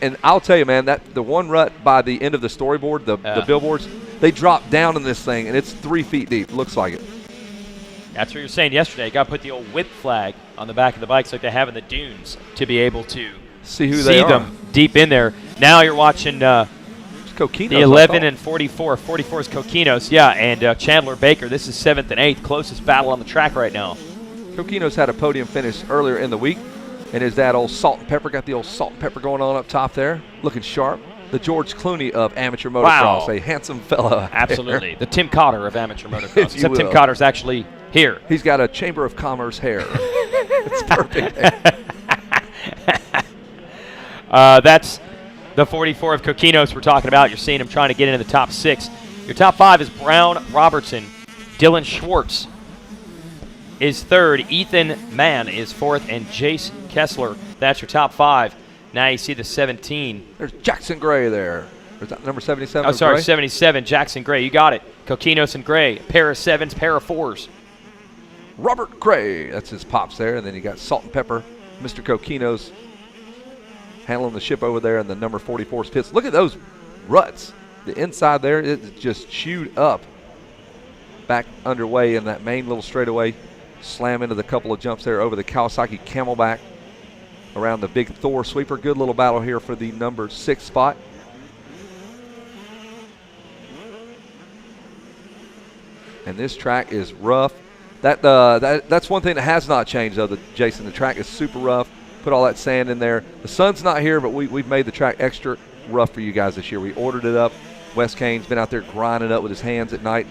And I'll tell you, man, that the one rut by the end of the storyboard, the billboards, they drop down in this thing, and it's 3 feet deep. Looks like it. That's what you were saying yesterday. You got to put the old whip flag on the back of the bikes like they have in the dunes to be able to see them deep in there. Now you're watching the Coquinos, 11 and 44. 44 is Coquinos, yeah, and Chandler Baker. This is 7th and 8th, closest battle on the track right now. Coquinos had a podium finish earlier in the week, and his dad, old Salt and Pepper, got the old salt and pepper going on up top there, looking sharp. The George Clooney of amateur motocross, a handsome fella. Absolutely. The Tim Cotter of amateur motocross. Except Tim Cotter's actually here. He's got a Chamber of Commerce hair. It's perfect. That's the 44 of Coquinos we're talking about. You're seeing him trying to get into the top 6. Your top 5 is Brown Robertson. Dylan Schwartz is 3rd. Ethan Mann is 4th. And Jace Kessler. That's your top 5. Now you see the 17. There's Jackson Gray there. Is that number 77? Oh, sorry, 77. Jackson Gray. You got it. Coquinos and Gray. Pair of 7s, pair of 4s. Robert Gray. That's his pops there. And then you got Salt and Pepper. Mr. Coquinos handling the ship over there, and the number 44's pits. Look at those ruts. The inside there, it's just chewed up. Back underway in that main little straightaway. Slam into the couple of jumps there over the Kawasaki Camelback. Around the big Thor sweeper. Good little battle here for the number 6 spot. And this track is rough. That's one thing that has not changed, though, Jason. The track is super rough. Put all that sand in there. The sun's not here, but we've made the track extra rough for you guys this year. We ordered it up. Wes Kane's been out there grinding up with his hands at night,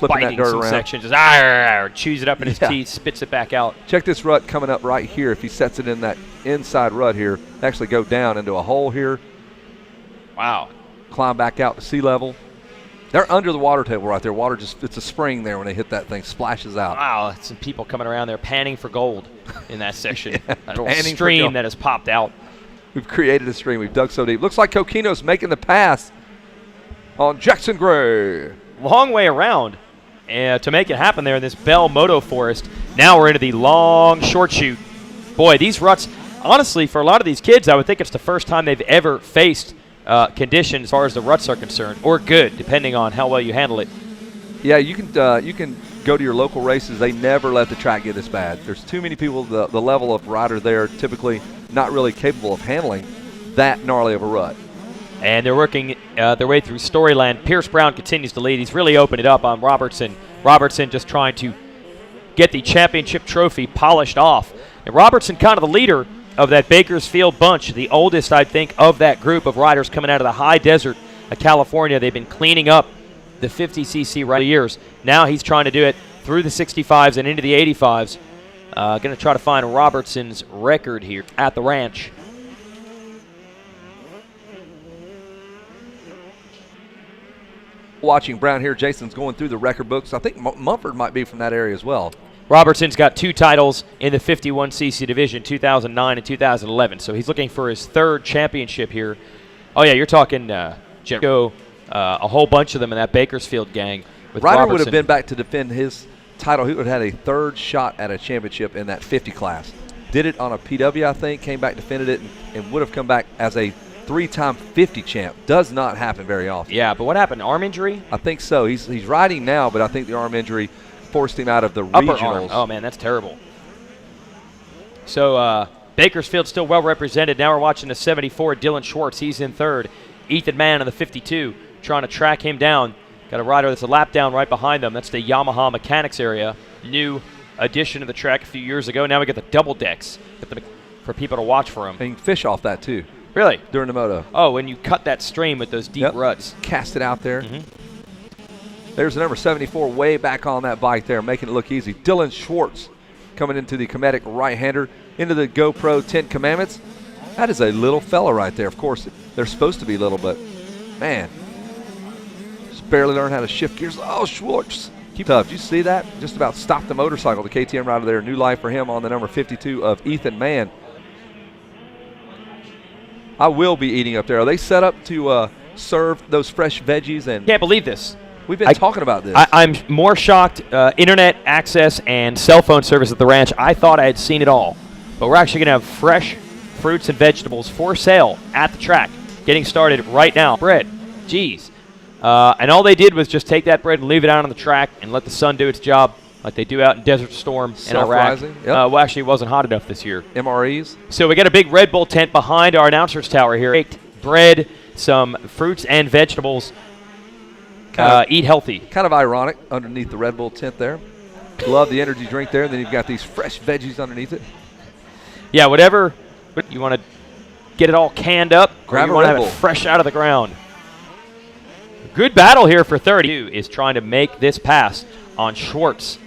flipping that dirt around. Section, just chews it up in his teeth, spits it back out. Check this rut coming up right here. If he sets it in that inside rut here, actually go down into a hole here. Wow. Climb back out to sea level. They're under the water table right there. Water it's a spring there when they hit that thing, splashes out. Wow, some people coming around there panning for gold in that section. That little Panning stream that has popped out. We've created a stream. We've dug so deep. Looks like Coquinos making the pass on Jackson Gray. Long way around to make it happen there in this Bell Moto Forest. Now we're into the long short shoot. Boy, these ruts, honestly, for a lot of these kids, I would think it's the first time they've ever faced conditions as far as the ruts are concerned, or good, depending on how well you handle it. Yeah, you can go to your local races. They never let the track get this bad. There's too many people, the level of rider there, typically not really capable of handling that gnarly of a rut. And they're working their way through Storyland. Pierce Brown continues to lead. He's really opened it up on Robertson. Robertson just trying to get the championship trophy polished off. And Robertson kind of the leader of that Bakersfield bunch, the oldest, I think, of that group of riders coming out of the high desert of California. They've been cleaning up the 50cc right years. Now he's trying to do it through the 65s and into the 85s. Going to try to find Robertson's record here at the ranch. Watching Brown here, Jason's going through the record books. I think Mumford might be from that area as well. Robertson's got 2 titles in the 51cc division, 2009 and 2011. So he's looking for his 3rd championship here. Oh, yeah, you're talking Jericho, a whole bunch of them in that Bakersfield gang. With Ryder Robertson. would have been back to defend his title. He would have had a 3rd shot at a championship in that 50 class. Did it on a PW, I think, came back, defended it, and would have come back as a 3-time 50 champ. Does not happen very often. Yeah, but what happened? Arm injury? I think so. He's riding now, but I think the arm injury forced him out of the Upper regionals. Arm. Oh, man, that's terrible. So Bakersfield still well represented. Now we're watching the 74, Dylan Schwartz. He's in 3rd. Ethan Mann in the 52, trying to track him down. Got a rider that's a lap down right behind them. That's the Yamaha mechanics area. New addition to the track a few years ago. Now we get the double decks for people to watch for them. And you can fish off that, too. Really? During the moto. Oh, when you cut that stream with those deep ruts. Cast it out there. Mm-hmm. There's the number 74 way back on that bike there, making it look easy. Dylan Schwartz coming into the Cometic right-hander, into the GoPro 10 Commandments. That is a little fella right there. Of course, they're supposed to be little, but, man, just barely learned how to shift gears. Oh, Schwartz. Keep tough. Did you see that? Just about stopped the motorcycle. The KTM rider there. New life for him on the number 52 of Ethan Mann. I will be eating up there. Are they set up to serve those fresh veggies? And Can't believe this. We've been talking about this. I'm more shocked. Internet access and cell phone service at the ranch. I thought I had seen it all. But we're actually going to have fresh fruits and vegetables for sale at the track. Getting started right now. Bread. Geez. And all they did was just take that bread and leave it out on the track and let the sun do its job like they do out in Desert Storm in Iraq. Yep. Well, actually, it wasn't hot enough this year. MREs. So we got a big Red Bull tent behind our announcer's tower here. Bread, some fruits and vegetables. Eat healthy. Kind of ironic underneath the Red Bull tent there. Love the energy drink there. And then you've got these fresh veggies underneath it. Yeah, whatever you want to get it all canned up. Grab or you a want to Red have Bull. it fresh out of the ground. Good battle here for 30. Is trying to make this pass on Schwartz.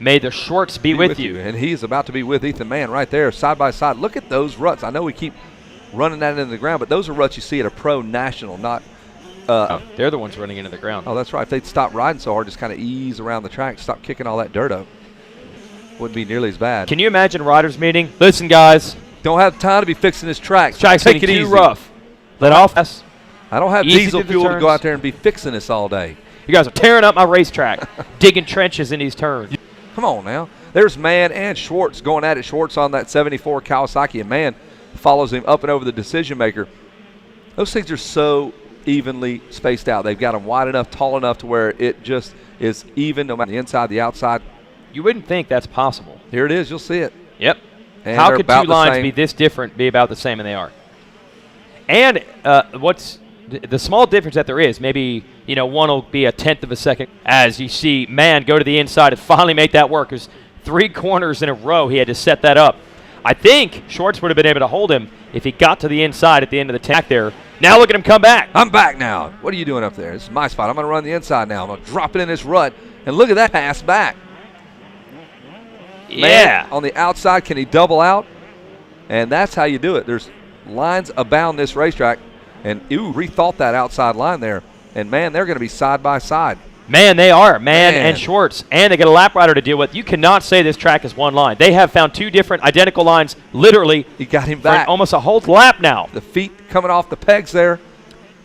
May the Schwartz be with you. And he's about to be with Ethan Mann right there, side by side. Look at those ruts. I know we keep running that into the ground, but those are ruts you see at a pro national, not. They're the ones running into the ground. Oh, that's right. If they'd stop riding so hard, just kind of ease around the track, stop kicking all that dirt up, wouldn't be nearly as bad. Can you imagine riders meeting? Listen, guys. Don't have time to be fixing this track. Track's Take getting it too easy. rough. Let off. I don't have Easy diesel to the fuel to go turns. out there and be fixing this all day. You guys are tearing up my racetrack, digging trenches in these turns. Come on now. There's Mann and Schwartz going at it. Schwartz on that 74 Kawasaki, and Mann follows him up and over the decision maker. Those things are so evenly spaced out. They've got them wide enough, tall enough to where it just is even no matter the inside, the outside. You wouldn't think that's possible. Here it is. You'll see it. Yep. And How they're could about two the lines same. be this different, be about the same, and they are? And what's the small difference that there is, maybe, one will be a tenth of a second as you see Mann go to the inside and finally make that work. There's 3 corners in a row he had to set that up. I think Schwartz would have been able to hold him if he got to the inside at the end of the tack there. Now look at him come back. I'm back now. What are you doing up there? This is my spot. I'm going to run the inside now. I'm going to drop it in this rut. And look at that pass back. Yeah. Man, on the outside, can he double out? And that's how you do it. There's lines abound this racetrack. And, rethought that outside line there. And, man, they're going to be side by side. Man, they are. Mann and Schwartz. And they get a lap rider to deal with. You cannot say this track is one line. They have found 2 different identical lines, literally. He got him for back. almost a whole lap now. The feet coming off the pegs there.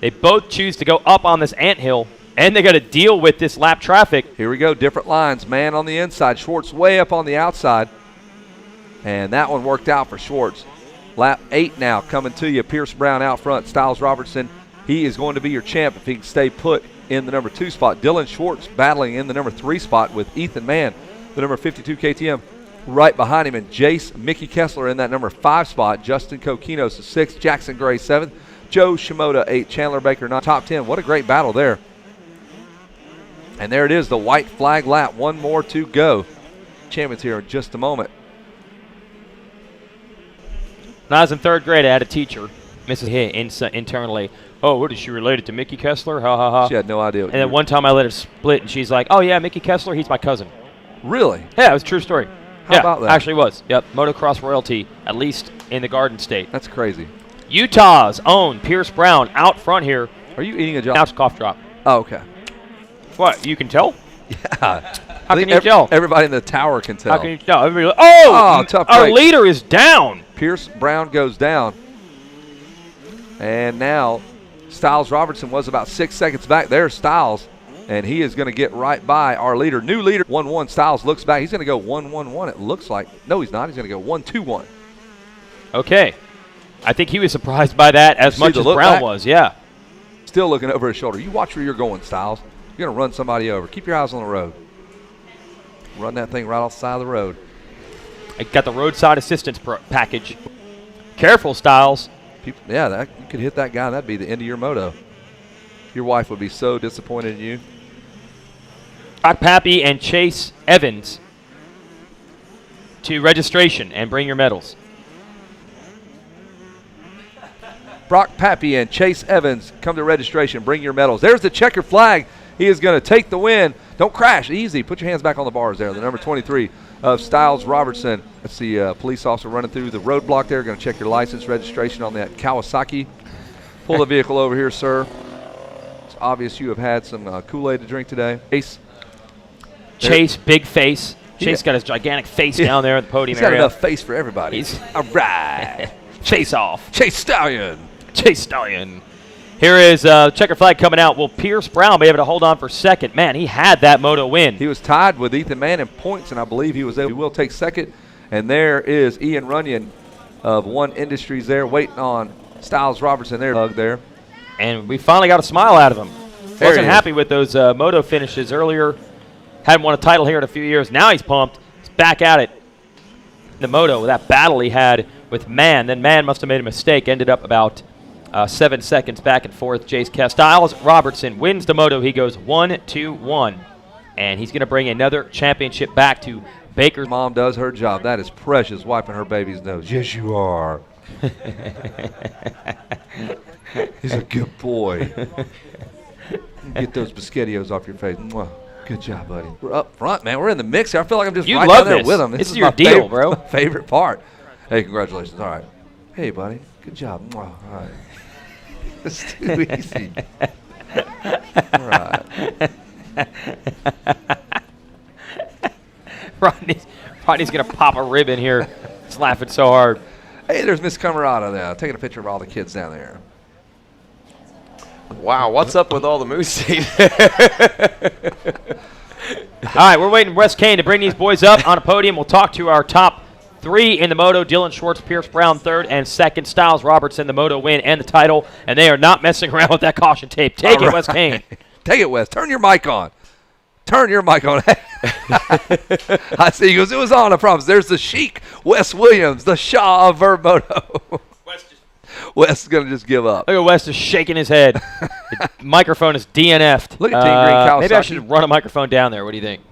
They both choose to go up on this anthill, and they got to deal with this lap traffic. Here we go, different lines. Mann on the inside, Schwartz way up on the outside. And that one worked out for Schwartz. Lap 8 now coming to you. Pierce Brown out front. Styles Robertson, he is going to be your champ if he can stay put in the number 2 spot. Dylan Schwartz battling in the number 3 spot with Ethan Mann, the number 52 KTM, right behind him. And Jace Mickey Kessler in that number 5 spot. Justin Kokinos the 6th. Jackson Gray 7th. Joe Shimoda 8th. Chandler Baker 9th. Top 10. What a great battle there. And there it is, the white flag lap. One more to go. Champions here in just a moment. When I was in 3rd grade, I had a teacher, Mrs. Hay, internally. Oh, what is she related to Mickey Kessler? Ha, ha, ha. She had no idea. And then one time I let her split, and she's like, oh, yeah, Mickey Kessler, he's my cousin. Really? Yeah, it was a true story. How about that? Actually was. Yep, motocross royalty, at least in the Garden State. That's crazy. Utah's own Pierce Brown out front here. Are you eating a Now job? it's cough drop. Oh, okay. What, you can tell? Yeah. How can you tell? Everybody in the tower can tell. How can you tell? Everybody, oh, tough our break. leader is down. Pierce Brown goes down. And now Styles Robertson was about 6 seconds back. There's Styles. And he is going to get right by our leader. New leader, 1-1. Styles looks back. He's going to go 1-1-1, it looks like. No, he's not. He's going to go 1-2-1. Okay. I think he was surprised by that as See much the as look Brown back? was, yeah. Still looking over his shoulder. You watch where you're going, Styles. You're going to run somebody over. Keep your eyes on the road. Run that thing right off the side of the road. I got the roadside assistance package. Careful, Styles. People, yeah, you could hit that guy, and that'd be the end of your moto. Your wife would be so disappointed in you. Brock Pappy and Chase Evans to registration and bring your medals. Brock Pappy and Chase Evans come to registration. Bring your medals. There's the checker flag. He is going to take the win. Don't crash. Easy. Put your hands back on the bars there. The number 23 of Styles Robertson. That's the police officer running through the roadblock there. Going to check your license registration on that Kawasaki. Pull the vehicle over here, sir. It's obvious you have had some Kool-Aid to drink today. Chase, big face. Chase got his gigantic face down there at the podium He's got area. enough face for everybody. All right. Chase off. Chase Stallion. Chase Stallion. Here is checker flag coming out. Will Pierce Brown be able to hold on for second? Man, he had that moto win. He was tied with Ethan Mann in points, and I believe he will take second. And there is Ian Runyon of One Industries there, waiting on Styles Robertson there. Hug there. And we finally got a smile out of him. There Wasn't he is. happy with those moto finishes earlier. Hadn't won a title here in a few years. Now he's pumped. He's back at it. The moto, that battle he had with Mann. Then Mann must have made a mistake. Ended up about 7 seconds back and forth. Jace Styles Robertson wins the moto. He goes 1-2-1. And he's going to bring another championship back to Baker's. Mom does her job. That is Precious wiping her baby's nose. Yes, you are. He's a good boy. Get those biscottios off your face. Mwah. Good job, buddy. We're up front, man. We're in the mix here. I feel like I'm just You right love down there this. with them. This is your deal, bro. My favorite part. Hey, congratulations. All right. Hey, buddy. Good job. Mwah. All right. It's too easy. All right. Rodney's going to pop a ribbon here. He's laughing so hard. Hey, there's Miss Camarada there. Taking a picture of all the kids down there. Wow, what's up with all the moose seed? All right, we're waiting for Wes Kane to bring these boys up on a podium. We'll talk to our top 3 in the moto. Dylan Schwartz, Pierce Brown, 3rd and 2nd. Styles Robertson, the moto win and the title. And they are not messing around with that caution tape. Take it, Wes Kane. Take it, Wes. Turn your mic on. Turn your mic on. I see. He goes, it was on, I promise. There's the Sheik, Wes Williams, the Shaw of Verb Moto. Wes is going to just give up. Look at Wes just shaking his head. The microphone is DNF'd. Look at Team Green Kawasaki. Maybe I should run a microphone down there. What do you think?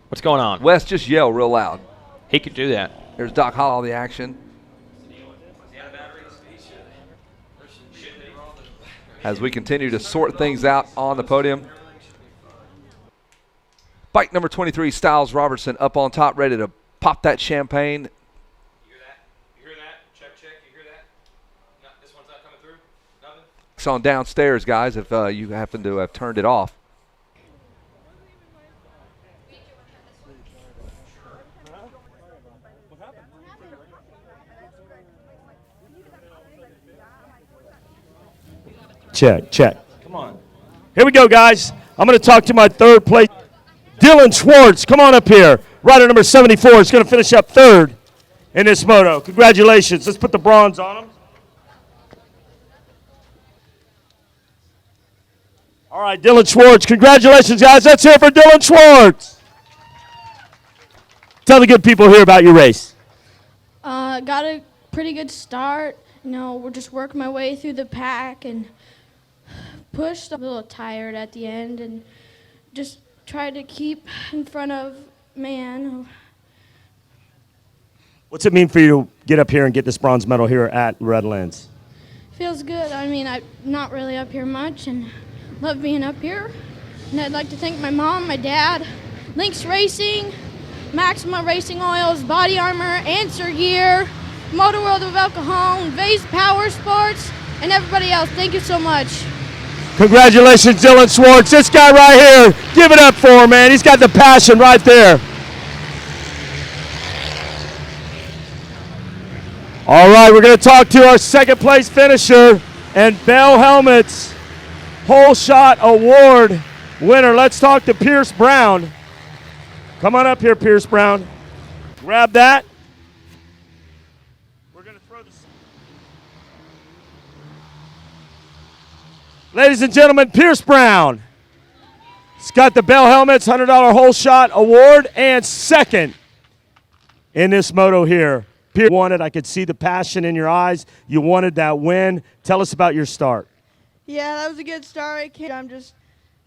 What's going on? Wes, just yell real loud. He could do that. There's Doc Hollow on the action. As we continue to sort things out on the podium. Bike number 23, Styles Robertson, up on top, ready to pop that champagne. You hear that? Check. You hear that? No, this one's not coming through? Nothing? It's on downstairs, guys, if you happen to have turned it off. Check. Come on. Here we go, guys. I'm going to talk to my 3rd place. Dylan Schwartz, come on up here. Rider number 74 is going to finish up 3rd in this moto. Congratulations. Let's put the bronze on him. All right, Dylan Schwartz. Congratulations, guys. Let's hear it for Dylan Schwartz. Tell the good people here about your race. Got a pretty good start. You know, we're just working my way through the pack and pushed a little tired at the end and just tried to keep in front of Mann. What's it mean for you to get up here and get this bronze medal here at Redlands? Feels good. I mean, I'm not really up here much and love being up here. And I'd like to thank my mom, my dad, Lynx Racing, Maxima Racing Oils, Body Armor, Answer Gear, Motor World of El Cajon, Vase Power Sports, and everybody else. Thank you so much. Congratulations, Dylan Schwartz. This guy right here, give it up for him, man. He's got the passion right there. All right, we're going to talk to our 2nd place finisher and Bell Helmets Whole Shot Award winner. Let's talk to Pierce Brown. Come on up here, Pierce Brown. Grab that. We're going to throw this. Ladies and gentlemen, Pierce Brown. He's got the Bell Helmets $100 Whole Shot Award and 2nd in this moto here. Pierce wanted, I could see the passion in your eyes. You wanted that win. Tell us about your start. Yeah, that was a good start. I'm just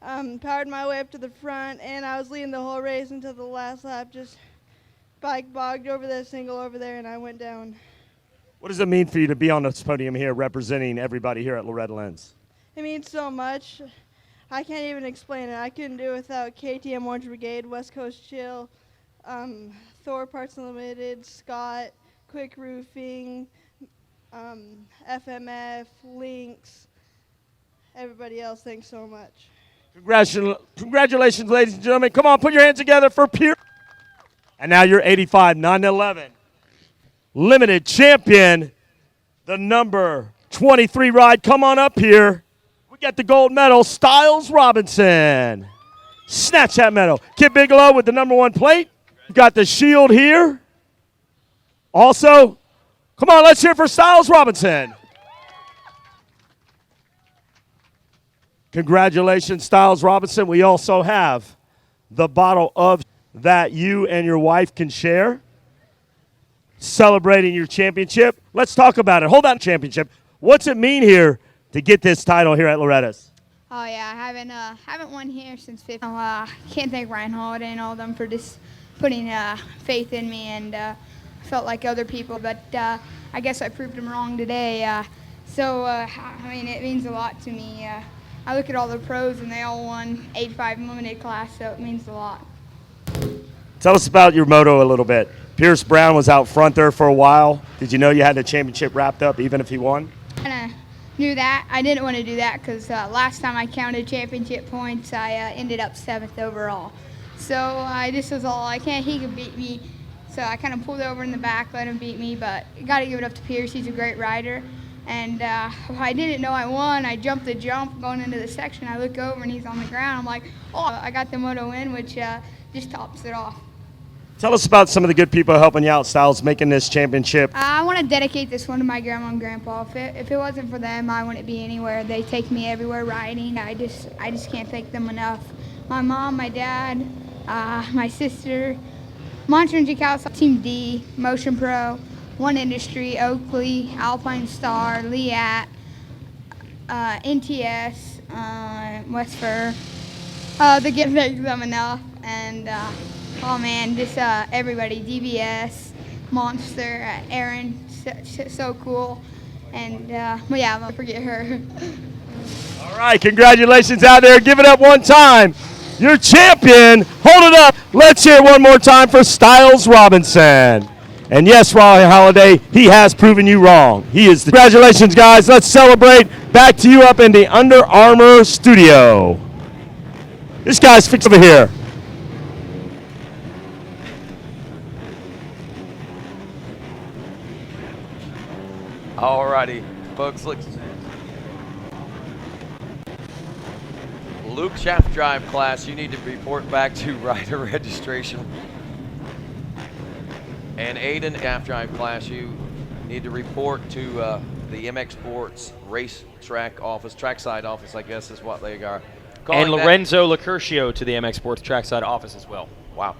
powered my way up to the front, and I was leading the whole race until the last lap. Just bike bogged over that single over there, and I went down. What does it mean for you to be on this podium here representing everybody here at Loretta Lens? It means so much. I can't even explain it. I couldn't do it without KTM Orange Brigade, West Coast Chill, Thor Parts Unlimited, Scott, Quick Roofing, FMF, Lynx, everybody else. Thanks so much. Congratulations, ladies and gentlemen. Come on, put your hands together for Pierce. And now your 85 911 limited champion, the number 23 ride. Come on up here. We got the gold medal, Styles Robertson. Snatch that medal. Kid Bigelow with the number 1 plate. We've got the shield here. Also, Come on, let's hear it for Styles Robinson. Congratulations, Styles Robinson. We also have the bottle of that you and your wife can share. Celebrating your championship. Let's talk about it. Hold on, championship. What's it mean here to get this title here at Loretta's? Oh yeah, I haven't won here since 15. Can't thank Ryan Holiday and all of them for just putting faith in me, and felt like other people, but I guess I proved them wrong today. I mean, it means a lot to me. I look at all the pros and they all won 8.5 limited class, so it means a lot. Tell us about your moto a little bit. Pierce Brown was out front there for a while. Did you know you had the championship wrapped up even if he won? Kind of knew that. I didn't want to do that because last time I counted championship points, I ended up 7th overall. So I just was all, he could beat me. So I kind of pulled over in the back, let him beat me, but got to give it up to Pierce. He's a great rider. And if I didn't know I won, I jumped the jump going into the section. I look over and he's on the ground. I'm like, oh, I got the moto win, which just tops it off. Tell us about some of the good people helping you out, Styles, making this championship. I want to dedicate this one to my grandma and grandpa. If it wasn't for them, I wouldn't be anywhere. They take me everywhere riding. I just can't thank them enough. My mom, my dad, my sister, Monster Energy Kawasaki, Team D, Motion Pro, One Industry, Oakley, Alpine Star, Leat, NTS, West Fur. They get thank them enough, and oh man, just everybody, DBS, Monster, Aaron, so cool, and well, yeah, I'm gonna forget her. All right, congratulations out there. Give it up one time. Your champion, hold it up. Let's hear it one more time for Styles Robinson. And yes, Ryan Holiday, he has proven you wrong. He is the congratulations, guys. Let's celebrate. Back to you up in the Under Armour studio. This guy's fixed over here. Alrighty, folks, look. Luke Shaft Drive class, you need to report back to rider registration. And Aiden Shaft Drive class, you need to report to the MX Sports race track office, trackside office, I guess is what they are. And Lorenzo Locurcio to the MX Sports trackside office as well. Wow.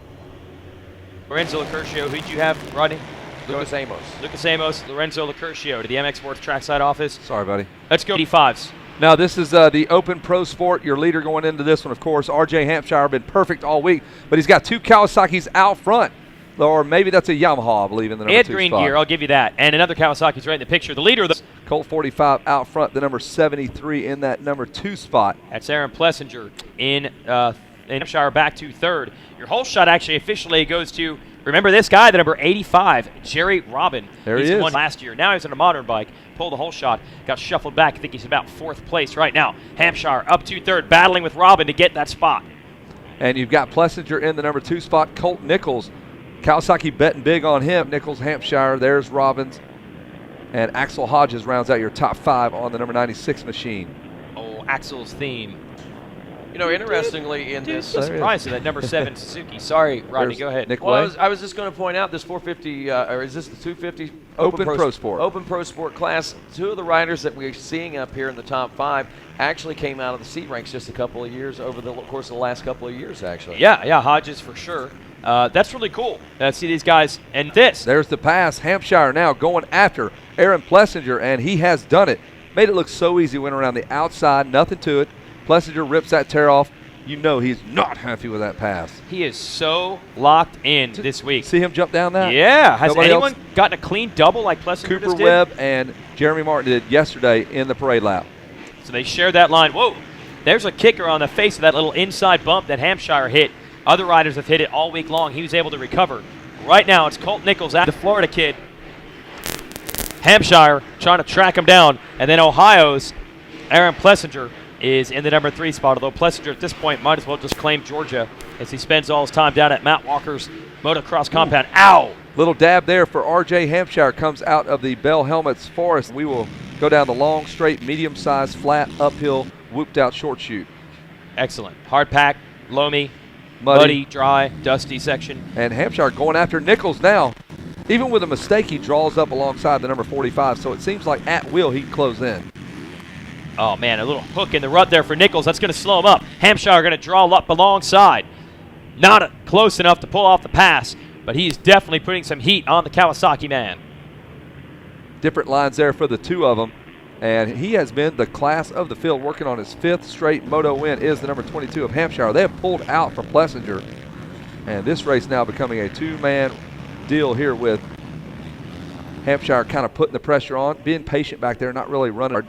Lorenzo Locurcio, who did you have, Rodney? Lucas Amos. Lucas Amos, Lorenzo Locurcio to the MX Sports trackside office. Sorry, buddy. Let's go 85s. Now, this is the Open Pro Sport. Your leader going into this one, of course, RJ Hampshire, been perfect all week, but he's got 2 Kawasaki's out front. Or maybe that's a Yamaha, I believe, in the number 2 green spot. gear, I'll give you that. And another Kawasaki's right in the picture. The leader of the Colt 45 out front, the number 73 in that number 2 spot. That's Aaron Plessinger in Hampshire back to 3rd. Your whole shot actually officially goes to, remember this guy, the number 85, Jerry Robin. There he is. is. Won last year. Now he's on a modern bike. Pulled the whole shot, got shuffled back. I think he's about 4th place right now. Hampshire up to 3rd, battling with Robin to get that spot. And you've got Plessinger in the number 2 spot. Colt Nichols, Kawasaki betting big on him. Nichols, Hampshire, there's Robbins. And Axel Hodges rounds out your top 5 on the number 96 machine. Oh, Axel's theme. You know, interestingly in this, I'm surprised at that number 7 Suzuki. Sorry, Rodney, There's go ahead. Nick well, Way. I was just going to point out this 450, or is this the 250? Open Pro Sport. Open Pro Sport class. 2 of the riders that we're seeing up here in the top 5 actually came out of the seat ranks just a couple of years over the course of the last couple of years, actually. Yeah, Hodges for sure. That's really cool. See these guys. And this. There's the pass. Hampshire now going after Aaron Plessinger, and he has done it. Made it look so easy. Went around the outside, nothing to it. Plessinger rips that tear off. You know he's not happy with that pass. He is so locked in this week. See him jump down that? Yeah. Has Nobody anyone else? gotten a clean double like Plessinger Cooper just did? Webb and Jeremy Martin did yesterday in the parade lap. So they share that line. Whoa. There's a kicker on the face of that little inside bump that Hampshire hit. Other riders have hit it all week long. He was able to recover. Right now, it's Colt Nichols, the Florida kid. Hampshire trying to track him down. And then Ohio's Aaron Plessinger is in the number 3 spot, although Plessinger at this point might as well just claim Georgia as he spends all his time down at Matt Walker's motocross compound. Ow! Little dab there for RJ Hampshire. Comes out of the Bell Helmets Forest. We will go down the long, straight, medium-sized, flat, uphill, whooped-out short chute. Excellent. Hard pack, loamy, muddy, dry, dusty section. And Hampshire going after Nichols now. Even with a mistake, he draws up alongside the number 45, so it seems like at will he can close in. Oh, man, a little hook in the rut there for Nichols. That's going to slow him up. Hampshire going to draw up alongside. Not close enough to pull off the pass, but he's definitely putting some heat on the Kawasaki man. Different lines there for the two of them. And he has been the class of the field, working on his 5th straight moto win, is the number 22 of Hampshire. They have pulled out from Plessinger. And this race now becoming a two-man deal here with Hampshire kind of putting the pressure on, being patient back there, not really running hard.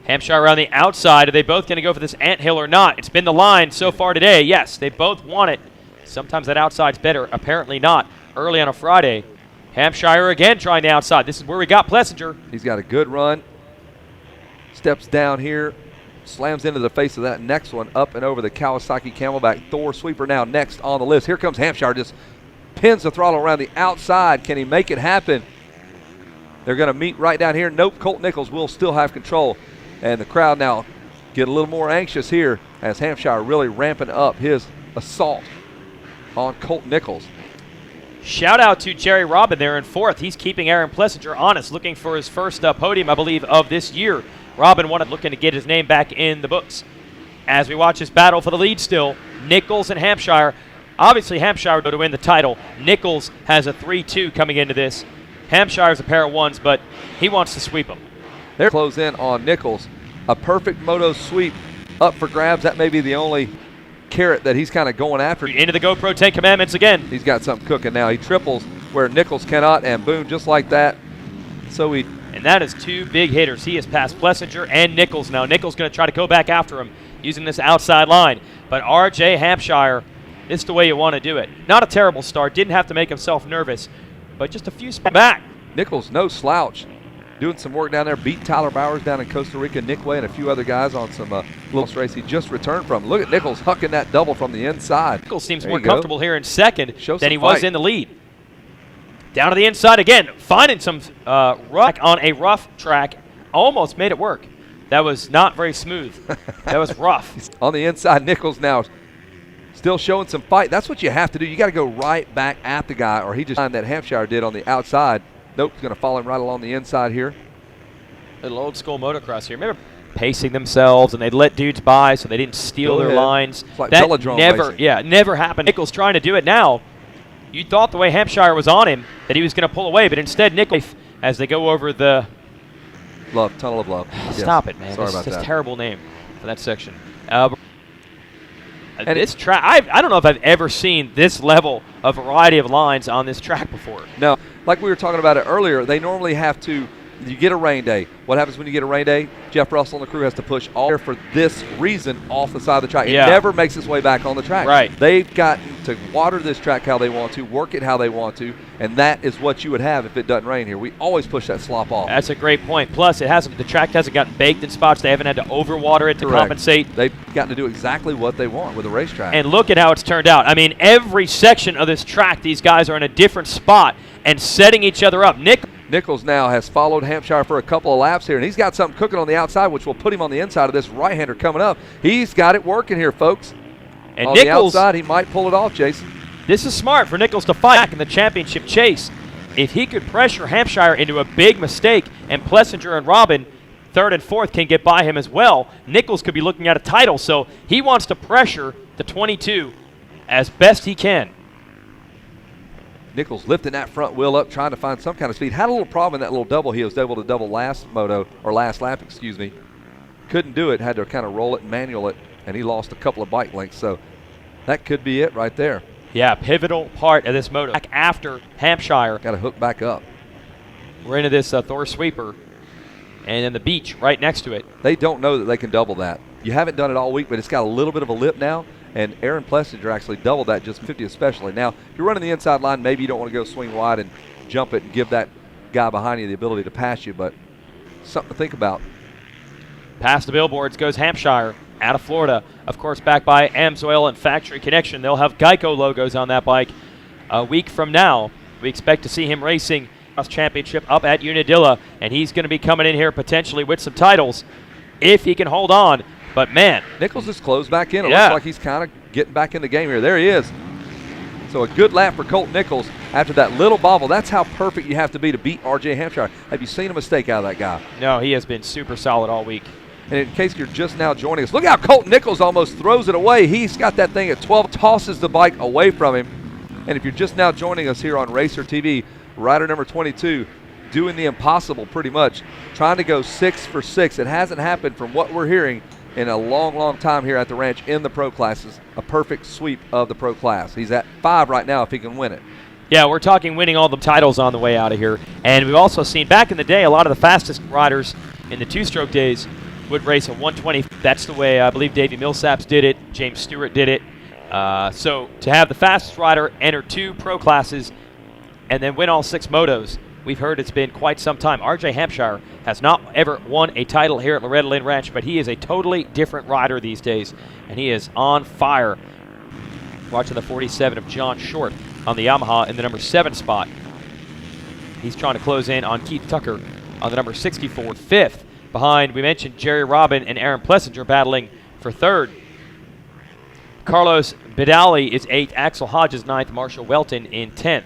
Hampshire around the outside. Are they both going to go for this anthill or not? It's been the line so far today. Yes, they both want it. Sometimes that outside's better. Apparently not. Early on a Friday. Hampshire again trying the outside. This is where we got Plessinger. He's got a good run. Steps down here. Slams into the face of that next one. Up and over the Kawasaki Camelback. Thor Sweeper now next on the list. Here comes Hampshire. Just pins the throttle around the outside. Can he make it happen? They're going to meet right down here. Nope, Colt Nichols will still have control. And the crowd now get a little more anxious here as Hampshire really ramping up his assault on Colt Nichols. Shout out to Jerry Robin there in 4th. He's keeping Aaron Plessinger honest, looking for his first podium, I believe, of this year. Robin wanted looking to get his name back in the books. As we watch this battle for the lead still, Nichols and Hampshire. Obviously, Hampshire would win the title. Nichols has a 3-2 coming into this. Hampshire's a pair of 1s, but he wants to sweep them. They're close in on Nichols. A perfect moto sweep up for grabs. That may be the only carrot that he's kind of going after. Into the GoPro 10 Commandments again. He's got something cooking now. He triples where Nichols cannot, and boom, just like that. And that is 2 big hitters. He has passed Plessinger and Nichols now. Nichols going to try to go back after him using this outside line. But R.J. Hampshire, this is the way you want to do it. Not a terrible start. Didn't have to make himself nervous, but just a few steps back. Nichols, no slouch. Doing some work down there. Beat Tyler Bowers down in Costa Rica. Nick Way and a few other guys on some little race he just returned from. Look at Nichols hucking that double from the inside. Nichols seems more comfortable here in 2nd than he was fight in the lead. Down to the inside again, finding some rough on a rough track. Almost made it work. That was not very smooth. That was rough. On the inside, Nichols now still showing some fight. That's what you have to do. You got to go right back at the guy, or he just that Hampshire did on the outside. Nope, he's going to follow him right along the inside here. Little old school motocross here. Remember pacing themselves, and they'd let dudes by so they didn't steal their lines. It's like that velodrome racing. never happened. Nichols trying to do it now. You thought the way Hampshire was on him that he was going to pull away, but instead Nichols, as they go over the Tunnel of Love. Stop it, man. Sorry about That's that. a terrible name for that section. And this track, I don't know if I've ever seen this level of variety of lines on this track before. No, like we were talking about it earlier, they normally have to, you get a rain day. What happens when you get a rain day? Jeff Russell and the crew has to push all for this reason off the side of the track. It never makes its way back on the track. Right. They've got to water this track how they want to, work it how they want to, and that is what you would have if it doesn't rain here. We always push that slop off. That's a great point. Plus, the track hasn't gotten baked in spots. They haven't had to overwater it to Correct. compensate. They've gotten to do exactly what they want with a racetrack. And look at how it's turned out. I mean, every section of this track, these guys are in a different spot and setting each other up. Nichols now has followed Hampshire for a couple of laps here, and he's got something cooking on the outside, which will put him on the inside of this right-hander coming up. He's got it working here, folks. And on Nichols, the outside, he might pull it off, Jason. This is smart for Nichols to fight back in the championship chase. If he could pressure Hampshire into a big mistake, and Plessinger and Robin, 3rd and 4th, can get by him as well, Nichols could be looking at a title. So he wants to pressure the 22 as best he can. Nichols lifting that front wheel up, trying to find some kind of speed. Had a little problem in that little double he was able to double last lap, excuse me. Couldn't do it, had to kind of roll it and manual it, and he lost a couple of bike lengths. So that could be it right there. Yeah, pivotal part of this moto. Back after Hampshire. Got to hook back up. We're into this Thor Sweeper, and then the beach right next to it. They don't know that they can double that. You haven't done it all week, but it's got a little bit of a lip now. And Aaron Plessinger actually doubled that, just 50 especially. Now, if you're running the inside line, maybe you don't want to go swing wide and jump it and give that guy behind you the ability to pass you, but something to think about. Past the billboards goes Hampshire out of Florida. Of course, backed by Amsoil and Factory Connection. They'll have Geico logos on that bike. A week from now, we expect to see him racing championship up at Unadilla, and he's going to be coming in here potentially with some titles if he can hold on. But, man. Nichols is closed back in. It yeah. looks like he's kind of getting back in the game here. There he is. So a good lap for Colt Nichols after that little bobble. That's how perfect you have to be to beat R.J. Hampshire. Have you seen a mistake out of that guy? No, he has been super solid all week. And in case you're just now joining us, look how Colt Nichols almost throws it away. He's got that thing at 12, tosses the bike away from him. And if you're just now joining us here on Racer TV, rider number 22 doing the impossible pretty much, trying to go 6 for 6. It hasn't happened from what we're hearing in a long, long time here at the ranch in the pro classes. A perfect sweep of the pro class. He's at 5 right now if he can win it. Yeah, we're talking winning all the titles on the way out of here. And we've also seen back in the day a lot of the fastest riders in the two-stroke days would race a 120. That's the way I believe Davey Millsaps did it. James Stewart did it. So to have the fastest rider enter 2 pro classes and then win all 6 motos, we've heard it's been quite some time. R.J. Hampshire has not ever won a title here at Loretta Lynn Ranch, but he is a totally different rider these days, and he is on fire. Watching the 47 of John Short on the Yamaha in the number 7 spot. He's trying to close in on Keith Tucker on the number 64, 5th. Behind, we mentioned Jerry Robin and Aaron Plessinger battling for 3rd. Carlos Bidali is 8th, Axel Hodges 9th, Marshall Welton in 10th.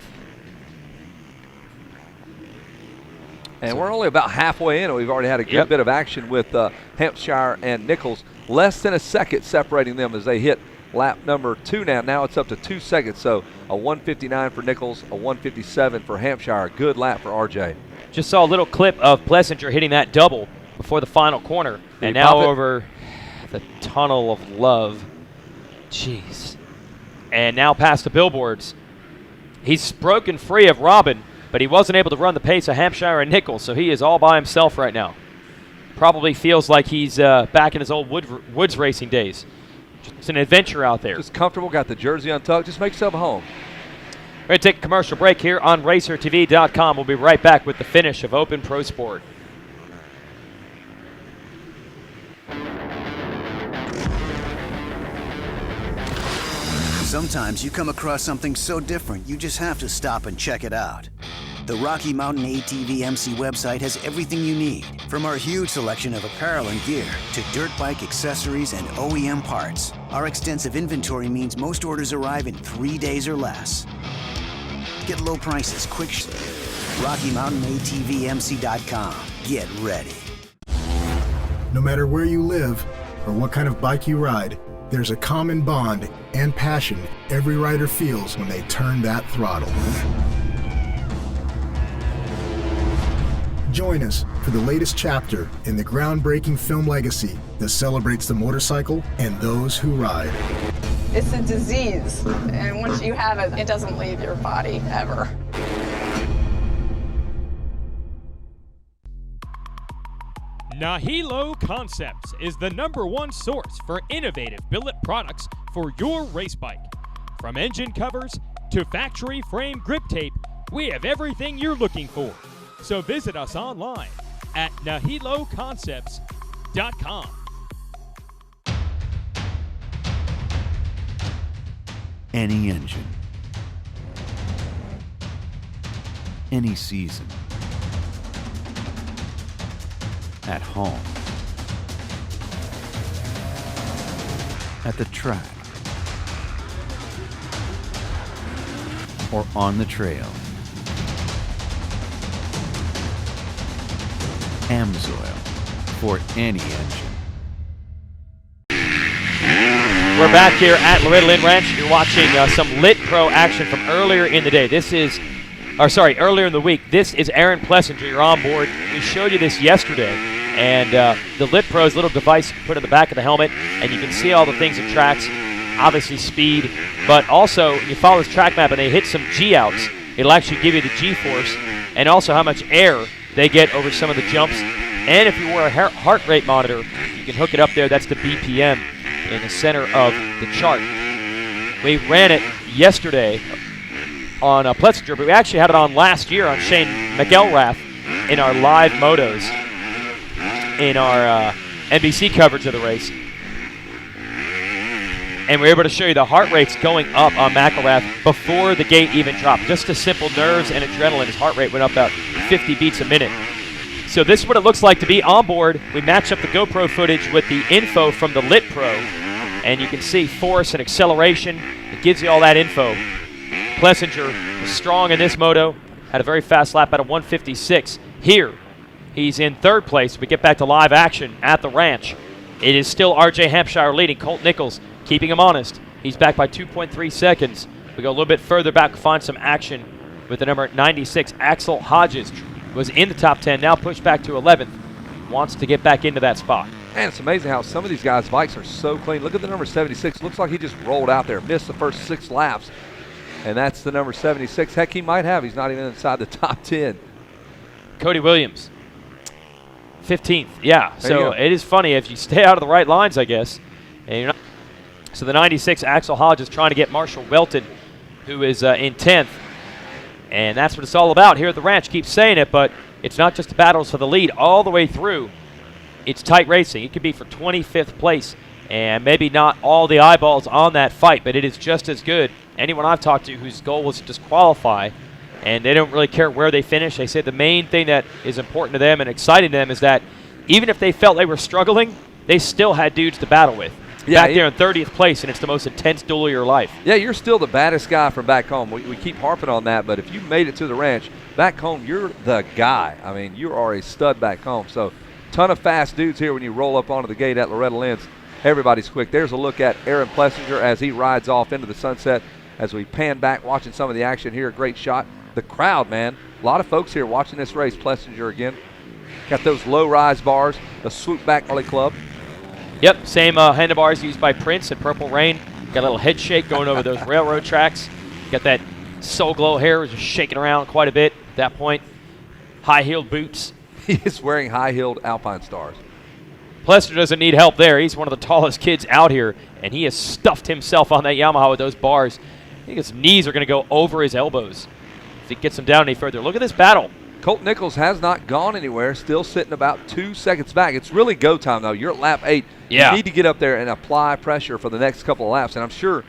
And we're only about halfway in, and we've already had a good bit of action with Hampshire and Nichols. Less than a second separating them as they hit lap number 2 now. Now it's up to 2 seconds, so a 1:59 for Nichols, a 1:57 for Hampshire. Good lap for RJ. Just saw a little clip of Plessinger hitting that double before the final corner, and now over the Tunnel of Love. Jeez. And now past the billboards. He's broken free of Robin, but he wasn't able to run the pace of Hampshire and Nichols, so he is all by himself right now. Probably feels like he's back in his old woods racing days. It's an adventure out there. Just comfortable, got the jersey untucked. Just make yourself at home. We're going to take a commercial break here on RacerTV.com. We'll be right back with the finish of Open Pro Sport. Sometimes you come across something so different, you just have to stop and check it out. The Rocky Mountain ATV MC website has everything you need, from our huge selection of apparel and gear to dirt bike accessories and OEM parts. Our extensive inventory means most orders arrive in 3 days or less. Get low prices, quick RockyMountainATVMC.com. Get ready. No matter where you live or what kind of bike you ride, there's a common bond and passion every rider feels when they turn that throttle. Join us for the latest chapter in the groundbreaking film legacy that celebrates the motorcycle and those who ride. It's a disease, and once you have it, it doesn't leave your body ever. Nahilo Concepts is the #1 source for innovative billet products for your race bike. From engine covers to factory frame grip tape, we have everything you're looking for. So visit us online at nahiloconcepts.com. Any engine, any season, at home, at the track, or on the trail. Amsoil for any engine. We're back here at Loretta Lynn Ranch. You're watching some Lit Pro action from earlier in the day. Earlier in the week. This is Aaron Plessinger. You're on board. We showed you this yesterday. And the Lit Pro's little device you can put in the back of the helmet, and you can see all the things it tracks, obviously speed, but also you follow this track map and they hit some G-outs. It'll actually give you the G-force and also how much air they get over some of the jumps. And if you wear a heart rate monitor, you can hook it up there. That's the BPM in the center of the chart. We ran it yesterday on Plessinger, but we actually had it on last year on Shane McElrath in our live motos in our NBC coverage of the race. And we're able to show you the heart rates going up on McElrath before the gate even dropped. Just a simple nerves and adrenaline, his heart rate went up about 50 beats a minute. So this is what it looks like to be on board. We match up the GoPro footage with the info from the Lit Pro, and you can see force and acceleration. It gives you all that info. Plessinger is strong in this moto. Had a very fast lap at a 156. Here, he's in third place. We get back to live action at the ranch. It is still R.J. Hampshire leading. Colt Nichols keeping him honest. He's back by 2.3 seconds. We go a little bit further back, find some action with the number 96. Axel Hodges was in the top 10, now pushed back to 11th. Wants to get back into that spot. And it's amazing how some of these guys' bikes are so clean. Look at the number 76. Looks like he just rolled out there, missed the first 6 laps. And that's the number 76. Heck, he might have. He's not even inside the top 10. Cody Williams, 15th. Yeah, so it is funny if you stay out of the right lines, I guess. And you're not. So the 96, Axel Hodges, trying to get Marshall Welton, who is in 10th. And that's what it's all about here at the ranch. Keep saying it, but it's not just the battles for the lead all the way through. It's tight racing. It could be for 25th place, and maybe not all the eyeballs on that fight, but it is just as good. Anyone I've talked to whose goal was to just qualify, and they don't really care where they finish. They say the main thing that is important to them and exciting to them is that even if they felt they were struggling, they still had dudes to battle with. Yeah, back there in 30th place, and it's the most intense duel of your life. Yeah, you're still the baddest guy from back home. We keep harping on that, but if you made it to the ranch, back home, you're the guy. I mean, you are a stud back home. So, ton of fast dudes here when you roll up onto the gate at Loretta Lynn's. Everybody's quick. There's a look at Aaron Plessinger as he rides off into the sunset. As we pan back, watching some of the action here, great shot. The crowd, man, a lot of folks here watching this race. Plessinger again. Got those low-rise bars, the swoop back Harley Club. Yep, same handlebars used by Prince at Purple Rain. Got a little head shake going over those railroad tracks. Got that Soul Glow hair just shaking around quite a bit at that point. High-heeled boots. He is wearing high-heeled Alpine Stars. Plessinger doesn't need help there. He's one of the tallest kids out here, and he has stuffed himself on that Yamaha with those bars. I think his knees are going to go over his elbows if he gets him down any further. Look at this battle. Colt Nichols has not gone anywhere, still sitting about 2 seconds back. It's really go time, though. You're at lap 8. Yeah. You need to get up there and apply pressure for the next couple of laps. And I'm sure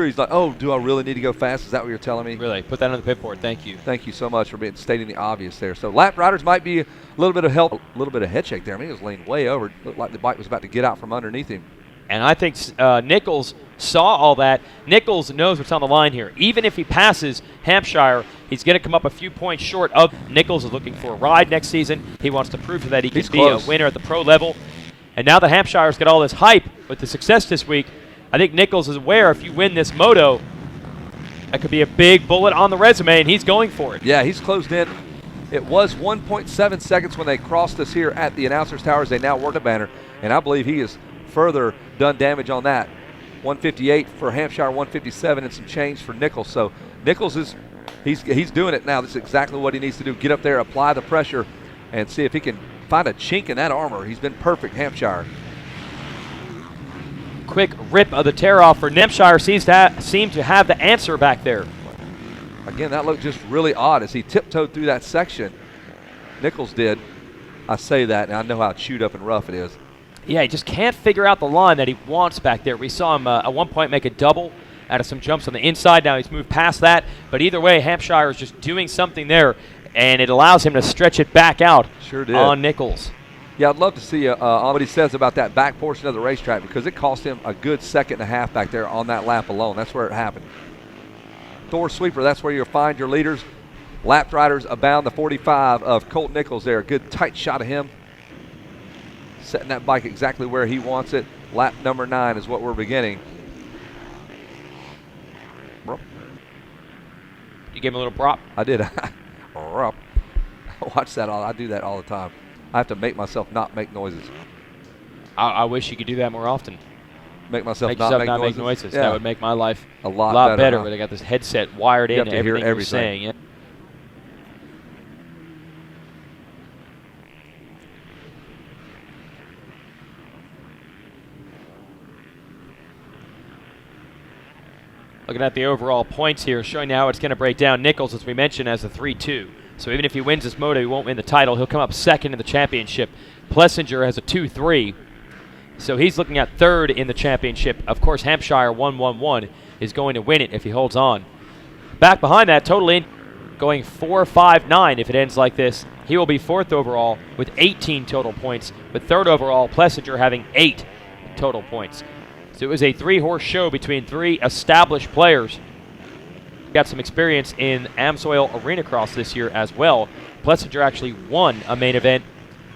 he's like, oh, do I really need to go fast? Is that what you're telling me? Really, put that on the pit board. Thank you. Thank you so much for stating the obvious there. So lap riders might be a little bit of help, a little bit of head shake there. I mean, he was leaning way over. Looked like the bike was about to get out from underneath him. And I think Nichols saw all that. Nichols knows what's on the line here. Even if he passes Hampshire, he's going to come up a few points short of. Nichols is looking for a ride next season. He wants to prove that he can be a winner at the pro level. And now that Hampshire's got all this hype with the success this week, I think Nichols is aware if you win this moto, that could be a big bullet on the resume, and he's going for it. Yeah, he's closed in. It was 1.7 seconds when they crossed us here at the announcer's towers. They now work a banner, and I believe he has further done damage on that. 158 for Hampshire, 157 and some change for Nichols. So Nichols he's doing it now. This is exactly what he needs to do. Get up there, apply the pressure, and see if he can find a chink in that armor. He's been perfect, Hampshire. Quick rip of the tear off for Hampshire. Seems to have the answer back there. Again, that looked just really odd as he tiptoed through that section. Nichols did. I say that, and I know how chewed up and rough it is. Yeah, he just can't figure out the line that he wants back there. We saw him at one point make a double out of some jumps on the inside. Now he's moved past that. But either way, Hampshire is just doing something there, and it allows him to stretch it back out on Nichols. Yeah, I'd love to see on what he says about that back portion of the racetrack because it cost him a good second and a half back there on that lap alone. That's where it happened. Thor Sweeper, that's where you'll find your leaders. Lap riders abound. The 45 of Colt Nichols there. Good tight shot of him. Setting that bike exactly where he wants it. Lap number 9 is what we're beginning. You gave him a little prop? I did. Watch that. I do that all the time. I have to make myself not make noises. I wish you could do that more often. Make myself not make noises. Yeah. That would make my life a lot better. Where they got this headset wired in to everything you're saying. Yeah. Looking at the overall points here, showing you how it's going to break down. Nichols, as we mentioned, as a 3-2. So even if he wins this moto, he won't win the title. He'll come up second in the championship. Plessinger has a 2-3. So he's looking at third in the championship. Of course, Hampshire 1-1-1 is going to win it if he holds on. Back behind that, totally going 4-5-9 if it ends like this. He will be fourth overall with 18 total points, with third overall, Plessinger having 8 total points. So it was a 3-horse show between 3 established players. got some experience in Amsoil Arena Cross this year as well. Plessinger actually won a main event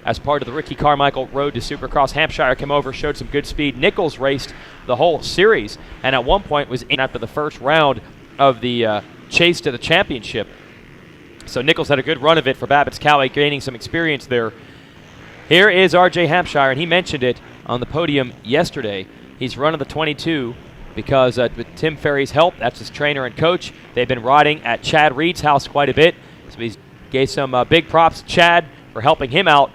as part of the Ricky Carmichael Road to Supercross. Hampshire came over, showed some good speed. Nichols raced the whole series, and at one point was in after the first round of the chase to the championship. So Nichols had a good run of it for Babbitt's Cowie, gaining some experience there. Here is R.J. Hampshire, and he mentioned it on the podium yesterday. He's running the 22 because with Tim Ferry's help, that's his trainer and coach, they've been riding at Chad Reed's house quite a bit. So he gave some big props to Chad for helping him out.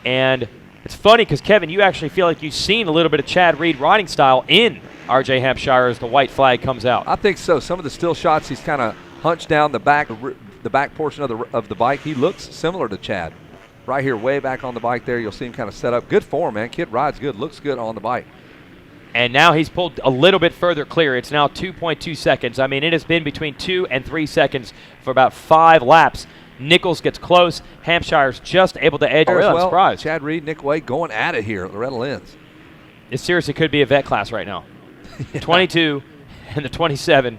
And it's funny because, Kevin, you actually feel like you've seen a little bit of Chad Reed riding style in R.J. Hampshire as the white flag comes out. I think so. Some of the still shots, he's kind of hunched down the back portion of the bike. He looks similar to Chad. Right here, way back on the bike there, you'll see him kind of set up. Good form, man. Kid rides good, looks good on the bike. And now he's pulled a little bit further clear. It's now 2.2 seconds. I mean, it has been between 2 and 3 seconds for about 5 laps. Nichols gets close. Hampshire's just able to edge. I'm surprised. Chad Reed, Nick Way going at it here at Loretta Lynn's. It seriously could be a vet class right now. Yeah. 22 and the 27.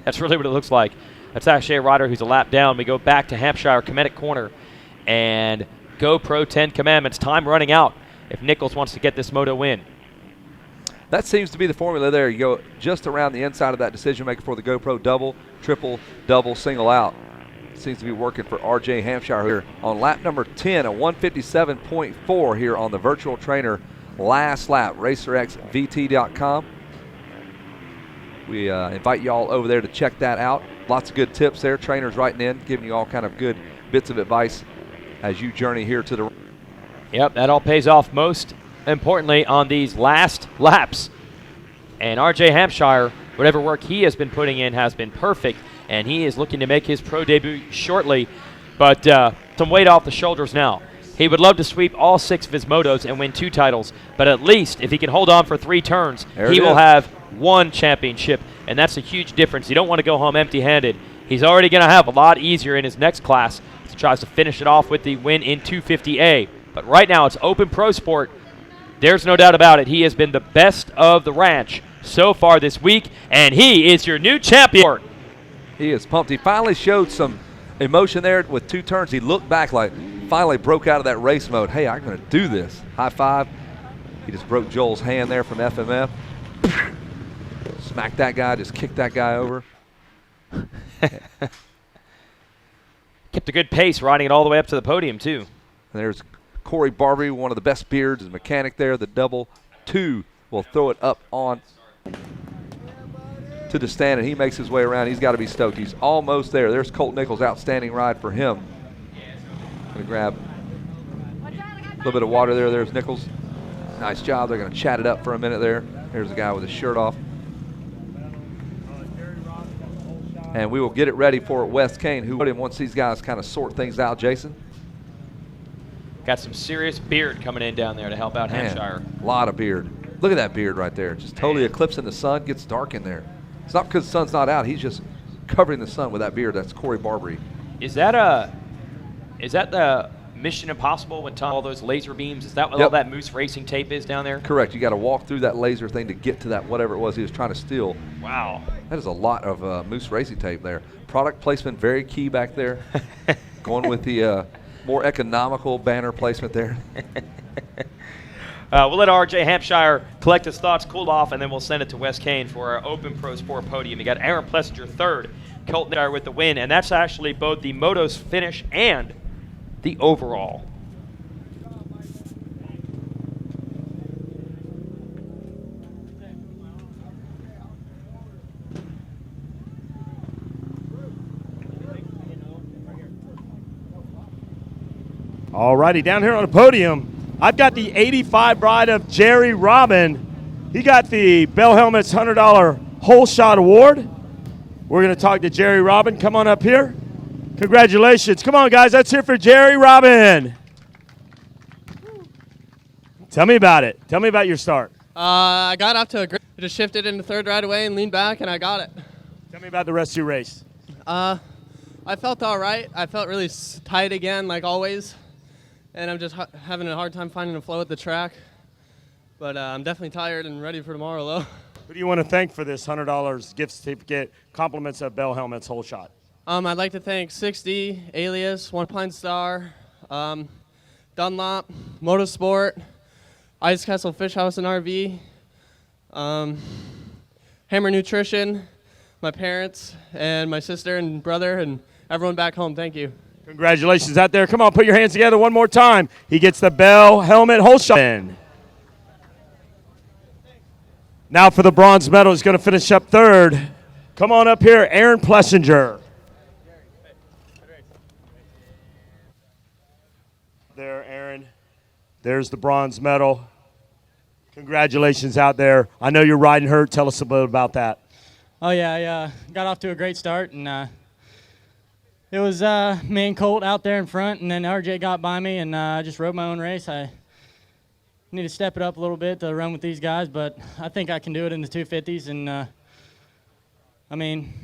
That's really what it looks like. That's actually a rider who's a lap down. We go back to Hampshire, Comedic Corner, and GoPro 10 Commandments. Time running out if Nichols wants to get this moto win. That seems to be the formula there. You go just around the inside of that decision maker for the GoPro double, triple, double, single out. Seems to be working for R.J. Hampshire here on lap number 10, a 157.4 here on the virtual trainer last lap, racerxvt.com. We invite you all over there to check that out. Lots of good tips there. Trainers writing in, giving you all kind of good bits of advice as you journey here to the... Yep, that all pays off most importantly on these last laps. And R.J. Hampshire, whatever work he has been putting in has been perfect, and he is looking to make his pro debut shortly. But some weight off the shoulders now. He would love to sweep all 6 of his motos and win 2 titles, but at least if he can hold on for 3 turns, he will have 1 championship, and that's a huge difference. You don't want to go home empty-handed. He's already going to have a lot easier in his next class. He tries to finish it off with the win in 250A. But right now it's open pro sport. There's no doubt about it. He has been the best of the ranch so far this week, and he is your new champion. He is pumped. He finally showed some emotion there with 2 turns. He looked back like finally broke out of that race mode. Hey, I'm going to do this. High five. He just broke Joel's hand there from FMF. Smacked that guy, just kicked that guy over. Kept a good pace, riding it all the way up to the podium, too. And there's Corey Barbary, one of the best beards, his mechanic there. The double 2 will throw it up on to the stand, and he makes his way around. He's got to be stoked. He's almost there. There's Colt Nichols, outstanding ride for him. Going to grab a little bit of water there. There's Nichols. Nice job. They're going to chat it up for a minute there. Here's the guy with his shirt off. And we will get it ready for Wes Kane, who once these guys kind of sort things out. Jason? Got some serious beard coming in down there to help out Hampshire. A lot of beard. Look at that beard right there. Just totally eclipsing the sun. Gets dark in there. It's not because the sun's not out. He's just covering the sun with that beard. That's Corey Barbary. Is that the Mission Impossible when all those laser beams? Is that what all that Moose Racing tape is down there? Correct. You got to walk through that laser thing to get to that whatever it was he was trying to steal. Wow. That is a lot of Moose Racing tape there. Product placement very key back there. Going with the more economical banner placement there. We'll let R.J. Hampshire collect his thoughts, cool off, and then we'll send it to Wes Kane for our Open Pro Sport podium. You got Aaron Plessinger third, Colt Nichols with the win, and that's actually both the moto's finish and the overall. All righty, down here on the podium, I've got the 85 ride of Jerry Robin. He got the Bell Helmets $100 Whole Shot Award. We're going to talk to Jerry Robin. Come on up here. Congratulations. Come on, guys. Let's hear for Jerry Robin. Tell me about it. Tell me about your start. I got up to a grip, just shifted into third right away and leaned back, and I got it. Tell me about the rest of your race. I felt all right. I felt really tight again, like always. And I'm just having a hard time finding a flow at the track. But I'm definitely tired and ready for tomorrow, though. Who do you want to thank for this $100 gift certificate, compliments of Bell Helmets, whole shot? I'd like to thank 6D, Alias, One Pine Star, Dunlop, Motorsport, Ice Castle Fish House and RV, Hammer Nutrition, my parents, and my sister and brother, and everyone back home. Thank you. Congratulations out there. Come on, put your hands together one more time. He gets the Bell Helmet whole shot. Now for the bronze medal, he's going to finish up third. Come on up here, Aaron Plessinger. There, Aaron. There's the bronze medal. Congratulations out there. I know you're riding hurt. Tell us a bit about that. Oh, yeah, I got off to a great start, and it was me and Colt out there in front, and then RJ got by me, and I just rode my own race. I need to step it up a little bit to run with these guys, but I think I can do it in the 250s, and I mean,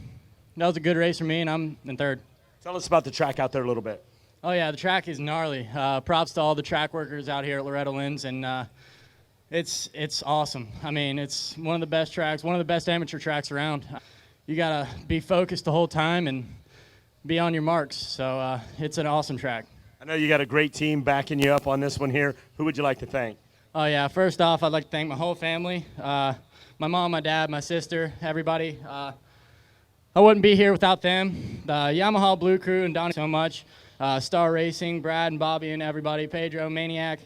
that was a good race for me, and I'm in third. Tell us about the track out there a little bit. Oh, yeah, the track is gnarly. Props to all the track workers out here at Loretta Lynn's, and it's awesome. I mean, it's one of the best tracks, one of the best amateur tracks around. You got to be focused the whole time and be on your marks, so it's an awesome track. I know you got a great team backing you up on this one here. Who would you like to thank? Oh, yeah, first off, I'd like to thank my whole family, my mom, my dad, my sister, everybody. I wouldn't be here without them. The Yamaha Blue Crew and Donnie so much. Star Racing, Brad and Bobby and everybody, Pedro, Maniac,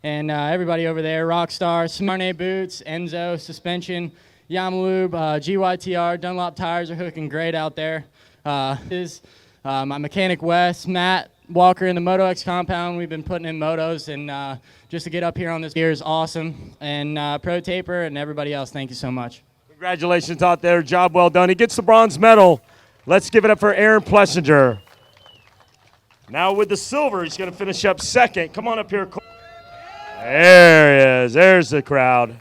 and everybody over there, Rockstar, Smarne Boots, Enzo, Suspension, Yamalube, GYTR, Dunlop Tires are hooking great out there. My mechanic Wes, Matt Walker in the Moto X compound. We've been putting in motos, and just to get up here on this gear is awesome. And Pro Taper and everybody else, thank you so much. Congratulations out there. Job well done. He gets the bronze medal. Let's give it up for Aaron Plessinger. Now with the silver, he's going to finish up second. Come on up here. There he is. There's the crowd.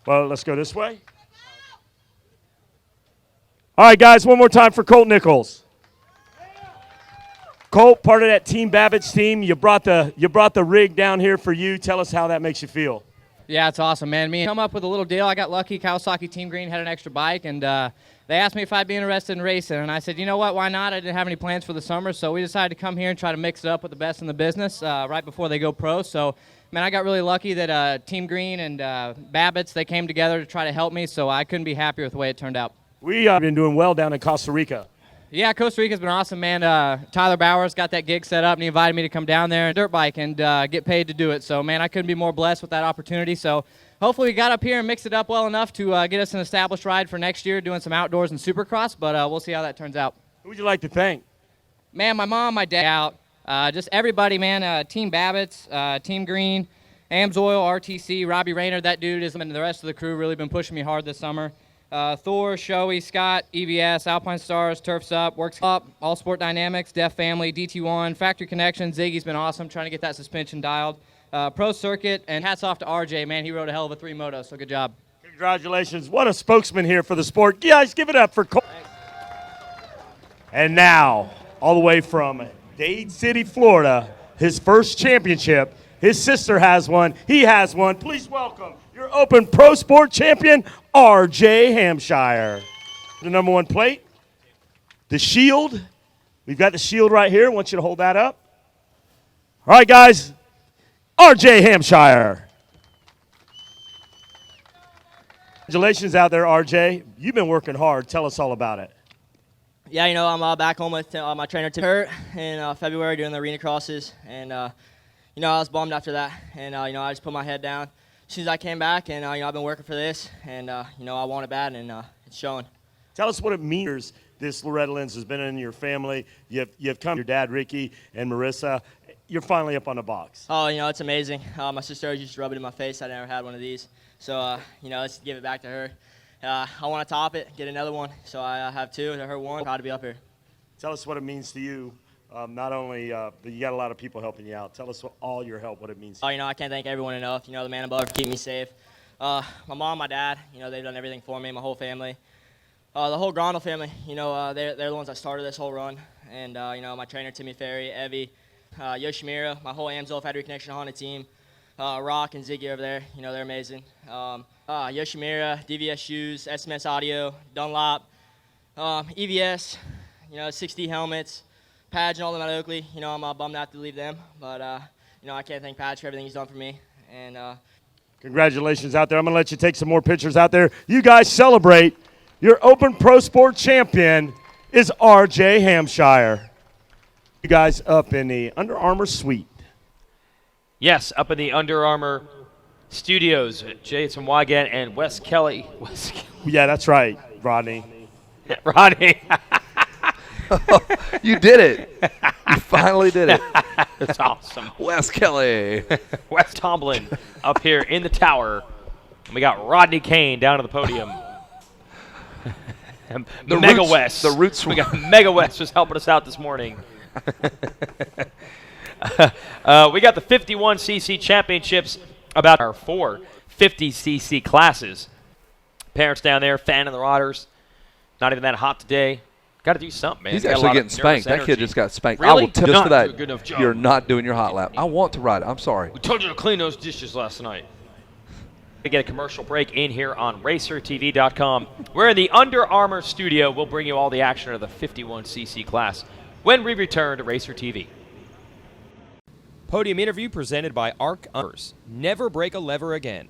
Well, let's go this way. All right, guys, one more time for Colt Nichols. Colt, part of that Team Babbitt's team. You brought the rig down here for you. Tell us how that makes you feel. Yeah, it's awesome, man. Me come up with a little deal. I got lucky. Kawasaki Team Green had an extra bike, and they asked me if I'd be interested in racing, and I said, you know what, why not? I didn't have any plans for the summer, so we decided to come here and try to mix it up with the best in the business right before they go pro. So, man, I got really lucky that Team Green and Babbitt's, they came together to try to help me, so I couldn't be happier with the way it turned out. We have been doing well down in Costa Rica. Yeah, Costa Rica's been awesome, man. Tyler Bowers got that gig set up, and he invited me to come down there and dirt bike and get paid to do it. So, man, I couldn't be more blessed with that opportunity. So, hopefully we got up here and mixed it up well enough to get us an established ride for next year, doing some outdoors and supercross, but we'll see how that turns out. Who would you like to thank? Man, my mom, my dad, just everybody, man. Team Babbitt's, Team Green, Amsoil, RTC, Robbie Rayner, that dude is, and the rest of the crew really been pushing me hard this summer. Thor, Shoei, Scott, EVS, Alpine Stars, Turfs Up, Works Up, All Sport Dynamics, Def Family, DT1, Factory Connection, Ziggy's been awesome trying to get that suspension dialed. Pro Circuit, and hats off to RJ, man. He rode a hell of a 3 moto, so good job. Congratulations. What a spokesman here for the sport. Guys, give it up for Cole. And now, all the way from Dade City, Florida, his first championship. His sister has one. He has one. Please welcome your Open Pro Sport champion, RJ Hampshire. The number 1 plate, the shield. We've got the shield right here. I want you to hold that up. All right, guys. RJ Hampshire. Congratulations out there, RJ. You've been working hard. Tell us all about it. Yeah, you know, I'm back home with my trainer, Tim Hurt, in February doing the arena crosses. And, you know, I was bummed after that. And, you know, I just put my head down as soon as I came back. And, you know, I've been working for this. And, you know, I want it bad, and it's showing. Tell us what it means. This Loretta Lynn's has been in your family. You've come, your dad, Ricky, and Marissa. You're finally up on the box. Oh, you know, it's amazing. My sister used to rub it in my face. I never had one of these. So, you know, let's give it back to her. I want to top it, get another one. So I have 2, to her 1. Proud to be up here. Tell us what it means to you. Not only, you got a lot of people helping you out. Tell us all your help, what it means to you. Oh, you know, I can't thank everyone enough. You know, the man above for keeping me safe. My mom, my dad, you know, they've done everything for me, my whole family. The whole Grondel family, you know, they're the ones that started this whole run. And, you know, my trainer, Timmy Ferry, Evie, Yoshimura, my whole Amsoil Factory Connection Honda team. Rock and Ziggy over there. You know, they're amazing. Yoshimura, DVS Shoes, SMS Audio, Dunlop, EVS, you know, 6D helmets, Padge and all them at Oakley. You know, I'm bummed out to leave them, but, you know, I can't thank Padge for everything he's done for me. And Congratulations out there. I'm going to let you take some more pictures out there. You guys celebrate. Your Open Pro Sport champion is RJ Hampshire. You guys up in the Under Armour suite. Yes, up in the Under Armour studios. Jason Wygant and Wes Kelly. Yeah, that's right, Rodney. Rodney. You did it. You finally did it. That's awesome. Wes Kelly. Wes Tomlin up here in the tower. And we got Rodney Kane down at the podium. Mega West. The roots. We got Mega West was helping us out this morning. We got the 51cc championships, about our 4 50cc classes. Parents down there fanning the riders. Not even that hot today. Got to do something, man. He's actually getting spanked. That kid just got spanked. Really? I will just for that. Good enough job. You're not doing your hot lap. I want to ride it. I'm sorry. We told you to clean those dishes last night. We get a commercial break in here on RacerTV.com. We're in the Under Armour studio. We'll bring you all the action of the 51cc class when we return to Racer TV. Podium interview presented by Arc Umbers. Never break a lever again.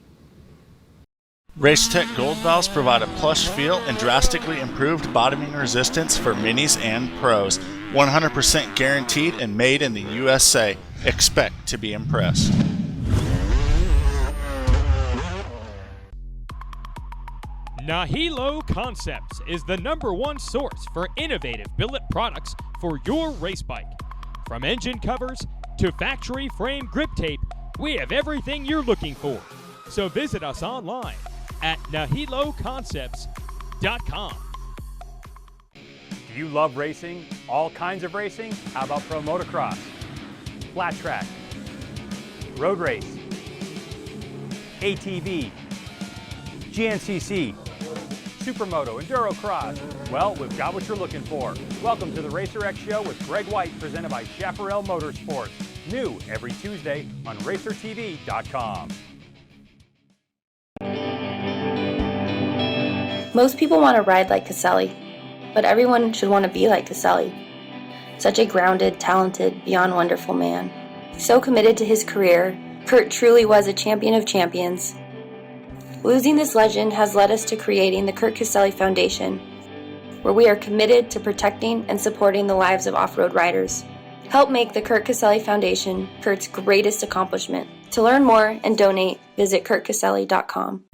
Racetech Gold Valves provide a plush feel and drastically improved bottoming resistance for minis and pros. 100% guaranteed and made in the USA. Expect to be impressed. Nahilo Concepts is the #1 source for innovative billet products for your race bike. From engine covers to factory frame grip tape, we have everything you're looking for. So visit us online at nahiloconcepts.com. Do you love racing? All kinds of racing? How about pro motocross, flat track, road race, ATV, GNCC, Supermoto, Enduro Cross? Well, we've got what you're looking for. Welcome to the Racer X Show with Greg White, presented by Chaparral Motorsports. New every Tuesday on RacerTV.com. Most people want to ride like Caselli, but everyone should want to be like Caselli. Such a grounded, talented, beyond wonderful man. So committed to his career, Kurt truly was a champion of champions. Losing this legend has led us to creating the Kurt Caselli Foundation, where we are committed to protecting and supporting the lives of off-road riders. Help make the Kurt Caselli Foundation Kurt's greatest accomplishment. To learn more and donate, visit kurtcaselli.com.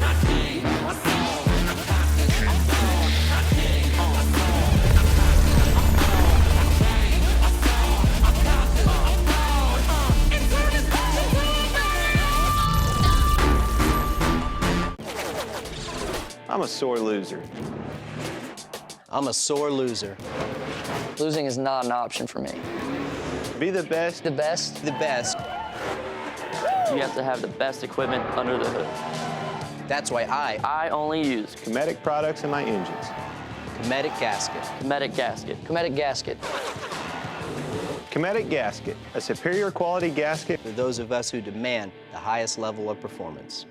I'm a sore loser. I'm a sore loser. Losing is not an option for me. Be the best. The best? The best. You have to have the best equipment under the hood. That's why I only use Cometic products in my engines. Cometic gasket. Cometic gasket. Cometic gasket. Cometic gasket, a superior quality gasket for those of us who demand the highest level of performance.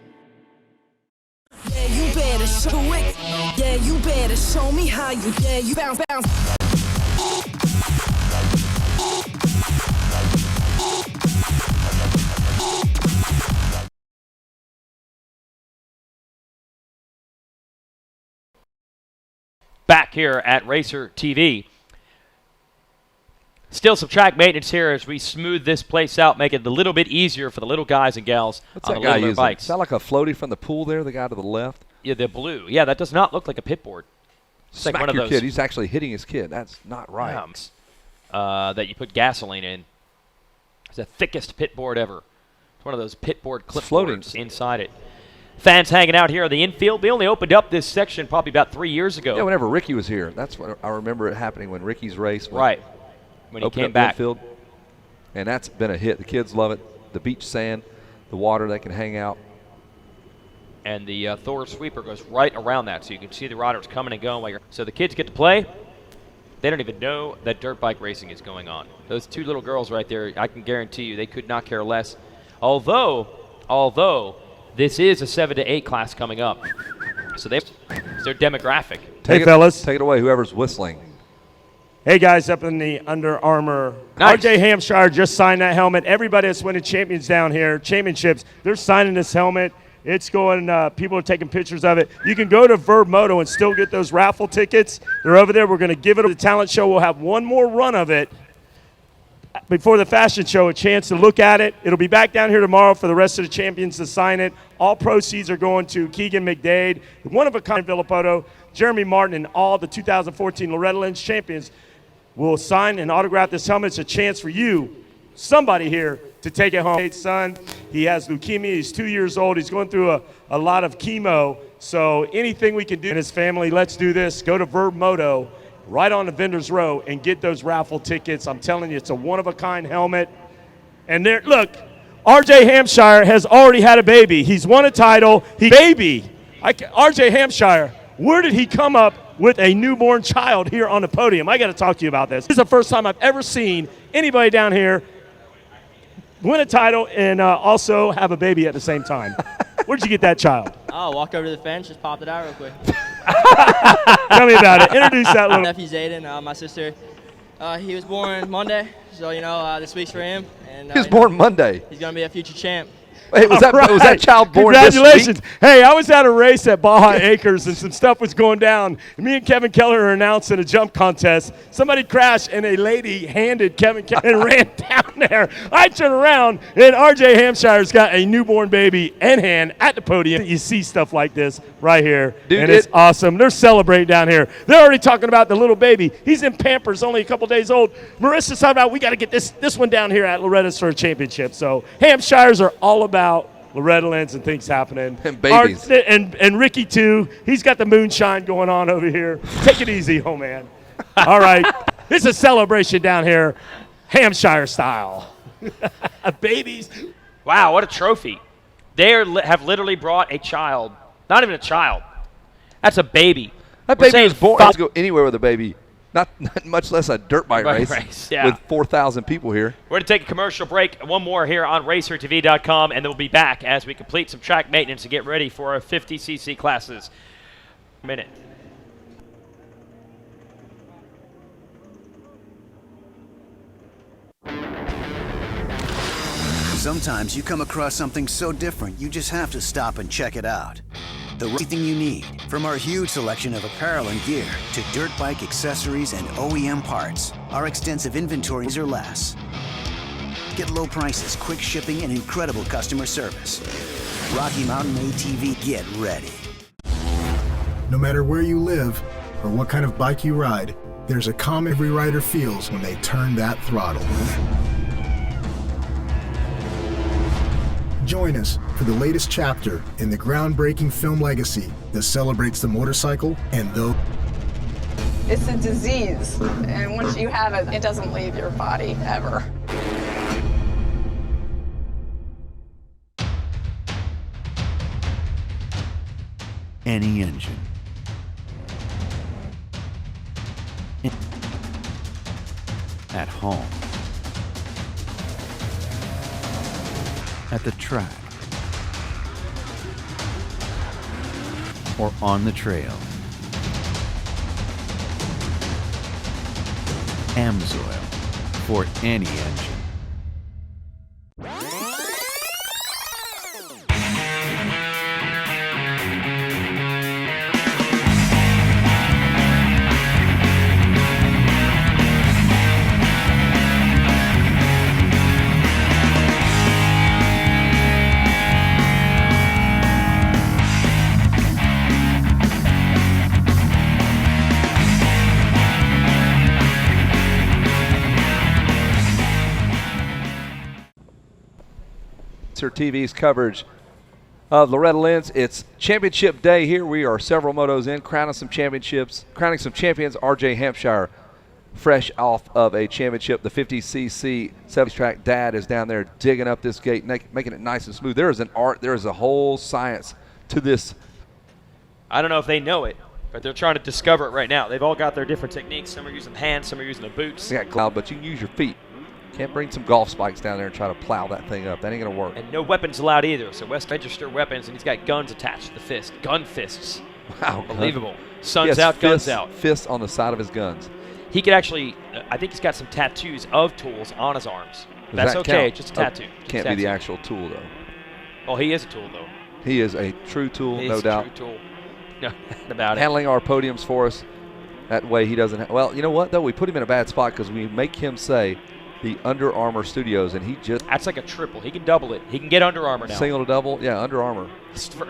Yeah, you better show it. Yeah, you better show me how you. Yeah, you bounce, bounce. Back here at Racer TV. Still some track maintenance here as we smooth this place out, make it a little bit easier for the little guys and gals What's on that the guy little using? bikes. Is that like a floaty from the pool there, the guy to the left? Yeah, the blue. Yeah, that does not look like a pit board. It's Smack like one of your those kid. He's actually hitting his kid. That's not right. That you put gasoline in. It's the thickest pit board ever. It's one of those pit board clip boards inside it. Fans hanging out here in the infield. We only opened up this section probably about 3 years ago. Yeah, whenever Ricky was here. That's what I remember it happening when Ricky's race. Right. When he came up back. Infield. And that's been a hit. The kids love it. The beach sand, the water, they can hang out. And the Thor sweeper goes right around that, so you can see the riders coming and going. So the kids get to play. They don't even know that dirt bike racing is going on. Those two little girls right there, I can guarantee you, they could not care less. Although, Although this is a 7 to 8 class coming up. So their demographic. Hey, fellas. Take it away, whoever's whistling. Hey, guys, up in the Under Armour. Nice. RJ Hampshire just signed that helmet. Everybody that's winning championships, they're signing this helmet. It's going, people are taking pictures of it. You can go to Verb Moto and still get those raffle tickets. They're over there. We're going to give it to the talent show. We'll have one more run of it before the fashion show, a chance to look at it. It'll be back down here tomorrow for the rest of the champions to sign it. All proceeds are going to Keegan McDade, one of a kind Villapoto, Jeremy Martin, and all the 2014 Loretta Lynn's champions will sign and autograph this helmet. It's a chance for you, somebody here, to take it home. His son, he has leukemia. He's 2 years old. He's going through a lot of chemo. So anything we can do in his family, let's do this. Go to Verb Moto right on the vendor's row and get those raffle tickets. I'm telling you, it's a one-of-a-kind helmet. And there, look, RJ Hampshire has already had a baby. He's won a title. RJ Hampshire, where did he come up with a newborn child here on the podium? I got to talk to you about this. This is the first time I've ever seen anybody down here win a title and also have a baby at the same time. Where'd you get that child? Oh, walk over to the fence, just popped it out real quick. Tell me about it. Introduce that little. My nephew Zayden, my sister. He was born Monday, so this week's for him. And He was born Monday. He's gonna be a future champ. Wait, was that child born this Congratulations. week? Hey, I was at a race at Baja Acres, and some stuff was going down. Me and Kevin Keller are announcing a jump contest. Somebody crashed, and a lady handed Kevin Keller and ran down there. I turn around, and RJ Hampshire's got a newborn baby in hand at the podium. You see stuff like this right here, Dude, and it's awesome. They're celebrating down here. They're already talking about the little baby. He's in Pampers, only a couple days old. Marissa's talking about we got to get this one down here at Loretta's for a championship. So Hampshires are all about Loretta Lynn's and things happening. And babies. And Ricky, too. He's got the moonshine going on over here. Take it easy, oh, man. All right. This is a celebration down here, Hampshire style. Babies. Wow, what a trophy. They have literally brought a child. Not even a child. That's a baby. That baby was born. Let's go anywhere with a baby. Not much less a dirt bike race yeah. with 4,000 people here. We're going to take a commercial break. One more here on RacerTV.com, and then we'll be back as we complete some track maintenance and get ready for our 50cc classes. Minute. Sometimes you come across something so different, you just have to stop and check it out. Everything you need, from our huge selection of apparel and gear to dirt bike accessories and OEM parts, our extensive inventories are less. Get low prices, quick shipping, and incredible customer service. Rocky Mountain ATV, get ready. No matter where you live or what kind of bike you ride, there's a calm every rider feels when they turn that throttle. Join us for the latest chapter in the groundbreaking film legacy that celebrates the motorcycle and those. It's a disease, and once you have it, it doesn't leave your body ever. Any engine. At home. At the track. Or on the trail. Amsoil for any engine. TV's coverage of Loretta Lynn's. It's championship day here. We are several motos in, crowning some champions. RJ Hampshire, fresh off of a championship. The 50cc 70 track dad is down there digging up this gate, making it nice and smooth. There is an art, there is a whole science to this. I don't know if they know it, but they're trying to discover it right now. They've all got their different techniques. Some are using hands, some are using the boots. You got cloud, but you can use your feet. Can't bring some golf spikes down there and try to plow that thing up. That ain't going to work. And no weapons allowed either. So West register weapons, and he's got guns attached to the fist. Gun fists. Wow. Unbelievable. Sun's out, guns out. Fists on the side of his guns. He could actually, I think he's got some tattoos of tools on his arms. That's that okay, count? just a tattoo. Can't be the actual tool, though. Well, he is a tool, though. He is a true tool, no doubt. True tool. No doubt about it. Handling our podiums for us. That way he doesn't well, you know what, though? We put him in a bad spot because we make him say the Under Armour Studios, and he just... That's like a triple. He can double it. He can get Under Armour now. Single to double? Yeah, Under Armour.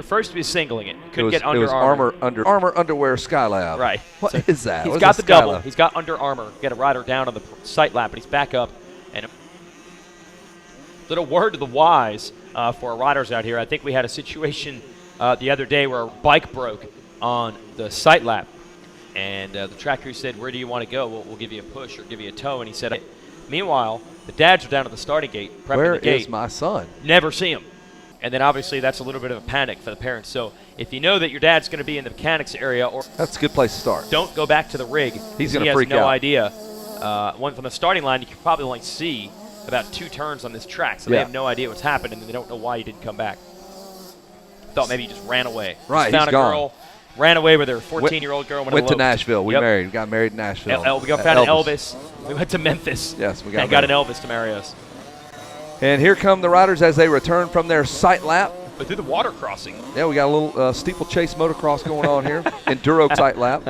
First he was singling it. Couldn't get Under It was Armour. Under Armour Underwear Skylab. Right. What is that? He's got the double. He's got Under Armour. Get a rider down on the sight lap, but he's back up. And little word to the wise for our riders out here. I think we had a situation the other day where a bike broke on the sight lap. And the track crew said, where do you want to go? We'll give you a push or give you a tow. And he said, meanwhile, the dads are down at the starting gate, prepping Where the gate. is my son? Never see him. And then obviously that's a little bit of a panic for the parents. So if you know that your dad's going to be in the mechanics area, or that's a good place to start. Don't go back to the rig. He's going to freak out. He has no idea. One from the starting line, you can probably only see about 2 turns on this track, so they have no idea what's happened, and they don't know why he didn't come back. Thought maybe he just ran away. Right, just found he's a gone. Girl, ran away with her 14-year-old girl. Went to Nashville. We got married in Nashville. We found an Elvis. We went to Memphis. Yes, we got an Elvis to marry us. And here come the riders as they return from their sight lap. But through the water crossing. Yeah, we got a little steeplechase motocross going on here. Enduro sight lap.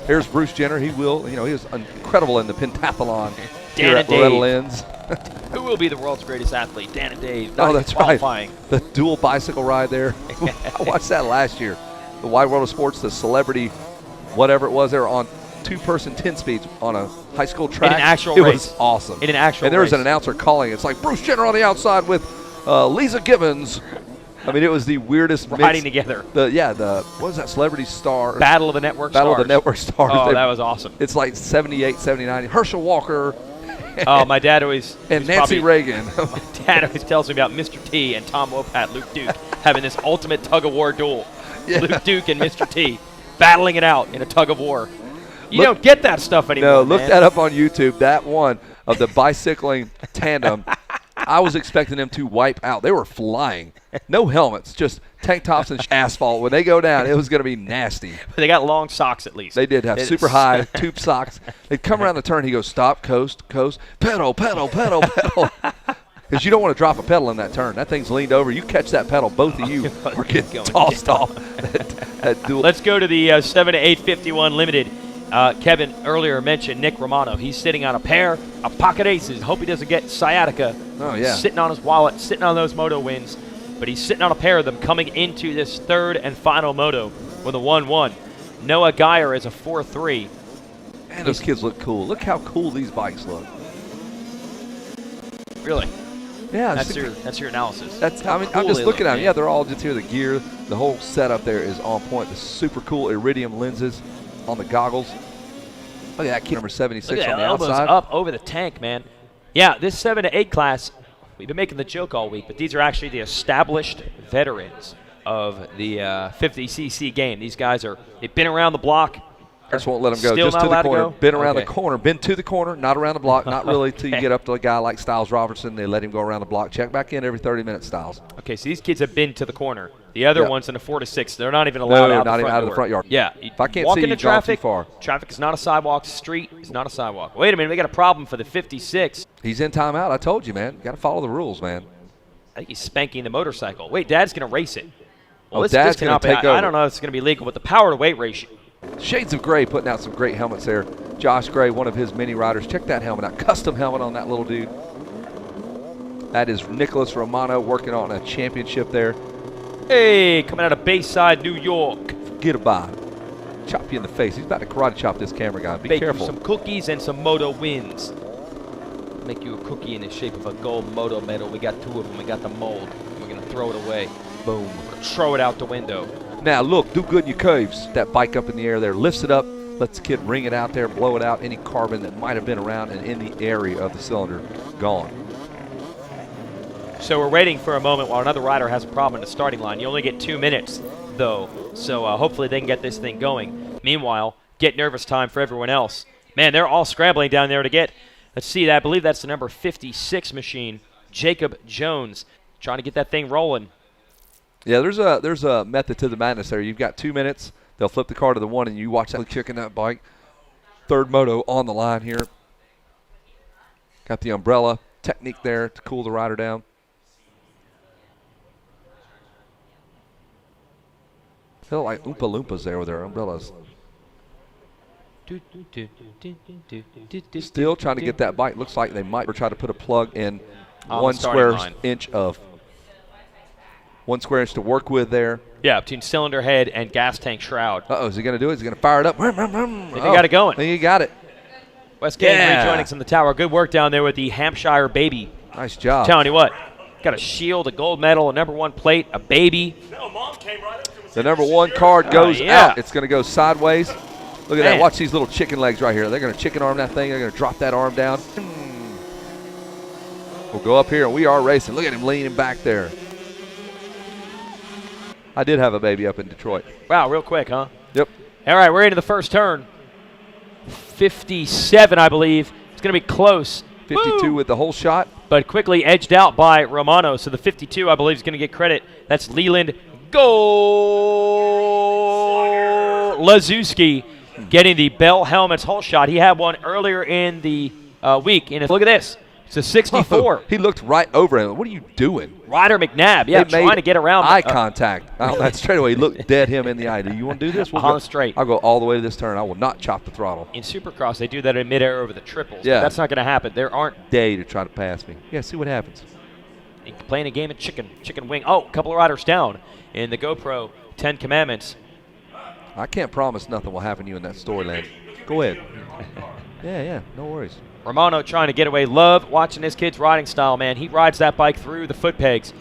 Here's Bruce Jenner. He was incredible in the pentathlon here at Loretta Lynn's. Who will be the world's greatest athlete? Dan and Dave. Oh, that's right. Qualifying. The dual bicycle ride there. I watched that last year. The Wide World of Sports, the celebrity, whatever it was, they were on 2-person 10 speeds on a high school track. In an actual race. It was race. awesome. In an actual And there was race. an announcer calling. It's like Bruce Jenner on the outside with Lisa Gibbons. I mean, it was the weirdest riding mix. together. What was that? Celebrity Star. Battle of the Network Battle Stars. of the Network Stars. Oh, that was awesome. It's like 78, 79. Herschel Walker. Oh, my dad always... And Nancy Reagan. My dad always tells me about Mr. T and Tom Wopat, Luke Duke, having this ultimate tug-of-war duel. Yeah. Luke Duke and Mr. T battling it out in a tug-of-war. You don't get that stuff anymore, No, look man. that up on YouTube. That one of the bicycling tandem, I was expecting them to wipe out. They were flying. No helmets, just tank tops and asphalt. When they go down, it was going to be nasty. But they got long socks at least. They did have super high tube socks. They'd come around the turn. He goes, stop, coast, pedal, pedal, pedal, pedal. Because you don't want to drop a pedal in that turn. That thing's leaned over. You catch that pedal, both of you are getting tossed off. that dual. Let's go to the 7 to 851 limited. Kevin earlier mentioned Nick Romano. He's sitting on a pair of pocket aces. Hope he doesn't get sciatica. Oh, yeah. Sitting on his wallet, sitting on those moto wins. But he's sitting on a pair of them coming into this third and final moto with a 1-1. Noah Geyer is a 4-3. Man, those kids look cool. Look how cool these bikes look. Really? Yeah. That's your analysis. I'm just looking at them. Yeah, they're all just here. The gear, the whole setup there is on point. The super cool iridium lenses on the goggles. Look at that kid, number 76 Look at on the elbows outside. up over the tank, man. Yeah, this 7 to 8 class, we've been making the joke all week, but these are actually the established veterans of the 50cc game. These guys they've been around the block. I just won't let them go. Still Just not to the allowed to corner. go? Been around Okay. the corner. Been to the corner, not around the block. Not really till you get up to a guy like Styles Robertson. They let him go around the block. Check back in every 30 minutes, Styles. Okay, so these kids have been to the corner. The other one's in a 4 to 6. They're not even allowed out, not even out of the door. front yard. Yeah. If I can't walk see into you, drive traffic, too far. Traffic is not a sidewalk. Street is not a sidewalk. Wait a minute, we got a problem for the 56. He's in timeout. I told you, man. Got to follow the rules, man. I think he's spanking the motorcycle. Wait, Dad's going to race it. Well, Oh, this Dad's cannot gonna be. take over. I don't know if it's going to be legal, but the power to weight ratio. Shades of Gray putting out some great helmets there. Josh Gray, one of his many riders. Check that helmet out. Custom helmet on that little dude. That is Nicholas Romano working on a championship there. Hey, coming out of Bayside, New York. Forget about it. Chop you in the face. He's about to karate chop this camera guy. Be Bake careful. you some cookies and some moto wins. Make you a cookie in the shape of a gold moto medal. We got 2 of them. We got the mold. We're going to throw it away. Boom. We're going to throw it out the window. Now, look, do good in your curves. That bike up in the air there. Lifts it up. Lets the kid ring it out there, blow it out. Any carbon that might have been around and in the area of the cylinder, gone. So we're waiting for a moment while another rider has a problem in the starting line. You only get 2 minutes, though. So hopefully they can get this thing going. Meanwhile, get nervous time for everyone else. Man, they're all scrambling down there to get Let's see that. I believe that's the number 56 machine, Jacob Jones, trying to get that thing rolling. Yeah, there's a method to the madness there. You've got 2 minutes. They'll flip the car to the 1, and you watch that kicking that bike. Third moto on the line here. Got the umbrella technique there to cool the rider down. Feel like Oompa Loompas there with their umbrellas. Still trying to get that bike. Looks like they might try to put a plug in On one the starting square inch to work with there. Yeah, between cylinder head and gas tank shroud. Uh-oh, is he going to do it? Is he going to fire it up? They got it going. I think he got it. West Gang rejoining us in the tower. Good work down there with the Hampshire baby. Nice job. Telling you what, got a shield, a gold medal, a #1 plate, a baby. The #1 card goes out. It's going to go sideways. Look at that. Watch these little chicken legs right here. They're going to chicken arm that thing. They're going to drop that arm down. We'll go up here, and we are racing. Look at him leaning back there. I did have a baby up in Detroit. Wow, real quick, huh? Yep. All right, we're into the first turn. 57, I believe. It's going to be close. 52 Woo! with the whole shot. But quickly edged out by Romano. So the 52, I believe, is going to get credit. That's Leland Lazewski getting the Bell Helmets whole shot. He had one earlier in the week. And look at this. It's a 64. Oh, he looked right over him. What are you doing? Ryder McNabb, trying to get around. Eye contact. That straight away. He looked dead him in the eye. Do you want to do this? On straight. I'll go all the way to this turn. I will not chop the throttle. In Supercross, they do that in midair over the triples. Yeah. But that's not going to happen. There aren't. Day to try to pass me. Yeah, see what happens. Playing a game of chicken wing. Oh, a couple of riders down in the GoPro 10 Commandments. I can't promise nothing will happen to you in that storyland. Go ahead. Yeah, no worries. Romano trying to get away. Love watching this kid's riding style, man. He rides that bike through the foot pegs.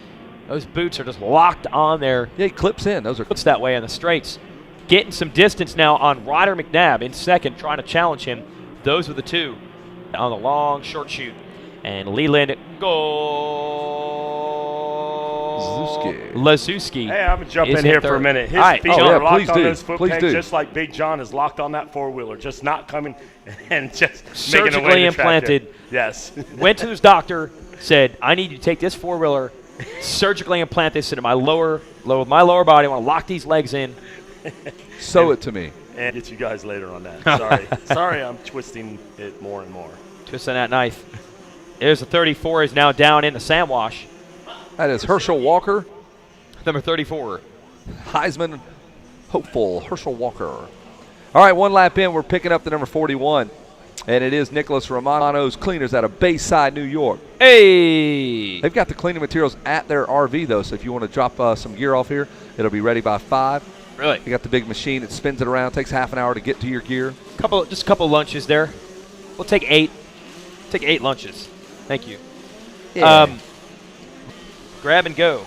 Those boots are just locked on there. Yeah, he clips in. Those are clips that way on the straights. Getting some distance now on Ryder McNabb in second, trying to challenge him. Those were the two on the long short shoot. And Leland Lazewski. Hey, I'm going to jump in here for a minute. His feet are locked on those foot pegs just like Big John is locked on that four-wheeler, just not coming and just surgically making a way implanted. Yes. Went to his doctor, said, I need you to take this four-wheeler, surgically implant this into my lower body. I want to lock these legs in. Sew it to me. And get you guys later on that. Sorry, I'm twisting it more and more. Twisting that knife. There's a 34 is now down in the Samwash. That is Herschel Walker. Number 34. Heisman hopeful, Herschel Walker. All right, one lap in, we're picking up the number 41. And it is Nicholas Romano's Cleaners out of Bayside, New York. Hey! They've got the cleaning materials at their RV, though, so if you want to drop some gear off here, it'll be ready by 5. Really? They got the big machine that spins it around, takes half an hour to get to your gear. Just a couple lunches there. We'll take 8. Take 8 lunches. Thank you. Yeah. Grab and go.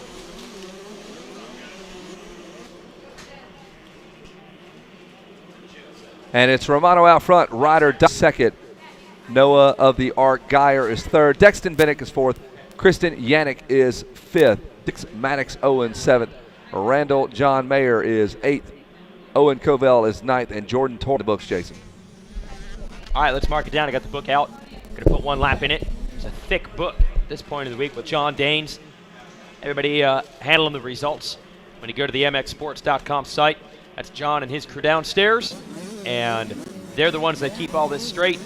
And it's Romano out front. Ryder second. Noah of the Ark Geyer is third. Dexton Bennett is fourth. Kristen Yannick is fifth. Dix Maddox Owen seventh. Randall John Mayer is eighth. Owen Covell is ninth. And Jordan Torrey the books, Jason. All right, let's mark it down. I got the book out. Going to put one lap in it. It's a thick book at this point of the week with John Danes. Everybody handling the results. When you go to the mxsports.com site, that's John and his crew downstairs. And they're the ones that keep all this straight.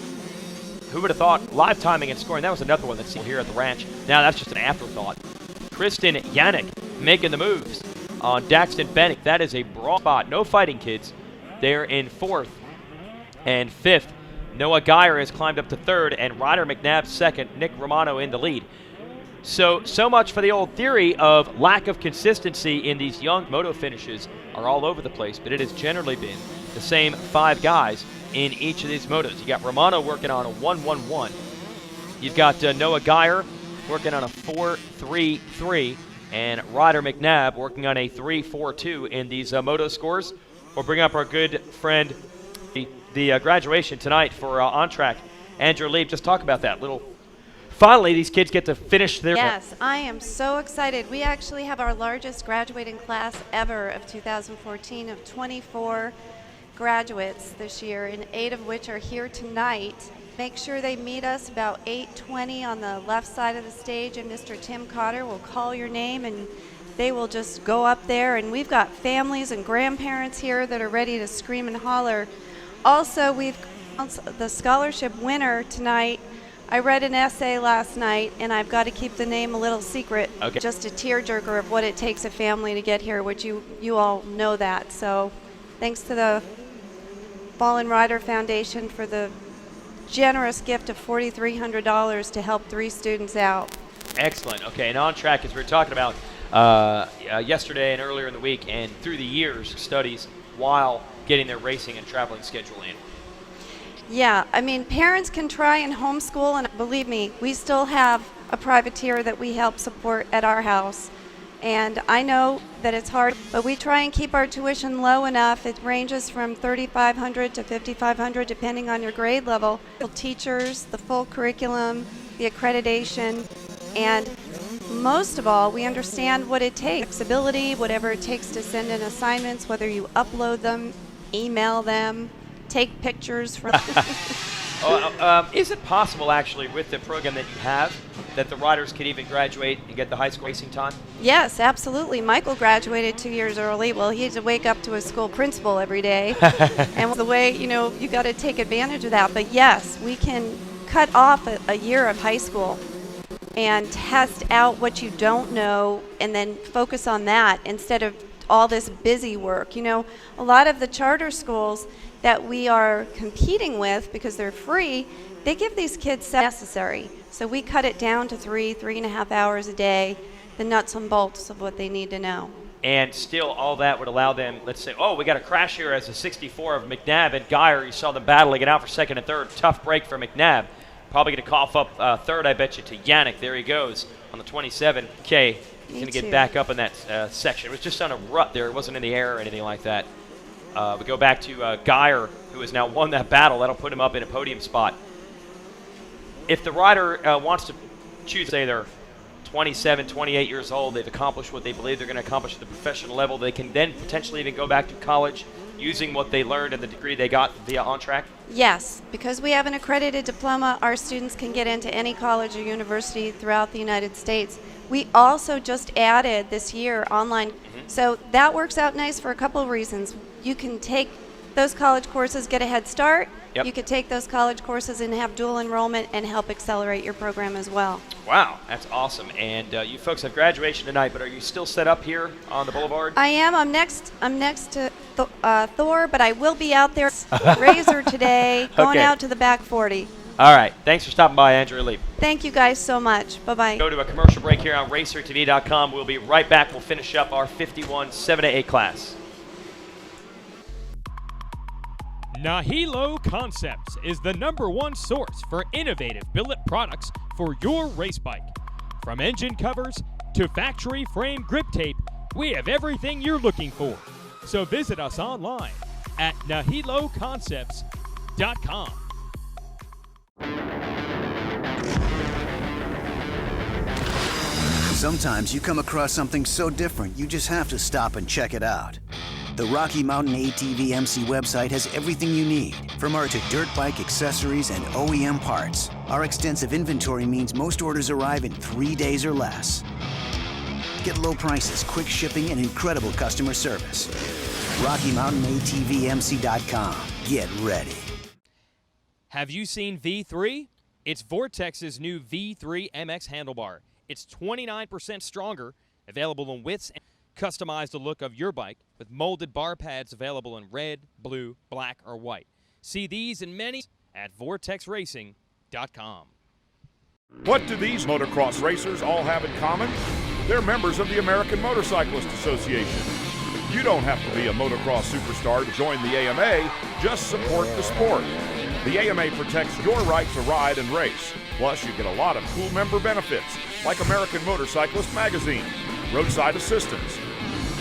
Who would have thought live timing and scoring? That was another one that's seen here at the ranch. Now that's just an afterthought. Kristen Yannick making the moves on Daxton Bennett. That is a broad spot. No fighting, kids. They're in 4th and 5th. Noah Geyer has climbed up to 3rd, and Ryder McNabb 2nd. Nick Romano in the lead. So much for the old theory of lack of consistency in these young moto finishes are all over the place, but it has generally been the same 5 guys in each of these motos. You got Romano working on a 1-1-1. You've got Noah Geyer working on a 4-3-3, and Ryder McNabb working on a 3-4-2 in these moto scores. We'll bring up our good friend, the graduation tonight for On Track. Andrew Lee, just talk about that little. Finally, these kids get to finish their. Yes, I am so excited. We actually have our largest graduating class ever of 2014 of 24 graduates this year, and 8 of which are here tonight. Make sure they meet us about 8:20 on the left side of the stage, and Mr. Tim Cotter will call your name, and they will just go up there. And we've got families and grandparents here that are ready to scream and holler. Also, we've announced the scholarship winner tonight. I read an essay last night, and I've got to keep the name a little secret. Okay. Just a tearjerker of what it takes a family to get here, which you all know that. So thanks to the Fallen Rider Foundation for the generous gift of $4,300 to help 3 students out. Excellent. Okay, and on track, as we were talking about yesterday and earlier in the week, and through the years, studies while getting their racing and traveling schedule in. Yeah, I mean, parents can try and homeschool, and believe me, we still have a privateer that we help support at our house. And I know that it's hard, but we try and keep our tuition low enough. It ranges from $3,500 to $5,500 depending on your grade level. Teachers, the full curriculum, the accreditation, and most of all, we understand what it takes. Flexibility, whatever it takes to send in assignments, whether you upload them, email them, take pictures from Is it possible, actually, with the program that you have, that the riders could even graduate and get the high school racing time? Yes, absolutely. Michael graduated 2 years early. Well, he had to wake up to a school principal every day. And the way, you got to take advantage of that. But yes, we can cut off a year of high school and test out what you don't know and then focus on that instead of all this busy work. A lot of the charter schools that we are competing with, because they're free, they give these kids necessary. So we cut it down to 3.5 hours a day, the nuts and bolts of what they need to know. And still, all that would allow them, let's say, we got a crash here as a 64 of McNabb and Geyer. You saw them battling it out for second and third. Tough break for McNabb. Probably going to cough up third, I bet you, to Yannick. There he goes on the 27. Okay, he's going to get back up in that section. It was just on a rut there. It wasn't in the air or anything like that. We go back to Geyer, who has now won that battle. That'll put him up in a podium spot. If the rider wants to choose, say they're 27, 28 years old, they've accomplished what they believe they're going to accomplish at the professional level, they can then potentially even go back to college using what they learned and the degree they got via On Track? Yes, because we have an accredited diploma, our students can get into any college or university throughout the United States. We also just added this year online, so that works out nice for a couple of reasons. You can take those college courses, get a head start. Yep. You could take those college courses and have dual enrollment and help accelerate your program as well. Wow, that's awesome. And you folks have graduation tonight, but are you still set up here on the boulevard? I am. I'm next to Thor, but I will be out there Razor today, going out to the back 40. All right. Thanks for stopping by, Andrew Lee. Thank you guys so much. Bye-bye. Go to a commercial break here on RacerTV.com. We'll be right back. We'll finish up our 51 7-8 class. Nahilo Concepts is the #1 source for innovative billet products for your race bike. From engine covers to factory frame grip tape, we have everything you're looking for. So visit us online at nahiloconcepts.com. Sometimes you come across something so different, you just have to stop and check it out. The Rocky Mountain ATV MC website has everything you need, from our to dirt bike accessories and OEM parts. Our extensive inventory means most orders arrive in 3 days or less. Get low prices, quick shipping, and incredible customer service. RockyMountainATVMC.com. Get ready. Have you seen V3? It's Vortex's new V3 MX handlebar. It's 29% stronger, available in widths, and customize the look of your bike with molded bar pads available in red, blue, black, or white. See these and many at vortexracing.com. What do these motocross racers all have in common? They're members of the American Motorcyclist Association. You don't have to be a motocross superstar to join the AMA, just support the sport. The AMA protects your right to ride and race. Plus, you get a lot of cool member benefits, like American Motorcyclist Magazine, roadside assistance.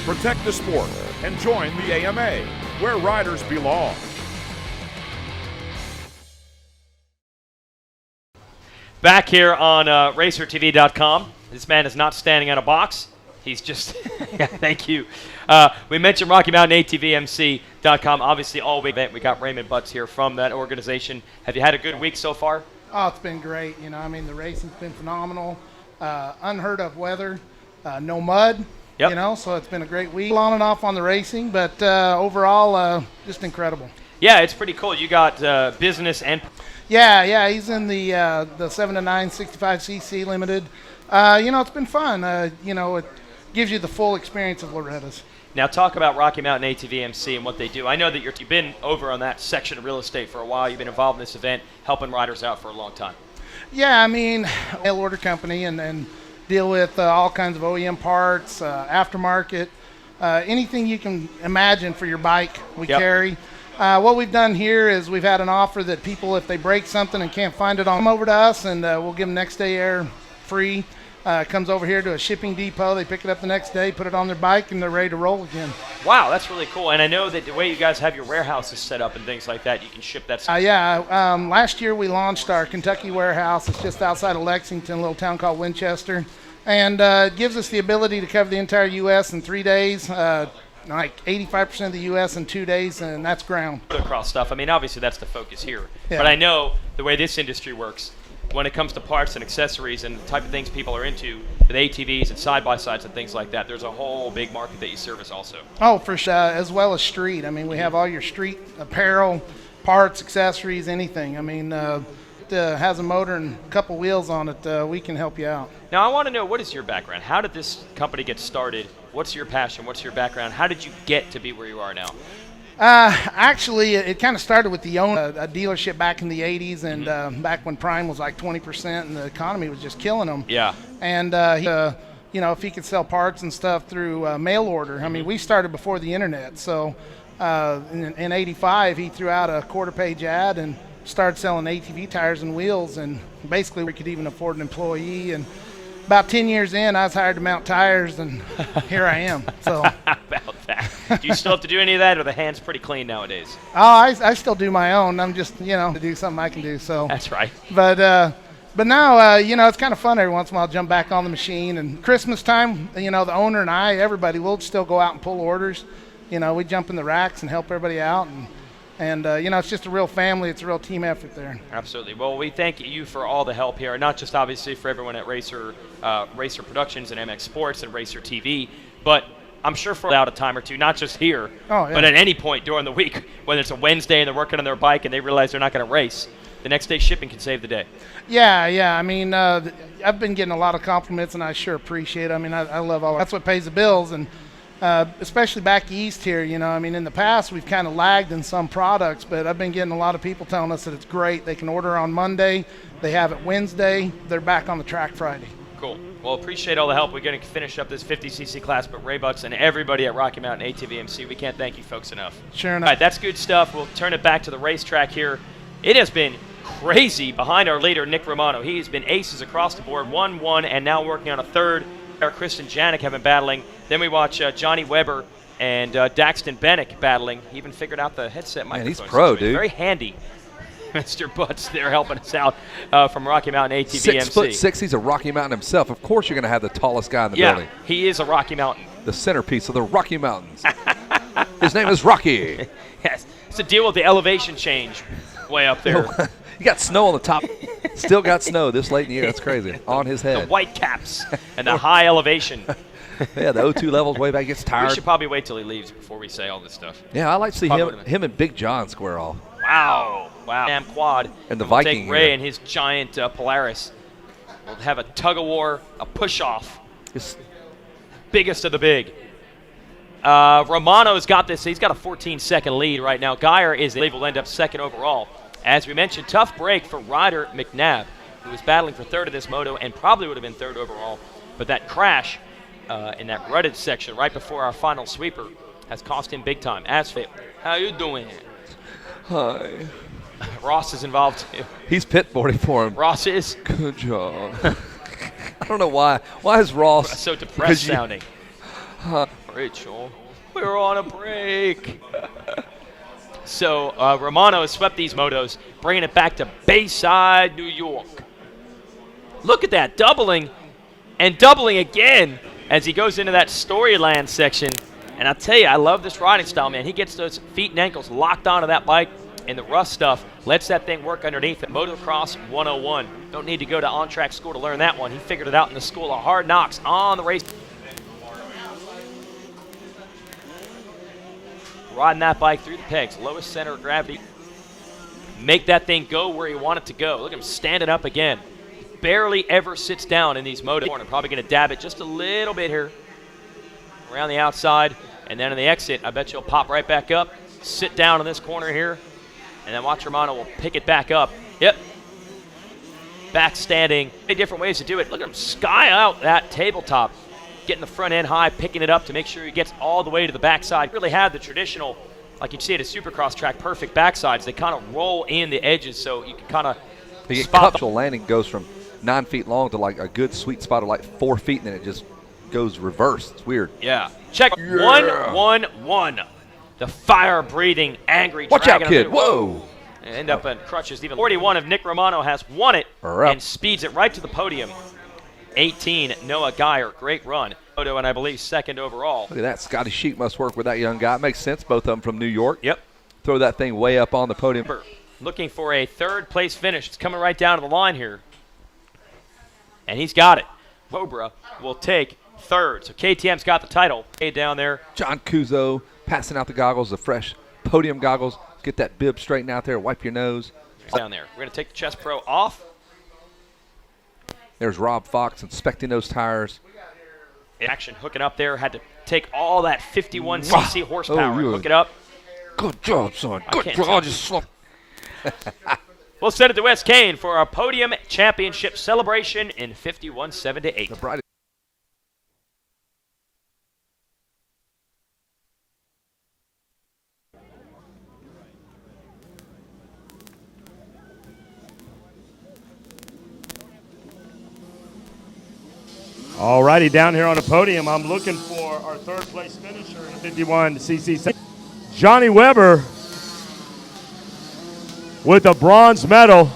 Protect the sport and join the AMA, where riders belong. Back here on RacerTV.com. This man is not standing on a box. He's just yeah, thank you. We mentioned RockyMountainATVMC.com. Obviously, all week we got Raymond Butts here from that organization. Have you had a good week so far? Oh, it's been great. You know, I mean, the racing's been phenomenal. Unheard of weather, no mud. Yep. You know, so it's been a great week. On and off on the racing, but overall, just incredible. Yeah, it's pretty cool. You got business and. Yeah, he's in the 7 to 9 65cc limited. You know, it's been fun. You know, it gives you the full experience of Loretta's. Now talk about Rocky Mountain ATVMC and what they do. I know that you've been over on that section of real estate for a while. You've been involved in this event, helping riders out for a long time. Yeah, I mean, mail order company and deal with all kinds of OEM parts, aftermarket, anything you can imagine for your bike we carry. What we've done here is we've had an offer that people, if they break something and can't find it, come over to us and we'll give them next day air free. Comes over here to a shipping depot. They pick it up the next day, put it on their bike, and they're ready to roll again. Wow, that's really cool. And I know that the way you guys have your warehouses set up and things like that, you can ship that stuff. Last year we launched our Kentucky warehouse. It's just outside of Lexington, a little town called Winchester. And it gives us the ability to cover the entire U.S. in 3 days, like 85% of the U.S. in 2 days, and that's ground. Across stuff. I mean, obviously that's the focus here. Yeah. But I know the way this industry works, when it comes to parts and accessories and the type of things people are into, with ATVs and side-by-sides and things like that, there's a whole big market that you service also. Oh, for sure, as well as street. I mean, we have all your street apparel, parts, accessories, anything. I mean, has a motor and a couple wheels on it, we can help you out. Now, I want to know, what is your background? How did this company get started? What's your passion? What's your background? How did you get to be where you are now? Actually, it kind of started with the owner, a dealership back in the 80s, and back when prime was like 20% and the economy was just killing them. Yeah. And you know, if he could sell parts and stuff through mail order. I mean, we started before the internet, so in '85 he threw out a quarter-page ad and started selling ATV tires and wheels, and basically we could even afford an employee. And about 10 years in, I was hired to mount tires, and here I am. So. About that. Do you still have to do any of that, or the hand's pretty clean nowadays? Oh, I still do my own. I'm just, you know, to do something I can do. So. That's right. But now, you know, it's kind of fun every once in a while, jump back on the machine. And Christmas time, you know, the owner and I, everybody, we'll still go out and pull orders. You know, we jump in the racks and help everybody out. And you know, it's just a real family. It's a real team effort there. Absolutely. Well, we thank you for all the help here, not just obviously for everyone at Racer Productions and MX Sports and Racer TV, but I'm sure for out a time or two, not just here, but at any point during the week, whether it's a Wednesday and they're working on their bike and they realize they're not going to race, the next day shipping can save the day. Yeah. I mean, I've been getting a lot of compliments, and I sure appreciate it. I mean, I love all that. That's what pays the bills, and especially back east here, you know, I mean, in the past we've kind of lagged in some products, but I've been getting a lot of people telling us that it's great. They can order on Monday, they have it Wednesday, they're back on the track Friday. Cool. Well, appreciate all the help. We're going to finish up this 50cc class, but Ray Butts and everybody at Rocky Mountain ATVMC, we can't thank you folks enough. Sure enough. All right, that's good stuff. We'll turn it back to the racetrack here. It has been crazy behind our leader, Nick Romano. He's been aces across the board, 1-1, and now working on a third. Chris and Janik have been battling. Then we watch Johnny Weber and Daxton Bennick battling. He even figured out the headset microphone. Man, he's pro, dude. Very handy. Mr. Butts there helping us out from Rocky Mountain ATVMC. 6'6", he's a Rocky Mountain himself. Of course you're going to have the tallest guy in the building. He is a Rocky Mountain. The centerpiece of the Rocky Mountains. His name is Rocky. Yes. It's to deal with the elevation change way up there. You got snow on the top. Still got snow this late in the year. That's crazy. On his head. The white caps and the high elevation. Yeah, the O2 levels way back. Gets tired. We should probably wait till he leaves before we say all this stuff. Yeah, I like to see him and Big John square off. Wow. Damn quad. And the we'll Viking take Ray here. and his giant Polaris. We'll have a tug-of-war, a push-off. Biggest of the big. Romano's got this. He's got a 14-second lead right now. Geyer will end up second overall. As we mentioned, tough break for Ryder McNabb, who was battling for third of this moto and probably would have been third overall. But that crash in that rutted section right before our final sweeper has cost him big time. Asfit, how you doing? Hi. Ross is involved too. He's pit boarding for him. Ross is. Good job. I don't know why. Why is Ross so depressed sounding? Rachel, we're on a break. So Romano has swept these motos, bringing it back to Bayside, New York. Look at that, doubling and doubling again. as he goes into that Storyland section. And I'll tell you, I love this riding style, man. He gets those feet and ankles locked onto that bike, and the rough stuff lets that thing work underneath it. Motocross 101. Don't need to go to on-track school to learn that one. He figured it out in the school of hard knocks on the race. Riding that bike through the pegs, lowest center of gravity. Make that thing go where you want it to go. Look at him standing up again. Barely ever sits down in these motos. Probably going to dab it just a little bit here around the outside, and then in the exit, I bet you'll pop right back up, sit down in this corner here, and then watch Romano will pick it back up. Yep. Back standing. Many different ways to do it. Look at him sky out that tabletop, getting the front end high, picking it up to make sure he gets all the way to the backside. Really have the traditional, like you'd see at a supercross track, perfect backsides. They kind of roll in the edges so you can kind of spot the landing goes from 9 feet long to like a good sweet spot of like 4 feet, and then it just goes reverse. It's weird. Yeah. Check 1-1-1. The fire-breathing, angry Watch out, dragon. kid. Whoa. End up in crutches. Even 41 of Nick Romano has won it and speeds it right to the podium. 18, Noah Geyer. Great run. Photo, and I believe second overall. Look at that. Scotty Sheik must work with that young guy. It makes sense. Both of them from New York. Yep. Throw that thing way up on the podium. Looking for a third-place finish. It's coming right down to the line here. And he's got it. Cobra will take third. So KTM's got the title. Down there. John Kuzo passing out the goggles, the fresh Podium goggles. Get that bib straightened out there. Wipe your nose. Down there. We're going to take the Chest Pro off. There's Rob Fox inspecting those tires. Action hooking up there. Had to take all that 51cc horsepower and hook it up. Good job, son. Good job. We'll send it to Wes Kane for our Podium Championship celebration in 51.7-8. All righty, down here on the podium, I'm looking for our third place finisher in the 51cc. Johnny Weber with a bronze medal.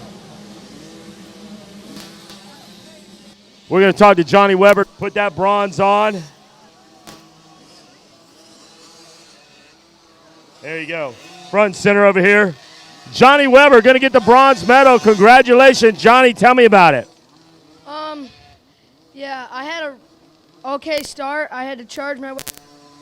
We're going to talk to Johnny Weber. Put that bronze on. There you go. Front and center over here. Johnny Weber going to get the bronze medal. Congratulations, Johnny. Tell me about it. Yeah, I had a okay start. I had to charge my.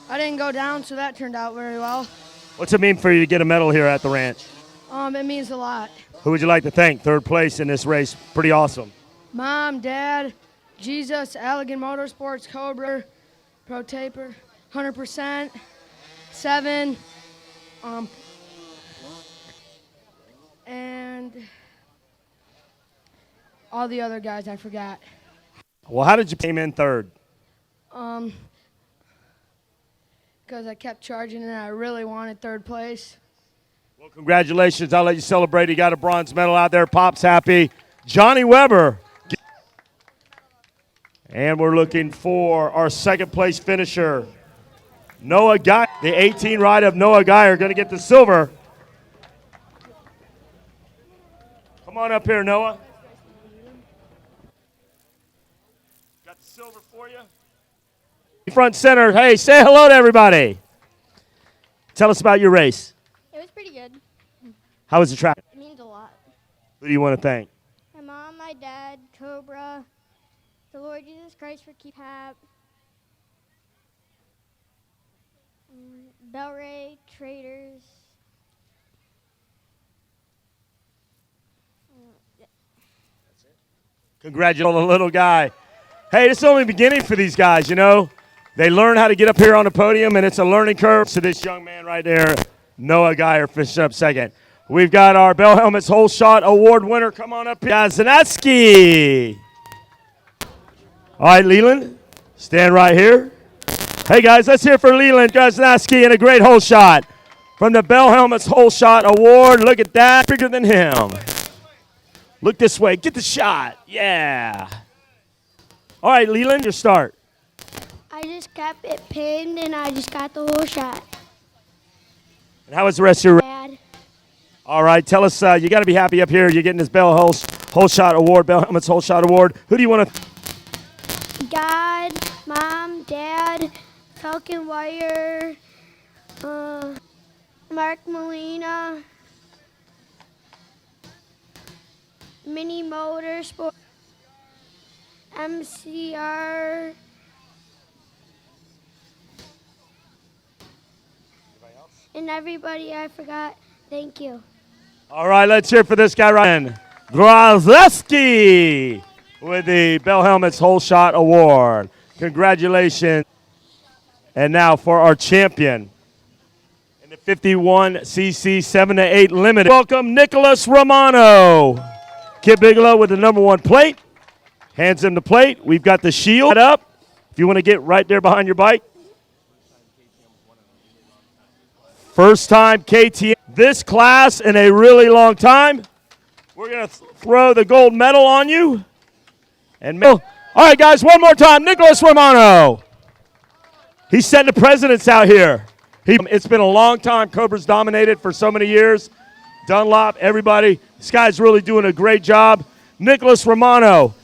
I didn't go down, so that turned out very well. What's it mean for you to get a medal here at the ranch? It means a lot. Who would you like to thank? Third place in this race. Pretty awesome. Mom, Dad, Jesus, Allegan Motorsports, Cobra, Pro Taper, 100%, 7, and all the other guys I forgot. Well, how did you came in third? Because I kept charging and I really wanted third place. Well, congratulations. I'll let you celebrate. You got a bronze medal out there. Pop's happy. Johnny Weber. And we're looking for our second place finisher, Noah Guy. The 18 ride of Noah Guy are going to get the silver. Come on up here, Noah. Silver for you. Front center. Hey, say hello to everybody. Tell us about your race. It was pretty good. How was the track? It means a lot. Who do you want to thank? My mom, my dad, Cobra, the Lord Jesus Christ for keep hap, Bel-Ray, Traders. Congratulations on the little guy. Hey, it's only the beginning for these guys, you know. They learn how to get up here on the podium, and it's a learning curve. So this young man right there, Noah Geyer, finishing up second. We've got our Bell Helmets Whole Shot Award winner. Come on up here, Gazanatsky. All right, Leland, stand right here. Hey, guys, let's hear for Leland Gazanatsky and a great whole shot from the Bell Helmets Whole Shot Award. Look at that, bigger than him. Look this way, get the shot, yeah. All right, Leland, your start. I just kept it pinned, and I just got the whole shot. And how was the rest of your Bad. All right, tell us, you got to be happy up here. You're getting this Bell Whole Shot Award, Bell Helmets Whole Shot Award. Who do you want to? God, Mom, Falcon Wire, Mark Molina, Mini Motorsport, MCR. And everybody I forgot, thank you. All right, let's hear for this guy, Ryan Grozleski, with the Bell Helmets Whole Shot Award. Congratulations. And now for our champion in the 51cc 7-8 Limited. Welcome, Nicholas Romano. Kid Bigelow with the #1 plate. Hands him the plate. We've got the shield up. If you want to get right there behind your bike. First time KTM. This class in a really long time. We're going to throw the gold medal on you. And all right, guys, one more time. Nicholas Romano. He's setting the presidents out here. It's been a long time. Cobra's dominated for so many years. Dunlop, everybody. This guy's really doing a great job. Nicholas Romano,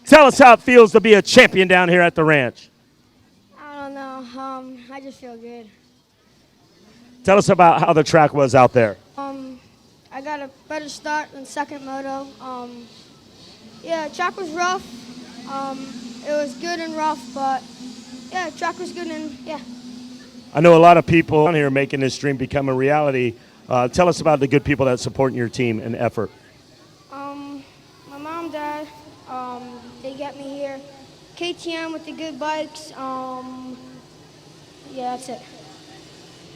tell us how it feels to be a champion down here at the ranch. I don't know. I just feel good. Tell us about how the track was out there. I got a better start than second moto. Yeah, track was rough. It was good and rough, but yeah, track was good and yeah. I know a lot of people on here making this dream become a reality. Tell us about the good people that support your team and effort. My mom, dad, they get me here. KTM with the good bikes. Yeah, that's it.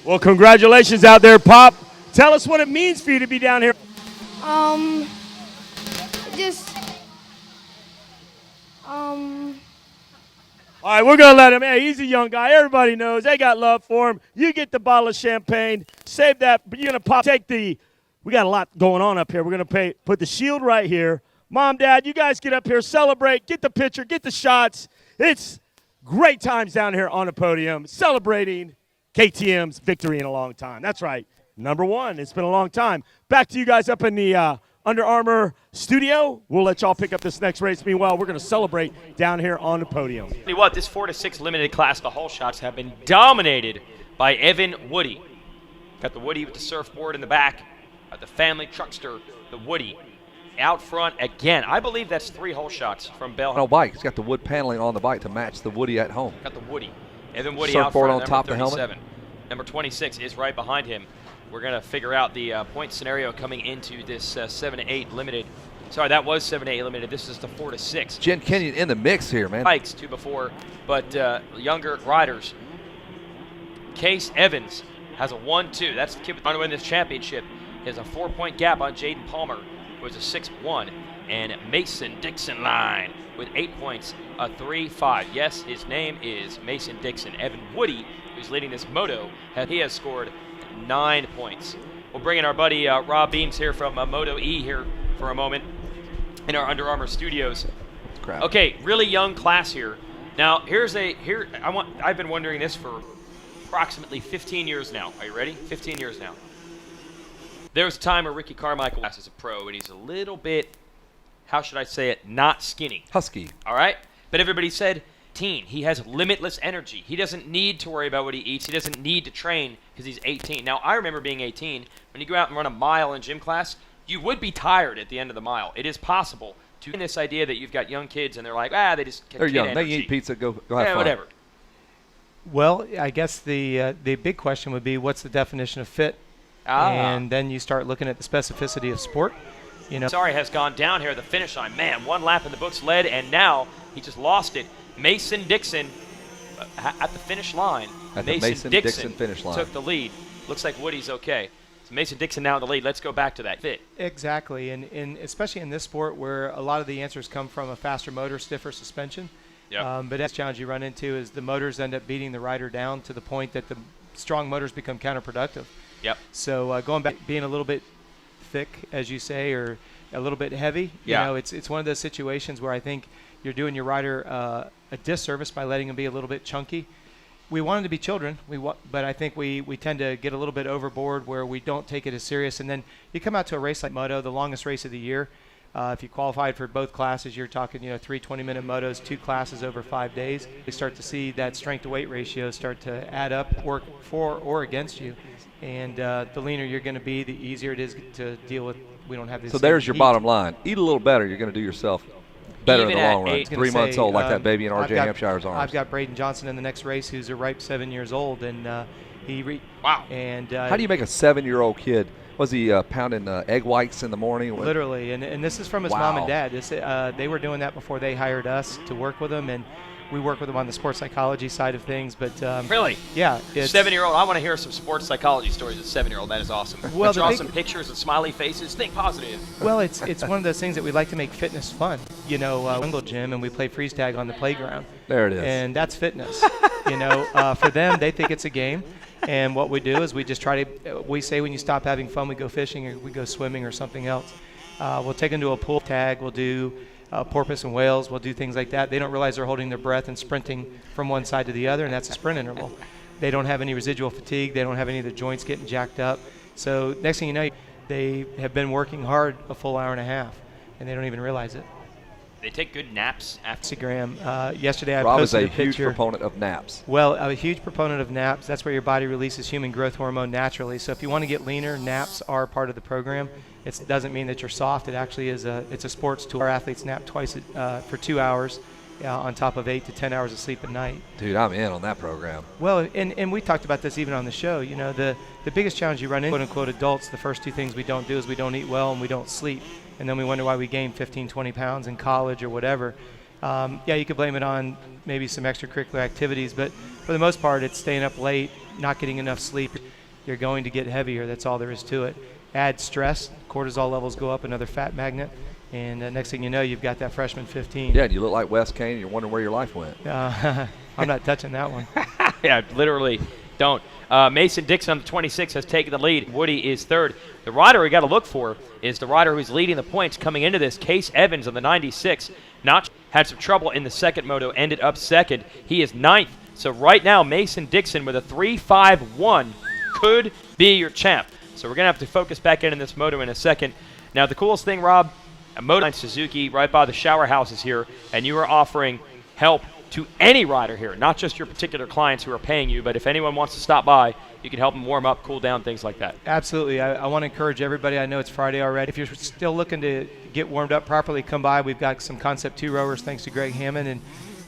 Well, congratulations out there, Pop. Tell us what it means for you to be down here. All right, we're going to let him. Hey, he's a young guy. Everybody knows. They got love for him. You get the bottle of champagne. Save that. You're going to pop. We got a lot going on up here. We're going to put the shield right here. Mom, Dad, you guys get up here, celebrate, get the picture, get the shots. It's great times down here on the podium, celebrating KTM's victory in a long time. That's right. #1. It's been a long time. Back to you guys up in the Under Armour studio. We'll let y'all pick up this next race. Meanwhile, we're going to celebrate down here on the podium. Tell you what, this 4-6 limited class, the whole shots have been dominated by Evan Woody. Got the Woody with the surfboard in the back. The family truckster, the Woody. Out front again. I believe that's 3 whole shots from Bell. No bike. It's got the wood paneling on the bike to match the Woody at home. Got the Woody. Evan Woody Surfboard out front, on top of the number helmet. 37. Number 26 is right behind him. We're going to figure out the point scenario coming into this 7-8 limited. Sorry, that was 7-8 limited. This is the 4-6. Jen Kenyon in the mix here, man. Bikes 2 before, but younger riders. Case Evans has a 1-2. That's the kid trying to win this championship. He has a 4-point gap on Jaden Palmer, who has a 6-1. And Mason Dixon line with 8 points, a 3-5. Yes, his name is Mason Dixon. Evan Woody, who's leading this moto, he has scored 9 points. We'll bring in our buddy Rob Beams here from Moto E here for a moment in our Under Armour studios. Okay, really young class here. Now I've been wondering this for approximately 15 years now. Are you ready? 15 years now. There was a time where Ricky Carmichael was as a pro, and he's a little bit, how should I say it, not skinny. Husky. All right? But everybody said, he has limitless energy. He doesn't need to worry about what he eats. He doesn't need to train because he's 18. Now, I remember being 18. When you go out and run a mile in gym class, you would be tired at the end of the mile. It is possible to get this idea that you've got young kids and they're like, they just they're young. Energy. They eat pizza, go have fun. Whatever. Well, I guess the big question would be, what's the definition of fit? And then you start looking at the specificity of sport. Sorry has gone down here at the finish line. Man, 1 lap in the books led, and now he just lost it. Mason Dixon at the finish line. At the Mason Dixon finish line. Took the lead. Looks like Woody's okay. So Mason Dixon now in the lead. Let's go back to that fit. Exactly, and especially in this sport where a lot of the answers come from a faster motor, stiffer suspension. Yep. But that's the challenge you run into is the motors end up beating the rider down to the point that the strong motors become counterproductive. Yep. So going back, being a little bit thick, as you say, or a little bit heavy, it's one of those situations where I think you're doing your rider a disservice by letting them be a little bit chunky. We want them to be children, but I think we tend to get a little bit overboard where we don't take it as serious. And then you come out to a race like Moto, the longest race of the year, If you qualified for both classes, you're talking, 3 20-minute motos, 2 classes over 5 days. You start to see that strength to weight ratio start to add up, work for or against you. And the leaner you're going to be, the easier it is to deal with. We don't have this. So there's your bottom line. Eat a little better, you're going to do yourself better in the long run. 3 months old, like that baby in RJ Hampshire's arms. I've got Braden Johnson in the next race, who's a ripe 7 years old, and wow. And how do you make a 7-year-old kid? Was he pounding egg whites in the morning? Literally, and this is from his mom and dad. They were doing that before they hired us to work with them, and we work with them on the sports psychology side of things. But really, yeah, 7-year-old. I want to hear some sports psychology stories of 7-year-old. That is awesome. Well, draw some pictures and smiley faces. Think positive. Well, it's one of those things that we like to make fitness fun. Wingle gym, and we play freeze tag on the playground. There it is. And that's fitness. For them, they think it's a game. And what we do is we just we say when you stop having fun, we go fishing or we go swimming or something else. We'll take them to a pool tag. We'll do porpoise and whales. We'll do things like that. They don't realize they're holding their breath and sprinting from one side to the other, and that's a sprint interval. They don't have any residual fatigue. They don't have any of the joints getting jacked up. So next thing you know, they have been working hard a full hour and a half, and they don't even realize it. They take good naps after. Instagram. Yesterday I Rob posted is a huge proponent of naps. Well, I'm a huge proponent of naps. That's where your body releases human growth hormone naturally. So if you want to get leaner, naps are part of the program. It doesn't mean that you're soft. It actually is it's a sports tool. Our athletes nap twice for 2 hours on top of 8 to 10 hours of sleep at night. Dude, I'm in on that program. Well, and we talked about this even on the show. The biggest challenge you run into, quote-unquote, adults, the first 2 things we don't do is we don't eat well and we don't sleep. And then we wonder why we gain 15, 20 pounds in college or whatever. You could blame it on maybe some extracurricular activities, but for the most part, it's staying up late, not getting enough sleep. You're going to get heavier. That's all there is to it. Add stress, cortisol levels go up, another fat magnet, and next thing you know, you've got that freshman 15. Yeah, and you look like Wes Kane, and you're wondering where your life went. I'm not touching that one. Yeah, literally don't. Mason Dixon on the 26 has taken the lead. Woody is third. The rider we got to look for is the rider who's leading the points coming into this, Case Evans on the 96. Had some trouble in the second moto, ended up second. He is ninth. So right now, Mason Dixon with a 3.51 could be your champ. So we're going to have to focus back in this moto in a second. Now, the coolest thing, Rob, a Moto Suzuki right by the shower houses here, and you are offering help to any rider here, not just your particular clients who are paying you, but if anyone wants to stop by, you can help them warm up, cool down, things like that. Absolutely. I want to encourage everybody. I know it's Friday already. If you're still looking to get warmed up properly, come by. We've got some Concept 2 rowers thanks to Greg Hammond, and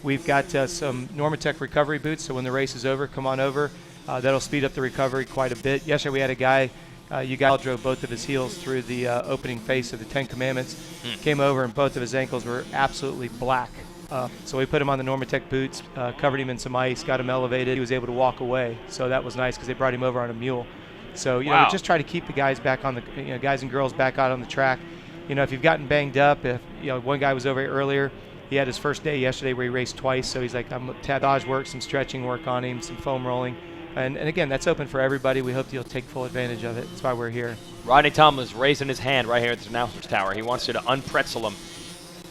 we've got some Normatec recovery boots, so when the race is over, come on over. That'll speed up the recovery quite a bit. Yesterday we had a guy, drove both of his heels through the opening face of the 10 Commandments, came over and both of his ankles were absolutely black. So we put him on the Normatec boots, covered him in some ice, got him elevated. He was able to walk away, so that was nice because they brought him over on a mule. So we just try to keep the guys back on the guys and girls back out on the track. If you've gotten banged up, if one guy was over here earlier, he had his first day yesterday where he raced twice, so he's like, I'm massage work, some stretching work on him, some foam rolling. And again, that's open for everybody. We hope you'll take full advantage of it. That's why we're here. Rodney Tomlin is raising his hand right here at the announcer's tower. He wants you to unpretzel him.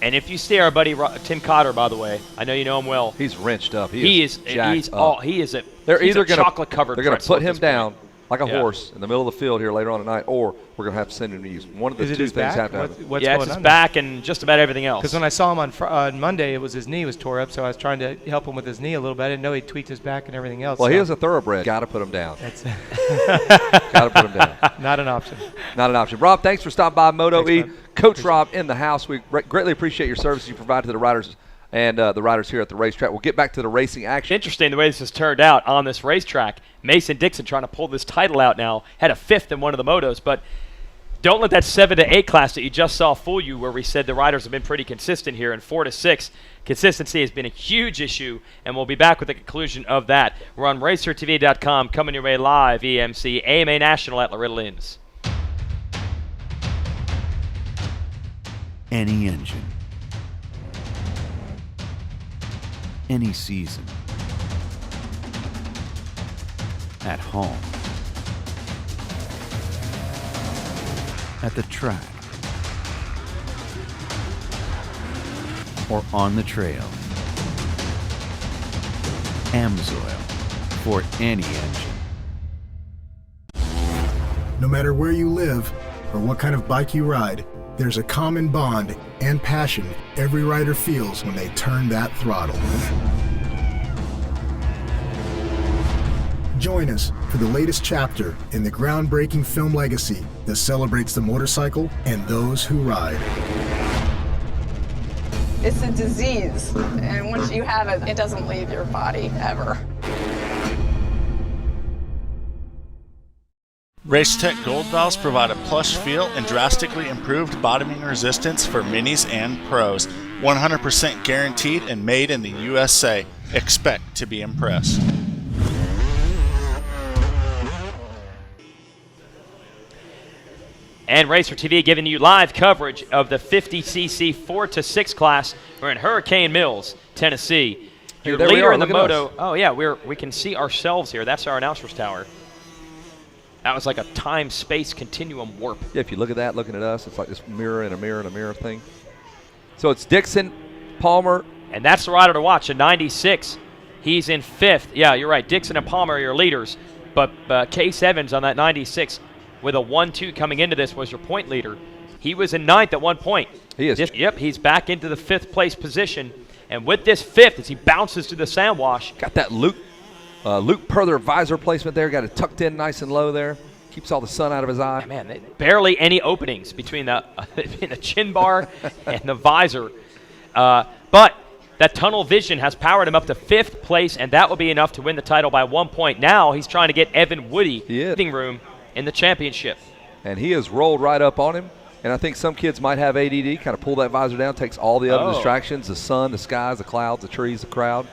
And if you stay, our buddy Tim Cotter, by the way, I know you know him well. He's wrenched up. He is jacked up. He is a chocolate covered. They're going to put him down like a horse in the middle of the field here later on tonight, or we're going to have to send him to use one of the two things. Have to happen. It's his back and just about everything else. Because when I saw him on Monday, it was his knee was tore up, so I was trying to help him with his knee a little bit. I didn't know he tweaked his back and everything else. Well, he is a thoroughbred. Got to put him down. Got to put him down. Not an option. Not an option. Rob, thanks for stopping by Moto E. Coach Rob in the house. We greatly appreciate your service you provide to the riders and the riders here at the racetrack. We'll get back to the racing action. Interesting the way this has turned out on this racetrack. Mason Dixon trying to pull this title out now. Had a fifth in one of the motos, but don't let that 7 to 8 class that you just saw fool you, where we said the riders have been pretty consistent here. In 4 to 6, consistency has been a huge issue, and we'll be back with the conclusion of that. We're on RacerTV.com, coming your way live, EMC, AMA National at Loretta Lynn's. Any engine, any season, at home, at the track, or on the trail. AMSOIL for any engine. No matter where you live or what kind of bike you ride, there's a common bond and passion every rider feels when they turn that throttle. Join us for the latest chapter in the groundbreaking film legacy that celebrates the motorcycle and those who ride. It's a disease, and once you have it, it doesn't leave your body ever. Racetech Gold Valves provide a plush feel and drastically improved bottoming resistance for minis and pros. 100% guaranteed and made in the USA. Expect to be impressed. And Racer TV giving you live coverage of the 50cc 4-6 class. We're in Hurricane Mills, Tennessee. Your there we leader are. in the Look at moto. us. Oh yeah, we can see ourselves here. That's our announcer's tower. That was like a time-space continuum warp. Yeah, if you look at that, looking at us, it's like this mirror and a mirror and a mirror thing. So it's Dixon, Palmer. And that's the rider to watch, a 96. He's in 5th. Yeah, you're right. Dixon and Palmer are your leaders. But Case Evans on that 96 with a 1-2 coming into this was your point leader. He was in 9th at one point. He is. Yep, he's back into the 5th place position. And with this 5th, as he bounces to the sand wash. Got that Luke Perther visor placement there. Got it tucked in nice and low there. Keeps all the sun out of his eye. Yeah, man, barely any openings between the chin bar and the visor. But that tunnel vision has powered him up to 5th place, and that will be enough to win the title by 1 point. Now he's trying to get Evan Woody living room in the championship. And he has rolled right up on him. And I think some kids might have ADD, kind of pull that visor down, takes all the other distractions, the sun, the skies, the clouds, the trees, the crowd.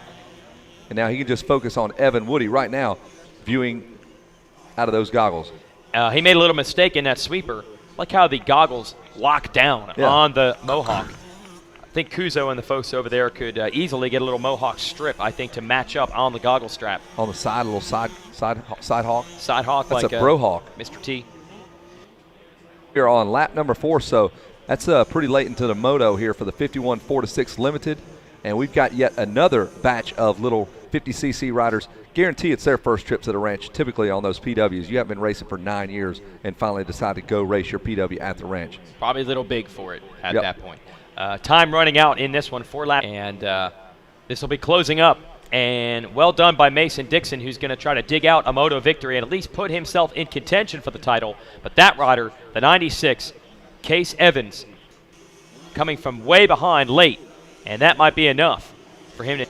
And now he can just focus on Evan Woody right now, viewing out of those goggles. He made a little mistake in that sweeper. Like how the goggles lock down on the Mohawk. I think Kuzo and the folks over there could easily get a little Mohawk strip, I think, to match up on the goggle strap. On the side, a little side hawk. Side hawk. That's like a bro hawk. Mr. T. We're on lap number 4, so that's pretty late into the moto here for the 51 4-6 Limited. And we've got yet another batch of little 50cc riders. Guarantee it's their first trip to the ranch. Typically on those PWs, you haven't been racing for 9 years and finally decide to go race your PW at the ranch. Probably a little big for it at that point. Time running out in this one, 4 laps, and this will be closing up. And well done by Mason Dixon, who's going to try to dig out a moto victory and at least put himself in contention for the title. But that rider, the 96, Case Evans, coming from way behind late, and that might be enough for him to.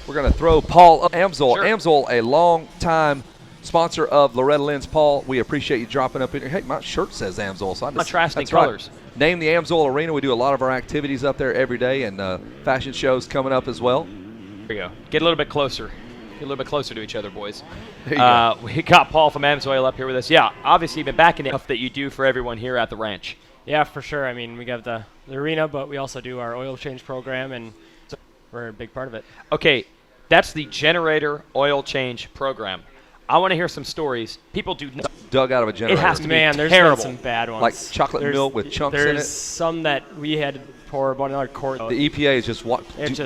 We're going to throw Paul up. Amsoil. Sure. Amsoil, a long-time sponsor of Loretta Lynn's. Paul, we appreciate you dropping up in here. Hey, my shirt says Amsoil. So Contrasting that's right. colors. Name the Amsoil Arena. We do a lot of our activities up there every day, and fashion shows coming up as well. Here we go. Get a little bit closer. Get a little bit closer to each other, boys. There you go. We got Paul from Amsoil up here with us. Yeah, obviously you've been backing it up that you do for everyone here at the ranch. Yeah, for sure. I mean, we got the arena, but we also do our oil change program, and we're a big part of it. Okay, that's the generator oil change program. I want to hear some stories. People do dug out of a generator. It has to be there's terrible. been some bad ones. Like chocolate milk with chunks in it. There's some that we had to pour about another quart. The EPA is just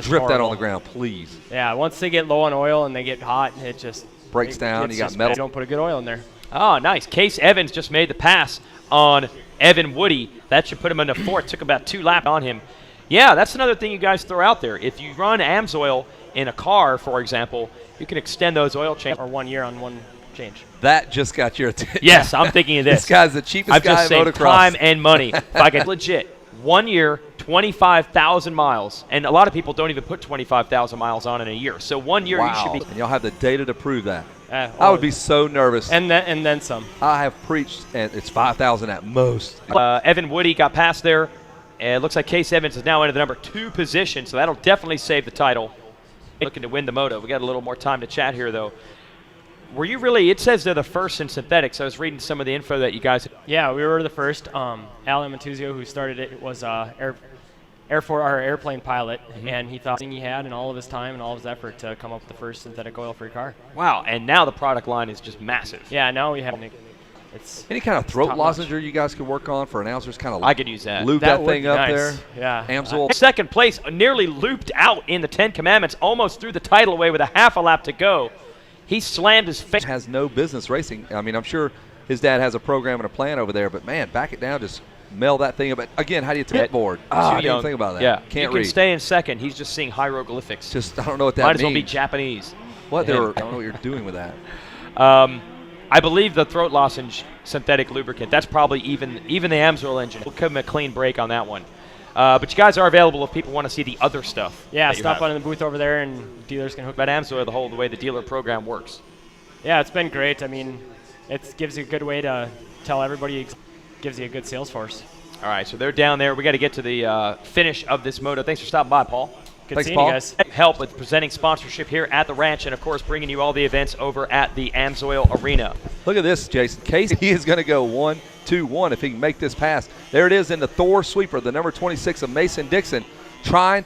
drip that on the ground, please. Yeah, once they get low on oil and they get hot, it just breaks down. You got just metal. bad. Don't put a good oil in there. Oh, nice. Case Evans just made the pass on Evan Woody. That should put him in the 4th. Took about 2 laps on him. Yeah, that's another thing you guys throw out there. If you run Amsoil in a car, for example, you can extend those oil changes. Or 1 year on one change. That just got your attention. Yes, I'm thinking of this. This guy's the cheapest I've guy just in saved motocross. time and money. If I could legit 1 year, 25,000 miles, and a lot of people don't even put 25,000 miles on in a year. So 1 year you should be. And y'all have the data to prove that. Well, I would be so nervous. And then some. I have preached, and it's 5,000 at most. Evan Woody got past there. And it looks like Case Evans is now into the number 2 position, so that'll definitely save the title. Looking to win the moto. We got a little more time to chat here, though. Were you really? It says they're the first in synthetics. I was reading some of the info that you guys. Yeah, we were the first. Al Amatuzio, who started it, was airplane pilot, and he thought he had in all of his time and all of his effort to come up with the first synthetic oil-free car. Wow! And now the product line is just massive. Yeah, now we have. It's any kind of throat lozenger you guys could work on for announcers, kind of. I could use that. Lube that thing up nice. there. Yeah. Amsoil. Second place, nearly looped out in the 10 Commandments, almost threw the title away with a half a lap to go. He slammed his face. Has no business racing. I mean, I'm sure his dad has a program and a plan over there, but man, back it down, just mail that thing up. Again, how do you tip board? I didn't think about that. Yeah, Can't you read. can stay in second. He's just seeing hieroglyphics. Just I don't know what that Might means. as well be Japanese. What? I don't know what you're doing with that. I believe the throat lozenge synthetic lubricant. That's probably even the Amsoil engine. We'll give him a clean break on that one. But you guys are available if people want to see the other stuff. Yeah, stop on in the booth over there, and dealers can hook. About Amsoil, the way the dealer program works. Yeah, it's been great. I mean, it gives you a good way to tell everybody. Gives you a good sales force. All right, so they're down there. We got to get to the finish of this moto. Thanks for stopping by, Paul. Good seeing you guys. Help with presenting sponsorship here at the ranch, and of course bringing you all the events over at the Amsoil Arena. Look at this, Jason. Casey is going to go 1-2-1 if he can make this pass. There it is in the Thor sweeper, the number 26 of Mason Dixon, trying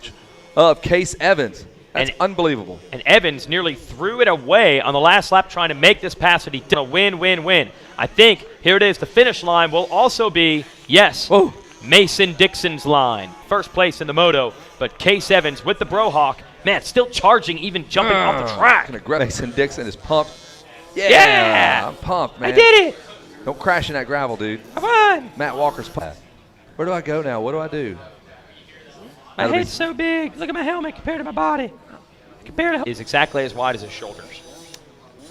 of Case Evans. That's unbelievable. And Evans nearly threw it away on the last lap trying to make this pass, and he did a win. I think, here it is, the finish line will also be, yes, Mason Dixon's line. First place in the moto, but Case Evans with the Brohawk, man, still charging, even jumping off the track. Mason Dixon is pumped. Yeah! I'm pumped, man. I did it! Don't crash in that gravel, dude. Come on! Matt Walker's pumped. Where do I go now? What do I do? My head's so big. Look at my helmet compared to my body. Compared to is exactly as wide as his shoulders.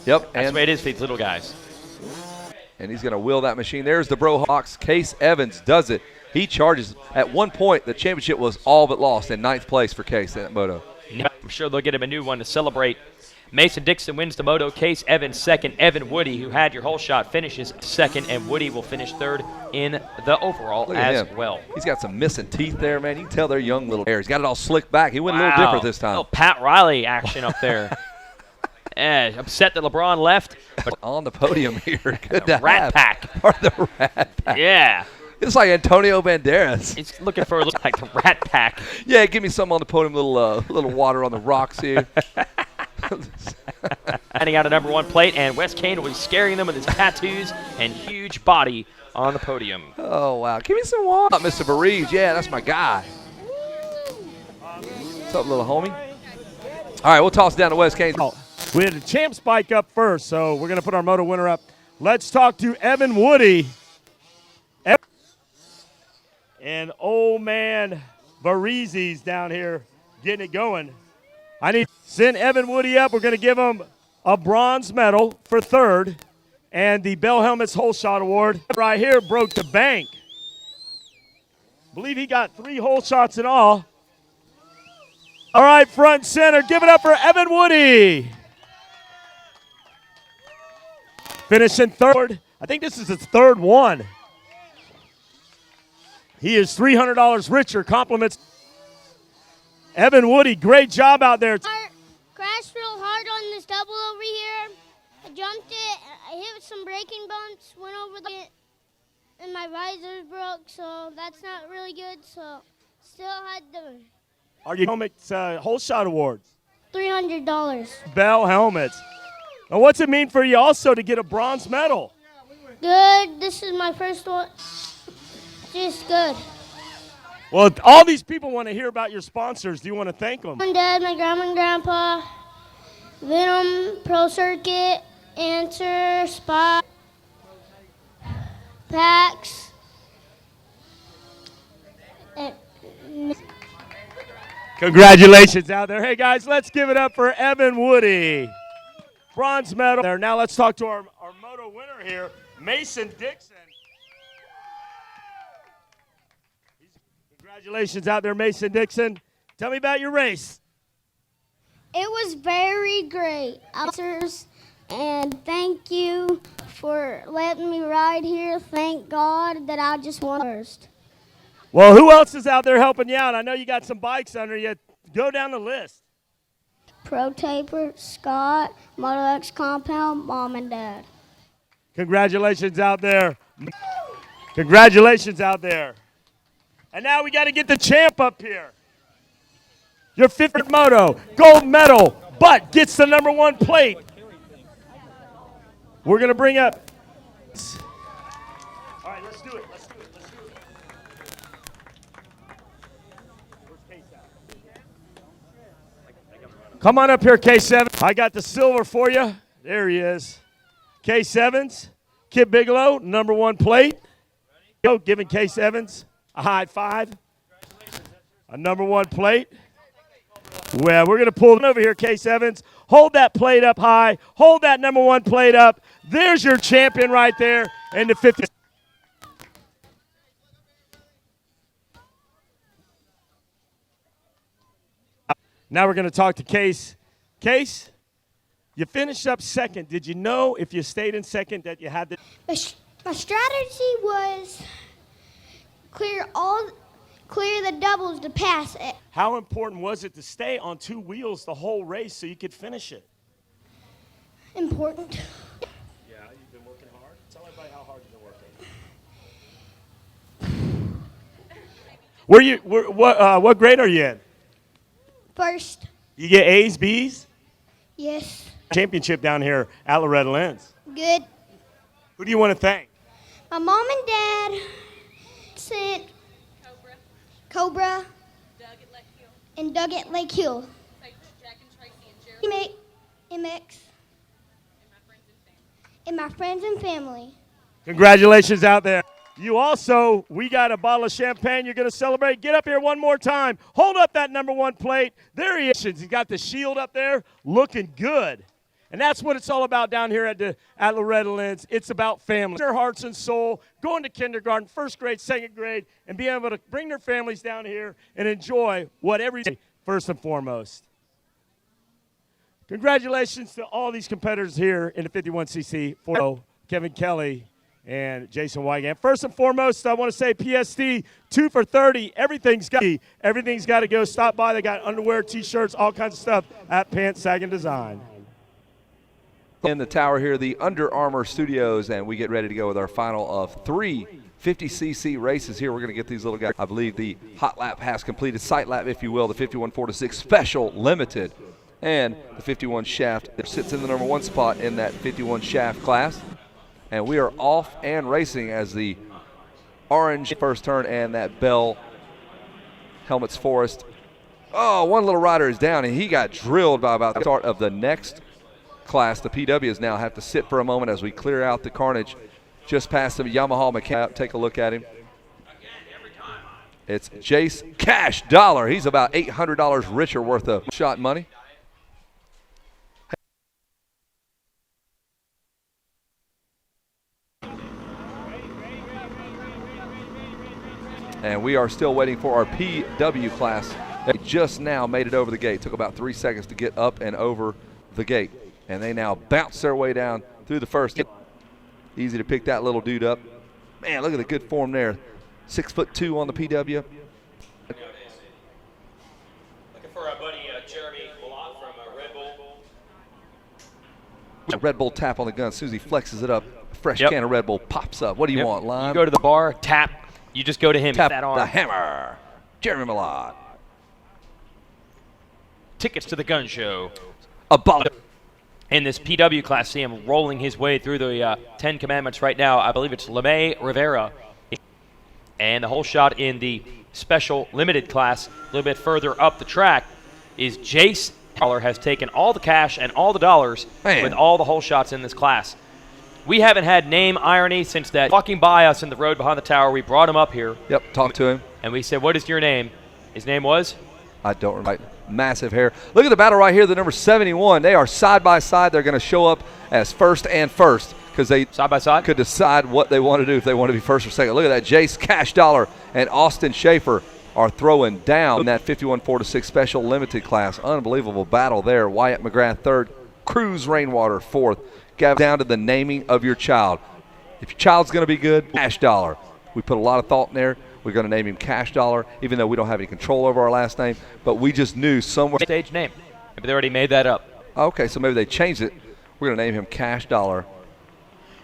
Yep. That's the way it is for these little guys. And he's going to wheel that machine. There's the Brohawks. Case Evans does it. He charges. At one point, the championship was all but lost in 9th place for Case in that moto. I'm sure they'll get him a new one to celebrate. Mason Dixon wins the moto. Case Evans second. Evan Woody, who had your whole shot, finishes second, and Woody will finish third in the overall as well. He's got some missing teeth there, man. You can tell they're young little hair. He's got it all slicked back. He went a little different this time. Oh, Pat Riley action up there. Upset that LeBron left. But on the podium here. Good to Rat have. Pack. Part of the Rat Pack. Yeah. It's like Antonio Banderas. He's looking for a look like the Rat Pack. Yeah, give me some on the podium, little water on the rocks here. Handing out a number 1 plate, and Wes Kane will be scaring them with his tattoos and huge body on the podium. Oh, wow. Give me some water. Mr. Varese. Yeah, that's my guy. What's up, little homie? All right, we'll toss it down to Wes Kane. We had the champ spike up first, so we're going to put our moto winner up. Let's talk to Evan Woody. And old man Varese's down here getting it going. I need to send Evan Woody up. We're going to give him a bronze medal for third. And the Bell Helmets Hole Shot Award right here broke the bank. Believe he got 3 hole shots in all. All right, front center. Give it up for Evan Woody. Finishing third. I think this is his third one. He is $300 richer. Compliments. Evan Woody, great job out there. Crashed real hard on this double over here. I jumped it. I hit some braking bumps, went over and my visor broke, so that's not really good. So still had the Are you helmets hole shot awards? $300. Bell Helmets. Now, what's it mean for you also to get a bronze medal? Good. This is my first one. Just good. Well, all these people want to hear about your sponsors. Do you want to thank them? My dad, my grandma and grandpa, Venom, Pro Circuit, Answer, Spot, Pax, and Congratulations out there. Hey, guys, let's give it up for Evan Woody. Bronze medal there. Now let's talk to our moto winner here, Mason Dixon. Congratulations out there, Mason Dixon. Tell me about your race. it was very great. Officers, and thank you for letting me ride here. Thank God that I just won first. Well, who else is out there helping you out? I know you got some bikes under you. Go down the list. Pro Taper, Scott, Model X Compound, Mom and Dad. Congratulations out there. Congratulations out there. And now we got to get the champ up here. Your 50th moto, gold medal, but gets the #1 plate. We're going to bring up. All right, let's do it. Let's do it. Let's do it. Where's K7? Come on up here, K7. I got the silver for you. There he is. Case Evans, Kid Bigelow, number 1 plate. Giving Case Evans a high five. A number 1 plate. Well, we're going to pull it over here, Case Evans. Hold that plate up high. Hold that number 1 plate up. There's your champion right there in the 50. Now we're going to talk to Case. Case, you finished up second. Did you know if you stayed in second that you had the... My strategy was clear the doubles to pass it. How important was it to stay on 2 wheels the whole race so you could finish it? Important. Yeah, you've been working hard. Tell everybody how hard you've been working. What grade are you in? First. You get A's, B's? Yes. Championship down here at Loretta Lynn's. Good. Who do you want to thank? My mom and dad sent Cobra and Doug at Lake Hill. MX and my friends and family. Congratulations out there. We got a bottle of champagne you're going to celebrate. Get up here one more time. Hold up that number 1 plate. There he is. He's got the shield up there looking good. And that's what it's all about down here at Loretta Lynn's. It's about family. Their hearts and soul, going to kindergarten, 1st grade, 2nd grade, and being able to bring their families down here and enjoy what every day, first and foremost. Congratulations to all these competitors here in the 51cc for Kevin Kelly and Jason Wygant. First and foremost, I want to say PSD 2 for 30. Everything's got to go. Stop by. They got underwear, T-shirts, all kinds of stuff at Pants Sagging Design. In the tower here, the Under Armour Studios, and we get ready to go with our final of 3 50cc races here. We're going to get these little guys. I believe the hot lap has completed, sight lap, if you will, the 51 4-6 Special Limited, and the 51 Shaft that sits in the number 1 spot in that 51 Shaft class. And we are off and racing as the orange first turn and that Bell Helmets Forest. Oh, one little rider is down, and he got drilled by about the start of the next class. The PWs now have to sit for a moment as we clear out the carnage just past the Yamaha mechanic. Take a look at him. It's Jace Cash Dollar. He's about $800 richer worth of shot money. And we are still waiting for our PW class. They just now made it over the gate. Took about 3 seconds to get up and over the gate. And they now bounce their way down through the first. Easy to pick that little dude up. Man, look at the good form there. 6'2" on the PW. Looking for our buddy Jeremy Block from Red Bull. Red Bull tap on the gun. Susie flexes it up. Fresh can of Red Bull pops up. What do you want, Lime? You go to the bar, tap. You just go to him. Tap that arm. the hammer. Jeremy Malott. Tickets to the gun show. About in this PW class, see him rolling his way through the 10 Commandments right now. I believe it's LeMay Rivera. And the whole shot in the special limited class, a little bit further up the track, is Jace Dollar has taken all the cash and all the dollars with all the whole shots in this class. We haven't had name irony since that walking by us in the road behind the tower. We brought him up here. Yep, talked to him. And we said, what is your name? His name was? I don't remember. Massive hair. Look at the battle right here, the number 71. They are side by side. They're going to show up as first and first because they side by side could decide what they want to do if they want to be first or second. Look at that. Jace Cash Dollar and Austin Schaefer are throwing down in that 51 4-6 special limited class. Unbelievable battle there. Wyatt McGrath third. Cruz Rainwater fourth. Gavin, down to the naming of your child. If your child's going to be good, Cash Dollar. We put a lot of thought in there. We're going to name him Cash Dollar, even though we don't have any control over our last name. But we just knew somewhere. Stage name. Maybe they already made that up. Okay, so maybe they changed it. We're going to name him Cash Dollar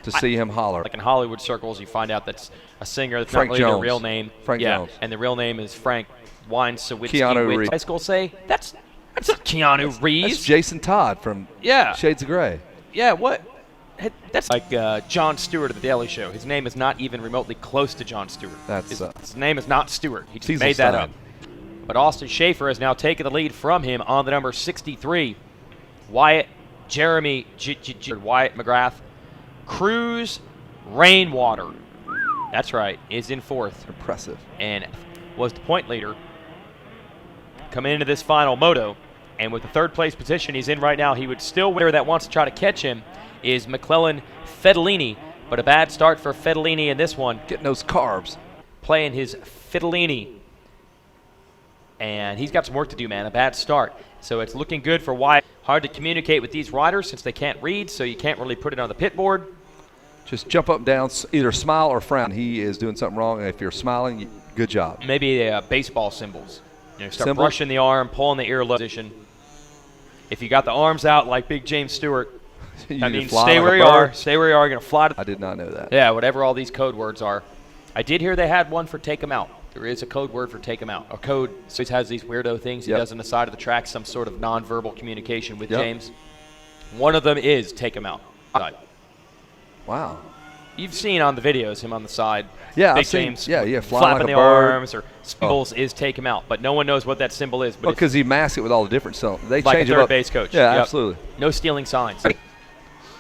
to see him holler. Like in Hollywood circles, you find out that's a singer that's Frank not really Jones. their real name. Frank Jones. And the real name is Frank Weinsawitzki. Keanu Reeves. High school say, that's not Keanu Reeves. That's Jason Todd from Shades of Grey. Yeah, what? That's like Jon Stewart of The Daily Show. His name is not even remotely close to Jon Stewart. His name is not Stewart. He just made that up. But Austin Schaefer has now taken the lead from him on the number 63. Wyatt Jeremy Wyatt McGrath. Cruz Rainwater, that's right, is in fourth. Impressive. And was the point leader coming into this final moto. And with the third place position he's in right now, he would still winner that wants to try to catch him is McClellan Fedellini. But a bad start for Fedellini in this one. Getting those carbs. Playing his Fedellini. And he's got some work to do, man. A bad start. So it's looking good for Wyatt. Hard to communicate with these riders since they can't read, so you can't really put it on the pit board. Just jump up and down, either smile or frown. He is doing something wrong, and if you're smiling, good job. Maybe baseball symbols. Start Symbols? brushing the arm, pulling the earlobe position. If you got the arms out like Big James Stewart, that means stay where you are. Stay where you are. You're going to fly. I did not know that. Yeah, whatever all these code words are. I did hear they had one for take them out. There is a code word for take them out. A code always has these weirdo things he does on the side of the track, some sort of nonverbal communication with James. One of them is take them out. Wow. You've seen on the videos him on the side. Yeah, Big I've seen, James flying flapping like a the bird. arms or symbols is take him out, but no one knows what that symbol is. But Because he masks it with all the different symbols. They like change a it third up. base coach. Yeah, Yep. absolutely. No stealing signs.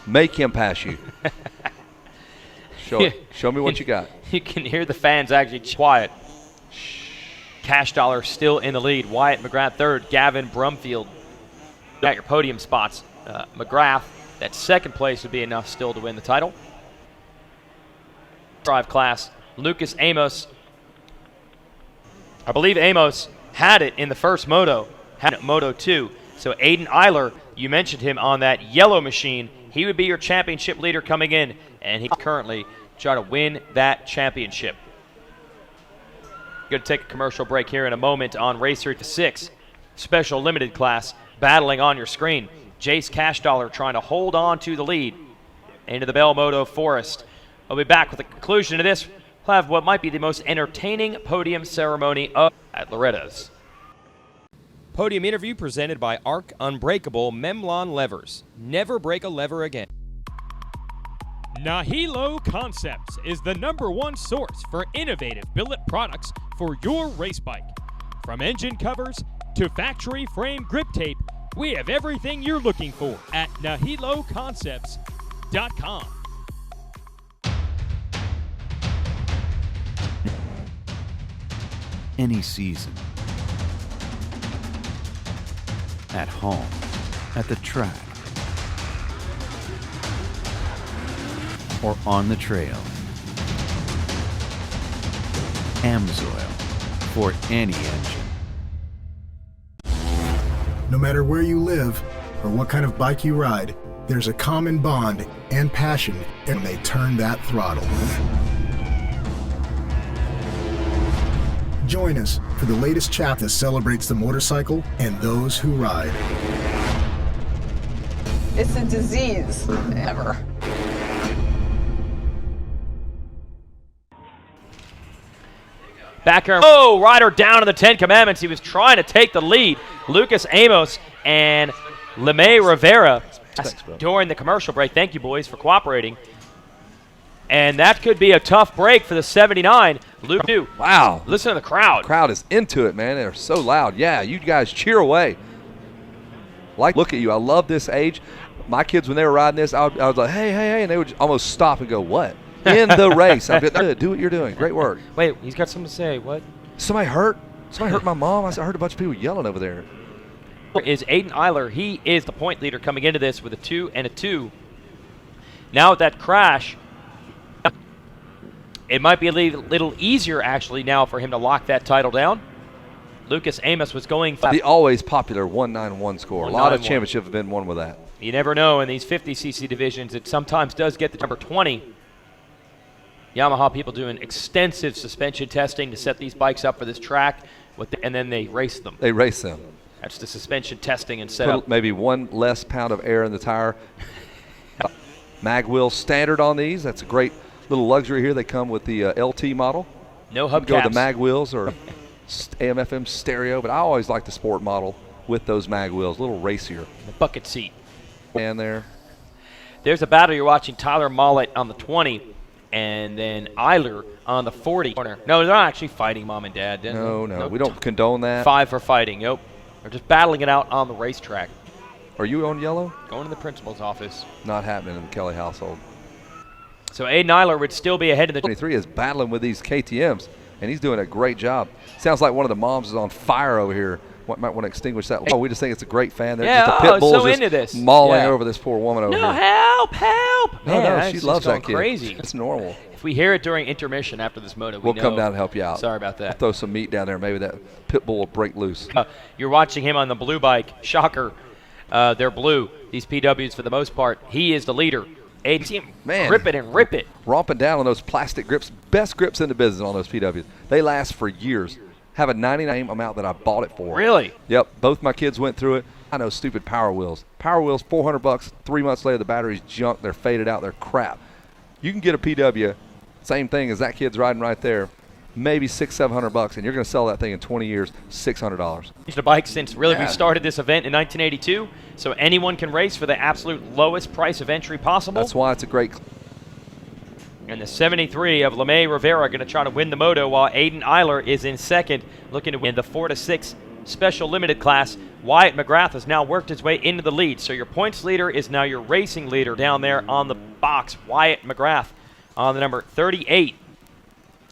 Make him pass you. Show me what you got. You can hear the fans actually quiet. Cash Dollar still in the lead. Wyatt McGrath third. Gavin Brumfield got your podium spots. McGrath, that second place would be enough still to win the title. Drive class. Lucas Amos. I believe Amos had it in the first moto. Had it Moto 2. So Aiden Eiler, you mentioned him on that yellow machine. He would be your championship leader coming in, and he's currently trying to win that championship. Going to take a commercial break here in a moment on Racer to 6. Special limited class battling on your screen. Jace Cash Dollar trying to hold on to the lead into the Bell Moto Forest. We'll be back with the conclusion of this. We'll have what might be the most entertaining podium ceremony at Loretta's. Podium interview presented by Arc Unbreakable Memlon Levers. Never break a lever again. Nahilo Concepts is the #1 source for innovative billet products for your race bike. From engine covers to factory frame grip tape, we have everything you're looking for at nahiloconcepts.com. Any season. At home, at the track, or on the trail. Amsoil for any engine. No matter where you live or what kind of bike you ride, there's a common bond and passion when they turn that throttle. Join us for the latest chapter that celebrates the motorcycle and those who ride. It's a disease, ever. Back here. Oh, rider down in the 10 Commandments. He was trying to take the lead. Lucas Amos and LeMay Rivera during the commercial break. Thank you, boys, for cooperating. And that could be a tough break for the 79. Luke 2. Wow. Listen to the crowd. The crowd is into it, man. They're so loud. Yeah, you guys cheer away. Look at you. I love this age. My kids, when they were riding this, I was like, hey, hey, hey, and they would almost stop and go, what? In the race. I'd be like, do what you're doing. Great work. Wait, he's got something to say. What? Somebody hurt my mom. I heard a bunch of people yelling over there. Is Aiden Eiler. He is the point leader coming into this with a 2 and a 2. Now with that crash, it might be a little easier, actually, now for him to lock that title down. Lucas Amos was going fast. The always popular 191 score. A lot of championships have been won with that. You never know in these 50cc divisions. It sometimes does get the number 20. Yamaha people doing extensive suspension testing to set these bikes up for this track, and then they race them. They race them. That's the suspension testing and setup. Put maybe 1 less pound of air in the tire. Mag wheel standard on these. That's a great little luxury here. They come with the LT model. No hubcaps. Go with the mag wheels or AM/FM stereo, but I always like the sport model with those mag wheels, a little racier. The bucket seat. And there's a battle. You're watching Tyler Mollett on the 20, and then Eiler on the 40 corner. No, they're not actually fighting, Mom and Dad. No, we don't condone that. 5 for fighting. Nope. They're just battling it out on the racetrack. Are you on yellow? Going to the principal's office. Not happening in the Kelly household. So Aiden Eiler would still be ahead of the 23 is battling with these KTMs, and he's doing a great job. Sounds like one of the moms is on fire over here. Might want to extinguish that. Oh, we just think it's a great fan. They're Yeah, just a pit bull so just into this. mauling Yeah. over this poor woman over No, here. help! No, Man, no, she it's loves just going that kid. crazy. It's normal. If we hear it during intermission after this moto, We'll come down and help you out. Sorry about that. We'll throw some meat down there. Maybe that pit bull will break loose. You're watching him on the blue bike. Shocker. They're blue. These PWs, for the most part, he is the leader. Aiden, see him grip it and rip it. Romping down on those plastic grips. Best grips in the business on those PWs. They last for years. Have a 99 amount that I bought it for. Really? Yep. Both my kids went through it. I know stupid Power Wheels. Power Wheels, $400. 3 months later, the battery's junk. They're faded out. They're crap. You can get a PW, same thing as that kid's riding right there, maybe $600-700, and you're going to sell that thing in 20 years, $600. The bike since really we Yeah. started this event in 1982, so anyone can race for the absolute lowest price of entry possible. That's why it's a great. And the 73 of LeMay Rivera going to try to win the moto, while Aiden Eiler is in second, looking to win the 4-6 special limited class. Wyatt McGrath has now worked his way into the lead, so your points leader is now your racing leader down there on the box. Wyatt McGrath on the number 38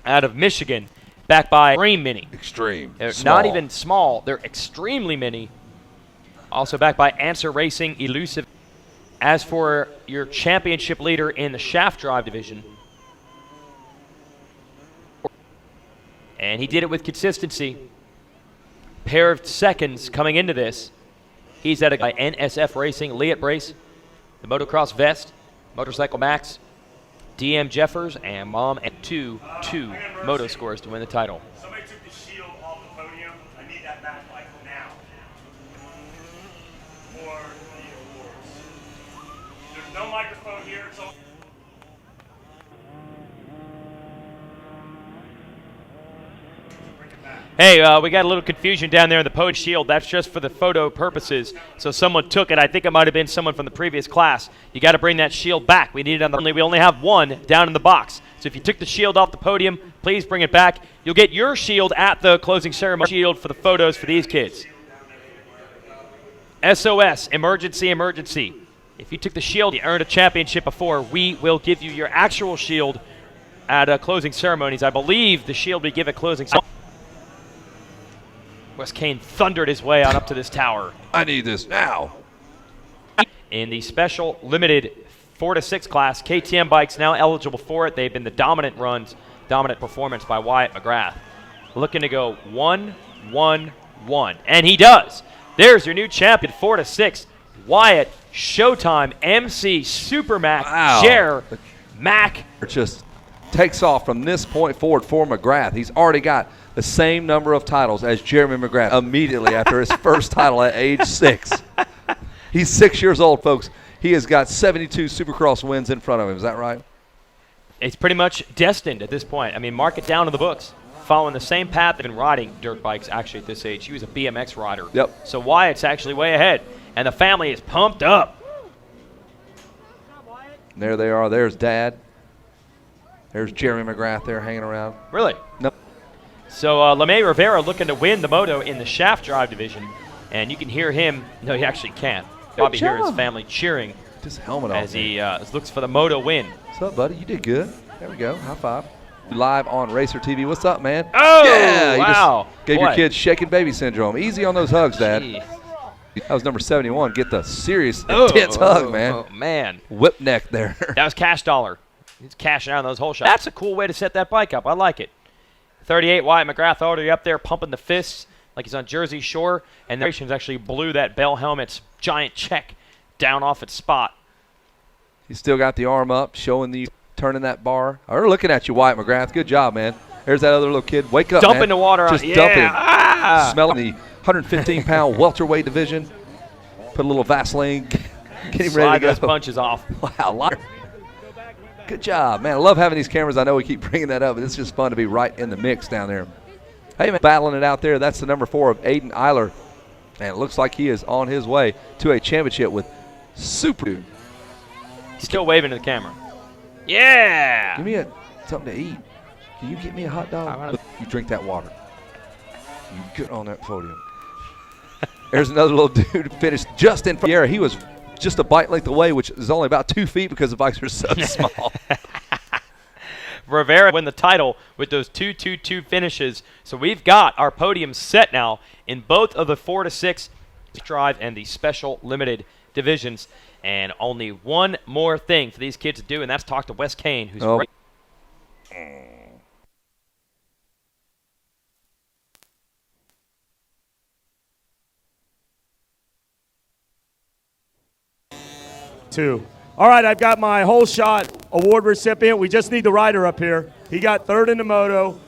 out of Michigan, backed by Extreme Mini. Extreme. They're Small. not even small, they're extremely mini. Also backed by Answer Racing, Elusive. As for your championship leader in the shaft drive division, and he did it with consistency. Pair of seconds coming into this. He's at a NSF Racing, Leatt Brace, the Motocross Vest, Motorcycle Max, DM Jeffers, and Mom, and two moto scores to win the title. Somebody took the shield off the podium. I need that back like now. For the awards. There's no microphone here. It's all. Hey, we got a little confusion down there in the Podium shield. That's just for the photo purposes. So someone took it. I think it might have been someone from the previous class. You got to bring that shield back. We need it on the. We only have one down in the box. So if you took the shield off the podium, please bring it back. You'll get your shield at the closing ceremony. Shield for the photos for these kids. SOS, emergency, emergency. If you took the shield, you earned a championship before. We will give you your actual shield at closing ceremonies. I believe the shield we give at closing ceremonies. Wes Kane thundered his way on up to this tower. I need this now. In the special limited 4-6 class, KTM bikes now eligible for it. They've been the dominant runs, dominant performance by Wyatt McGrath. Looking to go 1-1-1. And he does. There's your new champion, 4-6. Wyatt, Showtime, MC, Supermac, Wow. Jer, Mac. It just takes off from this point forward for McGrath. He's already got the same number of titles as Jeremy McGrath immediately after his first title at age 6. He's 6 years old, folks. He has got 72 Supercross wins in front of him. Is that right? It's pretty much destined at this point. I mean, mark it down in the books. Following the same path they've been riding dirt bikes actually at this age. He was a BMX rider. Yep. So Wyatt's actually way ahead. And the family is pumped up. And there they are. There's Dad. There's Jeremy McGrath there hanging around. Really? Nope. So LeMay Rivera looking to win the moto in the shaft drive division. And you can hear him. No, you actually can't. Probably hear his family cheering Just helmet as off. he looks for the moto win. What's up, buddy? You did good. There we go. High five. Live on Racer TV. What's up, man? Oh, yeah, you wow. just gave Boy. your kids shaking baby syndrome. Easy on those hugs, Dad. Gee. That was number 71. Get the serious Oh, intense hug, man. Oh, man. Whip neck there. That was Cash Dollar. He's cashing out on those whole shots. That's a cool way to set that bike up. I like it. 38, Wyatt McGrath already up there pumping the fists like he's on Jersey Shore. And the Nations actually blew that Bell Helmet's giant check down off its spot. He's still got the arm up, showing the turning that bar. We're looking at you, Wyatt McGrath. Good job, man. There's that other little kid. Wake up, Dumping man. the water on. Just Yeah. dumping. Ah. Smelling the 115-pound welterweight division. Put a little Vaseline. Get him Slide ready to those go. punches off. Wow. Good job, man. I love having these cameras. I know we keep bringing that up, but it's just fun to be right in the mix down there. Hey, man, battling it out there. That's the number 4 of Aiden Eiler. And it looks like he is on his way to a championship with Super Dude. Still waving to the camera. Yeah. Give me something to eat. Can you get me a hot dog? You drink that water. You get on that podium. There's another little dude who finished just in front of the air. He was just a bike length away, which is only about 2 feet because the bikes are so small. Rivera win the title with those 2-2-2 finishes. So we've got our podium set now in both of the 4 to 6 drive and the special limited divisions. And only one more thing for these kids to do, and that's talk to Wes Kane, who's right. 2. All right, I've got my whole shot award recipient. We just need the rider up here. He got 3rd in the moto,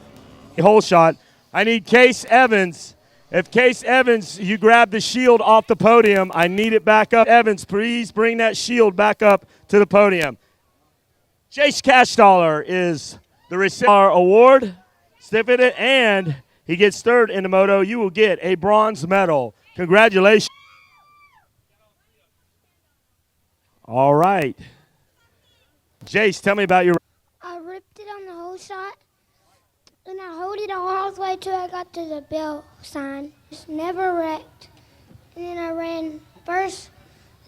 whole shot. I need Case Evans. If Case Evans, you grab the shield off the podium, I need it back up. Evans, please bring that shield back up to the podium. Jace Cashdollar is the recipient of our award certificate, and he gets 3rd in the moto. You will get a bronze medal. Congratulations. All right. Jace, tell me about your... I ripped it on the whole shot, and I hold it all the way till I got to the bell sign. Just never wrecked. And then I ran first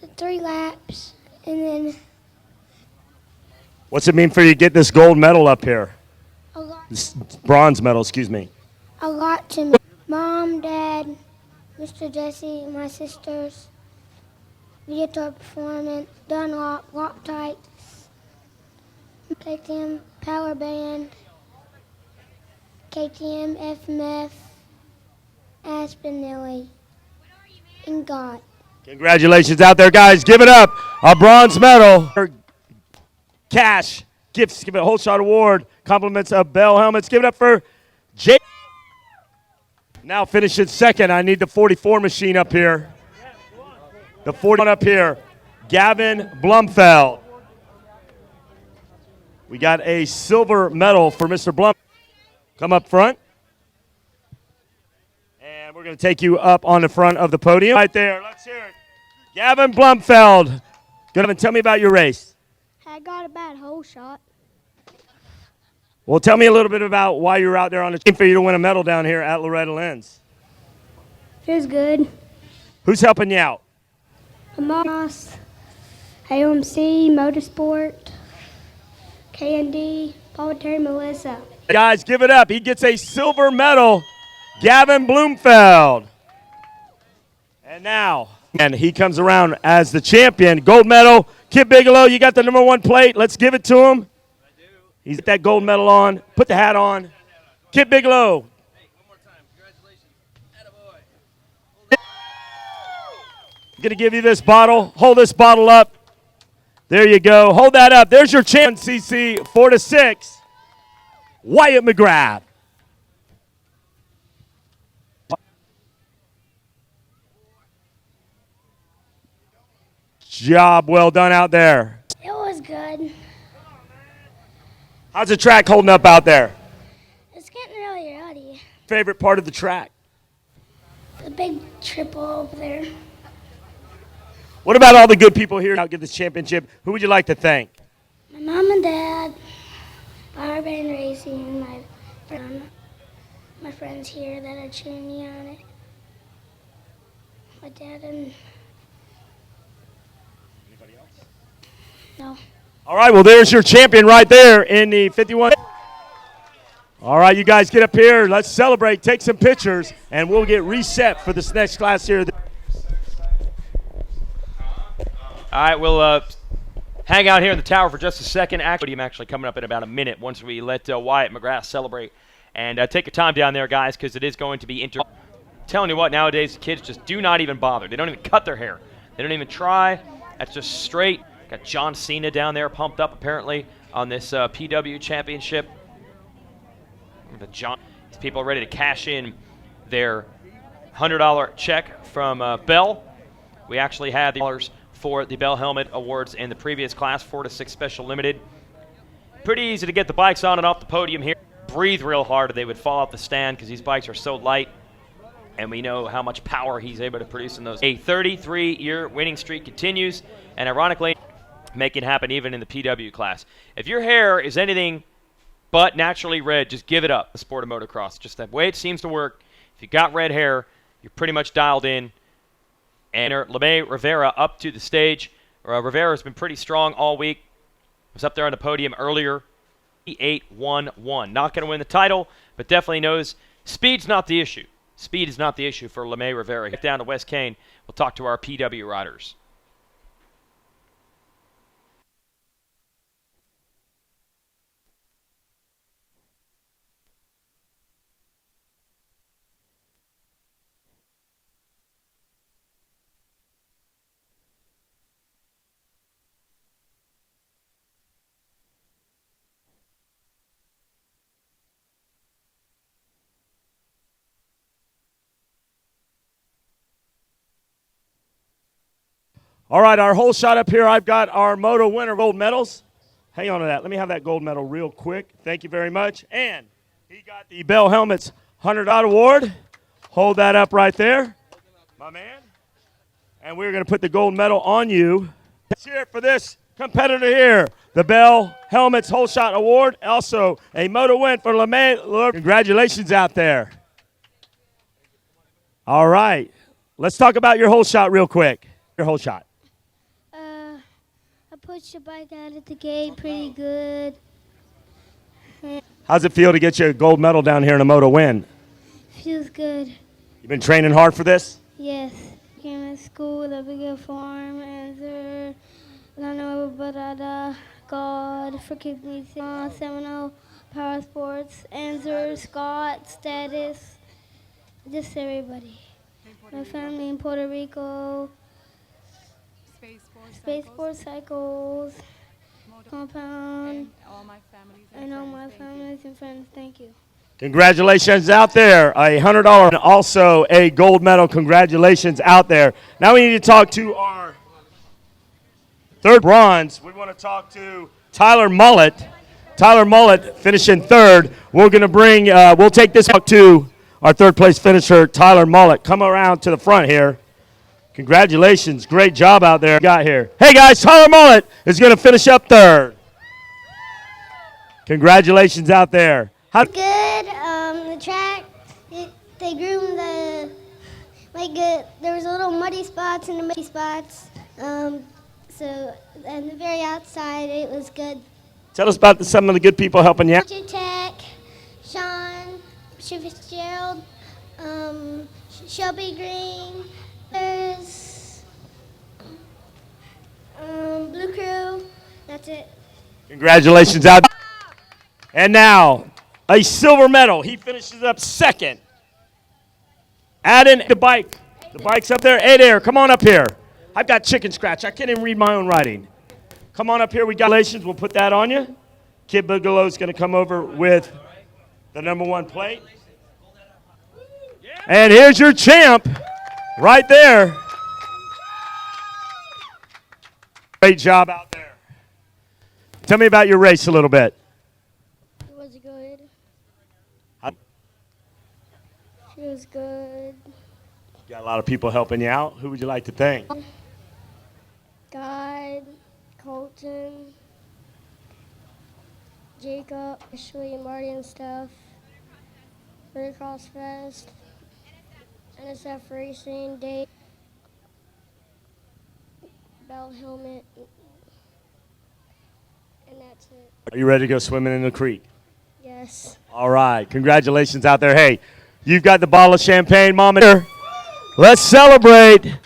the 3 laps, and then... What's it mean for you to get this gold medal up here? A lot. This bronze medal, excuse me. A lot to me. Mom, Dad, Mr. Jesse, my sisters, Guitar Performance, Dunlop, Loctite, KTM Power Band, KTM FMF, Aspinelli, and God. Congratulations out there, guys. Give it up. A bronze medal. Cash, gifts, give it a whole shot award. Compliments of Bell helmets. Give it up for Jake. Now finishing 2nd. I need the 44 machine up here. The 41 up here. Gavin Blumfeld. We got a silver medal for Mr. Blum. Come up front. And we're going to take you up on the front of the podium. Right there. Let's hear it. Gavin Blumfeld. Gavin, tell me about your race. I got a bad hole shot. Well, tell me a little bit about why you were out there on the team for you to win a medal down here at Loretta Lynn's. Feels good. Who's helping you out? Hamas, AOMC, Motorsport, K&D, Paul Terry, Melissa. Guys, give it up. He gets a silver medal. Gavin Blumfeld. And now, and he comes around as the champion. Gold medal. Kid Bigelow, you got the #1 plate. Let's give it to him. I do. He's got that gold medal on. Put the hat on. Kid Bigelow. Hey, one more time. Congratulations. I'm going to give you this bottle. Hold this bottle up. There you go. Hold that up. There's your champion, CC 4 to 6. Wyatt McGrath. Job well done out there. It was good. How's the track holding up out there? It's getting really rowdy. Favorite part of the track? The big triple over there. What about all the good people here to get this championship? Who would you like to thank? My mom and dad, Power Band Racing, my friends here that are cheering me on it. My dad and... Anybody else? No. All right, well, there's your champion right there in the 51. All right, you guys get up here. Let's celebrate, take some pictures, and we'll get reset for this next class here. All right, we'll hang out here in the tower for just a second. Podium actually coming up in about a minute once we let Wyatt McGrath celebrate. And take your time down there, guys, because it is going to be interesting. Telling you what, nowadays the kids just do not even bother. They don't even cut their hair. They don't even try. That's just straight. Got John Cena down there pumped up apparently on this PW championship. These people are ready to cash in their $100 check from Bell. We actually had the dollars for the Bell Helmet Awards in the previous class, 4 to 6 Special Limited. Pretty easy to get the bikes on and off the podium here. Breathe real hard or they would fall off the stand because these bikes are so light. And we know how much power he's able to produce in those. A 33-year winning streak continues, and ironically, make it happen even in the PW class. If your hair is anything but naturally red, just give it up, the sport of motocross. Just the way it seems to work. If you got red hair, you're pretty much dialed in. And LeMay Rivera up to the stage. Rivera's been pretty strong all week. Was up there on the podium earlier. 8-1-1. Not going to win the title, but definitely knows speed's not the issue. Speed is not the issue for LeMay Rivera. Get down to West Kane. We'll talk to our PW riders. All right, our whole shot up here, I've got our moto winner gold medals. Hang on to that. Let me have that gold medal real quick. Thank you very much. And he got the Bell Helmets $100 award. Hold that up right there, my man. And we're going to put the gold medal on you. Let's hear it for this competitor here. The Bell Helmets Whole Shot Award. Also a moto win for LeMay. Congratulations out there. All right. Let's talk about your whole shot real quick. Your whole shot. I pushed the bike out at the gate pretty good. How's it feel to get you a gold medal down here in a moto win? Feels good. You been training hard for this? Yes. Came to school, the bigger farm, answer, Lano Barada, God, forgive me, Seminole, Power Sports, answer, Scott, status, just everybody. My family in Puerto Rico, Space Sports Cycles, Compound, and all my families and friends. Thank you. Congratulations out there. A $100 and also a gold medal. Congratulations out there. Now we need to talk to our third bronze. We want to talk to Tyler Mullett. Tyler Mullett finishing third. We're going to bring, we'll take this out to our third place finisher, Tyler Mullett. Come around to the front here. Congratulations. Great job out there. Got here. Hey, guys, Tyler Mullett is going to finish up third. Congratulations out there. Good. The track, they groomed there was a little muddy spots and the muddy spots. So, and the very outside, it was good. Tell us about some of the good people helping you out. Tech, Sean, Fitzgerald, Shelby Green, there's Blue Crew. That's it. Congratulations out. And now, a silver medal. He finishes up second. Add in the bike. The bike's up there. Adair, come on up here. I've got chicken scratch. I can't even read my own writing. Come on up here. We got relations. We'll put that on you. Kid Bigelow's going to come over with the #1 plate. And here's your champ right there. Great job out there. Tell me about your race a little bit. It was good. It was good. Got a lot of people helping you out. Who would you like to thank? God, Colton, Jacob, Ashley, Marty, and stuff. Red Cross Fest, NSF Racing, Dave, Bell Helmet, and that's it. Are you ready to go swimming in the creek? Yes. All right. Congratulations out there. Hey, you've got the bottle of champagne, Mom. Let's celebrate.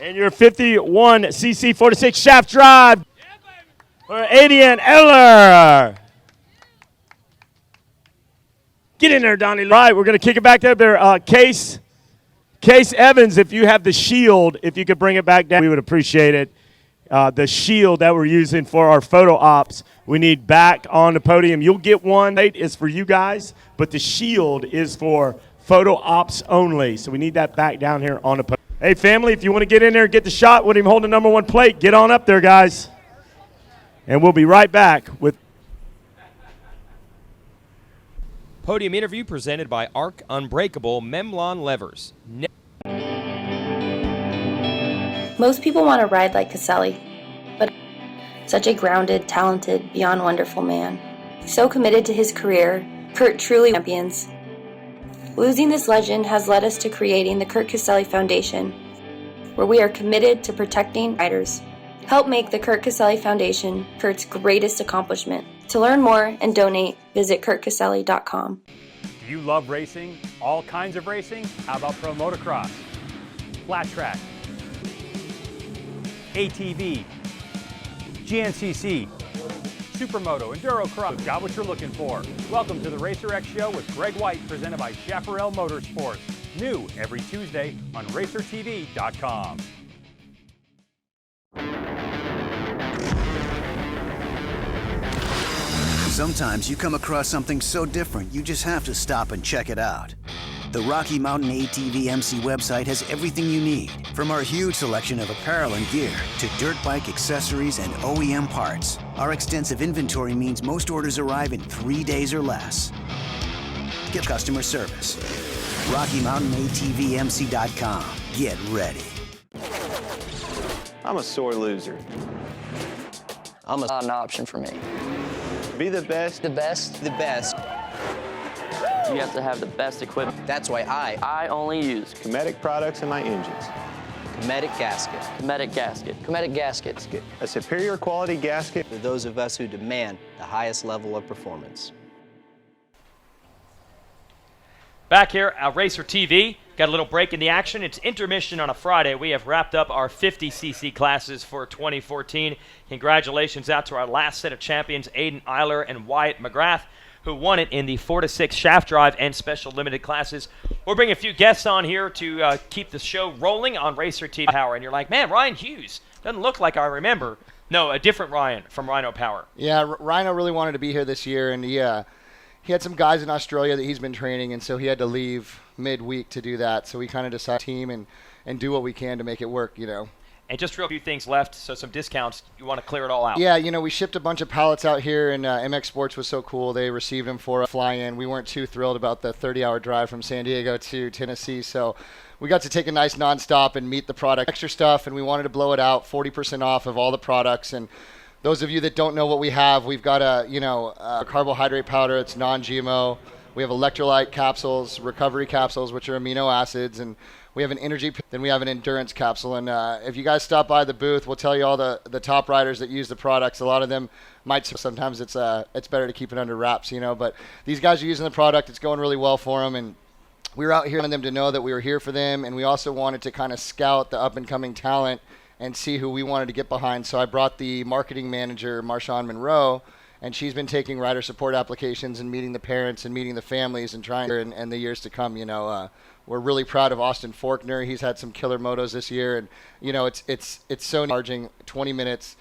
And your 51cc 46 shaft drive for Adian Eller. Get in there, Donnie. All right, we're going to kick it back there. Case Evans, if you have the shield, if you could bring it back down, we would appreciate it. The shield that we're using for our photo ops, we need back on the podium. You'll get one. It's for you guys, but the shield is for photo ops only. So we need that back down here on the podium. Hey, family, if you want to get in there and get the shot with him holding the #1 plate, get on up there, guys. And we'll be right back with Podium interview presented by Arc Unbreakable Memlon Levers. Most people want to ride like Caselli, but such a grounded, talented, beyond wonderful man. So committed to his career, Kurt truly champions. Losing this legend has led us to creating the Kurt Caselli Foundation, where we are committed to protecting riders. Help make the Kurt Caselli Foundation Kurt's greatest accomplishment. To learn more and donate, visit kurtcaselli.com. Do you love racing? All kinds of racing? How about pro motocross, flat track, ATV, GNCC, Supermoto, Endurocross? Got what you're looking for. Welcome to the Racer X Show with Greg White, presented by Chaparral Motorsports. New every Tuesday on RacerTV.com. Sometimes you come across something so different, you just have to stop and check it out. The Rocky Mountain ATV MC website has everything you need, from our huge selection of apparel and gear to dirt bike accessories and OEM parts. Our extensive inventory means most orders arrive in 3 days or less. Get customer service. RockyMountainATVMC.com. Get ready. I'm a sore loser. I'm not an option for me. Be the best. The best. The best. You have to have the best equipment. That's why I only use Cometic products in my engines. Cometic gasket. Cometic gasket. Cometic gaskets. A superior quality gasket for those of us who demand the highest level of performance. Back here at Racer TV, got a little break in the action. It's intermission on a Friday. We have wrapped up our 50cc classes for 2014. Congratulations out to our last set of champions, Aiden Eiler and Wyatt McGrath, who won it in the 4-6 shaft drive and special limited classes. We're bringing a few guests on here to keep the show rolling on Racer TV Power. And you're like, man, Ryan Hughes doesn't look like I remember. No, a different Ryan from Rhino Power. Yeah, Rhino really wanted to be here this year, and he had some guys in Australia that he's been training, and so he had to leave midweek to do that. So we kind of decided team and do what we can to make it work, you know. And just real few things left, so some discounts. You want to clear it all out. Yeah, you know, we shipped a bunch of pallets out here, and MX Sports was so cool. They received them for a fly-in. We weren't too thrilled about the 30-hour drive from San Diego to Tennessee, so we got to take a nice nonstop and meet the product. Extra stuff, and we wanted to blow it out, 40% off of all the products. And those of you that don't know what we have, we've got a carbohydrate powder. It's non-GMO. We have electrolyte capsules, recovery capsules, which are amino acids, and we have an energy, then we have an endurance capsule. And if you guys stop by the booth, we'll tell you all the top riders that use the products. A lot of them might, sometimes it's better to keep it under wraps, you know, but these guys are using the product. It's going really well for them, and we were out here wanting them to know that we were here for them, and we also wanted to kind of scout the up-and-coming talent and see who we wanted to get behind. So I brought the marketing manager, Marshawn Monroe, and she's been taking rider support applications and meeting the parents and meeting the families and trying and the years to come, you know. We're really proud of Austin Faulkner. He's had some killer motos this year, and you know it's so charging. 20 minutes,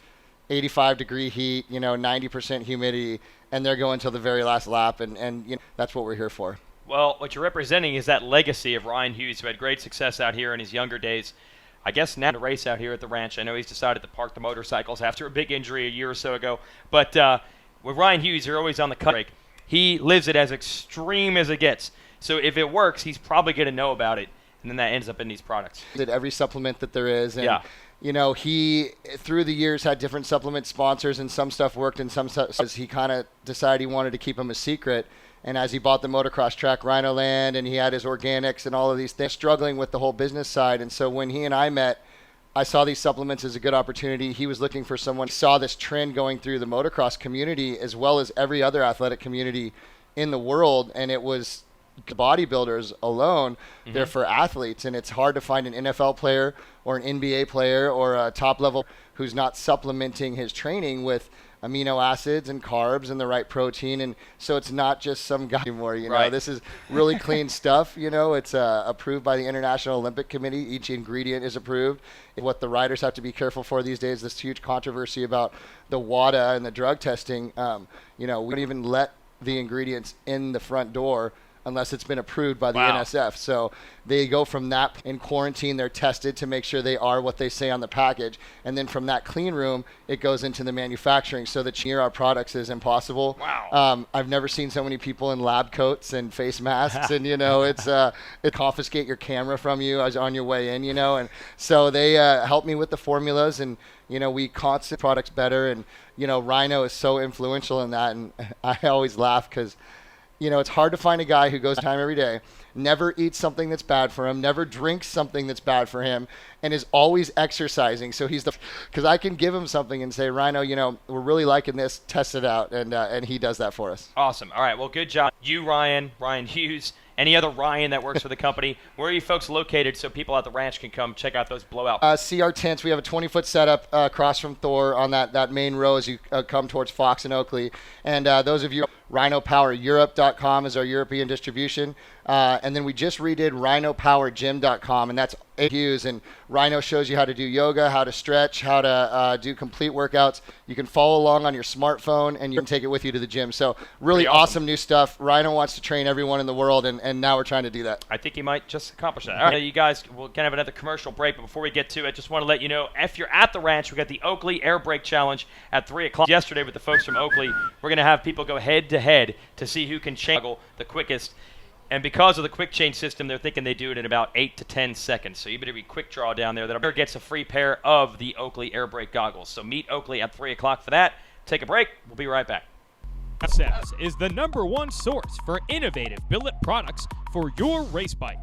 85-degree heat, you know, 90% humidity, and they're going till the very last lap, and you know, that's what we're here for. Well, what you're representing is that legacy of Ryan Hughes, who had great success out here in his younger days. I guess now to race out here at the ranch. I know he's decided to park the motorcycles after a big injury a year or so ago, but with Ryan Hughes, you're always on the cut break. He lives it as extreme as it gets. So if it works, he's probably going to know about it, and then that ends up in these products. Did every supplement that there is, and yeah. You know, he through the years had different supplement sponsors, and some stuff worked, and some stuff he kind of decided he wanted to keep them a secret. And as he bought the motocross track Rhino Land, and he had his organics and all of these things, struggling with the whole business side. And so when he and I met, I saw these supplements as a good opportunity. He was looking for someone, saw this trend going through the motocross community as well as every other athletic community in the world, and it was bodybuilders alone. They're for athletes, and it's hard to find an NFL player or an NBA player or a top level who's not supplementing his training with amino acids and carbs and the right protein. And so it's not just some guy anymore, you know. Right. This is really clean stuff, you know. It's approved by the International Olympic Committee. Each ingredient is approved. What the riders have to be careful for these days, this huge controversy about the WADA and the drug testing, you know, we don't even let the ingredients in the front door unless it's been approved by the NSF. So they go from that in quarantine, they're tested to make sure they are what they say on the package. And then from that clean room, it goes into the manufacturing. So that near our products is impossible. Wow. I've never seen so many people in lab coats and face masks. And, you know, it confiscate your camera from you as on your way in, you know. And so they help me with the formulas, and, you know, we constant products better. And, you know, Rhino is so influential in that. And I always laugh because You know, it's hard to find a guy who goes time every day, never eats something that's bad for him, never drinks something that's bad for him, and is always exercising. So he's because I can give him something and say, Rhino, you know, we're really liking this, test it out, and he does that for us. Awesome. All right, well, good job. You, Ryan Hughes, any other Ryan that works for the company, where are you folks located so people at the ranch can come check out those blowout? See our tents. We have a 20-foot setup across from Thor on that main row as you come towards Fox and Oakley. And those of you, RhinoPowerEurope.com is our European distribution. And then we just redid RhinoPowerGym.com, and that's Hughes. And Rhino shows you how to do yoga, how to stretch, how to do complete workouts. You can follow along on your smartphone, and you can take it with you to the gym. So really awesome new stuff. Rhino wants to train everyone in the world, and now we're trying to do that. I think he might just accomplish that. All right, you guys, we're going to have another commercial break, but before we get to it, just want to let you know, if you're at the ranch, we got the Oakley Air Brake Challenge at 3 o'clock yesterday with the folks from Oakley. We're going to have people go head-to-head to see who can change the quickest. And because of the quick change system, they're thinking they do it in about 8 to 10 seconds. So you better be quick draw down there. That gets a free pair of the Oakley Air Brake goggles. So meet Oakley at 3 o'clock for that. Take a break. We'll be right back. Access is the #1 source for innovative billet products for your race bike.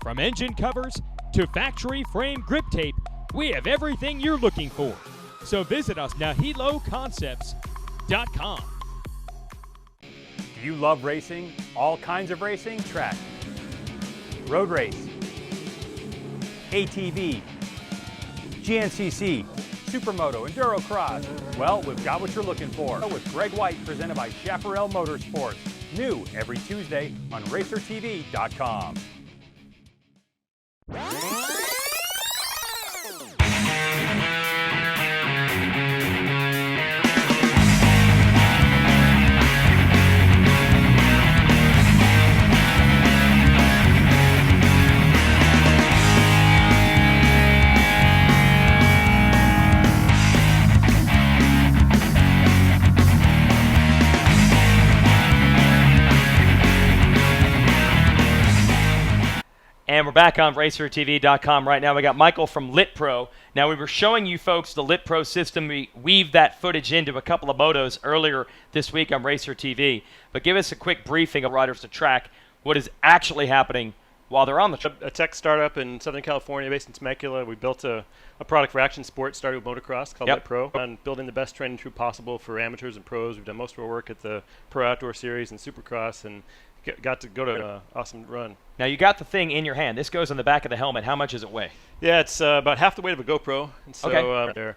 From engine covers to factory frame grip tape, we have everything you're looking for. So visit us now, HeloConcepts.com. Do you love racing? All kinds of racing? Track, road race, ATV, GNCC, Supermoto, Enduro Cross. Well, we've got what you're looking for with Greg White, presented by Chaparral Motorsports. New every Tuesday on RacerTV.com. And we're back on RacerTV.com right now. We got Michael from Lit Pro. Now, we were showing you folks the Lit Pro system. We weaved that footage into a couple of motos earlier this week on Racer TV. But give us a quick briefing of riders to track what is actually happening while they're on the track. A tech startup in Southern California based in Temecula. We built a product for action sports, started with motocross called Lit Pro, and building the best training tool possible for amateurs and pros. We've done most of our work at the Pro Outdoor Series and Supercross, and got to go to an awesome run. Now, you got the thing in your hand. This goes on the back of the helmet. How much does it weigh? Yeah, it's about half the weight of a GoPro. And so Okay.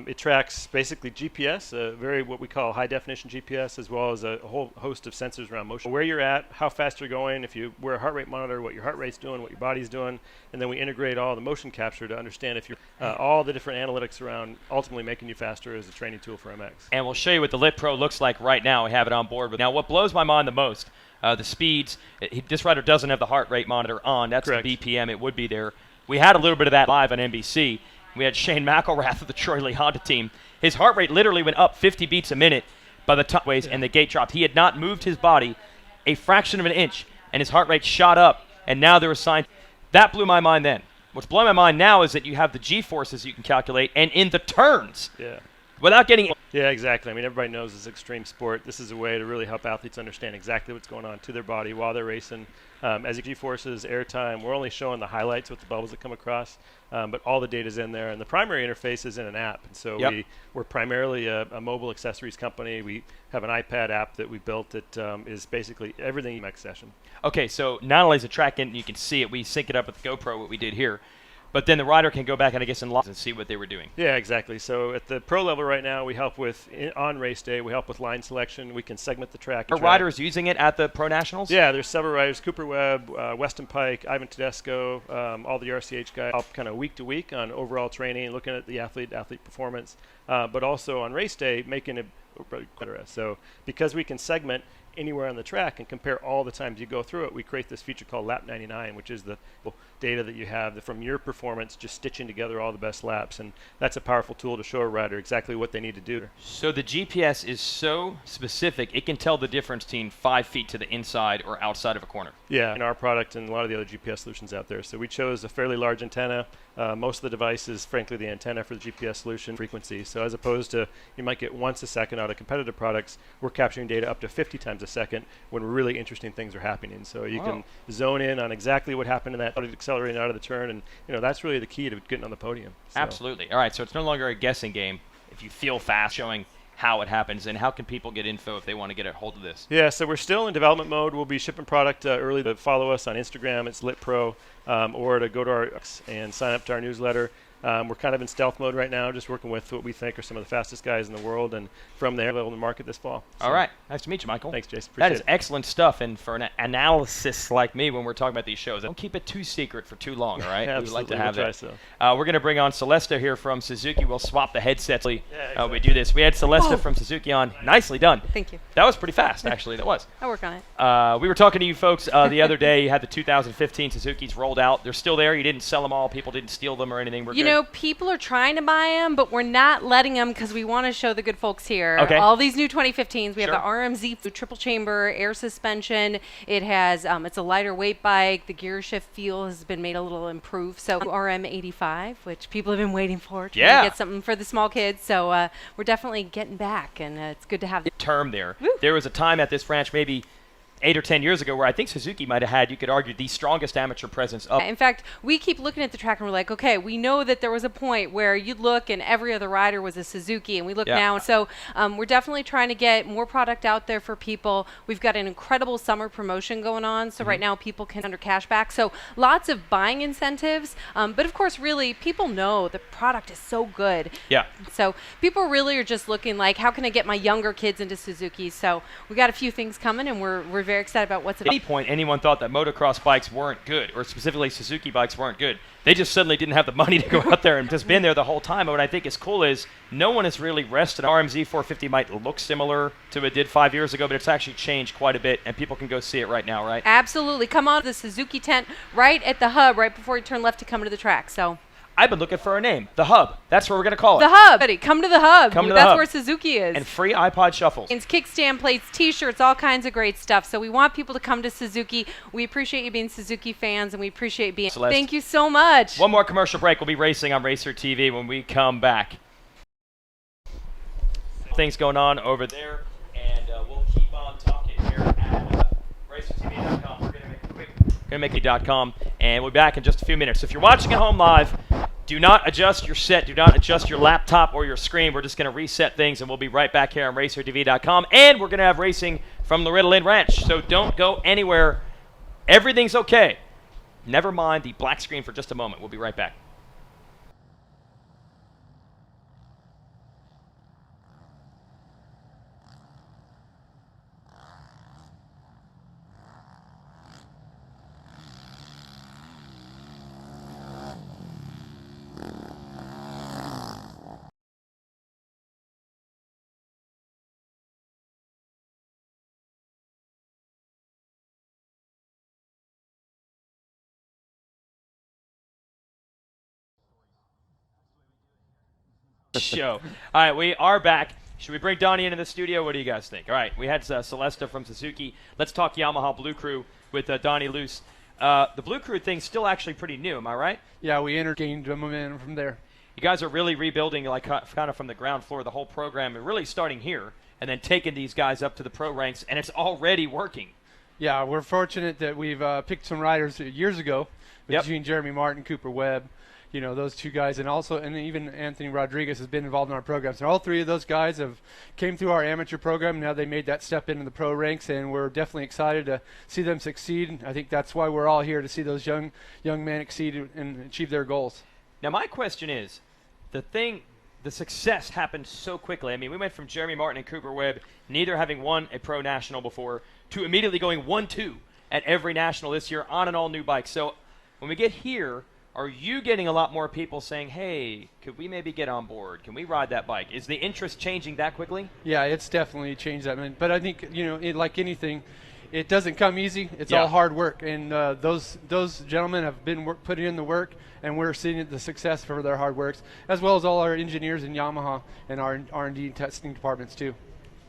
it tracks basically GPS, very what we call high-definition GPS, as well as a whole host of sensors around motion. Where you're at, how fast you're going, if you wear a heart rate monitor, what your heart rate's doing, what your body's doing, and then we integrate all the motion capture to understand if you're all the different analytics around ultimately making you faster as a training tool for MX. And we'll show you what the Lit Pro looks like right now. We have it on board. Now, what blows my mind the most, the speeds. This rider doesn't have the heart rate monitor on. That's the BPM. It would be there. We had a little bit of that live on NBC. We had Shane McElrath of the Troy Lee Honda team. His heart rate literally went up 50 beats a minute by the time and the gate dropped. He had not moved his body a fraction of an inch, and his heart rate shot up, and now there was signs. That blew my mind then. What's blowing my mind now is that you have the G-forces you can calculate, and in the turns, without getting... Yeah, exactly. I mean, everybody knows it's extreme sport. This is a way to really help athletes understand exactly what's going on to their body while they're racing. As G-forces, airtime, we're only showing the highlights with the bubbles that come across, but all the data's in there. And the primary interface is in an app. And so we're primarily a mobile accessories company. We have an iPad app that we built that is basically everything MX session. Okay, so not only is it tracking, you can see it, we sync it up with the GoPro, what we did here. But then the rider can go back and I guess and see what they were doing. Yeah, exactly. So at the pro level right now, we help with on race day. We help with line selection. We can segment the track. Are riders using it at the Pro Nationals? Yeah, there's several riders: Cooper Webb, Weston Pike, Ivan Tedesco, all the RCH guys. Help kind of week to week on overall training, looking at the athlete performance, but also on race day, making it. So because we can segment anywhere on the track and compare all the times you go through it, we create this feature called Lap 99, which is the data that you have from your performance, just stitching together all the best laps. And that's a powerful tool to show a rider exactly what they need to do. So the GPS is so specific, it can tell the difference between 5 feet to the inside or outside of a corner. Yeah, in our product and a lot of the other GPS solutions out there. So we chose a fairly large antenna. Most of the device is, frankly, the antenna for the GPS solution frequency. So as opposed to you might get once a second out of competitive products, we're capturing data up to 50 times a second when really interesting things are happening. So you can zone in on exactly what happened in that accelerating out of the turn, and that's really the key to getting on the podium. So. Absolutely. All right, so it's no longer a guessing game. If you feel fast, showing how it happens, and how can people get info if they want to get a hold of this? Yeah, so we're still in development mode. We'll be shipping product early. To follow us on Instagram, it's LitPro, or to go to our and sign up to our newsletter. We're kind of in stealth mode right now, just working with what we think are some of the fastest guys in the world, and from there, we'll market this fall. So. All right. Nice to meet you, Michael. Thanks, Jason. That is excellent stuff, and for an analysis like me when we're talking about these shows, don't keep it too secret for too long, all right? Absolutely. We would like to have we'll that. So. We're going to bring on Celesta here from Suzuki. We'll swap the headsets. We do this. We had Celesta from Suzuki on. Nicely done. Thank you. That was pretty fast, actually. That was. I work on it. We were talking to you folks the other day. You had the 2015 Suzukis rolled out. They're still there. You didn't sell them all. People didn't steal them or anything. You know, people are trying to buy them, but we're not letting them because we want to show the good folks here. Okay. All these new 2015s. We have the RMZ triple chamber air suspension. It has it's a lighter weight bike. The gear shift feel has been made a little improved. So RM85, which people have been waiting for, trying to get something for the small kids. So we're definitely getting back, and it's good to have the term there. Woo. There was a time at this ranch, maybe 8 or 10 years ago, where I think Suzuki might have had, you could argue, the strongest amateur presence up. In fact, we keep looking at the track and we're like, okay, we know that there was a point where you'd look and every other rider was a Suzuki, and we look now. So we're definitely trying to get more product out there for people. We've got an incredible summer promotion going on. So right now people can under cashback. So lots of buying incentives. But of course, really, people know the product is so good. Yeah. So people really are just looking like, how can I get my younger kids into Suzuki? So we got a few things coming, and we're very excited about what's At any point, anyone thought that motocross bikes weren't good, or specifically Suzuki bikes weren't good. They just suddenly didn't have the money to go out there and just been there the whole time. And what I think is cool is no one has really rested. RMZ 450 might look similar to it did 5 years ago, but it's actually changed quite a bit, and people can go see it right now, right? Absolutely. Come on to the Suzuki tent right at the hub, right before you turn left to come to the track. So I've been looking for a name. The Hub. That's what we're going to call it. The Hub. Buddy, come to the Hub. Come to the That's Hub. where Suzuki is. And free iPod shuffles. It's kickstand plates, T-shirts, all kinds of great stuff. So we want people to come to Suzuki. We appreciate you being Suzuki fans, and we appreciate being. Celeste. Thank you so much. One more commercial break. We'll be racing on Racer TV when we come back. Things going on over there, and we'll keep on talking here at RacerTV.com. We're going to make it quick. We're going to make it.com, and we'll be back in just a few minutes. So if you're watching at home live, do not adjust your set. Do not adjust your laptop or your screen. We're just going to reset things, and we'll be right back here on RacerTV.com. And we're going to have racing from Loretta Lynn Ranch. So don't go anywhere. Everything's okay. Never mind the black screen for just a moment. We'll be right back. Show. All right, we are back. Should we bring Donnie into the studio? What do you guys think? All right, we had Celesta from Suzuki. Let's talk Yamaha Blue Crew with Donnie Luce. The Blue Crew thing's still actually pretty new, am I right? Yeah, we gained momentum from there. You guys are really rebuilding, like kind of from the ground floor, the whole program, and really starting here, and then taking these guys up to the pro ranks, and it's already working. Yeah, we're fortunate that we've picked some riders years ago between Jeremy Martin, Cooper Webb. You know, those two guys, and even Anthony Rodriguez has been involved in our programs. And all three of those guys have came through our amateur program. Now they made that step into the pro ranks, and we're definitely excited to see them succeed. I think that's why we're all here, to see those young men exceed and achieve their goals. Now my question is, the success happened so quickly. I mean, we went from Jeremy Martin and Cooper Webb, neither having won a pro national before, to immediately going 1-2 at every national this year on an all-new bike. So when we get here, are you getting a lot more people saying, hey, could we maybe get on board? Can we ride that bike? Is the interest changing that quickly? Yeah, it's definitely changed that. But I think, like anything, it doesn't come easy. It's all hard work. And those gentlemen have been putting in the work, and we're seeing the success for their hard works, as well as all our engineers in Yamaha and our R&D and testing departments too.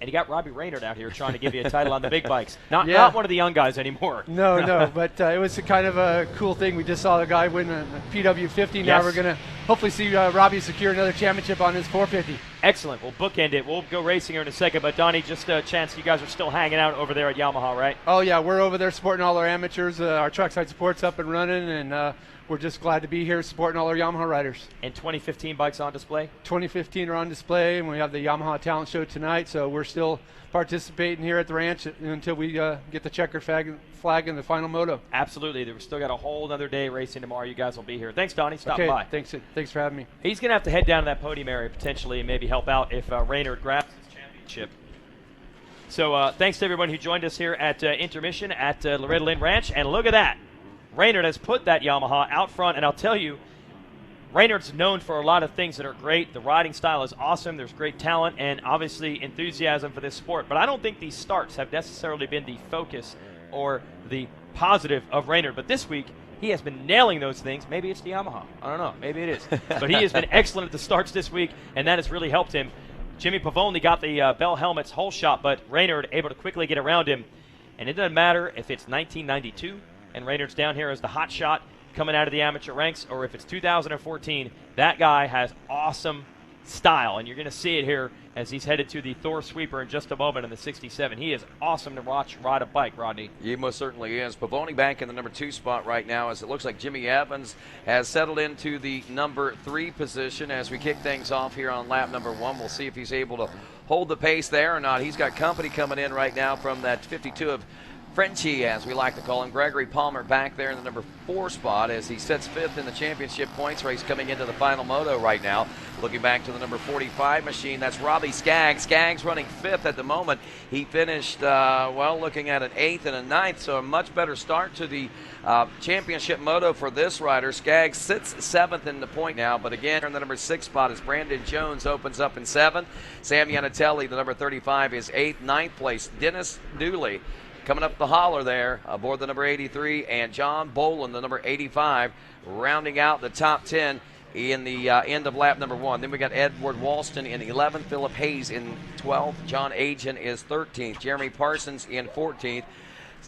And you got Robbie Raynard out here trying to give you a title on the big bikes. Not one of the young guys anymore. No, but it was kind of a cool thing. We just saw the guy win a PW50. Now we're going to hopefully see Robbie secure another championship on his 450. Excellent. We'll bookend it. We'll go racing here in a second. But, Donnie, just a chance you guys are still hanging out over there at Yamaha, right? Oh, yeah. We're over there supporting all our amateurs. Our trackside support's up and running, and we're just glad to be here supporting all our Yamaha riders. And 2015 bikes on display? 2015 are on display, and we have the Yamaha Talent Show tonight, so we're still participating here at the ranch until we get the checkered flag in the final moto. Absolutely. We've still got a whole other day racing tomorrow. You guys will be here. Thanks, Donnie. Stop by. Thanks for having me. He's going to have to head down to that podium area potentially and maybe help out if Raynard grabs his championship. So thanks to everyone who joined us here at intermission at Loretta Lynn Ranch. And look at that. Raynard has put that Yamaha out front, and I'll tell you, Raynard's known for a lot of things that are great. The riding style is awesome. There's great talent and obviously enthusiasm for this sport. But I don't think these starts have necessarily been the focus or the positive of Raynard. But this week, he has been nailing those things. Maybe it's the Yamaha. I don't know. Maybe it is. But he has been excellent at the starts this week, and that has really helped him. Jimmy Pavone got the Bell Helmets whole shot, but Raynard able to quickly get around him. And it doesn't matter if it's 1992 and Raynard's down here as the hot shot coming out of the amateur ranks, or if it's 2014, that guy has awesome style, and you're going to see it here as he's headed to the Thor sweeper in just a moment in the 67. He is awesome to watch ride a bike, Rodney. He most certainly is. Pavone back in the number 2 spot right now, as it looks like Jimmy Evans has settled into the number 3 position as we kick things off here on lap number 1. We'll see if he's able to hold the pace there or not. He's got company coming in right now from that 52 of Frenchie, as we like to call him. Gregory Palmer back there in the number 4 spot as he sets 5th in the championship points race coming into the final moto right now. Looking back to the number 45 machine, that's Robbie Skaggs. Skaggs running 5th at the moment. He finished, looking at an 8th and a 9th, so a much better start to the championship moto for this rider. Skaggs sits 7th in the point now, but again, in the number 6 spot is Brandon Jones opens up in 7th. Sam Yanatelli, the number 35, is 8th. 9th place, Dennis Dooley coming up the holler there aboard the number 83, and John Boland, the number 85, rounding out the top 10 in the end of lap number 1. Then we got Edward Walston in 11th, Philip Hayes in 12th, John Agin is 13th, Jeremy Parsons in 14th,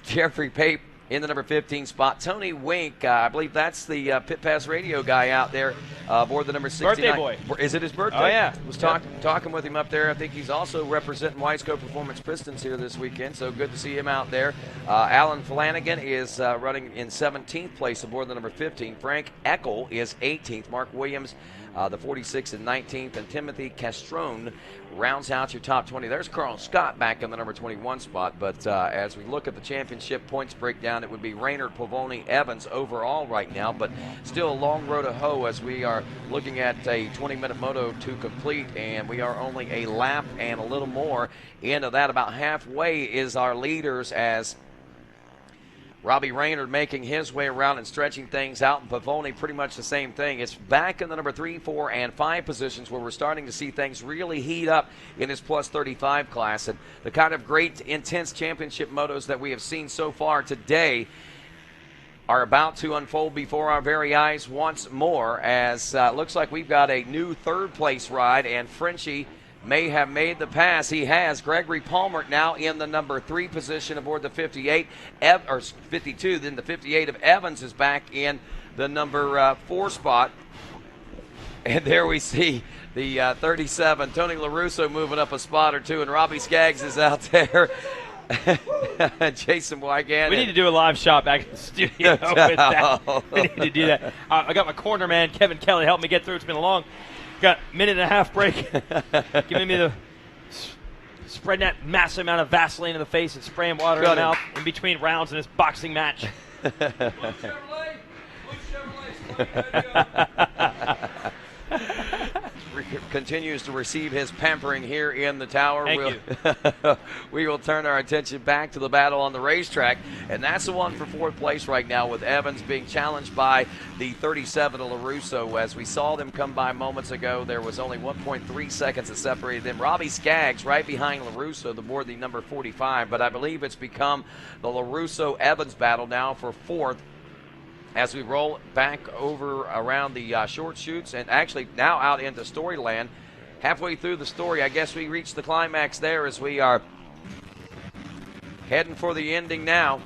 Jeffrey Pape in the number 15 spot. Tony Wink, I believe that's the Pit Pass Radio guy out there aboard the number 69. Birthday boy. Is it his birthday? Oh, yeah. Was talking with him up there. I think he's also representing Wiseco Performance Pistons here this weekend, so good to see him out there. Alan Flanagan is running in 17th place aboard the number 15. Frank Eckel is 18th. Mark Williams, the 46th and 19th. And Timothy Castrone rounds out your top 20. There's Carl Scott back in the number 21 spot. But as we look at the championship points breakdown, it would be Raynard, Pavone, Evans overall right now. But still a long road to hoe as we are looking at a 20-minute moto to complete. And we are only a lap and a little more into that. About halfway is our leaders as Robbie Raynard making his way around and stretching things out, and Pavone pretty much the same thing. It's back in the number 3, 4, and 5 positions where we're starting to see things really heat up in his plus 35 class. And the kind of great, intense championship motos that we have seen so far today are about to unfold before our very eyes once more, as it looks like we've got a new third-place ride, and Frenchie may have made the pass. He has. Gregory Palmer now in the number 3 position aboard the 58, or 52. Then the 58 of Evans is back in the number 4 spot. And there we see the 37, Tony LaRusso, moving up a spot or two, and Robbie Skaggs is out there. Jason Wygan. We need to do a live shot back in the studio with that. We need to do that. I got my corner man, Kevin Kelly, help me get through. It's been a long got a minute and a half break. Giving me the spreading that massive amount of Vaseline in the face and spraying water in the mouth in between rounds in this boxing match. Continues to receive his pampering here in the tower. Thank you. We will turn our attention back to the battle on the racetrack, and that's the one for 4th place right now, with Evans being challenged by the 37 of LaRusso. As we saw them come by moments ago, there was only 1.3 seconds that separated them. Robbie Skaggs right behind LaRusso, aboard the number 45, but I believe it's become the LaRusso-Evans battle now for 4th. As we roll back over around the short chutes and actually now out into Storyland. Halfway through the story, I guess we reached the climax there as we are heading for the ending now.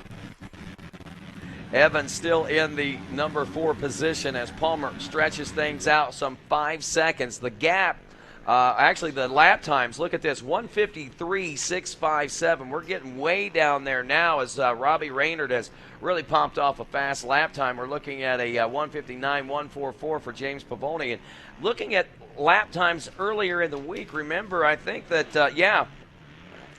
Evans still in the number 4 position as Palmer stretches things out some 5 seconds. The gap Actually, the lap times, look at this, 1:53.657. We're getting way down there now as Robbie Raynard has really pumped off a fast lap time. We're looking at a 1:59.144 for James Pavoni. And looking at lap times earlier in the week, remember, I think that,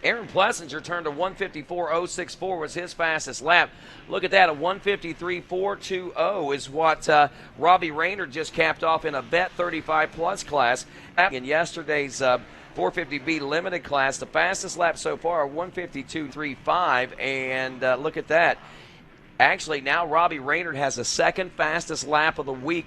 Aaron Plessinger turned a 1:54.064 was his fastest lap. Look at that, a 1:53.420 is what Robbie Raynard just capped off in a Vet 35 Plus class. In yesterday's 450B limited class, the fastest lap so far, 1:52.35, and look at that. Actually, now Robbie Raynard has the second fastest lap of the week,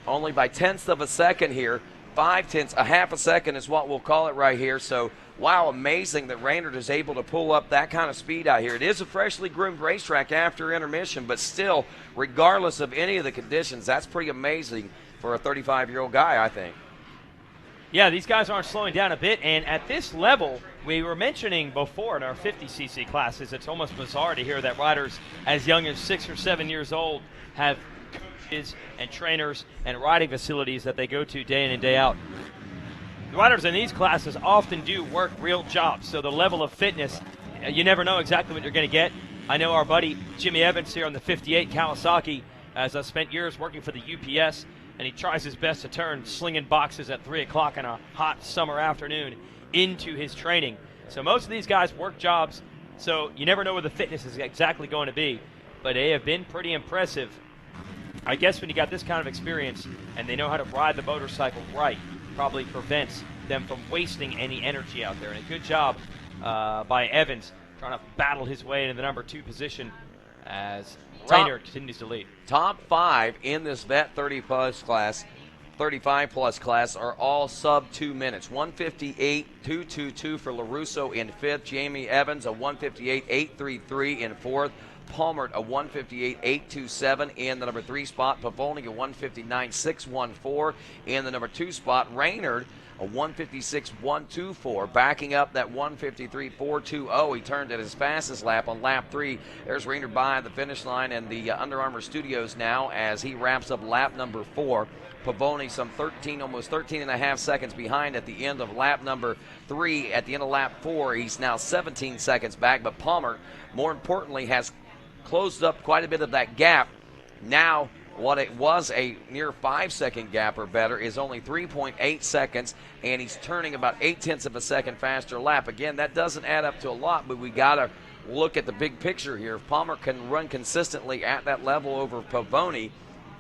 only by tenths of a second here. 0.5, a half a second is what we'll call it right here. So, wow, amazing that Raynard is able to pull up that kind of speed out here. It is a freshly groomed racetrack after intermission, but still, regardless of any of the conditions, that's pretty amazing for a 35-year-old guy, I think. Yeah, these guys aren't slowing down a bit, and at this level, we were mentioning before in our 50cc classes, it's almost bizarre to hear that riders as young as 6 or 7 years old have coaches and trainers and riding facilities that they go to day in and day out. The riders in these classes often do work real jobs, so the level of fitness, you never know exactly what you're going to get. I know our buddy Jimmy Evans here on the 58 Kawasaki has spent years working for the UPS, and he tries his best to turn slinging boxes at 3 o'clock on a hot summer afternoon into his training. So most of these guys work jobs, so you never know where the fitness is exactly going to be, but they have been pretty impressive. I guess when you got this kind of experience and they know how to ride the motorcycle right, probably prevents them from wasting any energy out there. And a good job by Evans trying to battle his way into the number 2 position as Raynard continues to lead. Top 5 in this Vet 35 plus class are all sub 2 minutes. 1:58.222 for LaRusso in 5th. Jamie Evans, a 1:58.833 in 4th. Palmer, a 1:58.827 in the number 3 spot. Pavoni, a 1:59.614 in the number 2 spot. Raynard, a 1:56.124, backing up that 1:53.420. He turned at his fastest lap on lap 3. There's Raynard by the finish line and the Under Armour studios now as he wraps up lap number 4. Pavoni some 13, almost 13 and a half seconds behind at the end of lap number 3. At the end of lap 4, he's now 17 seconds back, but Palmer, more importantly, has closed up quite a bit of that gap. Now, what it was a near 5-second gap or better is only 3.8 seconds, and he's turning about 0.8 of a second faster lap. Again, that doesn't add up to a lot, but we got to look at the big picture here. If Palmer can run consistently at that level over Pavoni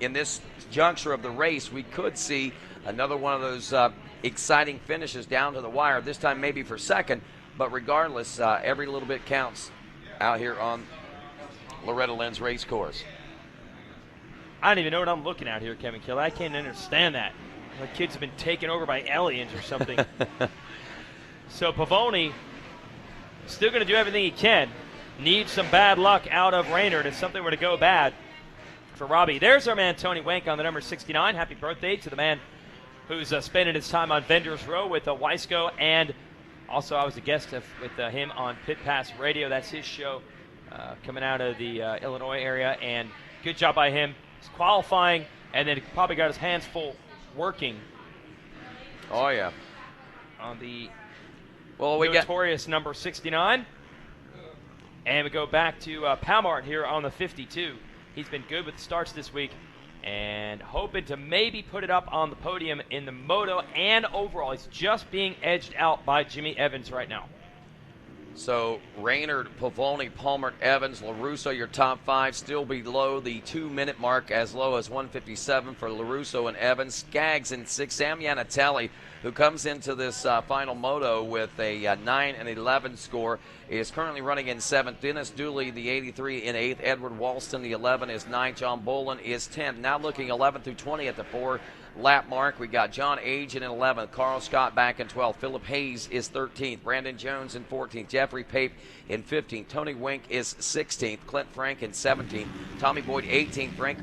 in this juncture of the race, we could see another one of those exciting finishes down to the wire, this time maybe for second, but regardless, every little bit counts out here on Loretta Lynn's race course. I don't even know what I'm looking at here, Kevin Kelly. I can't understand that. The kids have been taken over by aliens or something. So Pavoni still going to do everything he can. Needs some bad luck out of Raynard if something were to go bad for Robbie. There's our man Tony Wank on the number 69. Happy birthday to the man who's spending his time on Vendors Row with Weisco, and also I was a guest with him on Pit Pass Radio. That's his show coming out of the Illinois area, and good job by him. He's qualifying, and then he probably got his hands full working. Oh, yeah. On the notorious number 69. And we go back to Palmart here on the 52. He's been good with the starts this week and hoping to maybe put it up on the podium in the moto and overall. He's just being edged out by Jimmy Evans right now. So Raynard, Pavoni, Palmer, Evans, LaRusso, your top 5, still below the 2-minute mark, as low as 1:57 for LaRusso and Evans. Skaggs in 6th. Sam Yanatelli, who comes into this final moto with a 9 and 11 score, is currently running in 7th. Dennis Dooley, the 83, in 8th. Edward Walston, the 11, is 9th. John Bolin is 10th. Now looking 11 through 20 at the 4-lap mark. We got John Agin in 11th. Carl Scott back in 12th. Philip Hayes is 13th. Brandon Jones in 14th. Jeffrey Pape in 15th. Tony Wink is 16th. Clint Frank in 17th. Tommy Boyd 18th. Frank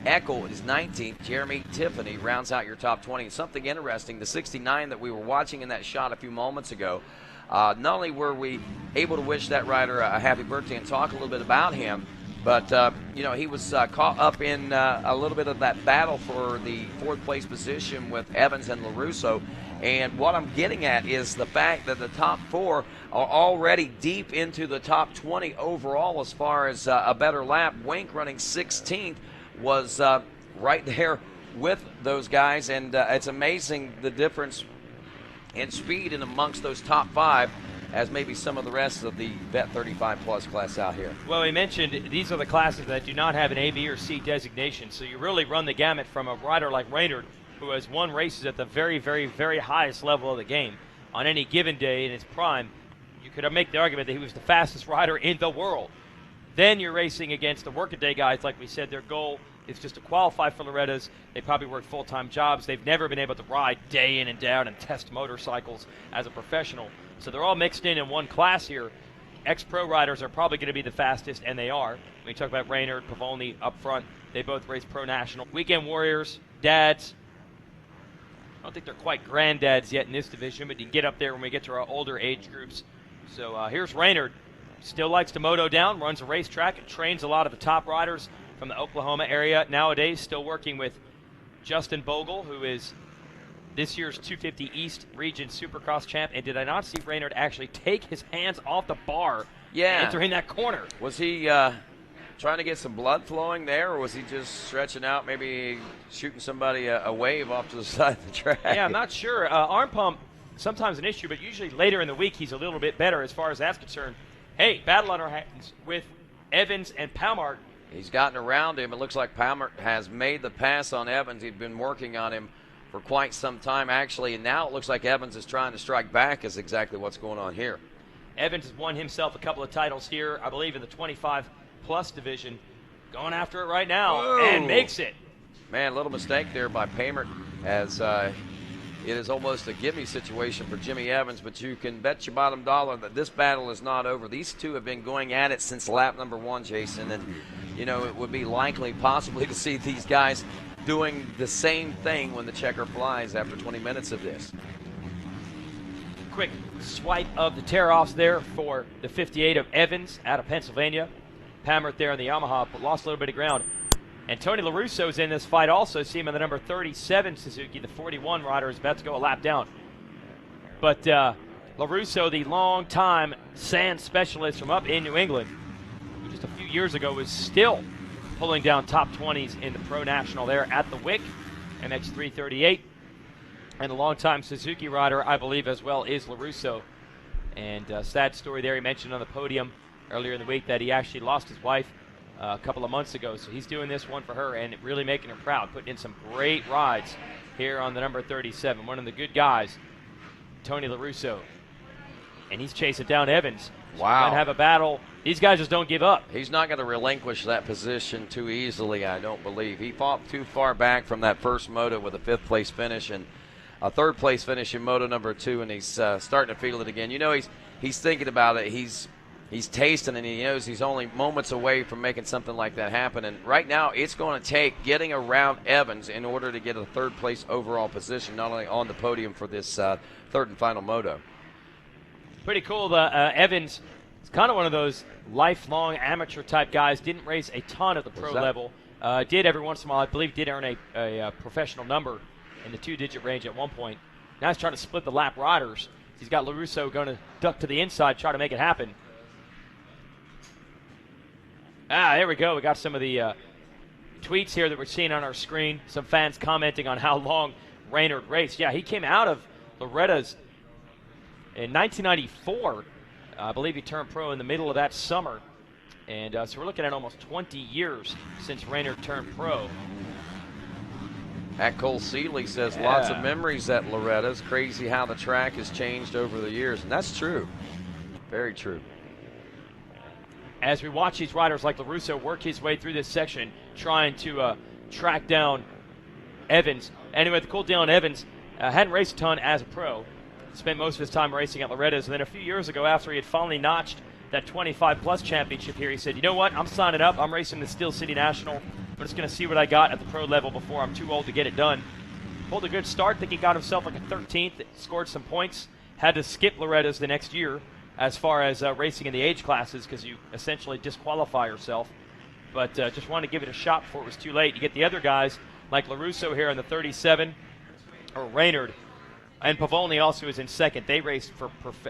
Eckel is 19th. Jeremy Tiffany rounds out your top 20. Something interesting, the 69 that we were watching in that shot a few moments ago, not only were we able to wish that rider a happy birthday and talk a little bit about him, but, he was caught up in a little bit of that battle for the 4th place position with Evans and LaRusso. And what I'm getting at is the fact that the top 4 are already deep into the top 20 overall as far as a better lap. Wink running 16th was right there with those guys, and it's amazing the difference in speed in amongst those top 5 as maybe some of the rest of the Vet 35 Plus class out here. Well, we mentioned these are the classes that do not have an A, B, or C designation, so you really run the gamut from a rider like Raynard, who has won races at the very, very, very highest level of the game. On any given day in his prime, you could make the argument that he was the fastest rider in the world. Then you're racing against the workaday guys, like we said. Their goal is just to qualify for Loretta's. They probably work full-time jobs. They've never been able to ride day in and down and test motorcycles as a professional. So they're all mixed in one class here. Ex-pro riders are probably going to be the fastest, and they are. When you talk about Raynard, Pavoni up front, they both race pro national. Weekend warriors, dads. I don't think they're quite granddads yet in this division, but you can get up there when we get to our older age groups. So here's Raynard. Still likes to moto down, runs a racetrack, and trains a lot of the top riders from the Oklahoma area nowadays. Still working with Justin Bogle, who is this year's 250 East Region Supercross champ. And did I not see Raynard actually take his hands off the bar entering that corner? Was he trying to get some blood flowing there, or was he just stretching out, maybe shooting somebody a wave off to the side of the track? Yeah, I'm not sure. Arm pump, sometimes an issue, but usually later in the week he's a little bit better as far as that's concerned. Hey, battle on our hands with Evans and Palmart. He's gotten around him. It looks like Palmer has made the pass on Evans. He'd been working on him for quite some time, actually, and now it looks like Evans is trying to strike back is exactly what's going on here. Evans has won himself a couple of titles here, I believe, in the 25-plus division. Going after it right now and makes it. Man, a little mistake there by Palmer as it is almost a gimme situation for Jimmy Evans, but you can bet your bottom dollar that this battle is not over. These two have been going at it since lap number 1, Jason, and you know, it would be likely possibly to see these guys doing the same thing when the checker flies after 20 minutes of this. Quick swipe of the tear-offs there for the 58 of Evans out of Pennsylvania. Palmert there on the Yamaha, but lost a little bit of ground. And Tony LaRusso's in this fight also. See him in the number 37 Suzuki. The 41 rider is about to go a lap down. But LaRusso, the long-time sand specialist from up in New England, who just a few years ago was still pulling down top 20s in the Pro National there at the WIC, MX338. And a long-time Suzuki rider, I believe, as well, is LaRusso. And sad story there. He mentioned on the podium earlier in the week that he actually lost his wife a couple of months ago. So he's doing this one for her and really making her proud, putting in some great rides here on the number 37. One of the good guys, Tony LaRusso. And he's chasing down Evans. So wow. We're going to have a battle. These guys just don't give up. He's not going to relinquish that position too easily, I don't believe. He fought too far back from that first moto with a 5th-place finish and a 3rd-place finish in moto number 2, and he's starting to feel it again. You know, he's thinking about it. He's tasting, and he knows he's only moments away from making something like that happen. And right now, it's going to take getting around Evans in order to get a 3rd-place overall position, not only on the podium for this 3rd and final moto. Pretty cool. Evans is kind of one of those lifelong amateur-type guys. Didn't race a ton at the pro level. Did every once in a while, I believe, did earn a professional number in the 2-digit range at one point. Now he's trying to split the lap riders. He's got LaRusso going to duck to the inside, try to make it happen. There we go. We got some of the tweets here that we're seeing on our screen. Some fans commenting on how long Raynard raced. Yeah, he came out of Loretta's in 1994. I believe he turned pro in the middle of that summer. And so we're looking at almost 20 years since Raynard turned pro. At Cole Seeley says lots of memories at Loretta. It's crazy how the track has changed over the years. And that's true. Very true. As we watch these riders like LaRusso work his way through this section, trying to track down Evans. Anyway, the cool deal on Evans, hadn't raced a ton as a pro. Spent most of his time racing at Loretta's. And then a few years ago, after he had finally notched that 25-plus championship here, he said, you know what, I'm signing up. I'm racing the Steel City National. I'm just going to see what I got at the pro level before I'm too old to get it done. Pulled a good start. I think he got himself like a 13th. Scored some points. Had to skip Loretta's the next year as far as racing in the age classes because you essentially disqualify yourself. But just wanted to give it a shot before it was too late. You get the other guys like LaRusso here in the 37, or Raynard, And Pavoni also is in second. They raced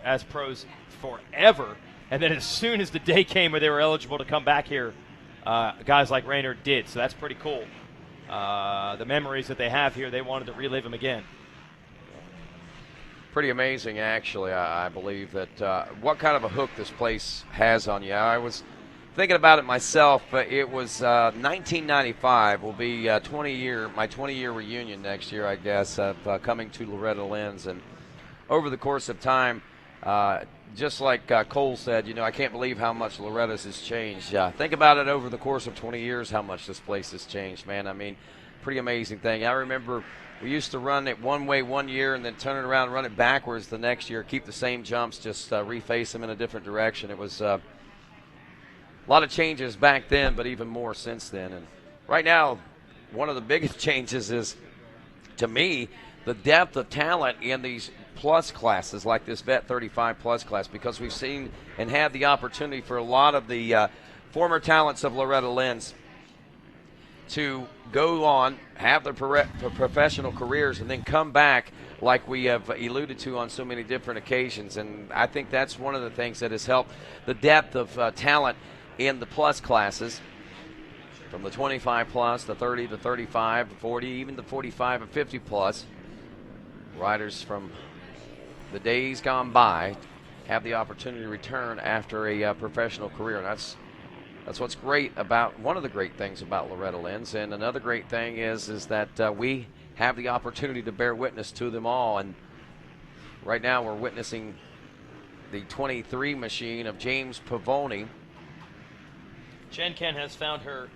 as pros forever. And then as soon as the day came where they were eligible to come back here, guys like Raynard did. So that's pretty cool. The memories that they have here, they wanted to relive them again. Pretty amazing, actually. I believe that what kind of a hook this place has on you. I was thinking about it myself. It was 1995 will be my 20-year reunion next year, I guess, of coming to Loretta Lynn's. And over the course of time, just like Cole said, I can't believe how much Loretta's has changed. Think about it over the course of 20 years, how much this place has changed, man. I mean, pretty amazing thing. I remember we used to run it one way one year and then turn it around and run it backwards the next year, keep the same jumps, just reface them in a different direction. It was a lot of changes back then, but even more since then. And right now, one of the biggest changes is, to me, the depth of talent in these plus classes like this Vet 35 plus class, because we've seen and had the opportunity for a lot of the former talents of Loretta Lynn's to go on, have their professional careers, and then come back like we have alluded to on so many different occasions. And I think that's one of the things that has helped the depth of talent in the plus classes, from the 25 plus, the 30, the 35, the 40, even the 45 and 50 plus. Riders from the days gone by have the opportunity to return after a professional career. And that's what's great about, one of the great things about Loretta Lynn's. And another great thing is that we have the opportunity to bear witness to them all. And right now we're witnessing the 23 machine of James Pavoni. Jen Ken has found her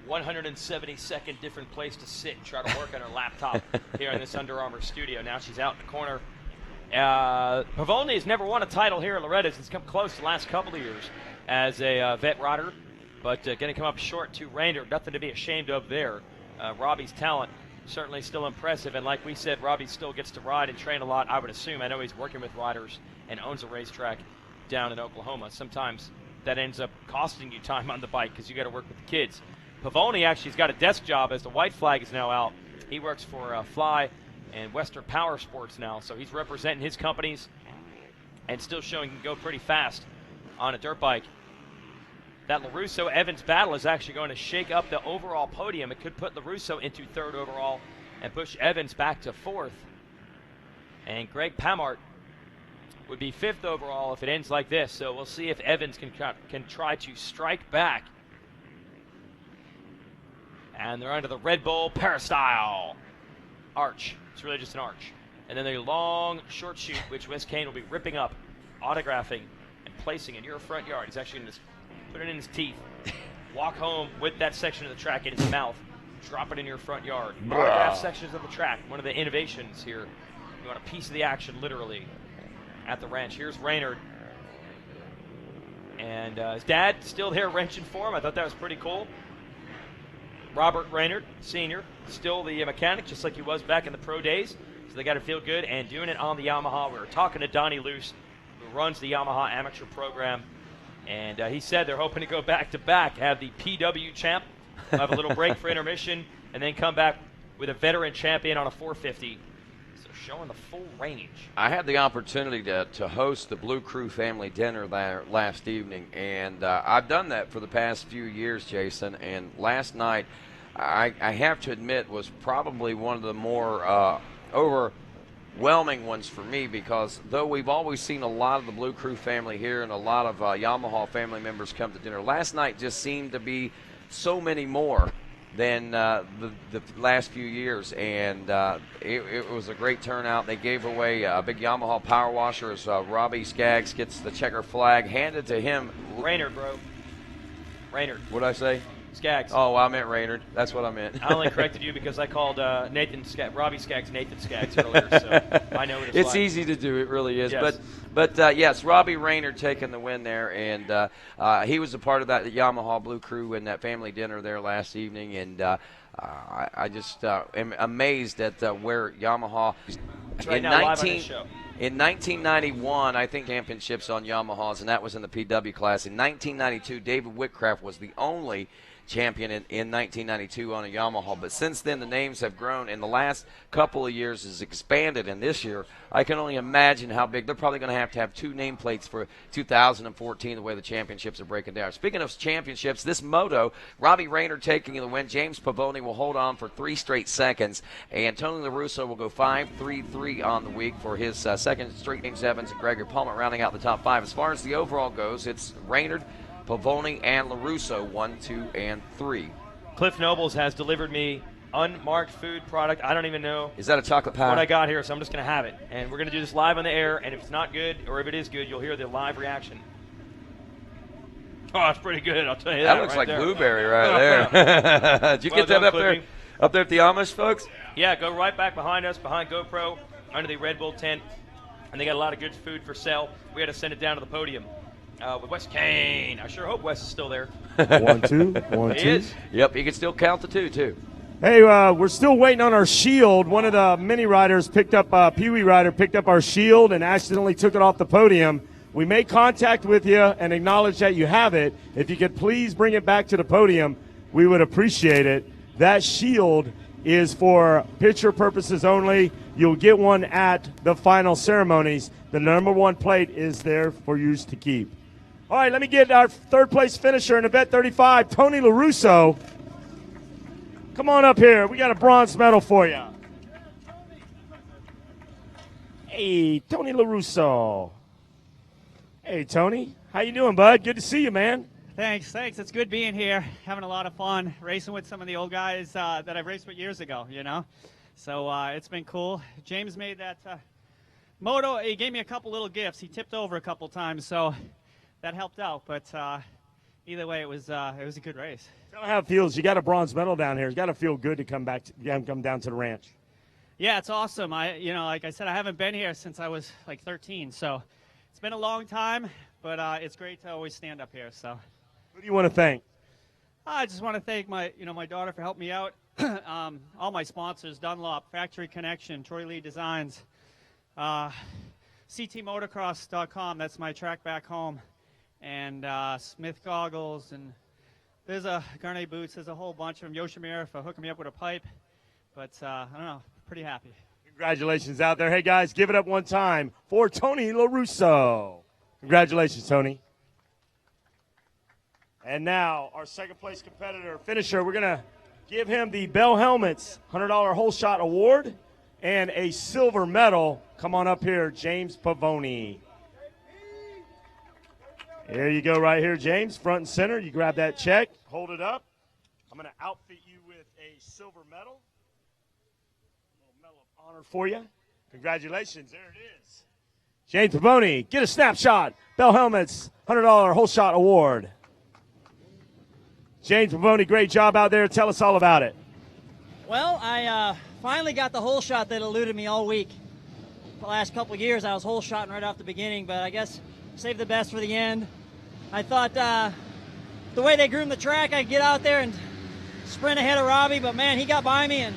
172nd different place to sit and try to work on her laptop here in this Under Armour studio. Now she's out in the corner. Pavoni has never won a title here at Loretta's. He's come close the last couple of years as a vet rider, but going to come up short to Raynard. Nothing to be ashamed of there. Robbie's talent certainly still impressive, and like we said, Robbie still gets to ride and train a lot, I would assume. I know he's working with riders and owns a racetrack down in Oklahoma. Sometimes that ends up costing you time on the bike because you got to work with the kids. Pavoni actually has got a desk job as the white flag is now out. He works for Fly and Western Power Sports now, so he's representing his companies and still showing he can go pretty fast on a dirt bike. That LaRusso-Evans battle is actually going to shake up the overall podium. It could put LaRusso into third overall and push Evans back to fourth. And Greg Pamart would be fifth overall if it ends like this. So we'll see if Evans can try to strike back. And they're under the Red Bull Peristyle arch. It's really just an arch. And then the long short chute, which Wes Kane will be ripping up, autographing, and placing in your front yard. He's actually going to put it in his teeth, walk home with that section of the track in his mouth, drop it in your front yard. Autograph sections of the track. One of the innovations here. You want a piece of the action, literally, at the ranch. Here's Raynard. And his dad still there wrenching for him. I thought that was pretty cool. Robert Raynard, Sr., still the mechanic, just like he was back in the pro days. So they got to feel good and doing it on the Yamaha. We were talking to Donnie Luce, who runs the Yamaha amateur program. And he said they're hoping to go back-to-back, have the PW champ, have a little break for intermission, and then come back with a veteran champion on a 450. So showing the full range. I had the opportunity to host the Blue Crew family dinner there last evening, and I've done that for the past few years, Jason. And last night, I have to admit, was probably one of the more overwhelming ones for me, because though we've always seen a lot of the Blue Crew family here and a lot of Yamaha family members come to dinner, last night just seemed to be so many more than the last few years, and it was a great turnout. They gave away a big Yamaha power washer as Robbie Skaggs gets the checker flag handed to him. Raynard, bro. Raynard. What'd I say? Skaggs. Oh, I meant Raynard. That's what I meant. I only corrected you because I called Robbie Skaggs Nathan Skaggs earlier, so I know what it's like. Easy to do. It really is. Yes. But yes, Robbie Raynard taking the win there, and he was a part of that Yamaha Blue Crew and that family dinner there last evening, and I just am amazed at where Yamaha right now, live on this show. In 1991, I think championships on Yamahas, and that was in the PW class. In 1992, David Whitcraft was the only champion in 1992 on a Yamaha. But since then, the names have grown. In the last couple of years, has expanded. And this year, I can only imagine how big. They're probably going to have 2 nameplates for 2014, the way the championships are breaking down. Speaking of championships, this moto, Robbie Rayner taking the win. James Pavoni will hold on for 3 straight seconds. And Tony LaRusso will go 5-3-3 on the week for his second straight. James Evans and Gregory Palmer rounding out the top 5. As far as the overall goes, it's Raynard, Pavoni, and LaRusso, 1, 2, and 3. Cliff Nobles has delivered me unmarked food product. I don't even know. Is that a chocolate pie? What I got here, so I'm just going to have it. And we're going to do this live on the air, and if it's not good, or if it is good, you'll hear the live reaction. Oh, it's pretty good, I'll tell you that. That looks right like there. blueberry right there. Did you Well get that done, up Clippy. there? Up there at the Amish, folks? Yeah, go right back behind us, behind GoPro, under the Red Bull tent. And they got a lot of good food for sale. We had to send it down to the podium with Wes Kane. I sure hope Wes is still there. 1, 2, 1, 2. He is. Yep, he can still count the 2, too. Hey, we're still waiting on our shield. One of the mini riders picked up, Pee Wee rider picked up our shield and accidentally took it off the podium. We made contact with you and acknowledge that you have it. If you could please bring it back to the podium, we would appreciate it. That shield is for picture purposes only. You'll get one at the final ceremonies. The number 1 plate is there for you to keep. All right, let me get our 3rd place finisher in event 35, Tony LaRusso. Come on up here. We got a bronze medal for you. Hey, Tony LaRusso. Hey, Tony. How you doing, bud? Good to see you, man. Thanks. It's good being here, having a lot of fun, racing with some of the old guys that I've raced with years ago, you know. So it's been cool. James made that moto. He gave me a couple little gifts. He tipped over a couple times, so that helped out. But either way, it was a good race. Tell me how it feels. You got a bronze medal down here. It's got to feel good to come down to the ranch. Yeah, it's awesome. Like I said, I haven't been here since I was like 13, so it's been a long time. But it's great to always stand up here. So. Who do you want to thank? I just want to thank my daughter for helping me out. All my sponsors: Dunlop, Factory Connection, Troy Lee Designs, CTMotocross.com. That's my track back home, and Smith Goggles, and there's a Garnet Boots. There's a whole bunch of them. Yoshimura for hooking me up with a pipe. But I don't know, pretty happy. Congratulations out there. Hey guys, give it up one time for Tony LaRusso. Congratulations, Tony. And now, our 2nd place competitor, finisher, we're going to give him the Bell Helmets $100 Whole Shot Award and a silver medal. Come on up here, James Pavoni. There you go right here, James, front and center. You grab that check, hold it up. I'm going to outfit you with a silver medal. A little medal of honor for you. Congratulations, there it is. James Pavoni, get a snapshot. Bell Helmets $100 Whole Shot Award. James Pavoni, great job out there. Tell us all about it. Well, I finally got the hole shot that eluded me all week. The last couple of years, I was hole shotting right off the beginning, but I guess saved the best for the end. I thought the way they groomed the track, I'd get out there and sprint ahead of Robbie, but man, he got by me, and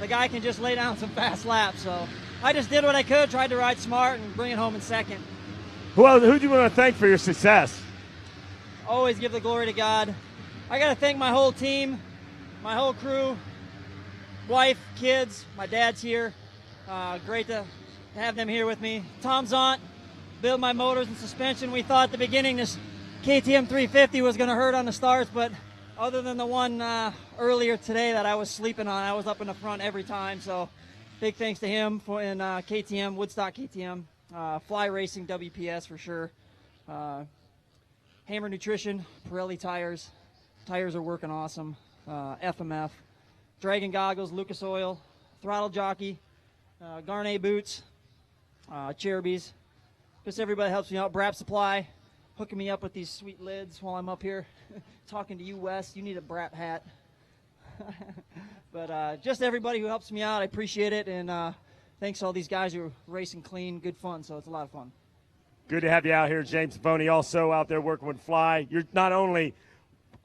the guy can just lay down some fast laps. So I just did what I could, tried to ride smart and bring it home in second. Who do you want to thank for your success? Always give the glory to God. I got to thank my whole team, my whole crew, wife, kids. My dad's here. Great to have them here with me. Tom's aunt built my motors and suspension. We thought at the beginning this KTM 350 was going to hurt on the starts, but other than the one earlier today that I was sleeping on, I was up in the front every time. So big thanks to him and KTM, Woodstock KTM, Fly Racing, WPS for sure. Hammer Nutrition, Pirelli tires. Tires are working awesome. FMF, Dragon Goggles, Lucas Oil, Throttle Jockey, Garnet Boots, Cherubies. Just everybody helps me out. Brap Supply, hooking me up with these sweet lids while I'm up here talking to you, Wes. You need a Brap hat. But just everybody who helps me out, I appreciate it. And thanks to all these guys who are racing clean, good fun. So it's a lot of fun. Good to have you out here, James Pavoni. Also out there working with Fly. You're not only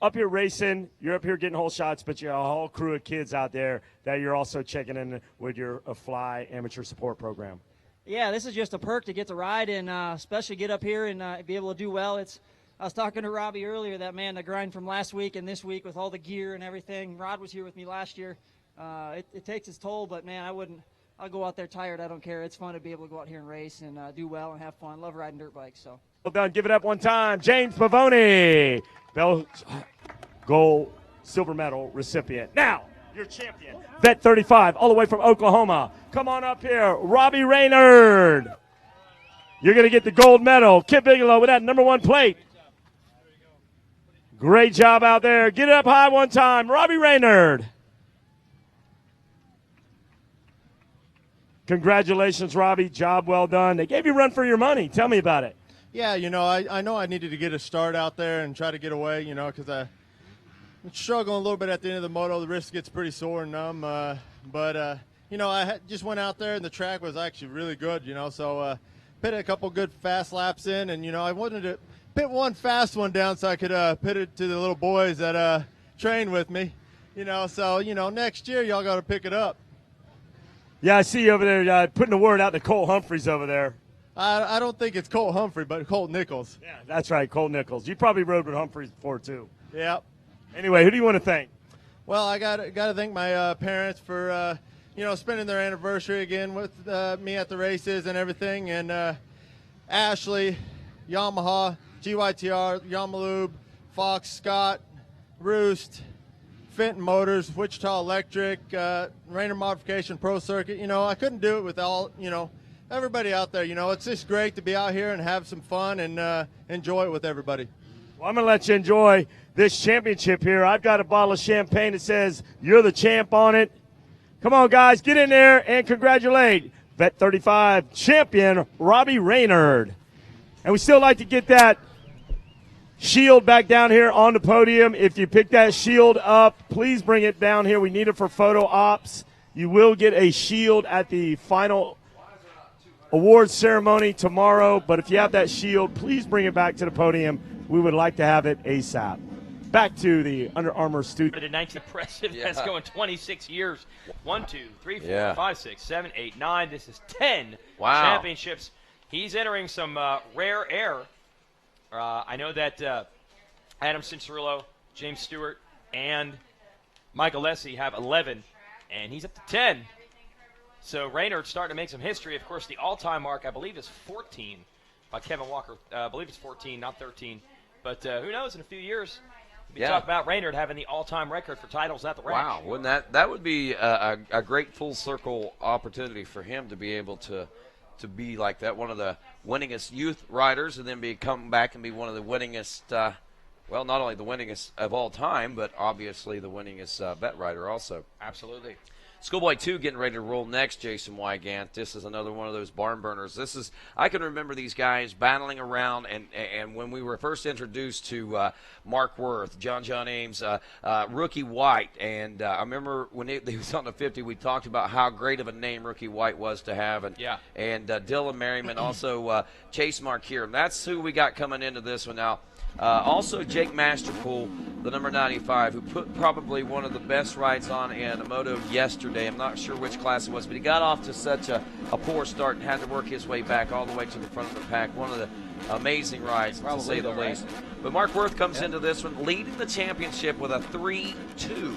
up here racing, you're up here getting whole shots, but you have a whole crew of kids out there that you're also checking in with your Fly amateur support program. Yeah, this is just a perk to get to ride and especially get up here and be able to do well. It's I was talking to Robbie earlier, that man, the grind from last week and this week with all the gear and everything. Rod was here with me last year. It takes its toll, but, man, I'll go out there tired. I don't care. It's fun to be able to go out here and race and do well and have fun. Love riding dirt bikes. So. Well done. Give it up one time. James Pavoni, gold, silver medal recipient. Now, your champion, Vet 35, all the way from Oklahoma. Come on up here, Robbie Raynard. You're going to get the gold medal. Kip Bigelow with that number 1 plate. Great job out there. Get it up high one time, Robbie Raynard. Congratulations, Robbie. Job well done. They gave you a run for your money. Tell me about it. Yeah, I know I needed to get a start out there and try to get away, because I'm struggling a little bit at the end of the moto. The wrist gets pretty sore and numb. But I just went out there and the track was actually really good, so pit a couple good fast laps in. And, I wanted to pit one fast one down so I could pit it to the little boys that train with me, So, next year y'all got to pick it up. Yeah, I see you over there putting the word out to Cole Humphreys over there. I don't think it's Colt Humphrey, but Colt Nichols. Yeah, that's right, Colt Nichols. You probably rode with Humphreys before, too. Yep. Anyway, who do you want to thank? Well, I got to thank my parents for, spending their anniversary again with me at the races and everything. And Ashley, Yamaha, GYTR, Yamalube, Fox, Scott, Roost, Fenton Motors, Wichita Electric, Rainer Modification Pro Circuit. I couldn't do it with all, everybody out there. It's just great to be out here and have some fun and enjoy it with everybody. Well, I'm going to let you enjoy this championship here. I've got a bottle of champagne that says "You're the champ" on it. Come on, guys, get in there and congratulate Vet 35 champion Robbie Raynard. And we still like to get that shield back down here on the podium. If you pick that shield up, please bring it down here. We need it for photo ops. You will get a shield at the final awards ceremony tomorrow. But if you have that shield, please bring it back to the podium. We would like to have it ASAP. Back to the Under Armour studio. Impressive. Yeah. That's going 26 years. 1, 2, 3, 4, Yeah. 5, 6, 7, 8, 9. This is 10 Wow. championships. He's entering some rare air. I know that Adam Cincerillo, James Stewart, and Michael Lessie have 11, and he's up to 10. So Raynard's starting to make some history. Of course, the all-time mark, I believe, is 14 by Kevin Walker. I believe it's 14, not 13. But who knows, in a few years, we talk about Raynard having the all-time record for titles at the ranch. Wow, wouldn't that would be a great full-circle opportunity for him to be able to be like that, one of the winningest youth riders, and then come back and be one of the winningest, well, not only the winningest of all time, but obviously the winningest vet rider also. Absolutely. Schoolboy 2 getting ready to roll next, Jason Wygant. This is another one of those barn burners. I can remember these guys battling around, and when we were first introduced to Mark Worth, John Ames, Rookie White, and I remember when he was on the 50, we talked about how great of a name Rookie White was to have, and Dylan Merriman, also Chase Markier. And that's who we got coming into this one now. Also, Jake Masterpool, the number 95, who put probably one of the best rides on in a moto yesterday. I'm not sure which class it was, but he got off to such a poor start and had to work his way back all the way to the front of the pack. One of the amazing rides, to say the least. But Mark Worth comes into this one leading the championship with a 3-2.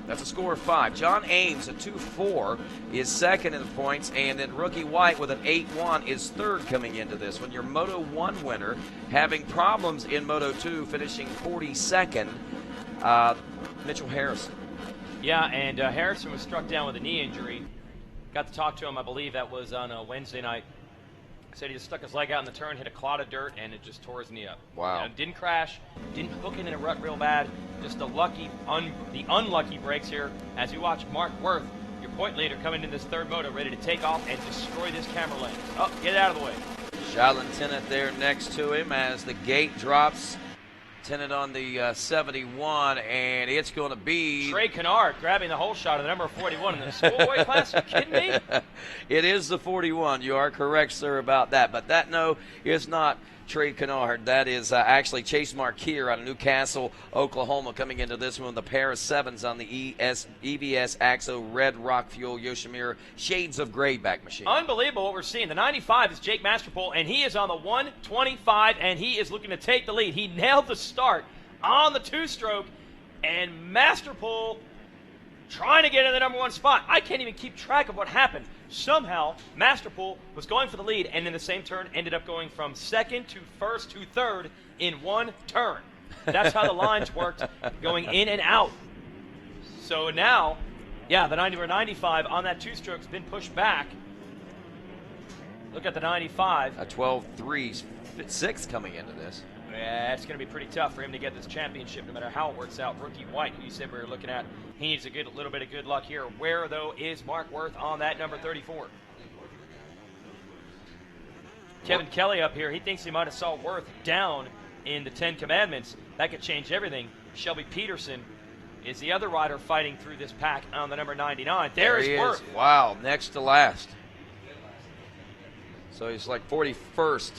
That's a score of 5. John Ames, a 2-4, is second in the points, and then Rookie White with an 8-1 is third coming into this one. Your Moto 1 winner having problems in Moto 2, finishing 42nd, Mitchell Harrison. Yeah, and Harrison was struck down with a knee injury. Got to talk to him, I believe that was on a Wednesday night. Said he just stuck his leg out in the turn, hit a clot of dirt, and it just tore his knee up. Wow. Didn't crash, didn't hook it in a rut real bad. Just the unlucky breaks here as you watch Mark Worth, your point leader, coming in this third moto, ready to take off and destroy this camera lens. Oh, get it out of the way. Shaolin Tennant there next to him as the gate drops. Tennant on the 71, and it's going to be Trey Kennard grabbing the whole shot of the number 41 in the schoolboy class. Are you kidding me? It is the 41. You are correct, sir, about that. But that, no, is not Trey Kennard. That is actually Chase Marquier out of Newcastle, Oklahoma, coming into this one. The pair of 7s on the EVS Axo Red Rock Fuel Yoshimura Shades of Gray back machine. Unbelievable what we're seeing. The 95 is Jake Masterpool, and he is on the 125, and he is looking to take the lead. He nailed the start on the 2-stroke, and Masterpool trying to get in the number 1 spot. I can't even keep track of what happened. Somehow, Masterpool was going for the lead, and in the same turn ended up going from 2nd to 1st to 3rd in 1 turn. That's how the lines worked, going in and out. So now, yeah, the 90 or 95 on that 2-stroke's been pushed back. Look at the 95. A 12-3, 6 coming into this. Yeah, it's going to be pretty tough for him to get this championship, no matter how it works out. Rookie White, who you said we were looking at, he needs a little bit of good luck here. Where, though, is Mark Worth on that number 34? Kevin Kelly up here, he thinks he might have saw Worth down in the 10 Commandments. That could change everything. Shelby Peterson is the other rider fighting through this pack on the number 99. There is Worth. Wow, next to last. So he's like 41st.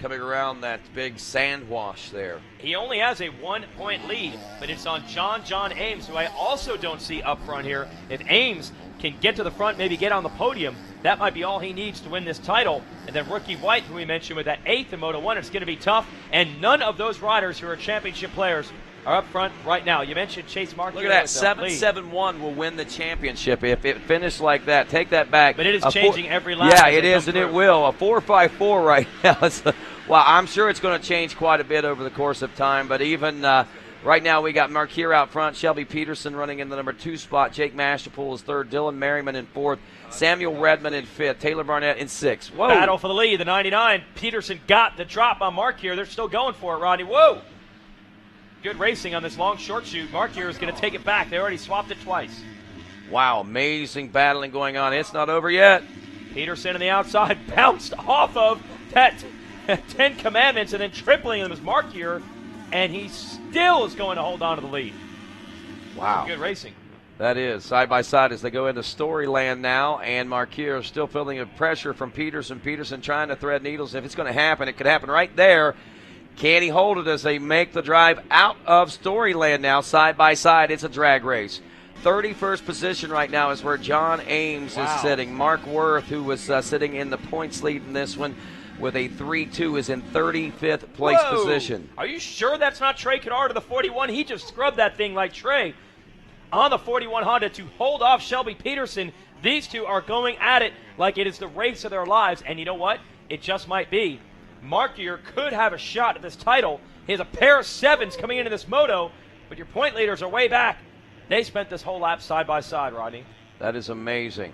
Coming around that big sand wash there. He only has a 1-point lead, but it's on John Ames, who I also don't see up front here. If Ames can get to the front, maybe get on the podium, that might be all he needs to win this title. And then Rookie White, who we mentioned with that 8th in Moto 1, it's going to be tough. And none of those riders who are championship players are up front right now. You mentioned Chase Marquier. Look at that, 7-7-1 will win the championship if it finished like that. Take that back. But it is changing every lap. Yeah, it is, and it will. A 4.54 right now. Well, I'm sure it's going to change quite a bit over the course of time, but even right now we got Marquier out front, Shelby Peterson running in the number 2 spot, Jake Masterpool is 3rd, Dylan Merriman in 4th, Samuel Redmond in 5th, Taylor Barnett in 6th. Whoa. Battle for the lead, the 99. Peterson got the drop on Marquier. They're still going for it, Rodney. Whoa! Good racing on this long short shoot. Marquier is going to take it back. They already swapped it twice. Wow, amazing battling going on. It's not over yet. Peterson on the outside bounced off of that 10 Commandments and then tripling them as Marquier, and he still is going to hold on to the lead. Wow. Good racing. That is, side by side as they go into Storyland now, and Marquier is still feeling the pressure from Peterson. Peterson trying to thread needles. If it's going to happen, it could happen right there. Can he hold it as they make the drive out of Storyland now, side by side? It's a drag race. 31st position right now is where John Ames is sitting. Mark Worth, who was sitting in the points lead in this one with a 3-2, is in 35th place position. Are you sure that's not Trey Kennard of the 41? He just scrubbed that thing like Trey on the 41 Honda to hold off Shelby Peterson. These two are going at it like it is the race of their lives, and you know what? It just might be. Marquier could have a shot at this title. He has a pair of 7s coming into this moto, but your point leaders are way back. They spent this whole lap side by side, Rodney. That is amazing.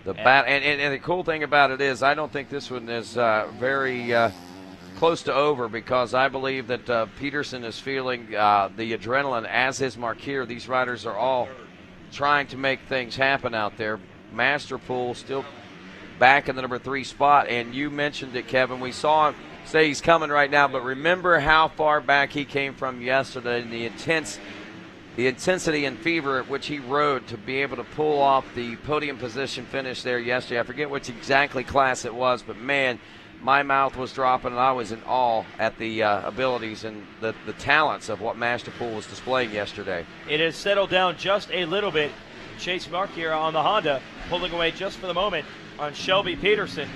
And the cool thing about it is I don't think this one is very close to over, because I believe that Peterson is feeling the adrenaline, as is Marquier. These riders are all trying to make things happen out there. Masterpool still back in the number 3 spot, and you mentioned it, Kevin. We saw him say he's coming right now, but remember how far back he came from yesterday and the intensity and fever at which he rode to be able to pull off the podium position finish there yesterday. I forget which exactly class it was, but man, my mouth was dropping and I was in awe at the abilities and the talents of what Masterpool was displaying yesterday. It has settled down just a little bit. Chase Marquier on the Honda pulling away just for the moment on Shelby Peterson.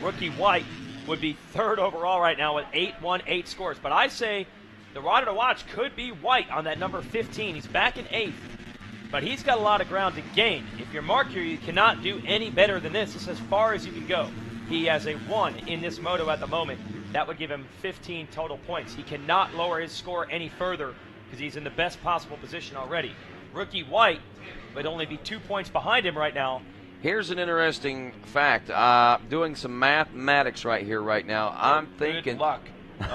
Rookie White would be 3rd overall right now with 818 scores. But I say the rider to watch could be White on that number 15. He's back in 8th, but he's got a lot of ground to gain. If you're Marquier, you cannot do any better than this. This is as far as you can go. He has a 1 in this moto at the moment. That would give him 15 total points. He cannot lower his score any further because he's in the best possible position already. Rookie White would only be 2 points behind him right now. Here's an interesting fact. Doing some mathematics right here, right now. I'm thinking. Good luck.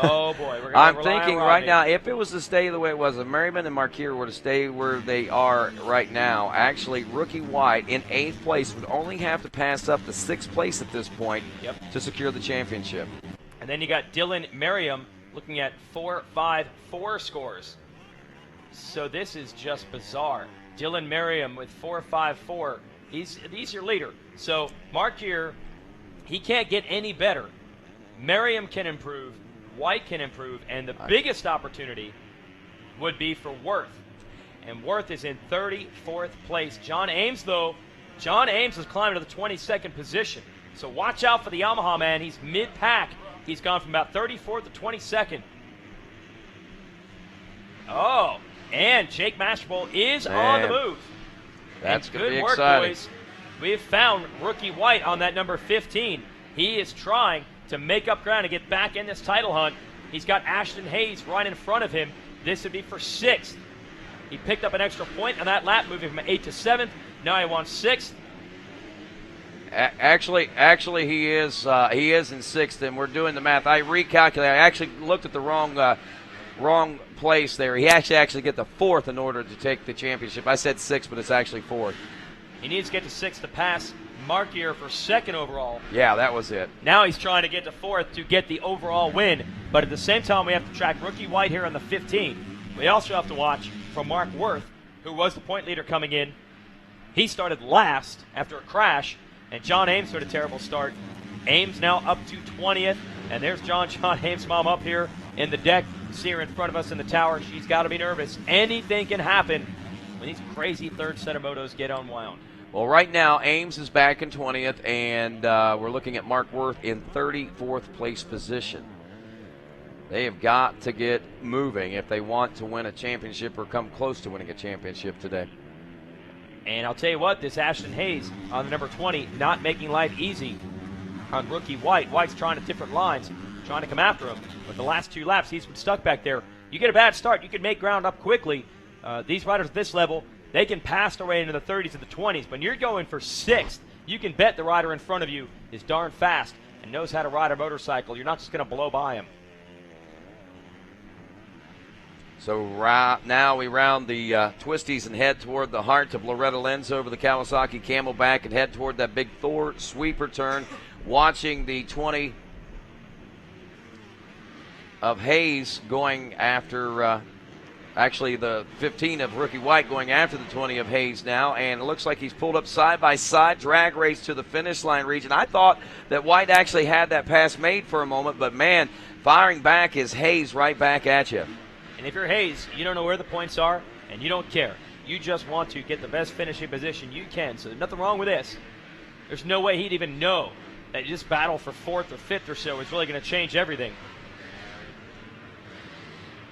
Oh boy, we're I'm thinking right now, if it was to stay the way it was, if Merriman and Marquier were to stay where they are right now, actually, Rookie White in 8th place would only have to pass up the 6th place at this point to secure the championship. And then you got Dylan Merriam looking at 4.54 scores. So this is just bizarre. Dylan Merriam with 4.54. He's your leader. So Marquier, he can't get any better. Merriam can improve, White can improve, and the biggest opportunity would be for Worth. And Worth is in 34th place. John Ames, though, John Ames has climbed to the 22nd position. So watch out for the Yamaha man. He's mid-pack. He's gone from about 34th to 22nd. Oh, and Jake Mashable is on the move. That's going to be good work, exciting. boys. We have found rookie White on that number 15. He is trying to make up ground to get back in this title hunt. He's got Ashton Hayes right in front of him. This would be for 6th. He picked up an extra point on that lap, moving from 8th to 7th. Now he wants 6th. Actually, he is in 6th, and we're doing the math. I recalculated. I actually looked at the wrong place there. He actually get the 4th in order to take the championship. I said 6th, but it's actually 4th. He needs to get to 6th to pass Markier for 2nd overall. Yeah, that was it. Now he's trying to get to 4th to get the overall win. But at the same time, we have to track rookie White here on the 15. We also have to watch for Mark Worth, who was the point leader coming in. He started last after a crash, and John Ames had a terrible start. Ames now up to 20th, and there's John Ames' mom up here in the deck. See her in front of us in the tower. She's got to be nervous. Anything can happen when these crazy third set of motos get unwound. Well, right now, Ames is back in 20th, and we're looking at Mark Worth in 34th place position. They have got to get moving if they want to win a championship or come close to winning a championship today. And I'll tell you what, this Ashton Hayes on the number 20, not making life easy on rookie White. White's trying to different lines, trying to come after him. But the last 2 laps, he's been stuck back there. You get a bad start, you can make ground up quickly. These riders at this level, they can pass their way into the 30s and the 20s. When you're going for 6th, you can bet the rider in front of you is darn fast and knows how to ride a motorcycle. You're not just going to blow by him. So now we round the twisties and head toward the heart of Loretta Lynn's over the Kawasaki Camelback and head toward that big Thor sweeper turn. Watching the 20 of Hayes going after, actually the 15 of rookie White going after the 20 of Hayes now. And it looks like he's pulled up side by side, drag race to the finish line region. I thought that White actually had that pass made for a moment, but man, firing back is Hayes right back at you. And if you're Hayes, you don't know where the points are, and you don't care. You just want to get the best finishing position you can. So there's nothing wrong with this. There's no way he'd even know that this battle for 4th or 5th or so is really going to change everything.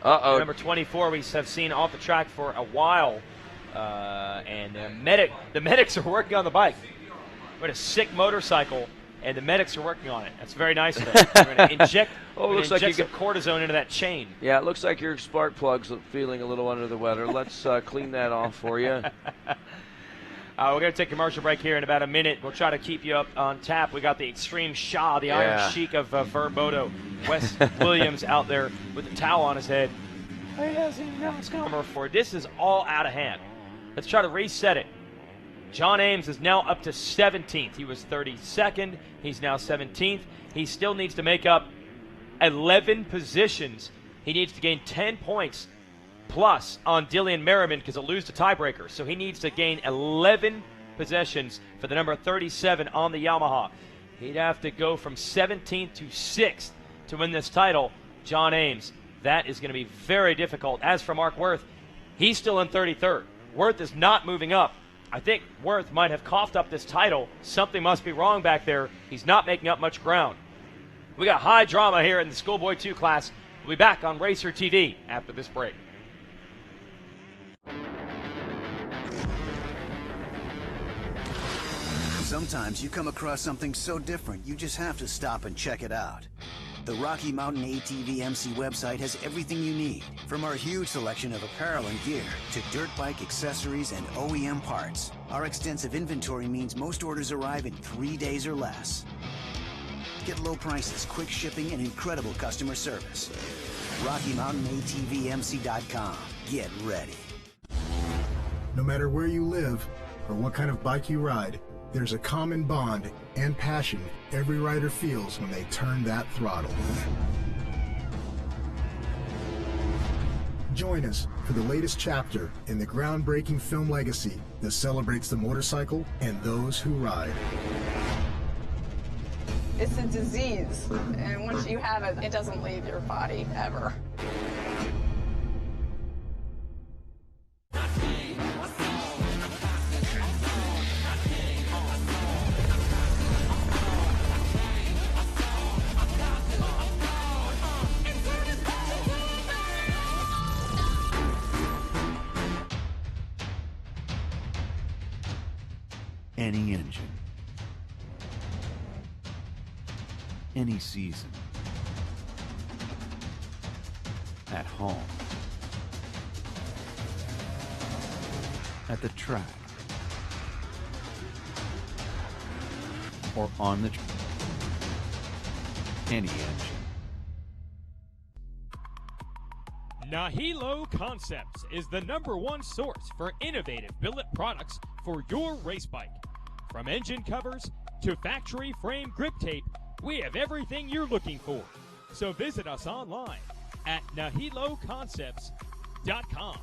Uh-oh. Number 24 we have seen off the track for a while. And the medics are working on the bike. We're in a sick motorcycle, and the medics are working on it. That's very nice of them. We're going to inject, looks like you some cortisone into that chain. Yeah, it looks like your spark plug's feeling a little under the weather. Let's clean that off for you. We're going to take a commercial break here in about a minute. We'll try to keep you up on tap. We got the Extreme Shah, the Iron Sheik of Verboto. Wes Williams out there with the towel on his head. Number 4. This is all out of hand. Let's try to reset it. John Ames is now up to 17th. He was 32nd. He's now 17th. He still needs to make up 11 positions. He needs to gain 10 points plus on Dillian Merriman because he'll lose the tiebreaker. So he needs to gain 11 possessions for the number 37 on the Yamaha. He'd have to go from 17th to 6th to win this title. John Ames, that is going to be very difficult. As for Mark Worth, he's still in 33rd. Worth is not moving up. I think Worth might have coughed up this title. Something must be wrong back there. He's not making up much ground. We got high drama here in the Schoolboy 2 class. We'll be back on Racer TV after this break. Sometimes you come across something so different, you just have to stop and check it out. The Rocky Mountain ATV MC website has everything you need, from our huge selection of apparel and gear to dirt bike accessories and OEM parts. Our extensive inventory means most orders arrive in 3 days or less. Get low prices, quick shipping, and incredible customer service. RockyMountainATVMC.com. Get ready. No matter where you live or what kind of bike you ride, there's a common bond and passion every rider feels when they turn that throttle. Join us for the latest chapter in the groundbreaking film legacy that celebrates the motorcycle and those who ride. It's a disease, and once you have it, it doesn't leave your body ever. Any engine, any season, at home, at the track, or on the any engine. Nahilo Concepts is the #1 source for innovative billet products for your race bike. From engine covers to factory frame grip tape, we have everything you're looking for. So visit us online at nahiloconcepts.com.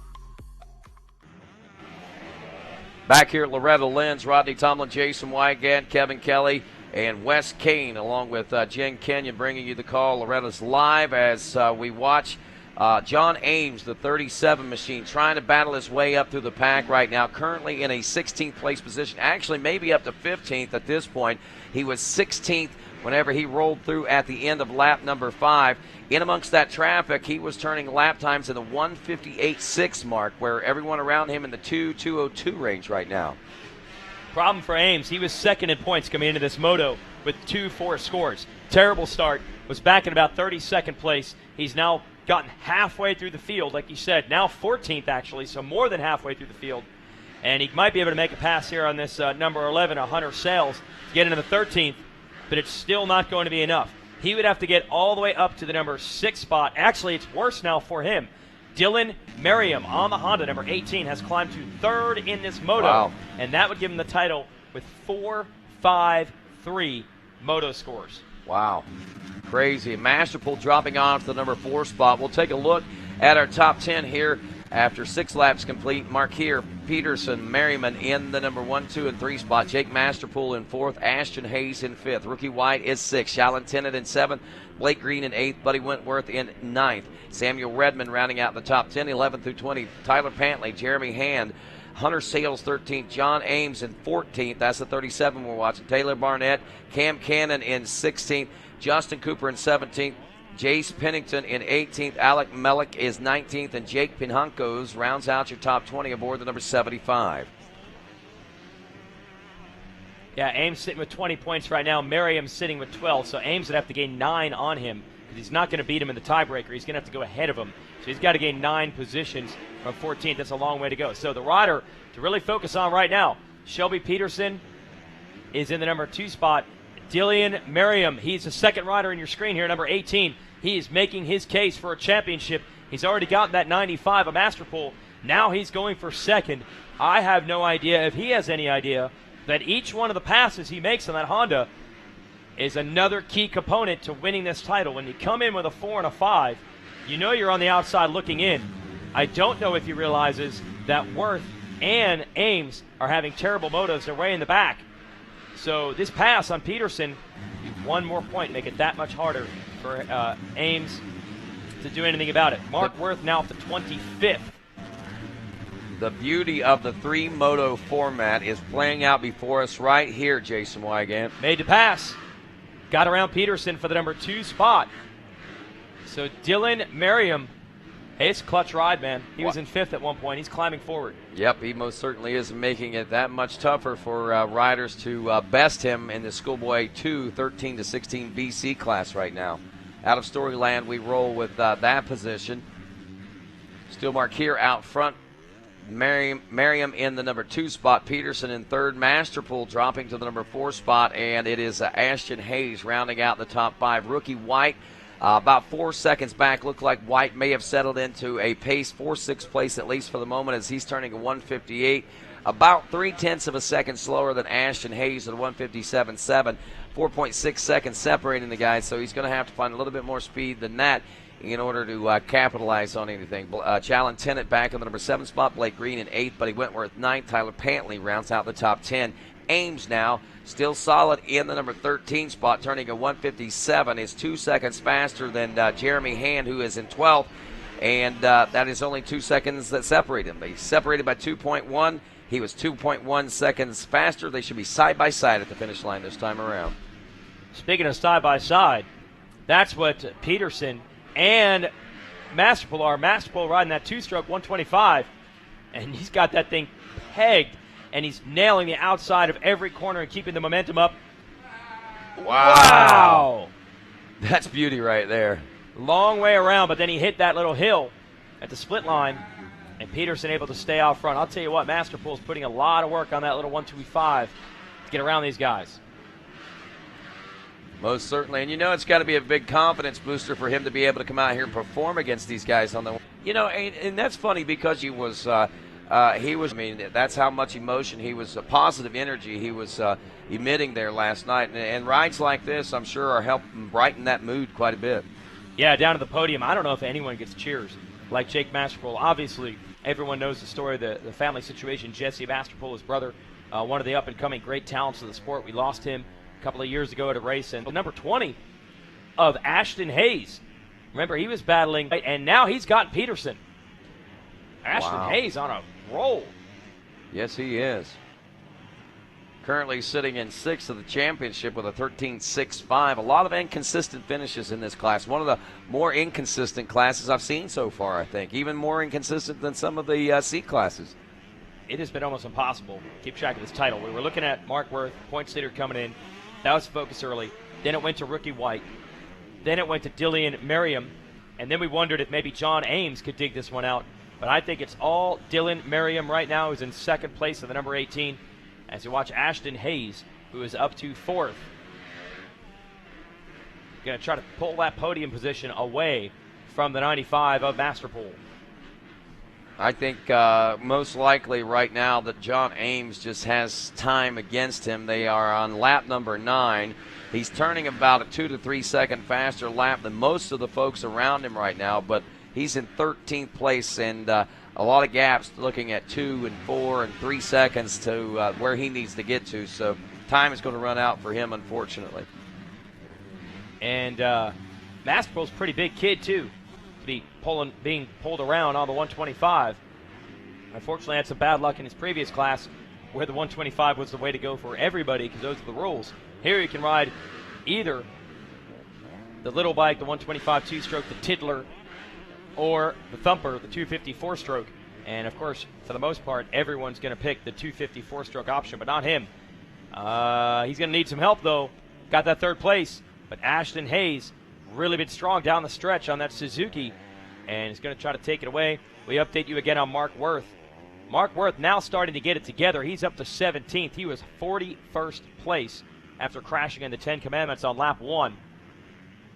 Back here at Loretta, Lynn's Rodney Tomlin, Jason Wygant, Kevin Kelly, and Wes Kane, along with Jen Kenyon, bringing you the call. Loretta's live as we watch John Ames, the 37 machine, trying to battle his way up through the pack right now, currently in a 16th place position, actually maybe up to 15th at this point. He was 16th whenever he rolled through at the end of lap number 5. In amongst that traffic, he was turning lap times in the 1:58.6 mark, where everyone around him in the 2:02 range right now. Problem for Ames, he was second in points coming into this moto with 2-4 scores. Terrible start, was back in about 32nd place. He's now gotten halfway through the field, like you said, now 14th actually, so more than halfway through the field. And he might be able to make a pass here on this number 11, Hunter Sales, to get into the 13th, but it's still not going to be enough. He would have to get all the way up to the number 6 spot. Actually, it's worse now for him. Dylan Merriam on the Honda, number 18, has climbed to 3rd in this moto, Wow. and that would give him the title with 4.53 moto scores. Wow. Crazy. Masterpool dropping off the number 4 spot. We'll take a look at our top 10 here after 6 laps complete. Markier, Peterson, Merriman in the number 1, 2, and 3 spot. Jake Masterpool in 4th. Ashton Hayes in 5th. Rookie White is 6th. Shalyn Tennant in 7th. Blake Green in 8th. Buddy Wentworth in 9th. Samuel Redmond rounding out the top 10, 11 through 20. Tyler Pantley, Jeremy Hand, Hunter Sales 13th, John Ames in 14th. That's the 37 we're watching. Taylor Barnett, Cam Cannon in 16th. Justin Cooper in 17th. Jace Pennington in 18th. Alec Mellick is 19th. And Jake Pinhankos rounds out your top 20 aboard the number 75. Yeah, Ames sitting with 20 points right now. Merriam sitting with 12. So Ames would have to gain 9 on him because he's not going to beat him in the tiebreaker. He's going to have to go ahead of him. So he's got to gain 9 positions from 14th. That's a long way to go. So the rider to really focus on right now, Shelby Peterson is in the number 2 spot. Dylan Merriam, he's the second rider in your screen here, number 18. He is making his case for a championship. He's already gotten that 95, a Masterpool. Now he's going for second. I have no idea if he has any idea that each one of the passes he makes on that Honda is another key component to winning this title. When you come in with a 4 and a 5, you know you're on the outside looking in. I don't know if he realizes that Worth and Ames are having terrible motos. They're way in the back. So this pass on Peterson, one more point, make it that much harder for Ames to do anything about it. Mark Worth now up to 25th. The beauty of the 3-moto format is playing out before us right here, Jason Wygant. Made the pass. Got around Peterson for the number 2 spot. So Dylan Merriam, hey, it's a clutch ride, man. He was in 5th at one point. He's climbing forward. Yep, he most certainly is making it that much tougher for riders to best him in the Schoolboy 2 13 to 16 BC class right now. Out of Storyland, we roll with that position. Still Markier out front. Merriam in the number 2 spot. Peterson in 3rd. Masterpool dropping to the number 4 spot. And it is Ashton Hayes rounding out the top 5. Rookie White about 4 seconds back. Looked like White may have settled into a pace 4-6 place, at least for the moment, as he's turning a 1:58. About 0.3 of a second slower than Ashton Hayes at a 1:57.7. 4.6 seconds separating the guys, so he's going to have to find a little bit more speed than that in order to capitalize on anything. Shalyn Tennant back in the number 7 spot. Blake Green in 8th, Buddy Wentworth 9th. Tyler Pantley rounds out the top 10. Ames now, still solid in the number 13 spot, turning a 1:57. Is 2 seconds faster than Jeremy Hand, who is in 12th. And that is only 2 seconds that separate them. They separated by 2.1. He was 2.1 seconds faster. They should be side by side at the finish line this time around. Speaking of side by side, that's what Peterson and Masterpool are. Masterpool riding that two-stroke 125, and he's got that thing pegged, and he's nailing the outside of every corner and keeping the momentum up. Wow! That's beauty right there. Long way around, but then he hit that little hill at the split line, and Peterson able to stay out front. I'll tell you what, Masterpool's putting a lot of work on that little 125 to get around these guys. Most certainly, and it's got to be a big confidence booster for him to be able to come out here and perform against these guys on the. And that's funny because he was. I mean, that's how much emotion he was, positive energy he was emitting there last night, and rides like this, I'm sure, are helping brighten that mood quite a bit. Yeah, down to the podium. I don't know if anyone gets cheers like Jake Masterpool. Obviously, everyone knows the story of the family situation. Jesse Masterpool, his brother, one of the up-and-coming great talents of the sport. We lost him a couple of years ago at a race. And number 20 of Ashton Hayes. Remember, he was battling, and now he's got Peterson. Ashton Hayes on a roll. Yes, he is. Currently sitting in 6th of the championship with a 13.65. A lot of inconsistent finishes in this class. One of the more inconsistent classes I've seen so far, I think. Even more inconsistent than some of the C classes. It has been almost impossible to keep track of this title. We were looking at Mark Worth, points leader coming in. That was focus early. Then it went to Rookie White. Then it went to Dillian Merriam. And then we wondered if maybe John Ames could dig this one out. But I think it's all Dylan Merriam right now, who's in second place of the number 18. As you watch Ashton Hayes, who is up to 4th. Going to try to pull that podium position away from the 95 of Masterpool. I think most likely right now that John Ames just has time against him. They are on lap number 9. He's turning about a 2 to 3 second faster lap than most of the folks around him right now, but he's in 13th place, and a lot of gaps looking at 2 and 4 and 3 seconds to where he needs to get to. So time is going to run out for him, unfortunately. And Masterpool's a pretty big kid, too, to be being pulled around on the 125. Unfortunately, had some bad luck in his previous class where the 125 was the way to go for everybody because those are the rules. Here you can ride either the little bike, the 125 two-stroke, the Tiddler, or the Thumper, the 250 four-stroke. And, of course, for the most part, everyone's going to pick the 250 four-stroke option, but not him. He's going to need some help, though. Got that 3rd place. But Ashton Hayes really been strong down the stretch on that Suzuki, and he's going to try to take it away. We update you again on Mark Worth. Mark Worth now starting to get it together. He's up to 17th. He was 41st place after crashing in the 10 Commandments on lap 1.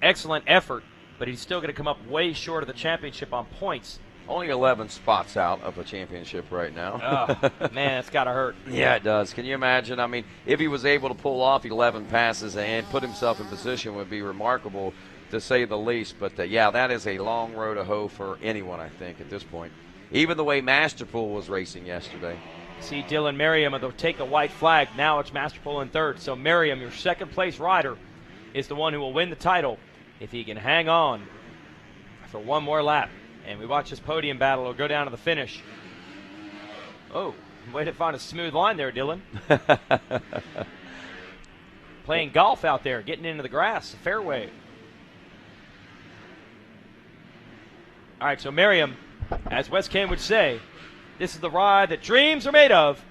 Excellent effort. But he's still going to come up way short of the championship on points. Only 11 spots out of a championship right now. Oh, man, that's got to hurt. Yeah, it does. Can you imagine? I mean, if he was able to pull off 11 passes and put himself in position, would be remarkable, to say the least. But, yeah, that is a long road to hoe for anyone, I think, at this point. Even the way Masterpool was racing yesterday. See Dylan Merriam, they'll take the white flag. Now it's Masterpool in 3rd. So Merriam, your 2nd-place rider, is the one who will win the title if he can hang on for one more lap. And we watch this podium battle. It'll go down to the finish. Oh, way to find a smooth line there, Dylan. Playing golf out there, getting into the grass, the fairway. All right, so Merriam, as Wes Ken would say, this is the ride that dreams are made of.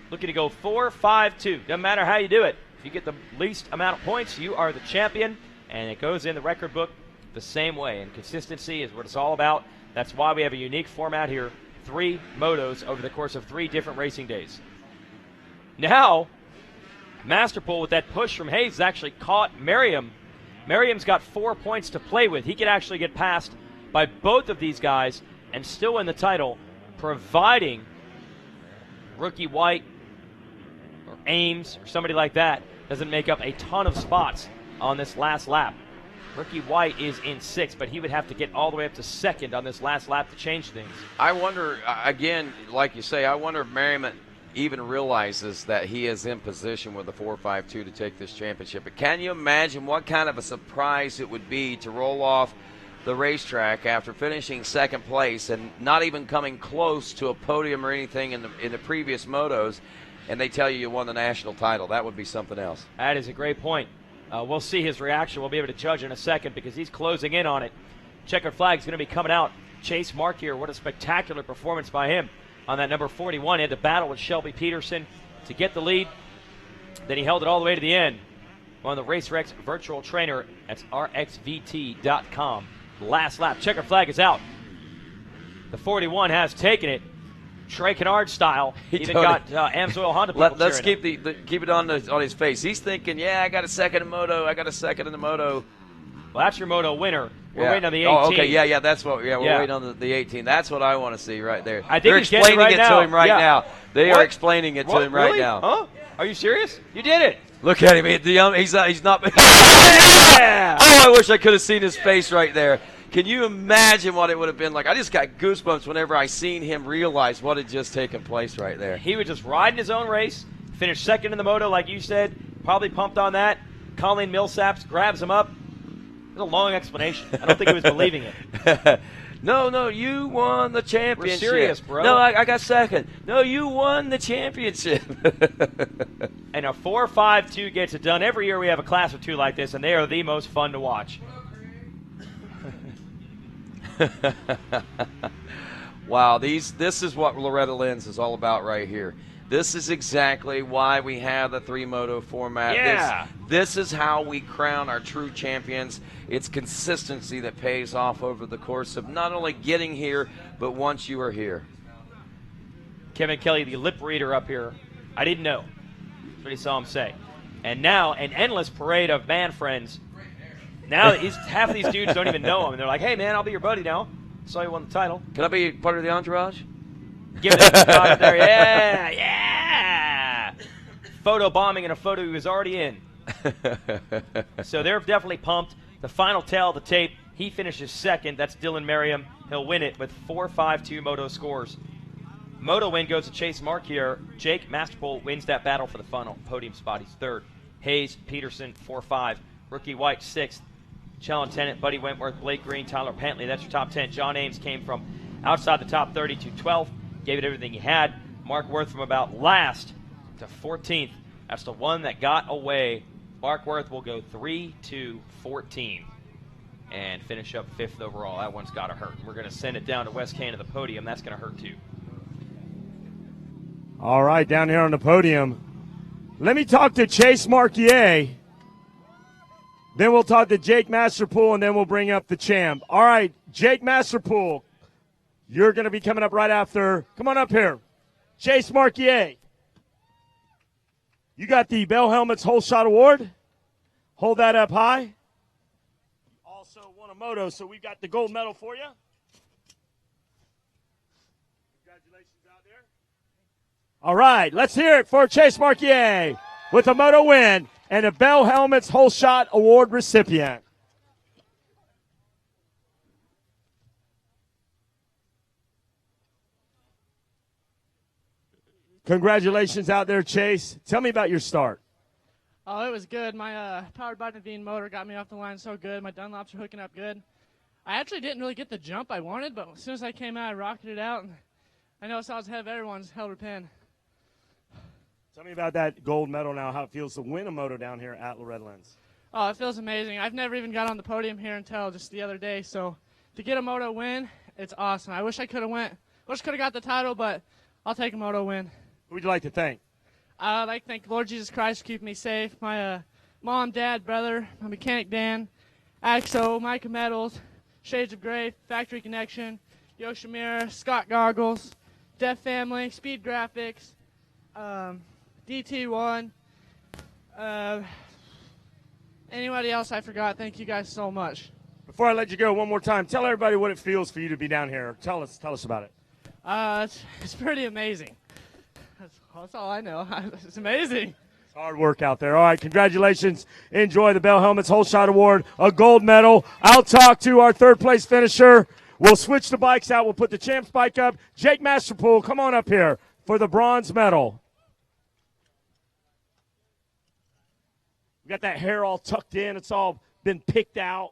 Looking to go 4-5-2. Doesn't matter how you do it. If you get the least amount of points, you are the champion. And it goes in the record book the same way. And consistency is what it's all about. That's why we have a unique format here. 3 motos over the course of 3 different racing days. Now, Masterpool with that push from Hayes has actually caught Merriam. Merriam's got 4 points to play with. He could actually get passed by both of these guys and still win the title, providing Rookie White or Ames or somebody like that doesn't make up a ton of spots on this last lap. Rookie White is in 6th, but he would have to get all the way up to 2nd on this last lap to change things. I wonder, again, like you say, I wonder if Merriman even realizes that he is in position with the 4.52 to take this championship. But can you imagine what kind of a surprise it would be to roll off the racetrack after finishing second place and not even coming close to a podium or anything in the previous motos, and they tell you won the national title? That would be something else. That is a great point. We'll see his reaction. We'll be able to judge in a second because he's closing in on it. Checkered flag is going to be coming out. Chase Markier, what a spectacular performance by him on that number 41. He had to battle with Shelby Peterson to get the lead. Then he held it all the way to the end. On the RacerX virtual trainer, that's rxvt.com. Last lap. Checkered flag is out. The 41 has taken it. Trey Kennard style. Even got Amsoil Honda. Let's keep keep it on his face. He's thinking, yeah, I got a second in moto. I got a second in the moto. Well, that's your moto winner. We're waiting on the 18. Oh, okay, yeah, that's what. Yeah, we're waiting on the 18. That's what I want to see right there. I think they're he's getting explaining it to him right now. They What? are explaining it to him right Really? now. Huh? Are you serious? You did it. Look at him. He's not. Yeah! Oh, I wish I could have seen his face right there. Can you imagine what it would have been like? I just got goosebumps whenever I seen him realize what had just taken place right there. He was just riding his own race, finished second in the moto, like you said, probably pumped on that. Colleen Millsaps grabs him up. It was a long explanation. I don't think he was believing it. No, you won the championship. We're serious, bro. No, I got second. No, you won the championship. And a 4.52 gets it done. Every year we have a class or two like this, and they are the most fun to watch. Wow, this is what Loretta Lynn's is all about right here. This is exactly why we have the 3-moto format. Yeah. This is how we crown our true champions. It's consistency that pays off over the course of not only getting here, but once you are here. Kevin Kelly, the lip reader up here. I didn't know. That's what he saw him say. And now an endless parade of man friends. Now half of these dudes don't even know him. And they're like, hey, man, I'll be your buddy now. Saw you won the title. Can I be part of the entourage? Give it a shot up there. Yeah. Photo bombing in a photo he was already in. So they're definitely pumped. The final tale of the tape, he finishes second. That's Dylan Merriam. He'll win it with 4.52 moto scores. Moto win goes to Chase Markier. Jake Masterpool wins that battle for the final podium spot. He's third. Hayes, Peterson, 4.5. Rookie White, sixth. Challenge Tennant, Buddy Wentworth, Blake Green, Tyler Pantley. That's your top 10. John Ames came from outside the top 30 to 12. Gave it everything he had. Mark Worth from about last to 14th. That's the one that got away. Mark Worth will go 3-14 and finish up 5th overall. That one's got to hurt. We're going to send it down to West Kane to the podium. That's going to hurt too. All right, down here on the podium. Let me talk to Chase Markier. Then we'll talk to Jake Masterpool, and then we'll bring up the champ. All right, Jake Masterpool, you're going to be coming up right after. Come on up here. Chase Markier. You got the Bell Helmets Whole Shot Award. Hold that up high. You also won a moto, so we've got the gold medal for you. Congratulations out there. All right, let's hear it for Chase Markier with a moto win and a Bell Helmets Whole Shot Award recipient. Congratulations out there, Chase. Tell me about your start. Oh, it was good. My powered by Naveen motor got me off the line so good. My Dunlops are hooking up good. I actually didn't really get the jump I wanted, but as soon as I came out, I rocketed it out. And I know I was ahead of everyone's helper pin. Tell me about that gold medal now, how it feels to win a moto down here at Loretta Lynn's. Oh, it feels amazing. I've never even got on the podium here until just the other day. So to get a moto win, it's awesome. I wish I could have got the title, but I'll take a moto win. Who would you like to thank? I'd like to thank Lord Jesus Christ for keeping me safe. My mom, dad, brother, my mechanic Dan, Axo, Micah Metals, Shades of Grey, Factory Connection, Yoshimura, Scott Goggles, Def Family, Speed Graphics, DT1, anybody else I forgot. Thank you guys so much. Before I let you go, one more time, tell everybody what it feels for you to be down here. Tell us about it. It's pretty amazing. That's all I know. It's amazing. It's hard work out there. All right, congratulations. Enjoy the Bell Helmets Whole Shot Award, a gold medal. I'll talk to our third-place finisher. We'll switch the bikes out. We'll put the champ's bike up. Jake Masterpool, come on up here for the bronze medal. We got that hair all tucked in. It's all been picked out.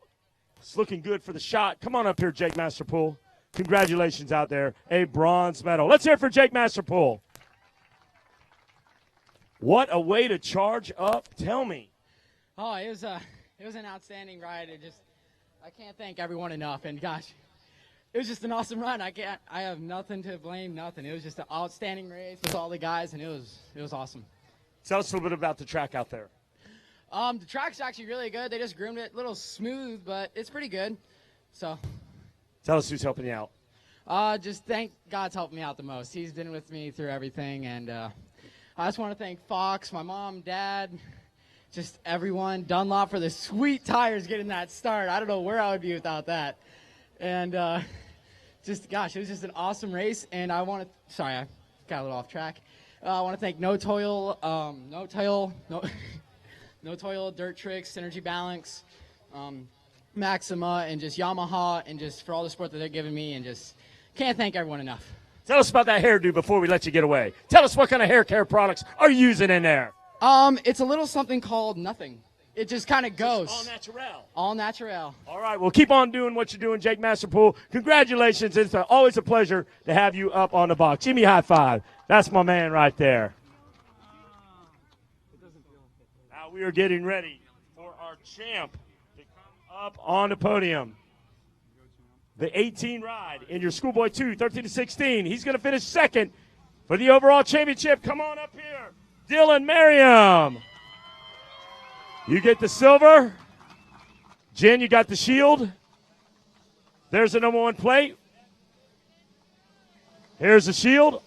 It's looking good for the shot. Come on up here, Jake Masterpool. Congratulations out there. A bronze medal. Let's hear it for Jake Masterpool. What a way to charge up. Tell me. Oh, it was an outstanding ride. I can't thank everyone enough. And gosh, it was just an awesome run. I have nothing to blame, nothing. It was just an outstanding race with all the guys, and it was awesome. Tell us a little bit about the track out there. The track's actually really good. They just groomed it a little smooth, but it's pretty good. So. Tell us who's helping you out. Just thank God's helping me out the most. He's been with me through everything, and I just want to thank Fox, my mom, Dad, just everyone, Dunlop for the sweet tires getting that start. I don't know where I would be without that. And gosh, it was just an awesome race. And I got a little off track. I want to thank No Toil, Dirt Tricks, Synergy Balance, Maxima, and just Yamaha, and just for all the support that they're giving me, and just can't thank everyone enough. Tell us about that hairdo before we let you get away. Tell us what kind of hair care products are you using in there? It's a little something called nothing. It just kind of goes. All natural. All natural. All right, well, keep on doing what you're doing, Jake Masterpool. Congratulations. It's always a pleasure to have you up on the box. Give me a high five. That's my man right there. Now we are getting ready for our champ to come up on the podium. The 18 ride in your Schoolboy 2, 13 to 16. He's going to finish second for the overall championship. Come on up here, Dylan Merriam. You get the silver. Jen, you got the shield. There's the number 1 plate. Here's the shield.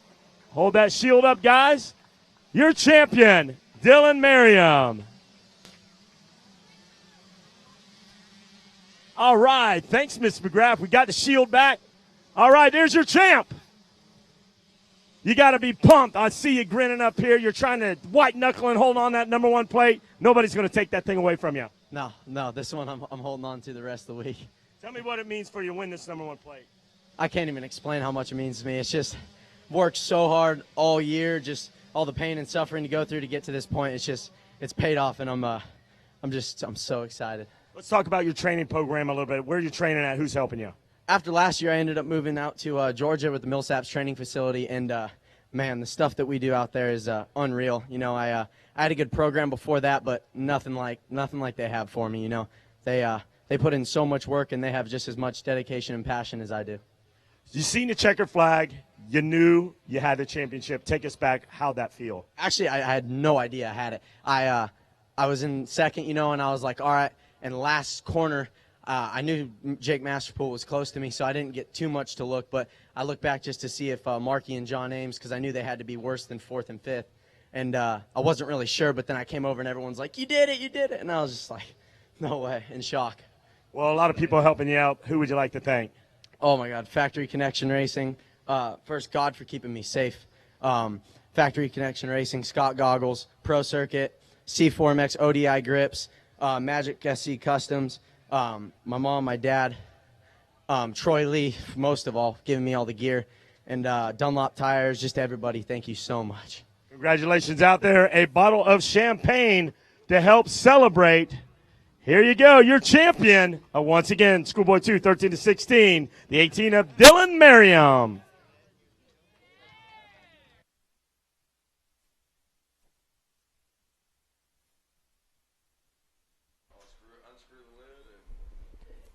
Hold that shield up, guys. Your champion, Dylan Merriam. All right. Thanks, Miss McGrath. We got the shield back. All right, there's your champ. You got to be pumped. I see you grinning up here. You're trying to white knuckle and hold on that number 1 plate. Nobody's going to take that thing away from you. No, this one I'm holding on to the rest of the week. Tell me what it means for you to win this number 1 plate. I can't even explain how much it means to me. It's just worked so hard all year, just all the pain and suffering to go through to get to this point. It's paid off, and I'm so excited. Let's talk about your training program a little bit. Where are you training at? Who's helping you? After last year, I ended up moving out to Georgia with the Millsaps training facility, and man, the stuff that we do out there is unreal. You know, I had a good program before that, but nothing like they have for me. You know, they put in so much work, and they have just as much dedication and passion as I do. You seen the checkered flag. You knew you had the championship. Take us back. How'd that feel? Actually, I had no idea I had it. I was in second, you know, and I was like, all right. And last corner, I knew Jake Masterpool was close to me, so I didn't get too much to look. But I looked back just to see if Markey and John Ames, because I knew they had to be worse than 4th and 5th. And I wasn't really sure, but then I came over and everyone's like, you did it. And I was just like, no way, in shock. Well, a lot of people helping you out. Who would you like to thank? Oh, my God, Factory Connection Racing. First, God for keeping me safe. Factory Connection Racing, Scott Goggles, Pro Circuit, C4MX ODI Grips, Magic SC Customs, my mom, my dad, Troy Lee, most of all, giving me all the gear, and Dunlop Tires, just everybody, thank you so much. Congratulations out there. A bottle of champagne to help celebrate. Here you go, your champion. Once again, Schoolboy 2, 13 to 16, the 18 of Dylan Merriam.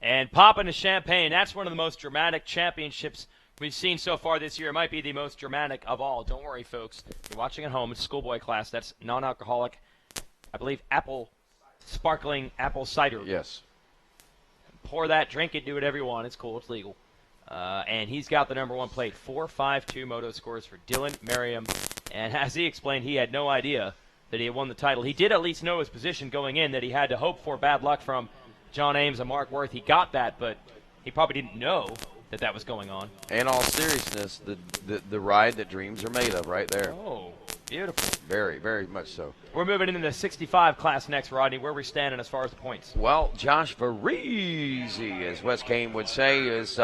And popping the champagne, that's one of the most dramatic championships we've seen so far this year. It might be the most dramatic of all. Don't worry, folks. If you're watching at home, it's schoolboy class. That's non-alcoholic, I believe, sparkling apple cider. Yes. Pour that, drink it, do whatever you want. It's cool. It's legal. And he's got the number 1 plate. 4.52 moto scores for Dylan Merriam. And as he explained, he had no idea that he had won the title. He did at least know his position going in, that he had to hope for bad luck from John Ames and Mark Worth. He got that, but he probably didn't know that was going on. In all seriousness, the ride that dreams are made of right there. Oh. Beautiful. Very, very much so. We're moving into the 65 class next, Rodney. Where are we standing as far as the points? Well, Josh Varese, as Wes Kane would say, has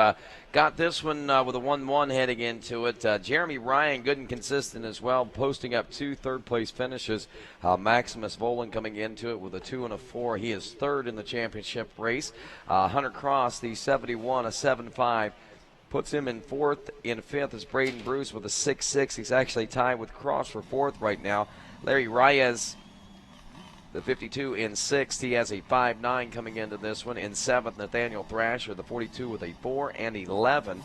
got this one with a 1-1 heading into it. Jeremy Ryan, good and consistent as well, posting up 2 third-place finishes. Maximus Volan coming into it with a 2 and a 4. He is third in the championship race. Hunter Cross, the 71, a 7-5. Puts him in fourth. In fifth is Braden Bruce with a 6-6. He's actually tied with Cross for fourth right now. Larry Reyes, the 52, in sixth. He has a 5-9 coming into this one. In seventh, Nathaniel Thrasher, the 42, with a 4 and 11.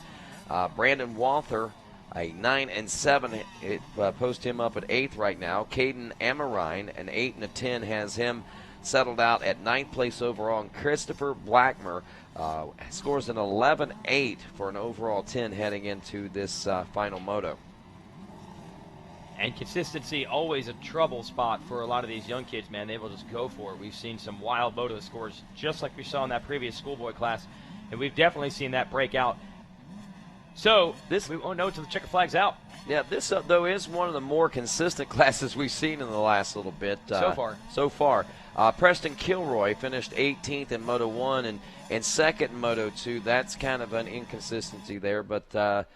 Brandon Walther, a 9 and 7. Post him up at eighth right now. Caden Amarine, an 8 and a 10, has him settled out at ninth place overall. And Christopher Blackmer scores an 11-8 for an overall 10 heading into this final moto. And consistency, always a trouble spot for a lot of these young kids, man. They will just go for it. We've seen some wild moto scores just like we saw in that previous schoolboy class, and we've definitely seen that break out. So this, we won't know until the checker flag's out. Yeah, this, though, is one of the more consistent classes we've seen in the last little bit. So far. Preston Kilroy finished 18th in Moto 1 and second in Moto 2. That's kind of an inconsistency there, but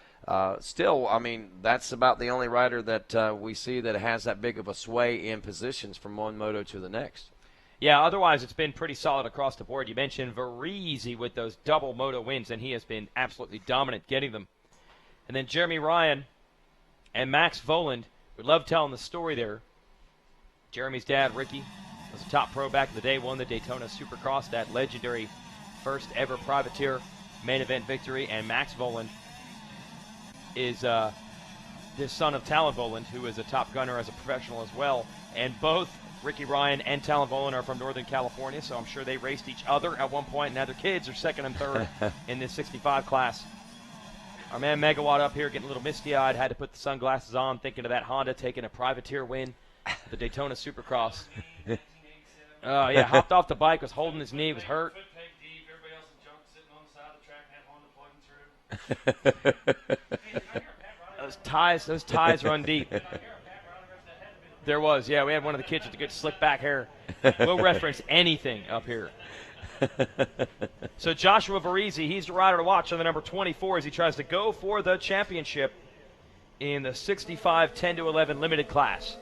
still, I mean, that's about the only rider that we see that has that big of a sway in positions from one moto to the next. Yeah, otherwise it's been pretty solid across the board. You mentioned Varese with those double moto wins, and he has been absolutely dominant getting them. And then Jeremy Ryan and Max Voland, we love telling the story there. Jeremy's dad, Ricky, was a top pro back in the day, won the Daytona Supercross, that legendary first ever privateer main event victory, and Max Voland is the son of Talon Voland, who is a top gunner as a professional as well. And both Ricky Ryan and Talon Voland are from Northern California, so I'm sure they raced each other at one point, and now their kids are second and third in this 65 class. Our man Megawatt up here getting a little misty-eyed, had to put the sunglasses on, thinking of that Honda taking a privateer win, the Daytona Supercross. Oh, yeah, hopped off the bike, was holding his knee, was hurt. Those ties run deep. There was, yeah, we had one of the kids with the good slick back hair. We'll reference anything up here. So Joshua Varese, he's the rider to watch on the number 24 as he tries to go for the championship in the 65 10-11 limited class.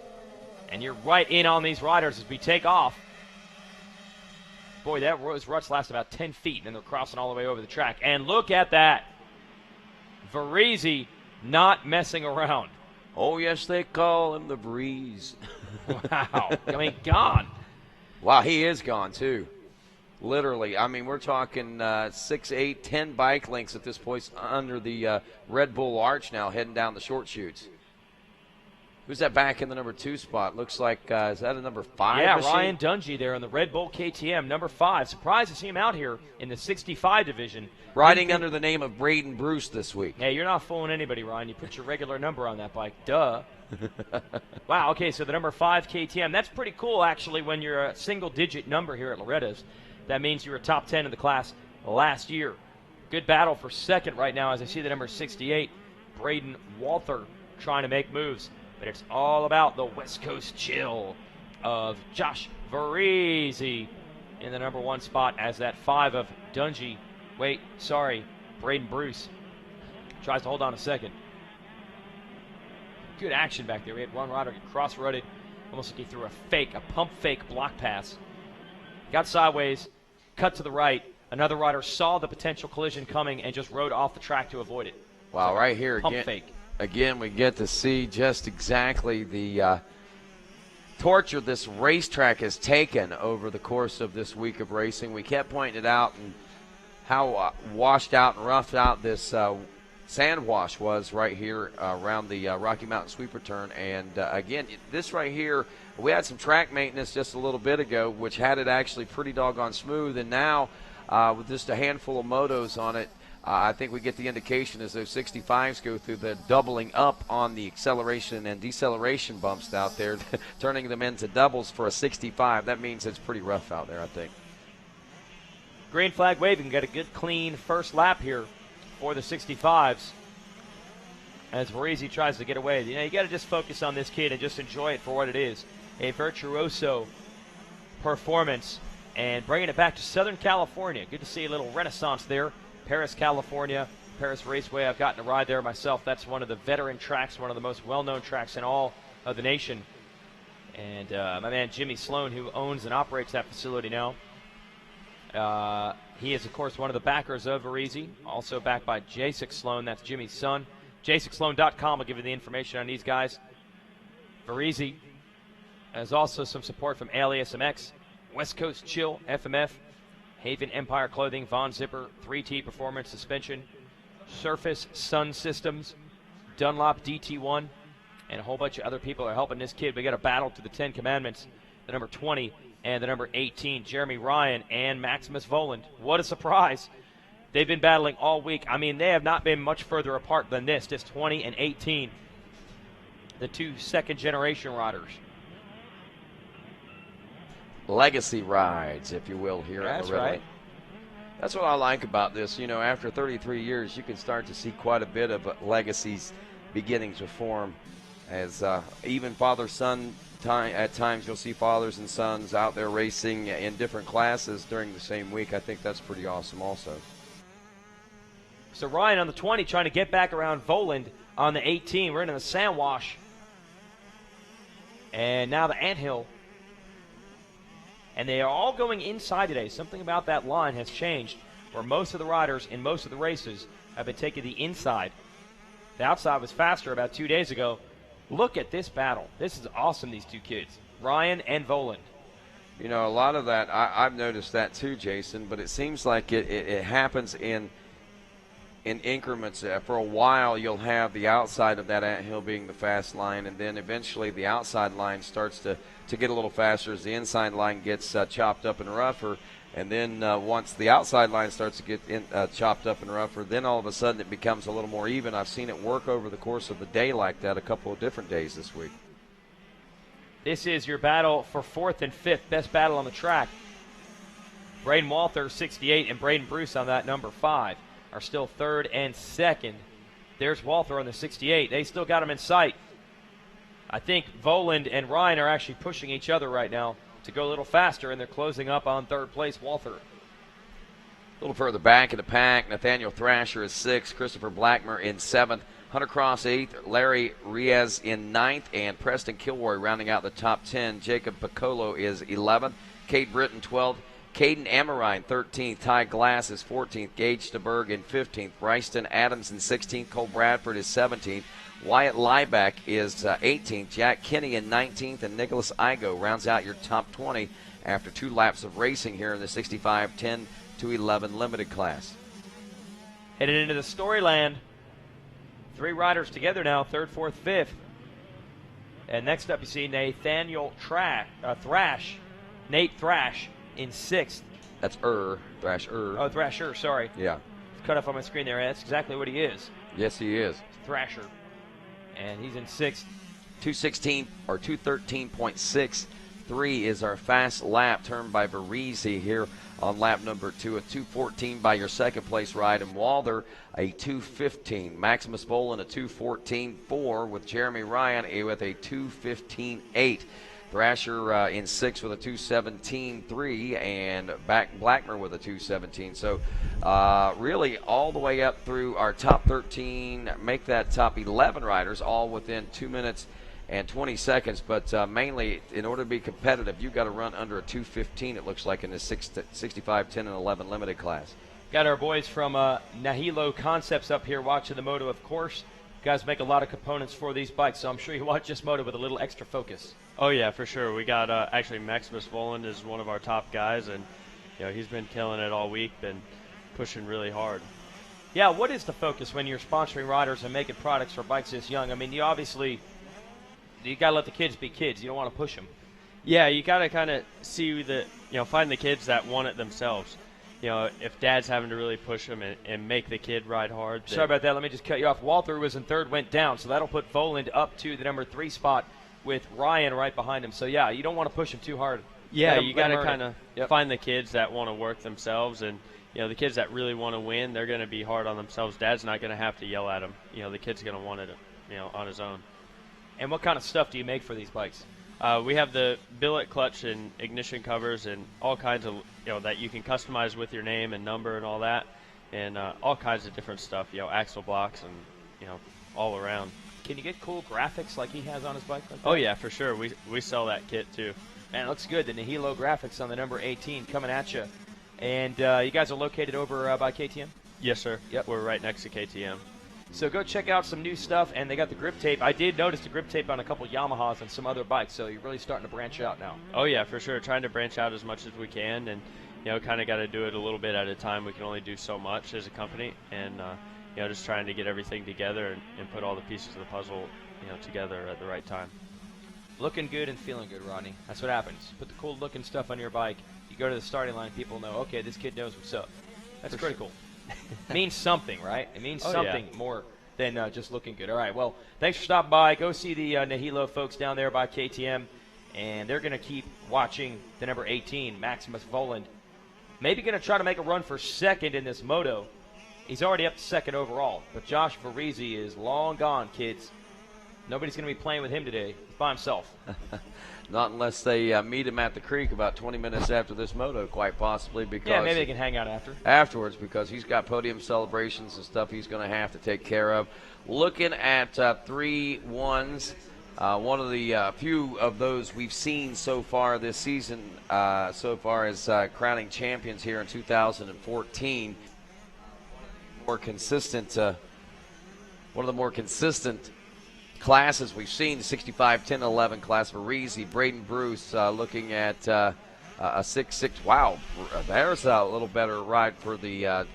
And you're right in on these riders as we take off. Boy, those ruts last about 10 feet, and then they're crossing all the way over the track. And look at that. Varese not messing around. Oh, yes, they call him the Breeze. Wow. I mean, gone. Wow, he is gone, too. Literally. I mean, we're talking 6, 8, 10 bike lengths at this point under the Red Bull Arch now, heading down the short chutes. Who's that back in the number 2 spot? Looks like, is that a number 5 Yeah, machine? Ryan Dungey there on the Red Bull KTM, number 5. Surprised to see him out here in the 65 division. Riding under the name of Braden Bruce this week. Hey, you're not fooling anybody, Ryan. You put your regular number on that bike. Duh. Wow, okay, so the number 5 KTM. That's pretty cool, actually, when you're a single-digit number here at Loretta's. That means you were top 10 in the class last year. Good battle for second right now as I see the number 68, Braden Walther, trying to make moves. But it's all about the West Coast chill of Josh Varese in the number 1 spot as that 5 of Dungey. Braden Bruce tries to hold on a second. Good action back there. We had one rider get cross-rutted, almost like he threw a pump fake block pass. Got sideways, cut to the right. Another rider saw the potential collision coming and just rode off the track to avoid it. Wow, so right here pump again. Fake. Again, we get to see just exactly the torture this racetrack has taken over the course of this week of racing. We kept pointing it out and how washed out and roughed out this sand wash was right here around the Rocky Mountain Sweeper Turn. And again, this right here, we had some track maintenance just a little bit ago, which had it actually pretty doggone smooth. And now with just a handful of motos on it, I think we get the indication as those 65s go through the doubling up on the acceleration and deceleration bumps out there, turning them into doubles for a 65. That means it's pretty rough out there, I think. Green flag waving, get a good clean first lap here for the 65s. as Varese tries to get away. You know, you got to just focus on this kid and just enjoy it for what it is. A virtuoso performance and bringing it back to Southern California. Good to see a little renaissance there. Paris, California, Paris Raceway. I've gotten to ride there myself. That's one of the veteran tracks, one of the most well-known tracks in all of the nation. And my man Jimmy Sloan, who owns and operates that facility now, he is, of course, one of the backers of Varese, also backed by Jasek Sloan. That's Jimmy's son. JasekSloan.com will give you the information on these guys. Varese has also some support from Alias MX, West Coast Chill, FMF, Haven Empire Clothing, Von Zipper, 3T Performance Suspension, Surface Sun Systems, Dunlop DT1, and a whole bunch of other people are helping this kid. We got a battle to the 10 Commandments, the number 20 and the number 18, Jeremy Ryan and Maximus Voland. What a surprise. They've been battling all week. I mean, they have not been much further apart than this, just 20 and 18, the two second-generation riders. Legacy rides, if you will, here That's at Loretta. right. That's what I like about this. You know, after 33 years, you can start to see quite a bit of legacies beginning to form, as even father-son at times you'll see fathers and sons out there racing in different classes during the same week. I think that's pretty awesome also. So Ryan on the 20 trying to get back around Voland on the 18. We're into the Sandwash. And now the Anthill. And they are all going inside today. Something about that line has changed, where most of the riders in most of the races have been taking the inside. The outside was faster about 2 days ago. Look at this battle. This is awesome, these two kids, Ryan and Voland. You know, a lot of that, I've noticed that too, Jason, but it seems like it happens in increments. For a while, you'll have the outside of that anthill being the fast line, and then eventually the outside line starts to get a little faster as the inside line gets chopped up and rougher. And then once the outside line starts to get chopped up and rougher, then all of a sudden it becomes a little more even. I've seen it work over the course of the day like that a couple of different days this week. This is your battle for 4th and 5th, best battle on the track. Braden Walther, 68, and Braden Bruce on that number 5 are still 3rd and 2nd. There's Walther on the 68. They still got him in sight. I think Voland and Ryan are actually pushing each other right now to go a little faster, and they're closing up on 3rd place, Walther. A little further back in the pack, Nathaniel Thrasher is 6th, Christopher Blackmer in 7th, Hunter Cross 8th, Larry Riez in 9th, and Preston Kilroy rounding out the top 10. Jacob Piccolo is 11th, Cade Britton 12th, Caden Amarine 13th, Ty Glass is 14th, Gage Steberg in 15th, Bryceton Adams in 16th, Cole Bradford is 17th, Wyatt Lieback is 18th, Jack Kinney in 19th, and Nicholas Igo rounds out your top 20 after 2 laps of racing here in the 65 10 to 11 limited class. Headed into the Storyland. 3 riders together now, 3rd, 4th, 5th. And next up you see Nathaniel Thrash, Nate Thrash in 6th. That's Thrasher. Oh, Thrasher, sorry. Yeah. Cut off on my screen there. That's exactly what he is. Yes, he is. Thrasher. And he's in 6th. 216 or 213.63 is our fast lap turned by Varese here on lap number 2. A 214 by your second place ride, and Walther a 215. Maximus Voland a 214.4 with Jeremy Ryan with a 215.8. Thrasher in 6th with a 217.3, and Blackmer with a 217. So really all the way up through our top 13, make that top 11 riders all within 2 minutes and 20 seconds. But mainly, in order to be competitive, you've got to run under a 215, it looks like, in the 65, 10, and 11 limited class. Got our boys from Nahilo Concepts up here watching the moto, of course. You guys make a lot of components for these bikes, so I'm sure you watch this moto with a little extra focus. Oh yeah, for sure. We got actually Maximus Voland is one of our top guys, and you know he's been killing it all week, been pushing really hard. Yeah, what is the focus when you're sponsoring riders and making products for bikes this young? I mean, you got to let the kids be kids. You don't want to push them. Yeah, you got to kind of see find the kids that want it themselves. You know, if dad's having to really push them and make the kid ride hard. Sorry about that. Let me just cut you off. Walther was in 3rd, went down, so that'll put Voland up to the number 3 spot with Ryan right behind him. So, yeah, you don't want to push him too hard. Yeah, you got to kind of find the kids that want to work themselves and, the kids that really want to win, they're going to be hard on themselves. Dad's not going to have to yell at them. The kid's going to want it, on his own. And what kind of stuff do you make for these bikes? We have the billet clutch and ignition covers and all kinds of, that you can customize with your name and number and all that, and all kinds of different stuff, axle blocks and, all around. Can you get cool graphics like he has on his bike? Like that? Oh, yeah, for sure. We sell that kit, too. Man, it looks good. The Nihilo graphics on the number 18 coming at you. And you guys are located over by KTM? Yes, sir. Yep. We're right next to KTM. So go check out some new stuff, and they got the grip tape. I did notice the grip tape on a couple Yamahas and some other bikes, so you're really starting to branch out now. Oh, yeah, for sure. Trying to branch out as much as we can, and, kind of got to do it a little bit at a time. We can only do so much as a company, and, just trying to get everything together and put all the pieces of the puzzle, together at the right time. Looking good and feeling good, Rodney. That's what happens. Put the cool-looking stuff on your bike. You go to the starting line, people know, okay, this kid knows what's up. That's For critical. sure. Means something, right? It means Oh, something yeah. more than just looking good. All right, well, thanks for stopping by. Go see the Nihilo folks down there by KTM, and they're going to keep watching the number 18, Maximus Voland. Maybe going to try to make a run for second in this moto. He's already up to second overall, but Josh Varese is long gone, kids. Nobody's going to be playing with him today. He's by himself. Not unless they meet him at the creek about 20 minutes after this moto, quite possibly. Because Yeah, maybe they can hang out afterwards, because he's got podium celebrations and stuff he's going to have to take care of. Looking at 3-1s, one of the few of those we've seen so far this season, so far as crowning champions here in 2014. More consistent, one of the more consistent classes we've seen, the 65, 10, 11 class. Varese, Braden Bruce looking at a 6-6. Wow, there's a little better ride for the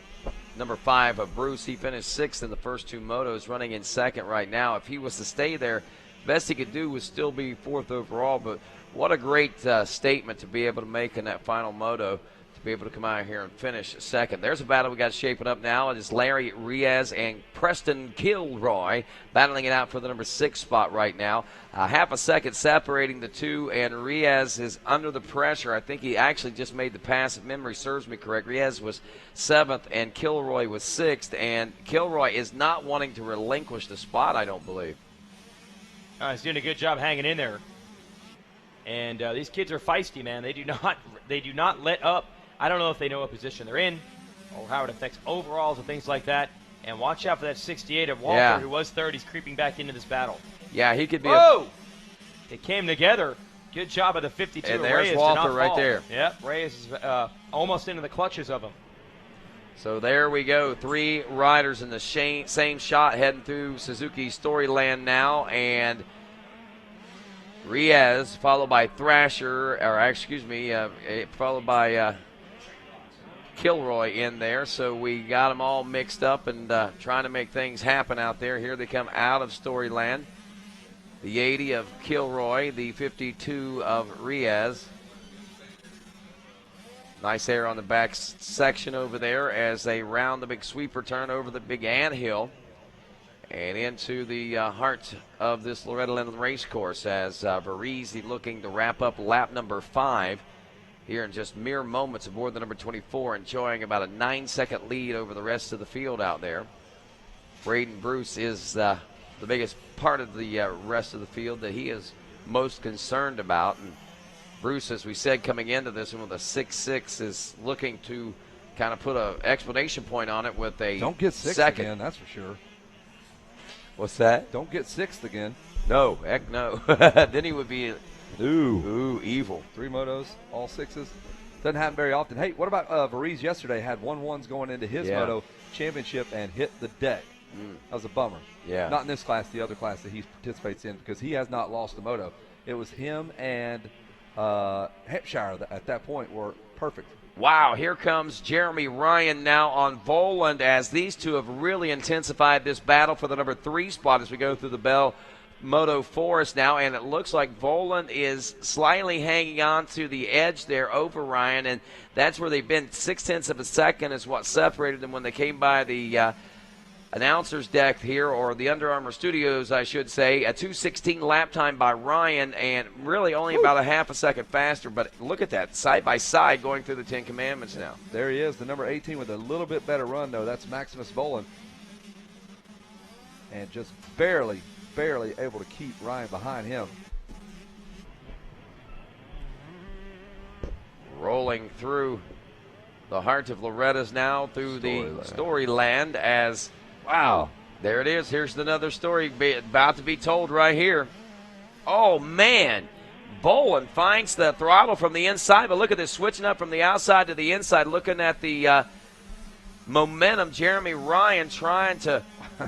number 5 of Bruce. He finished 6th in the first 2 motos, running in second right now. If he was to stay there, best he could do was still be 4th overall, but what a great statement to be able to make in that final moto, to be able to come out here and finish second. There's a battle we got shaping up now. It is Larry Riaz and Preston Kilroy battling it out for the number 6 spot right now. Half a second separating the two, and Riaz is under the pressure. I think he actually just made the pass, if memory serves me correct. Riaz was 7th and Kilroy was 6th, and Kilroy is not wanting to relinquish the spot, I don't believe. He's doing a good job hanging in there. And these kids are feisty, man. They do not let up. I don't know if they know what position they're in or how it affects overalls and things like that. And watch out for that 68 of Walter, who was 3rd. He's creeping back into this battle. Yeah, he could be. Whoa! It came together. Good job of the 52 And of there's Reyes Walter to not right fall. there. Yep, Reyes is almost into the clutches of him. So there we go. 3 riders in the same shot heading through Suzuki Storyland now. And Riaz, followed by Thrasher, followed by Kilroy in there. So we got them all mixed up and trying to make things happen out there. Here they come out of Storyland. The 80 of Kilroy, the 52 of Riaz. Nice air on the back section over there as they round the big sweeper turn over the big anthill and into the heart of this Loretta Lynn race course as Varese looking to wrap up lap number 5 here in just mere moments aboard the number 24, enjoying about a 9-second lead over the rest of the field out there. Braden Bruce is the biggest part of the rest of the field that he is most concerned about. And Bruce, as we said, coming into this one with a 6-6, is looking to kind of put an explanation point on it with a Don't get 6th second. again, that's for sure. What's that? Don't get 6th again. No, heck no. Then he would be evil. 3 motos, all 6s. Doesn't happen very often. Hey, what about Varese yesterday? Had 1-1s going into his moto championship and hit the deck. That was a bummer. Yeah. Not in this class, the other class that he participates in, because he has not lost a moto. It was him and Hampshire at that point were perfect. Wow, here comes Jeremy Ryan now on Voland as these two have really intensified this battle for the number 3 spot as we go through the Bell Moto Forest now, and it looks like Voland is slightly hanging on to the edge there over Ryan, and that's where they've been. 0.6 of a second is what separated them when they came by the announcer's deck here, or the Under Armour studios, I should say. A 2:16 lap time by Ryan, and really only about a half a second faster. But look at that, side by side going through the Ten Commandments now. There he is, the number 18 with a little bit better run, though. That's Maximus Volan. And just barely able to keep Ryan behind him. Rolling through the heart of Loretta's now through the Storyland as, wow, there it is. Here's another story about to be told right here. Oh, man. Volan finds the throttle from the inside, but look at this, switching up from the outside to the inside, looking at the momentum. Jeremy Ryan trying to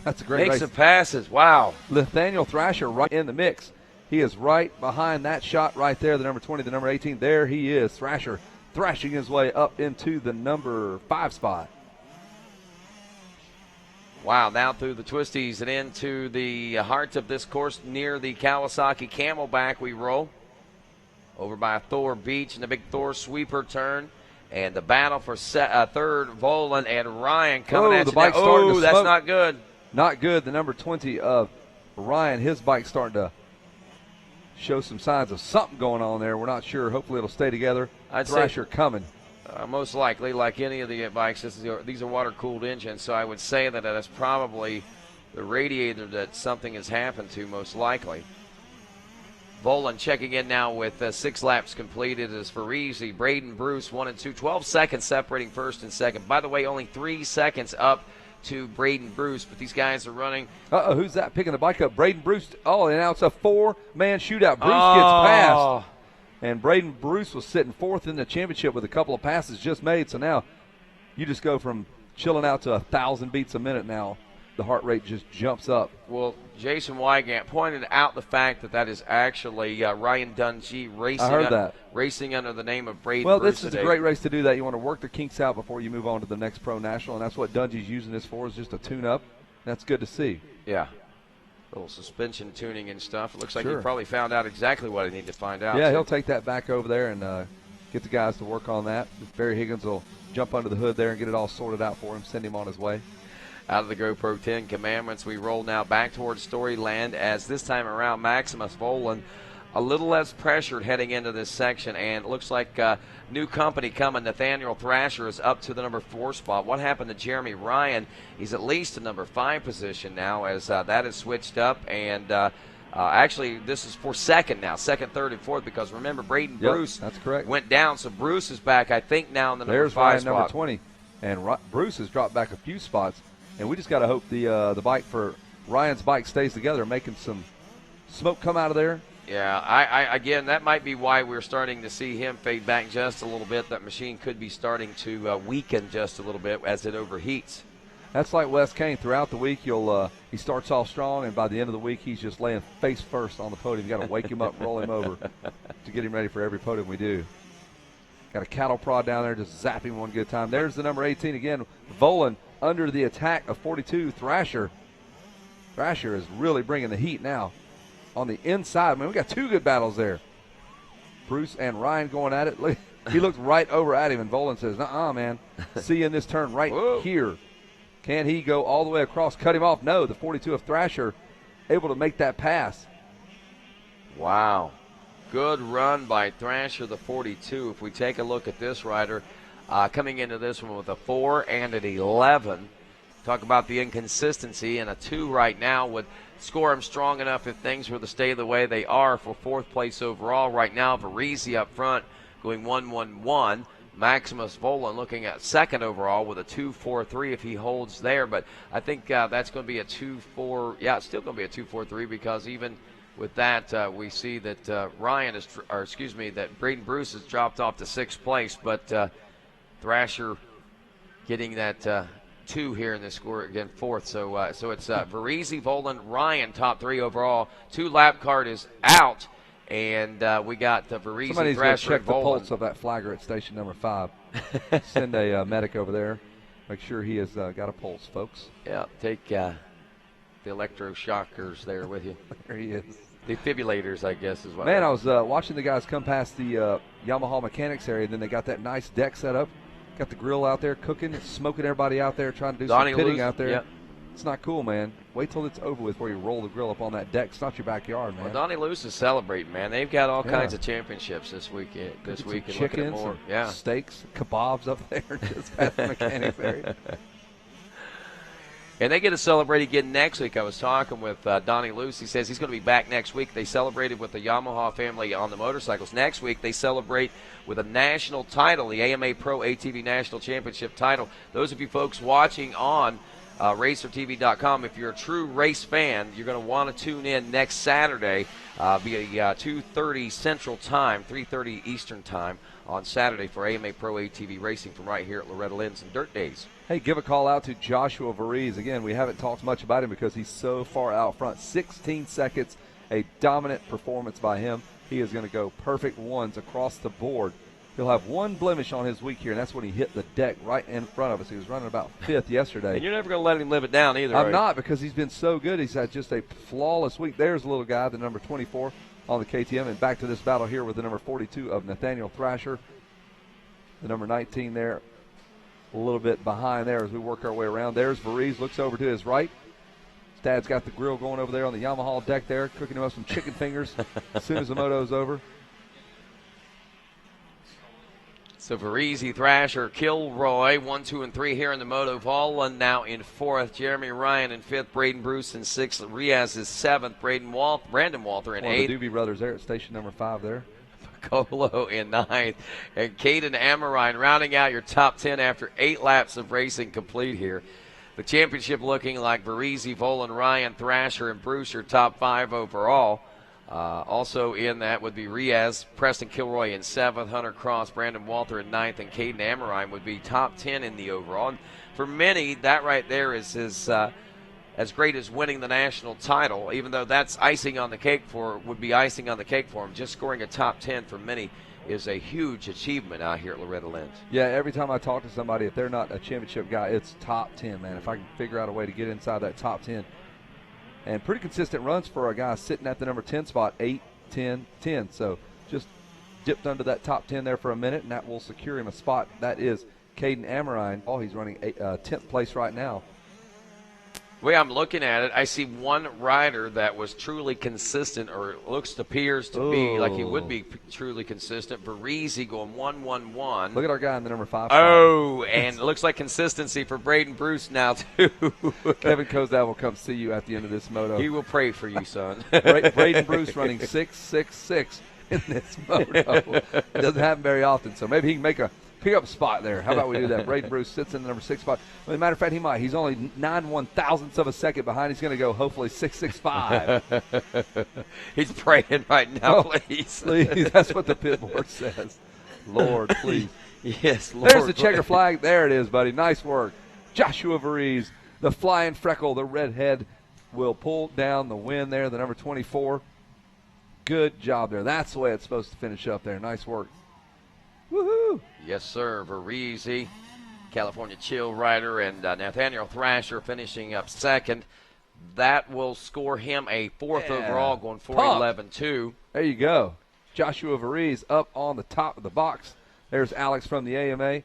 That's a great make race. some passes. Wow. Nathaniel Thrasher right in the mix. He is right behind that shot right there, the number 20, the number 18. There he is, Thrasher, thrashing his way up into the number 5 spot. Wow, now through the twisties and into the heart of this course near the Kawasaki Camelback we roll. Over by Thor Beach and the big Thor sweeper turn. And the battle for third, Volan and Ryan coming at the you bike's now. starting to That's smoke. not good. Not good. The number 20 of Ryan, his bike's starting to show some signs of something going on there. We're not sure. Hopefully it'll stay together. Thrasher coming. Most likely, like any of the bikes, these are water-cooled engines, so I would say that that's probably the radiator that something has happened to, most likely. Volan checking in now with 6 laps completed as Farisi, Braden Bruce 1 and 2, 12 seconds separating first and second. By the way, only 3 seconds up to Braden Bruce, but these guys are running. Who's that picking the bike up? Braden Bruce. Oh, and now it's a 4-man shootout. Bruce gets past. And Braden Bruce was sitting 4th in the championship with a couple of passes just made. So now you just go from chilling out to 1,000 beats a minute now. The heart rate just jumps up. Well, Jason Wygant pointed out the fact that is actually Ryan Dungey racing. I heard that. Racing under the name of Braden Well, Bruce this is today. a great race to do that. You want to work the kinks out before you move on to the next Pro National, and that's what Dungey's using this for, is just a tune-up. That's good to see. Yeah. A little suspension tuning and stuff. It looks like Sure. he probably found out exactly what he needed to find out. Yeah, he'll take that back over there and get the guys to work on that. Barry Higgins will jump under the hood there and get it all sorted out for him, send him on his way. Out of the GoPro 10 Commandments, we roll now back towards Storyland as this time around Maximus Volan a little less pressured heading into this section, and it looks like new company coming. Nathaniel Thrasher is up to the number 4 spot. What happened to Jeremy Ryan? He's at least in number 5 position now as that is switched up, and actually this is for second now, second, third, and fourth, because remember Braden Bruce that's correct. went down, so Bruce is back, I think, now in the number There's 5 Ryan, spot. number 20, and Bruce has dropped back a few spots, and we just got to hope the bike for Ryan's bike stays together, making some smoke come out of there. Yeah, I again, that might be why we're starting to see him fade back just a little bit. That machine could be starting to weaken just a little bit as it overheats. That's like Wes Kane. Throughout the week, he starts off strong, and by the end of the week, he's just laying face first on the podium. You got to wake him up, roll him over to get him ready for every podium we do. Got a cattle prod down there, just zap him one good time. There's the number 18 again, Volan under the attack of 42, Thrasher. Thrasher is really bringing the heat now. On the inside, man, we got 2 good battles there. Bruce and Ryan going at it. Look, he looked right over at him, and Volan says, "Uh-uh, man. See you in this turn right here." Can he go all the way across, cut him off? No, the 42 of Thrasher able to make that pass. Wow. Good run by Thrasher, the 42. If we take a look at this rider, coming into this one with a 4 and an 11. Talk about the inconsistency, and a 2 right now would score him strong enough if things were to stay the way they are for 4th place overall. Right now, Varese up front going 1-1-1. Maximus Volan looking at 2nd overall with a 2-4-3 if he holds there. But I think that's going to be a 2-4. Yeah, it's still going to be a 2-4-3 because even with that, we see that that Braden Bruce has dropped off to 6th place. But Thrasher getting that 2 here in this score again, 4th. So it's Varese, Volan, Ryan top 3 overall. 2 lap card is out, and we got Varese, Somebody's going to Thrasher, check and the Volan. pulse of that flagger at station number 5. Send a medic over there. Make sure he has got a pulse, folks. Yeah, take the electroshockers there with you. There he is. Defibrillators, I guess, is what. Man, I was watching the guys come past the Yamaha mechanics area, and then they got that nice deck set up. Got the grill out there cooking, smoking everybody out there, trying to do Donnie some pitting Lewis, out there. yep. It's not cool, man. Wait till it's over with before you roll the grill up on that deck. It's not your backyard, man. Well, Donnie Luce is celebrating, man. They've got all kinds of championships this weekend. This week, and looking at chickens, more. Steaks, kebabs up there just past the mechanics area. And they get to celebrate again next week. I was talking with Donnie Luce. He says he's going to be back next week. They celebrated with the Yamaha family on the motorcycles. Next week, they celebrate with a national title, the AMA Pro ATV National Championship title. Those of you folks watching on RacerTV.com, if you're a true race fan, you're going to want to tune in next Saturday via 2:30 Central Time, 3:30 Eastern Time on Saturday for AMA Pro ATV Racing from right here at Loretta Lynn's and Dirt Days. Hey, give a call out to Joshua Varese. Again, we haven't talked much about him because he's so far out front. 16 seconds, a dominant performance by him. He is going to go perfect ones across the board. He'll have one blemish on his week here, and that's when he hit the deck right in front of us. He was running about 5th yesterday. And you're never going to let him live it down either, I'm not, because he's been so good. He's had just a flawless week. There's a little guy, the number 24 on the KTM, and back to this battle here with the number 42 of Nathaniel Thrasher. The number 19 there, a little bit behind there as we work our way around. There's Varese, looks over to his right. His dad's got the grill going over there on the Yamaha deck there, cooking him up some chicken fingers as soon as the moto's over. So Varese, Thrasher, Kilroy, 1, 2, and 3 here in the Moto. Volland now in 4th. Jeremy Ryan in 5th. Braden Bruce in 6th. Riaz is 7th. Brandon Walther in 8th. The Doobie Brothers there at station number 5 there. Colo in 9th. And Caden Amorine rounding out your top 10 after 8 laps of racing complete here. The championship looking like Varese, Volland, Ryan, Thrasher, and Bruce, your top 5 overall. Also in that would be Riaz, Preston Kilroy in 7th, Hunter Cross, Brandon Walther in 9th, and Caden Amorine would be top 10 in the overall. And for many, that right there is as great as winning the national title, even though that's icing on the cake would be icing on the cake for him. Just scoring a top 10 for many is a huge achievement out here at Loretta Lynn's. Yeah, every time I talk to somebody, if they're not a championship guy, it's top 10, man. If I can figure out a way to get inside that top 10. And pretty consistent runs for a guy sitting at the number 10 spot, 8, 10, 10. So just dipped under that top 10 there for a minute, and that will secure him a spot. That is Caden Amorine. Oh, he's running 10th place right now. The way I'm looking at it, I see one rider that was truly consistent, or appears to be like he would be truly consistent. Varese going 1-1-1. Look at our guy in the number 5 spot. Oh, and it looks like consistency for Braden Bruce now, too. Kevin Kozad will come see you at the end of this moto. He will pray for you, son. Braden Bruce running 6.66 in this moto. It doesn't happen very often, so maybe he can make a pick-up spot there. How about we do that? Braden Bruce sits in the number 6 spot. As a matter of fact, he might. He's only 9/1,000ths of a second behind. He's going to go hopefully 6.65. He's praying right now, please. Please. That's what the pit board says. Lord, please. Yes, Lord. There's the checker flag. There it is, buddy. Nice work. Joshua Varese, the flying freckle, the redhead, will pull down the win there, the number 24. Good job there. That's the way it's supposed to finish up there. Nice work. Woohoo! Yes, sir. Varese, California Chill rider, and Nathaniel Thrasher finishing up 2nd. That will score him a 4th overall, going 4.11.2. There you go. Joshua Varese up on the top of the box. There's Alex from the AMA.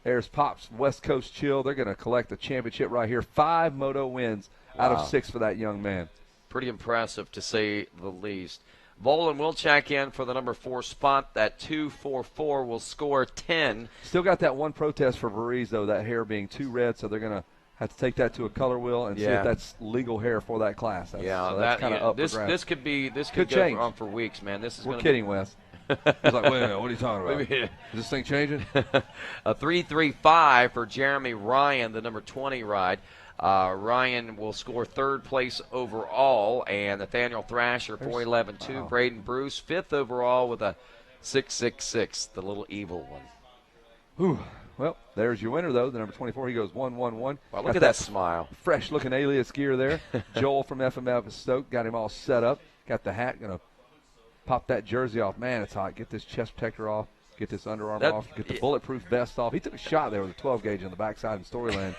There's Pop's West Coast Chill. They're going to collect the championship right here. 5 moto wins out of 6 for that young man. Pretty impressive, to say the least. Volan will check in for the number 4 spot. That 2.44 will score 10. Still got that one protest for Varese, though, that hair being too red, so they're going to have to take that to a color wheel and see if that's legal hair for that class. That's kind of up for grabs. This could go on for weeks, man. We're kidding, Wes. He's like, wait a minute, what are you talking about? Is this thing changing? A 3.35 for Jeremy Ryan, the number 20 ride. Ryan will score 3rd place overall, and Nathaniel Thrasher 4.11.2. Wow. Braden Bruce 5th overall with a 6.66, the little evil one. Whew. Well, there's your winner, though, the number 24. He goes 1-1-1. Wow, look at that smile. Fresh-looking Alias gear there. Joel from FMF is stoked. Got him all set up. Got the hat. Going to pop that jersey off. Man, it's hot. Get this chest protector off. Get this underarm off. Get the bulletproof vest off. He took a shot there with a 12-gauge on the backside in Storyland.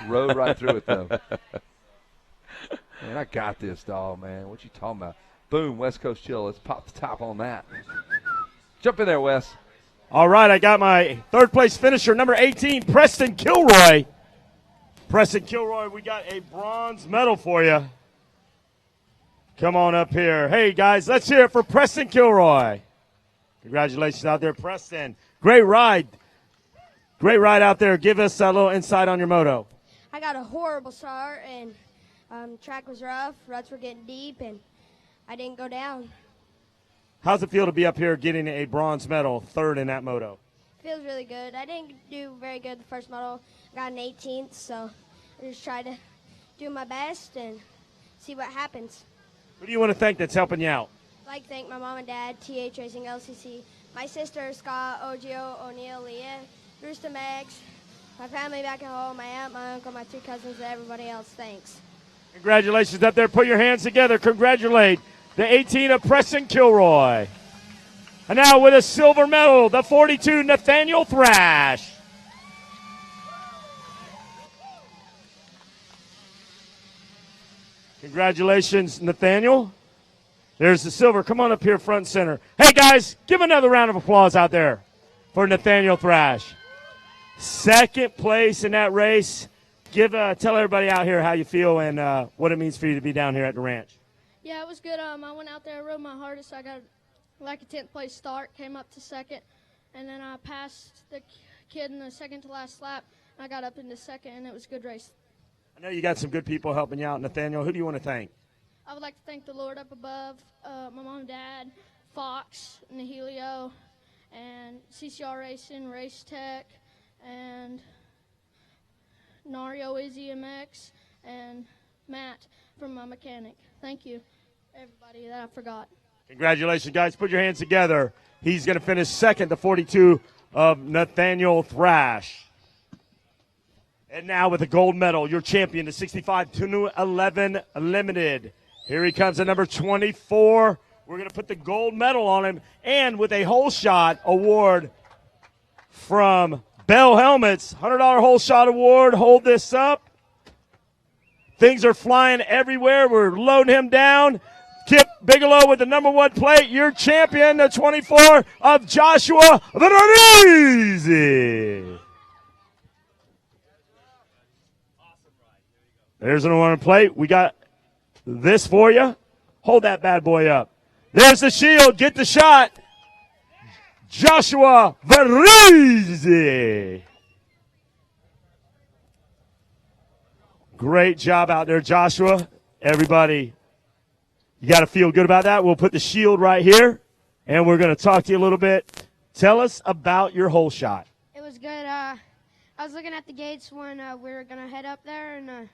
Rode right through it, though. Man, I got this, dog, man. What you talking about? Boom, West Coast Chill. Let's pop the top on that. Jump in there, Wes. All right, I got my 3rd place finisher, number 18, Preston Kilroy. Preston Kilroy, we got a bronze medal for you. Come on up here. Hey, guys, let's hear it for Preston Kilroy. Congratulations out there, Preston. Great ride. Great ride out there. Give us a little insight on your moto. I got a horrible start, and track was rough. Ruts were getting deep, and I didn't go down. How's it feel to be up here getting a bronze medal, third in that moto? Feels really good. I didn't do very good the first moto. I got an 18th, so I just tried to do my best and see what happens. Who do you want to thank that's helping you out? I'd like to thank my mom and dad, TH Racing LCC, my sister, Scott, Ogio, O'Neill, Leah, Rooster Max, my family back at home, my aunt, my uncle, my 2 cousins, and everybody else. Thanks. Congratulations up there. Put your hands together. Congratulate the 18 of Preston Kilroy. And now with a silver medal, the 42, Nathaniel Thrash. Congratulations, Nathaniel. There's the silver. Come on up here front and center. Hey, guys, give another round of applause out there for Nathaniel Thrash. Second place in that race. Tell everybody out here how you feel and what it means for you to be down here at the ranch. Yeah, it was good. I went out there, rode my hardest. I got like a 10th place start, came up to second, and then I passed the kid in the second to last lap. I got up into second, and it was a good race. I know you got some good people helping you out. Nathaniel, who do you want to thank? I would like to thank the Lord up above, my mom and dad, Fox, Nihilio, and CCR Racing, Race Tech, and Nario Izzy MX, and Matt from my mechanic. Thank you, everybody that I forgot. Congratulations, guys. Put your hands together. He's going to finish second, the 42 of Nathaniel Thrash. And now with the gold medal, your champion, the 65 to 11 Limited. Here he comes at number 24. We're going to put the gold medal on him. And with a hole shot award from Bell Helmets, $100 hole shot award. Hold this up. Things are flying everywhere. We're loading him down. Kip Bigelow with the number 1 plate. Your champion, the 24 of Joshua Veronese. There's the number 1 plate. We got this for you. Hold that bad boy up. There's the shield. Get the shot. Joshua Veronese. Great job out there, Joshua. Everybody, you got to feel good about that. We'll put the shield right here, and we're going to talk to you a little bit. Tell us about your hole shot. It was good. I was looking at the gates when we were going to head up there, and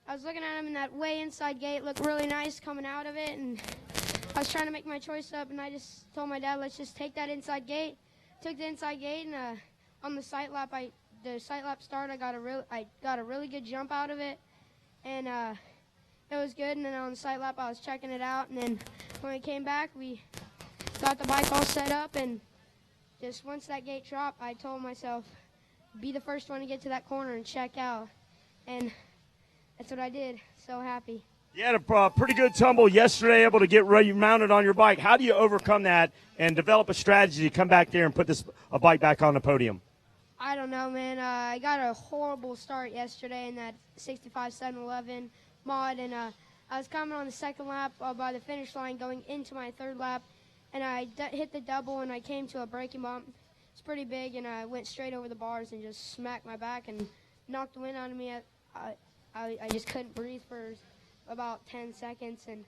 I was looking at them, and that way inside gate looked really nice coming out of it, and I was trying to make my choice up, and I just told my dad, let's just take that inside gate. Took the inside gate, and on the sight lap, the sight lap start, I got a really good jump out of it, and it was good. And then on the sight lap, I was checking it out, and then when we came back, we got the bike all set up, and just once that gate dropped, I told myself, be the first one to get to that corner and check out, and that's what I did. So happy. You had a pretty good tumble yesterday, able to get mounted on your bike. How do you overcome that and develop a strategy to come back there and put a bike back on the podium? I don't know, man. I got a horrible start yesterday in that 65 711 mod, and I was coming on the second lap by the finish line going into my third lap, and I hit the double, and I came to a braking bump. It's pretty big, and I went straight over the bars and just smacked my back and knocked the wind out of me. I just couldn't breathe for about 10 seconds, and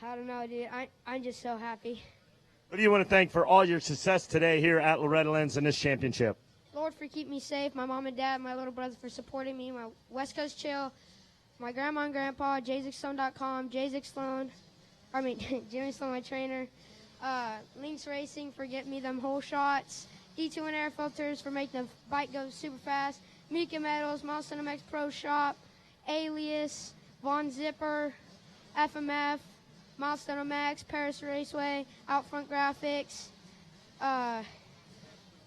I don't know, dude. I'm just so happy. What do you want to thank for all your success today here at Loretta Lynn's in this championship? Lord, for keeping me safe, my mom and dad, my little brother for supporting me, my West Coast Chill, my grandma and grandpa, JZXSlone.com, Jimmy Sloan, my trainer, Lynx Racing for getting me them hole shots, D2 and air filters for making the bike go super fast, Mika Metals, Milestone MX Pro Shop, Alias, Von Zipper, FMF, Milestone MX, Paris Raceway, Outfront Graphics,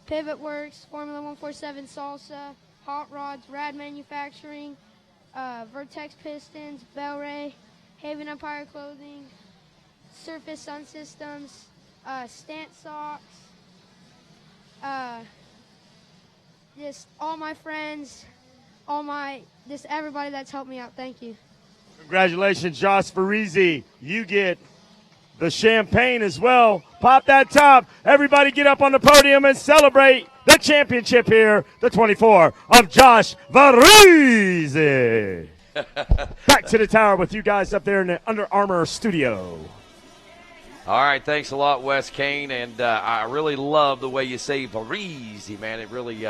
Pivot Works, Formula 147 Salsa, Hot Rods, Rad Manufacturing, Vertex Pistons, Bel-Ray, Haven Empire Clothing, Surface Sun Systems, Stant Socks, just all my friends, everybody that's helped me out. Thank you. Congratulations, Josh Farizzi. You get the champagne as well. Pop that top. Everybody get up on the podium and celebrate the championship here, the 24 of Josh Farizzi. Back to the tower with you guys up there in the Under Armour studio. All right, thanks a lot, Wes Kane, and I really love the way you say Farizzi, man. It really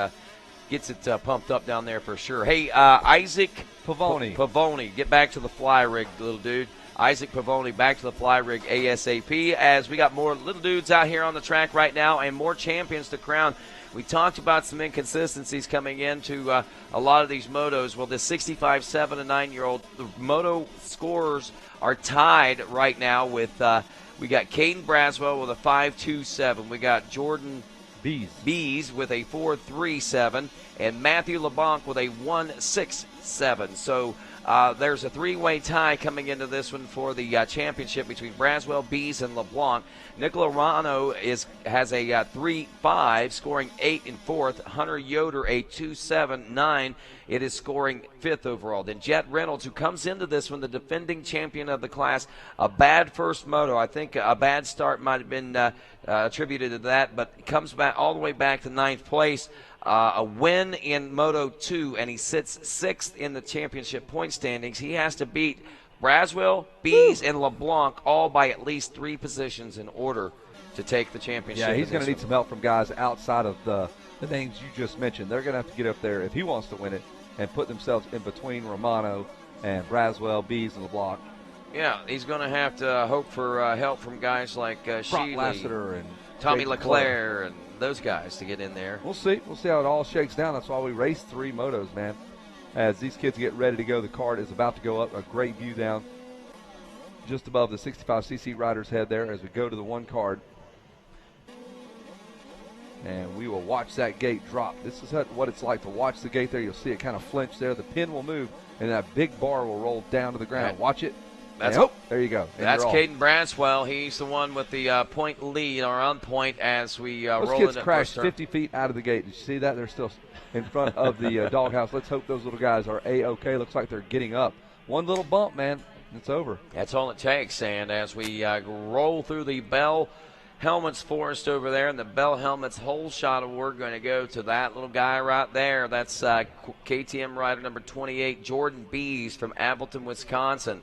gets it pumped up down there for sure. Hey, Isaac Pavoni, get back to the fly rig, little dude. Isaac Pavoni back to the fly rig ASAP, as we got more little dudes out here on the track right now and more champions to crown. We talked about some inconsistencies coming into a lot of these motos. Well, the 65, 7, and 9-year-old, the moto scorers are tied right now with we got Caden Braswell with a 5.27. We got Jordan Bees with a 4.37, and Matthew LeBlanc with a 1.67. So there's a three-way tie coming into this one for the championship between Braswell, Bees, and LeBlanc. Nicola Rano has a 3.5, scoring 8 in fourth. Hunter Yoder a 2.79. It is scoring fifth overall. Then Jet Reynolds, who comes into this one, the defending champion of the class, a bad first moto. I think a bad start might have been attributed to that, but comes back all the way back to ninth place. A win in Moto 2, and he sits sixth in the championship point standings. He has to beat Braswell, Bees, and LeBlanc all by at least 3 positions in order to take the championship. Yeah, he's going to need some help from guys outside of the names you just mentioned. They're going to have to get up there if he wants to win it and put themselves in between Romano and Braswell, Bees, and LeBlanc. Yeah, he's going to have to hope for help from guys like Sheely, Lassiter and Tommy Leclerc and those guys to get in there. We'll see. We'll see how it all shakes down. That's why we race 3 motos, man. As these kids get ready to go, the card is about to go up. A great view down just above the 65cc rider's head there as we go to the 1 card. And we will watch that gate drop. This is what it's like to watch the gate there. You'll see it kind of flinch there. The pin will move, and that big bar will roll down to the ground. Right. Watch it. That's there you go. And that's Caden Braswell. He's the one with the point lead, or on point, as we roll into those kids crashed 50 feet out of the gate. Did you see that? They're still in front of the doghouse. Let's hope those little guys are A-OK. Looks like they're getting up. One little bump, man, it's over. That's all it takes. And as we roll through the Bell Helmets forest over there, and the Bell Helmets whole shot award going to go to that little guy right there. That's KTM rider number 28, Jordan Bees from Appleton, Wisconsin,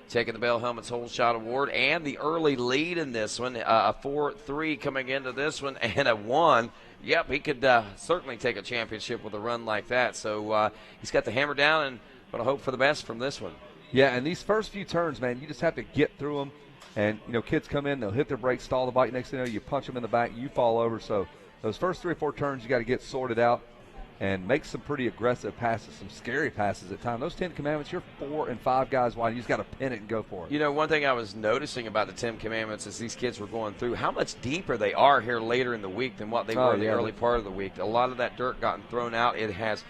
taking the Bell Helmets whole shot award and the early lead in this one. A 4.3 coming into this one and a 1. Yep, he could certainly take a championship with a run like that. So he's got the hammer down, and going to hope for the best from this one. Yeah, and these first few turns, man, you just have to get through them. And, you know, kids come in, they'll hit their brakes, stall the bike. Next thing you know, you punch them in the back, you fall over. So those first 3 or 4 turns, you got to get sorted out and make some pretty aggressive passes, some scary passes at times. Those 10 Commandments, you're 4 and 5 guys wide. You just got to pin it and go for it. You know, one thing I was noticing about the 10 Commandments as these kids were going through, how much deeper they are here later in the week than what they were in the early part of the week. A lot of that dirt gotten thrown out. It has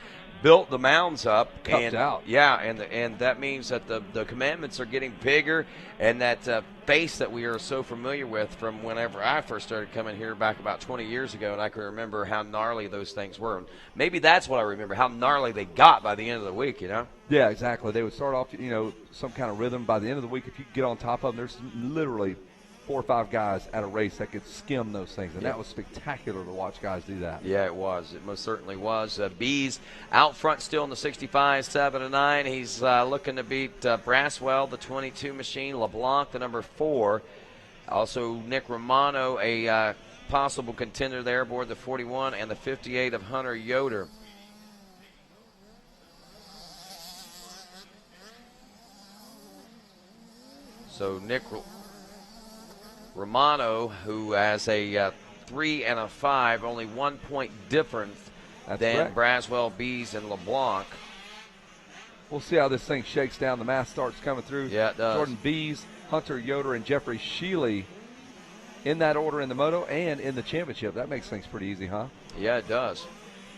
built the mounds up. Cupped out. Yeah, and that means that the Commandments are getting bigger, and that face that we are so familiar with from whenever I first started coming here back about 20 years ago, and I can remember how gnarly those things were. Maybe that's what I remember, how gnarly they got by the end of the week, you know? Yeah, exactly. They would start off, you know, some kind of rhythm. By the end of the week, if you get on top of them, there's literally 4 or 5 guys at a race that could skim those things, and that was spectacular to watch guys do that. Yeah, it was. It most certainly was. Bees out front still in the 65, 7 and 9. He's looking to beat Braswell, the 22 machine, LeBlanc, the number 4. Also, Nick Romano, a possible contender there aboard the 41, and the 58 of Hunter Yoder. So Nick Romano, who has a 3 and a 5, only 1 point difference than Braswell, Bees, and LeBlanc. We'll see how this thing shakes down. The math starts coming through. Yeah, it does. Jordan Bees, Hunter Yoder, and Jeffrey Sheely in that order in the moto and in the championship. That makes things pretty easy, huh? Yeah, it does.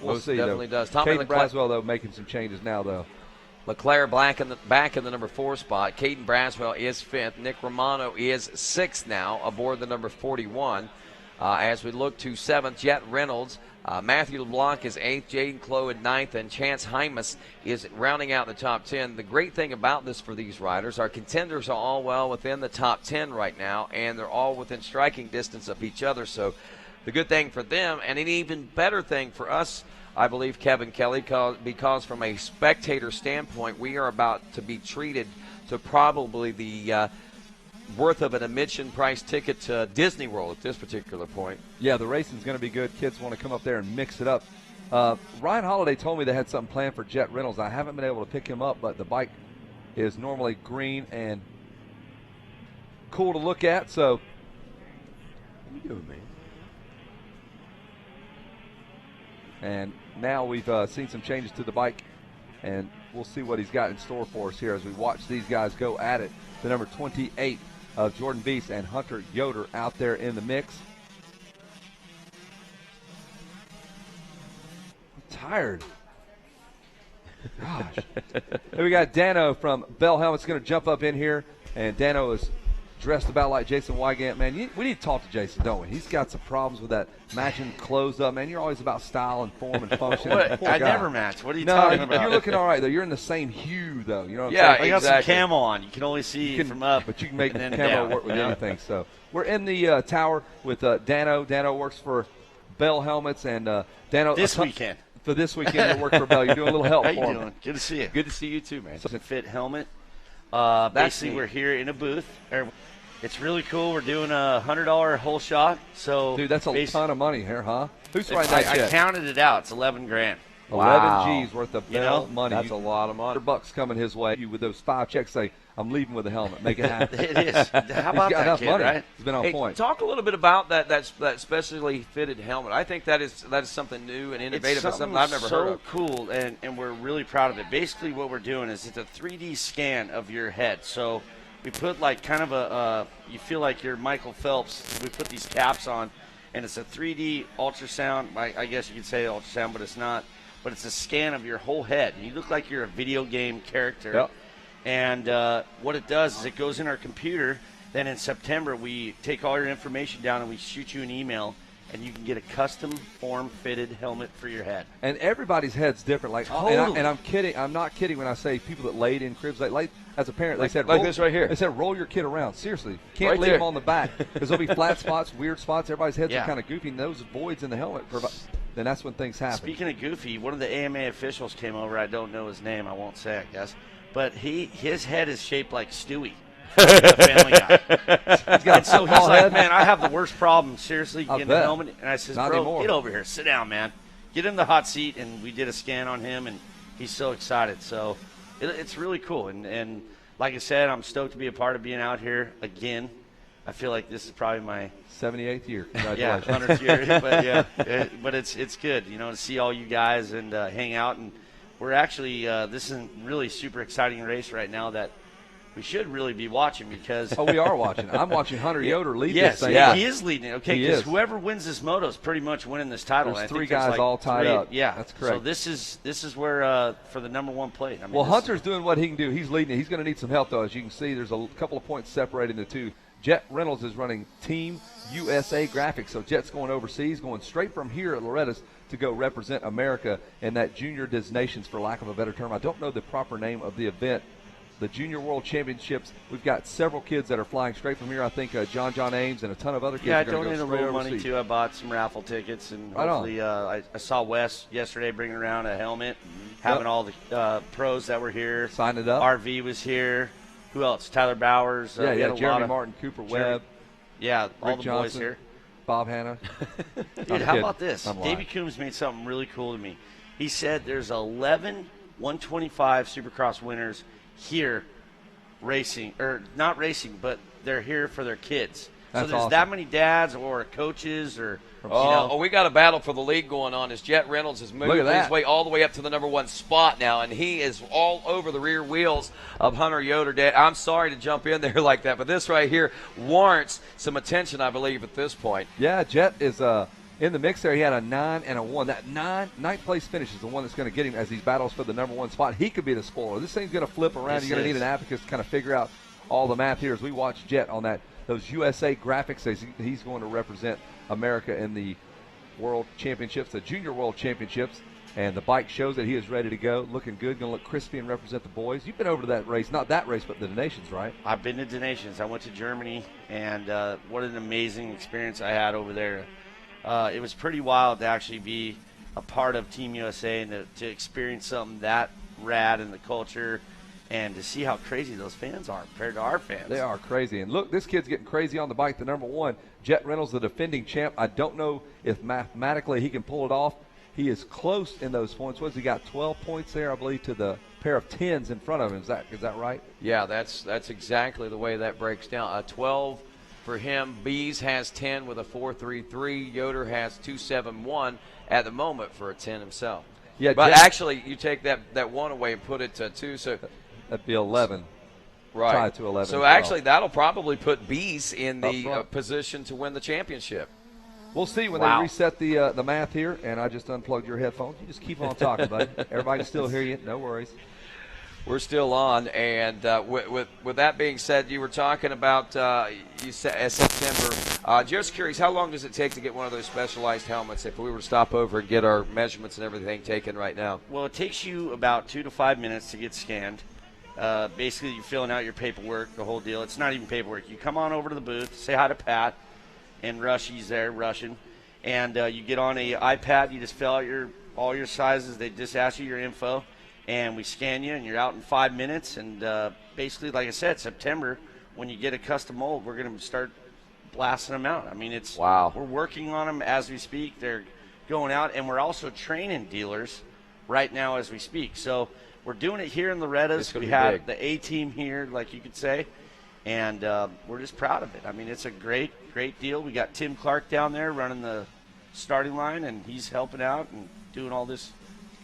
We'll see, definitely though. does. Tommy Caden Braswell, though, making some changes now, though. Leclerc back in the number 4 spot. Caden Braswell is 5th. Nick Romano is 6th now aboard the number 41. As we look to 7th, Jet Reynolds. Matthew LeBlanc is 8th, Jaden Clow in 9th, and Chance Hymas is rounding out the top 10. The great thing about this for these riders, our contenders are all well within the top 10 right now, and they're all within striking distance of each other. So the good thing for them, and an even better thing for us, I believe, Kevin Kelly, because from a spectator standpoint, we are about to be treated to probably the worth of an admission price ticket to Disney World at this particular point. Yeah, the racing's going to be good. Kids want to come up there and mix it up. Ryan Holiday told me they had something planned for Jet Reynolds. I haven't been able to pick him up, but the bike is normally green and cool to look at. So, what are you doing, man? And now we've seen some changes to the bike, and we'll see what he's got in store for us here as we watch these guys go at it. The number 28 of Jordan Beast and Hunter Yoder out there in the mix. I'm tired. Gosh. And we got Dano from Bell Helmet's going to jump up in here, and Dano is dressed about like Jason Wygant. Man, we need to talk to Jason, don't we? He's got some problems with that matching clothes up. Man, you're always about style and form and function. I never match. What are you talking about? You're looking all right, though. You're in the same hue, though. You know what I'm saying? I got some camo on. You can only see from up. But you can make and then camo down, work with anything. So we're in the tower with Dano. Dano works for Bell Helmets, and Dano. This weekend. For this weekend, you work for Bell. You're doing a little help How for you him. doing? Good to see you. Good to see you too, man. It's a fit helmet. Basically, neat. we're here in a booth. It's really cool. We're doing a $100 whole shot. So, dude, that's a ton of money here, huh? Who's writing that I check? counted it out. It's 11 grand. 11 G's worth of Bell money. That's a lot of money. $100 coming his way. You with those 5 checks, say, I'm leaving with a helmet. Make it happen. It is. How about He's got that enough kid, money. right? He's been on point. Talk a little bit about that specially fitted helmet. I think that is something new and innovative. It's something I've never heard of. so cool, and we're really proud of it. Basically, what we're doing is it's a 3D scan of your head. So we put like kind of you feel like you're Michael Phelps. We put these caps on, and it's a 3D ultrasound. I guess you could say ultrasound, but it's not. But it's a scan of your whole head. You look like you're a video game character. Yep. And what it does is it goes in our computer. Then in September, we take all your information down and we shoot you an email, and you can get a custom form-fitted helmet for your head. And everybody's head's different. Like, Totally. and I'm kidding. I'm not kidding when I say people that laid in cribs. Like as a parent, they said like roll, this right here. They said roll your kid around. Seriously, can't Right leave there. him on the back because there'll be flat spots, weird spots. Everybody's heads Yeah. are kind of goofy. And those voids in the helmet, then that's when things happen. Speaking of goofy, one of the AMA officials came over. I don't know his name. I won't say, I guess. But his head is shaped like Stewie. The Family Guy. And so he's like, man, I have the worst problem, seriously, getting the helmet. And I says, Not bro, anymore. get over here. Sit down, man. Get in the hot seat. And we did a scan on him, and he's so excited. So it's really cool. And like I said, I'm stoked to be a part of being out here again. I feel like this is probably my 78th year. yeah, Congratulations. 100th year. But yeah, but it's good, to see all you guys and hang out. And we're actually this is a really super exciting race right now that we should really be watching because we are watching. I'm watching Hunter Yoder lead yes, this thing. Yeah, he is leading it. Okay, He because is. whoever wins this moto is pretty much winning this title. There's And I 3 think there's guys like all tied 3 up. Yeah, That's correct. So this is where for the number 1 plate. I mean, Well, this- Hunter's doing what he can do. He's leading it. He's going to need some help, though. As you can see, there's a couple of points separating the two. Jet Reynolds is running Team USA graphics, so Jet's going overseas, going straight from here at Loretta's to go represent America in that Junior Des Nations, for lack of a better term. I don't know the proper name of the event. The Junior World Championships, we've got several kids that are flying straight from here. I think John Ames and a ton of other kids Yeah, I are going to donated go a straight little money overseas. too. I bought some raffle tickets, and Right on. hopefully I saw Wes yesterday bringing around a helmet, having all the pros that were here. Signed it up. RV was here. Who else? Tyler Bowers. Yeah, we had a Jeremy lot of- Martin, Cooper Jeremy- Webb. Yeah, all Rick the boys Johnson, here. Bob Hanna. Dude, how about this? I'm Davey lying. Coombs made something really cool to me. He said there's 11 125 Supercross winners here racing, or not racing, but they're here for their kids. That's so there's awesome. that many dads or coaches or We got a battle for the lead going on as Jet Reynolds has moved Look at that. his way all the way up to the number 1 spot now, and he is all over the rear wheels of Hunter Yoder. I'm sorry to jump in there like that, but this right here warrants some attention, I believe, at this point. Yeah, Jet is in the mix there. He had a 9 and a 1. That ninth place finish is the one that's going to get him as he battles for the number 1 spot. He could be the spoiler. This thing's going to flip around. This You're going to is. need an abacus to kind of figure out all the math here as we watch Jet on that those USA graphics as he's going to represent America in the World Championships, the Junior World Championships. And the bike shows that he is ready to go, looking good, going to look crispy and represent the boys. You've been over to that race, not that race, but the Nations, right? I've been to the Nations. I went to Germany, and what an amazing experience I had over there. It was pretty wild to actually be a part of Team USA and to experience something that rad in the culture and to see how crazy those fans are compared to our fans. They are crazy. And look, this kid's getting crazy on the bike, the number 1. Jet Reynolds, the defending champ. I don't know if mathematically he can pull it off. He is close in those points. He got 12 points there, I believe, to the pair of 10s in front of him. Is that right? Yeah, that's exactly the way that breaks down. 12 for him. Bees has 10 with a 4.33. Yoder has 2.71 at the moment for a 10 himself. Yeah, but actually, you take that 1 away and put it to 2, so that'd be 11. Right. Tied to 11. So actually, that'll probably put Bees in the position to win the championship. We'll see when they reset the math here, and I just unplugged your headphones. You just keep on talking, buddy. Everybody can still hear you. No worries. We're still on, and with that being said, you were talking about you said September. Just curious, how long does it take to get one of those specialized helmets if we were to stop over and get our measurements and everything taken right now? Well, it takes you about 2 to 5 minutes to get scanned. Basically, you're filling out your paperwork, the whole deal. It's not even paperwork. You come on over to the booth, say hi to Pat. And Rushy's there, Russian, and you get on a iPad. You just fill out all your sizes. They just ask you your info, and we scan you, and you're out in 5 minutes. And basically, like I said, September, when you get a custom mold, we're going to start blasting them out. I mean, we're working on them as we speak. They're going out, and we're also training dealers right now as we speak. So we're doing it here in Loretta's. We have the A team here, like you could say. And we're just proud of it. I mean, it's a great deal. We got Tim Clark down there running the starting line, and he's helping out and doing all this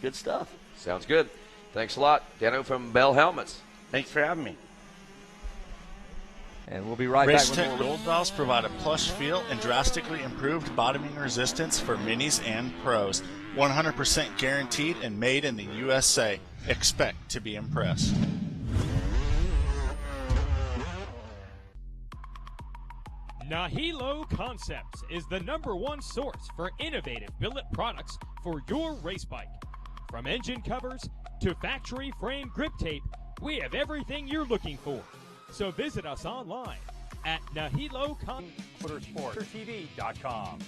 good stuff. Sounds good. Thanks a lot. Dano from Bell Helmets. Thanks for having me. And we'll be right back. Racetech Gold Valves provide a plush feel and drastically improved bottoming resistance for minis and pros. 100% guaranteed and made in the USA. Expect to be impressed. Nahilo Concepts is the #1 source for innovative billet products for your race bike. From engine covers to factory frame grip tape, we have everything you're looking for. So visit us online at NahiloMotorsportsTV.com.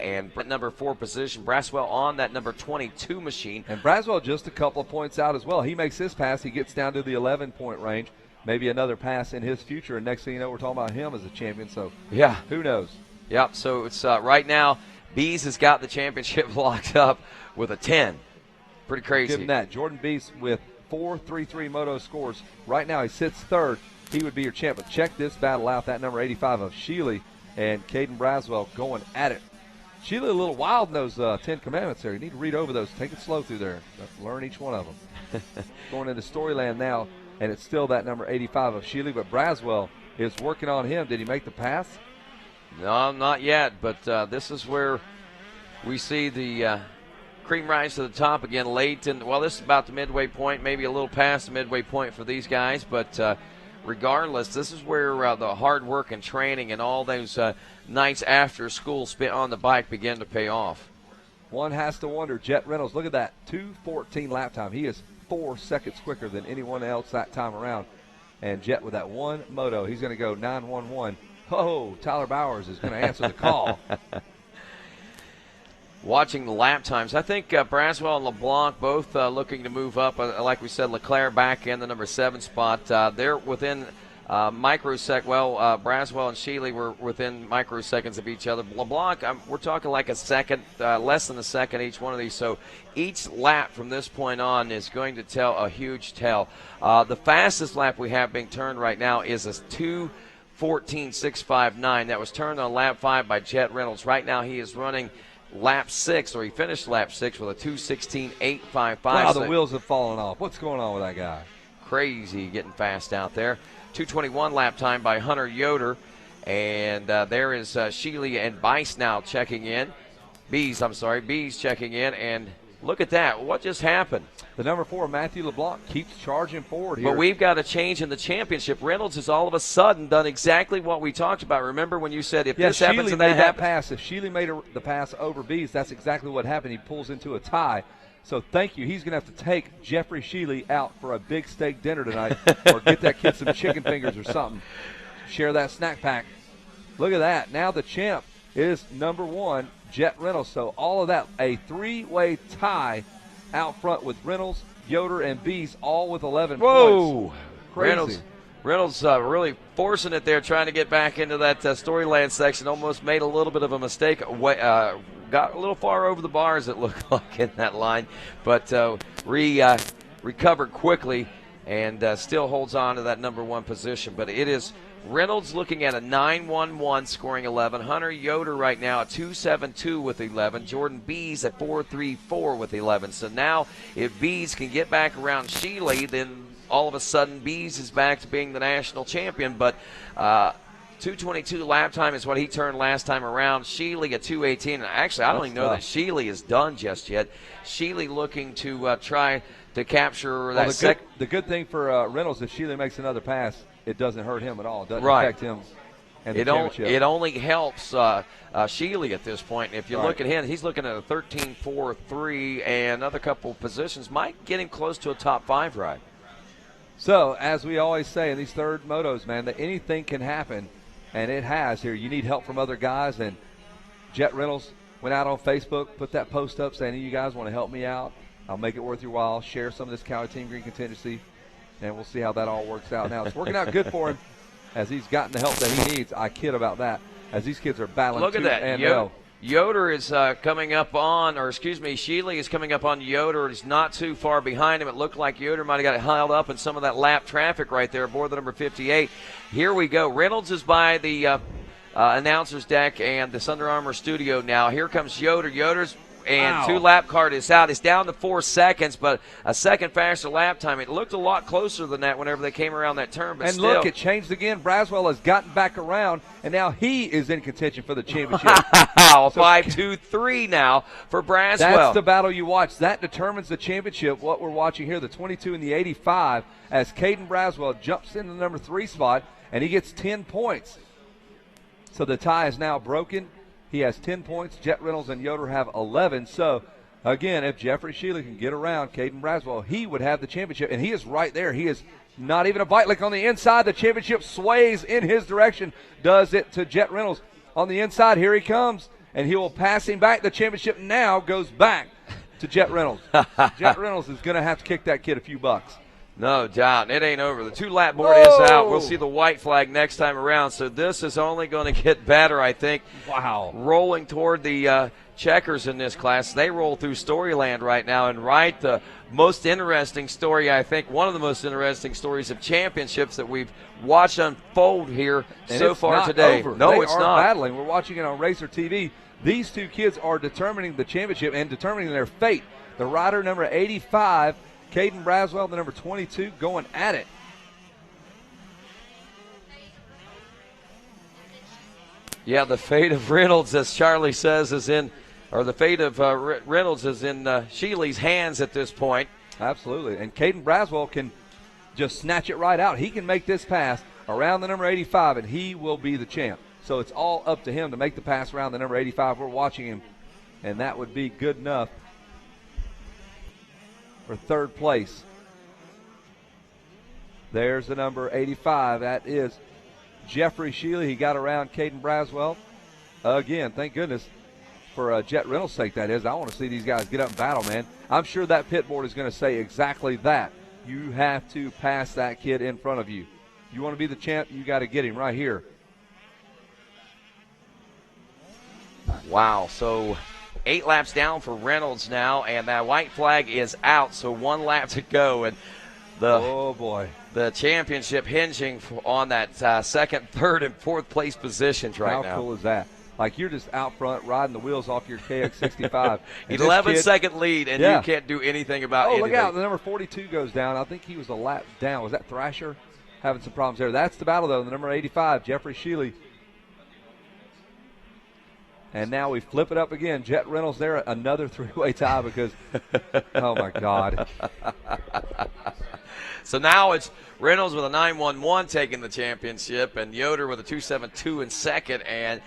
And number 4 position, Braswell on that number 22 machine. And Braswell just a couple of points out as well. He makes his pass. He gets down to the 11-point range. Maybe another pass in his future. And next thing you know, we're talking about him as a champion. So, yeah, who knows? Yep, so it's right now, Bees has got the championship locked up with a 10. Pretty crazy. Give him that. Jordan Bees with 4.33 moto scores. Right now, he sits third. He would be your champ. But check this battle out. That number 85 of Sheely and Caden Braswell going at it. Sheila a little wild in those 10 commandments there. You need to read over those. Take it slow through there. Learn each one of them. Going into Storyland now, and it's still that number 85 of Sheila, but Braswell is working on him. Did he make the pass? No, not yet, but this is where we see the cream rise to the top again late. Well, this is about the midway point, maybe a little past the midway point for these guys, but regardless, this is where the hard work and training and all those nights after school spent on the bike begin to pay off. One has to wonder, Jet Reynolds, look at that, 2:14 lap time. He is 4 seconds quicker than anyone else that time around. And Jet with that one moto, he's going to go 9.11. Oh, Tyler Bowers is going to answer the call. Watching the lap times, I think Braswell and LeBlanc both looking to move up. Like we said, Leclerc back in the number 7 spot. They're within microsecond. Well, Braswell and Sheely were within microseconds of each other. LeBlanc, we're talking like a second, less than a second each one of these. So each lap from this point on is going to tell a huge tell. The fastest lap we have being turned right now is a 2:14.659. That was turned on lap 5 by Jet Reynolds. Right now he is running lap 6, or he finished lap 6 with a 2:16.855. Wow, the wheels have fallen off. What's going on with that guy? crazy getting fast out there. 2:21 lap time by Hunter Yoder. And there is Sheely and Bice now checking in. Bees checking in. And look at that. What just happened? The number 4, Matthew LeBlanc, keeps charging forward here. But we've got a change in the championship. Reynolds has all of a sudden done exactly what we talked about. Remember when you said if this happens and that happens? Pass. If Sheely made the pass over Bees, that's exactly what happened. He pulls into a tie. So thank you. He's going to have to take Jeffrey Sheely out for a big steak dinner tonight or get that kid some chicken fingers or something. Share that snack pack. Look at that. Now the champ is number 1, Jet Reynolds. So all of that, a 3-way tie out front with Reynolds, Yoder, and Bees, all with 11 points. Crazy. Reynolds really forcing it there, trying to get back into that Storyland section. Almost made a little bit of a mistake. Got a little far over the bars, it looked like, in that line. But recovered quickly and still holds on to that number 1 position. But it is Reynolds looking at a 9.11, scoring 11. Hunter Yoder right now at 2.72 with 11. Jordan Bees at 4.34 with 11. So now if Bees can get back around Sheely, then all of a sudden Bees is back to being the national champion. But 2:22 lap time is what he turned last time around. Sheely at 2:18. And actually, I don't even know that Sheely is done just yet. Sheely looking to try to capture that The good thing for Reynolds, if Sheely makes another pass, it doesn't hurt him at all. It doesn't affect him and the championship. It only helps Sheely at this point. If you look at him, he's looking at a 13.43 and another couple positions. Might get him close to a top 5 ride. So, as we always say in these third motos, man, that anything can happen, and it has here. You need help from other guys, and Jet Reynolds went out on Facebook, put that post up saying, you guys want to help me out? I'll make it worth your while. Share some of this Cali Team Green contingency, and we'll see how that all works out. Now, it's working out good for him as he's gotten the help that he needs. I kid about that, as these kids are battling. Look at that. Yoder is coming up on, Sheely is coming up on Yoder. He's not too far behind him. It looked like Yoder might have got held up in some of that lap traffic right there aboard the number 58. Here we go. Reynolds is by the announcer's deck and this Under Armour studio now. Here comes Yoder. Yoder's and 2-lap card is out. It's down to 4 seconds, but a second faster lap time. It looked a lot closer than that whenever they came around that turn. But look, it changed again. Braswell has gotten back around, and now he is in contention for the championship. Wow, 5-2-3 now for Braswell. That's the battle you watch. That determines the championship, what we're watching here, the 22 and the 85, as Caden Braswell jumps into the number 3 spot, and he gets 10 points. So the tie is now broken. He has 10 points. Jet Reynolds and Yoder have 11. So, again, if Jeffrey Sheely can get around Caden Braswell, he would have the championship. And he is right there. He is not even a bite lick on the inside. The championship sways in his direction. Does it to Jet Reynolds. On the inside, here he comes. And he will pass him back. The championship now goes back to Jet Reynolds. Jet Reynolds is going to have to kick that kid a few bucks. No doubt. It ain't over. The 2-lap board is out. We'll see the white flag next time around. So this is only going to get better, I think. Wow. Rolling toward the checkers in this class. They roll through Storyland right now. And the most interesting story, I think, one of the most interesting stories of championships that we've watched unfold here so far today. Over. No, they it's are not. Battling. We're watching it on Racer TV. These two kids are determining the championship and determining their fate. The rider number 85, Caden Braswell, the number 22, going at it. Yeah, the fate of Reynolds, as Charlie says, is in, or the fate of Reynolds is in Sheely's hands at this point. Absolutely. And Caden Braswell can just snatch it right out. He can make this pass around the number 85, and he will be the champ. So it's all up to him to make the pass around the number 85. We're watching him, and that would be good enough for third place. There's the number 85. That is Jeffrey Sheely. He got around Caden Braswell. Again, thank goodness for Jet Reynolds' sake, that is. I want to see these guys get up and battle, man. I'm sure that pit board is going to say exactly that. You have to pass that kid in front of you. You want to be the champ, you got to get him right here. Wow, so 8 laps down for Reynolds now, and that white flag is out, so 1 lap to go. And the championship hinging on that second, third, and fourth place positions right now. How cool is that? Like you're just out front riding the wheels off your KX65. 11-second lead, and you can't do anything about anything. Oh, look out. The number 42 goes down. I think he was a lap down. Was that Thrasher? Having some problems there. That's the battle, though. The number 85, Jeffrey Sheely. And now we flip it up again. Jet Reynolds there, another three-way tie because, oh, my God. So now it's Reynolds with a 9.11 taking the championship, and Yoder with a 2.72 in second, and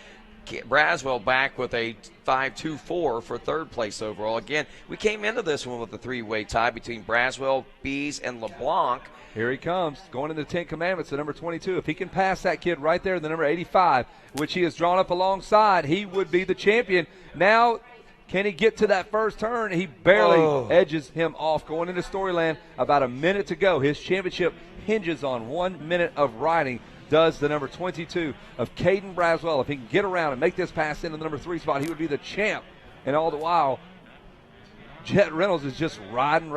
Braswell back with a 5.24 for third place overall. Again, we came into this one with a three-way tie between Braswell, Bees, and LeBlanc. Here he comes, going into the 10 Commandments, the number 22. If he can pass that kid right there, the number 85, which he has drawn up alongside, he would be the champion. Now, can he get to that first turn? He barely edges him off. Going into Storyland, about a minute to go. His championship hinges on 1 minute of riding. Does the number 22 of Caden Braswell. If he can get around and make this pass into the number 3 spot, he would be the champ. And all the while, Jet Reynolds is just riding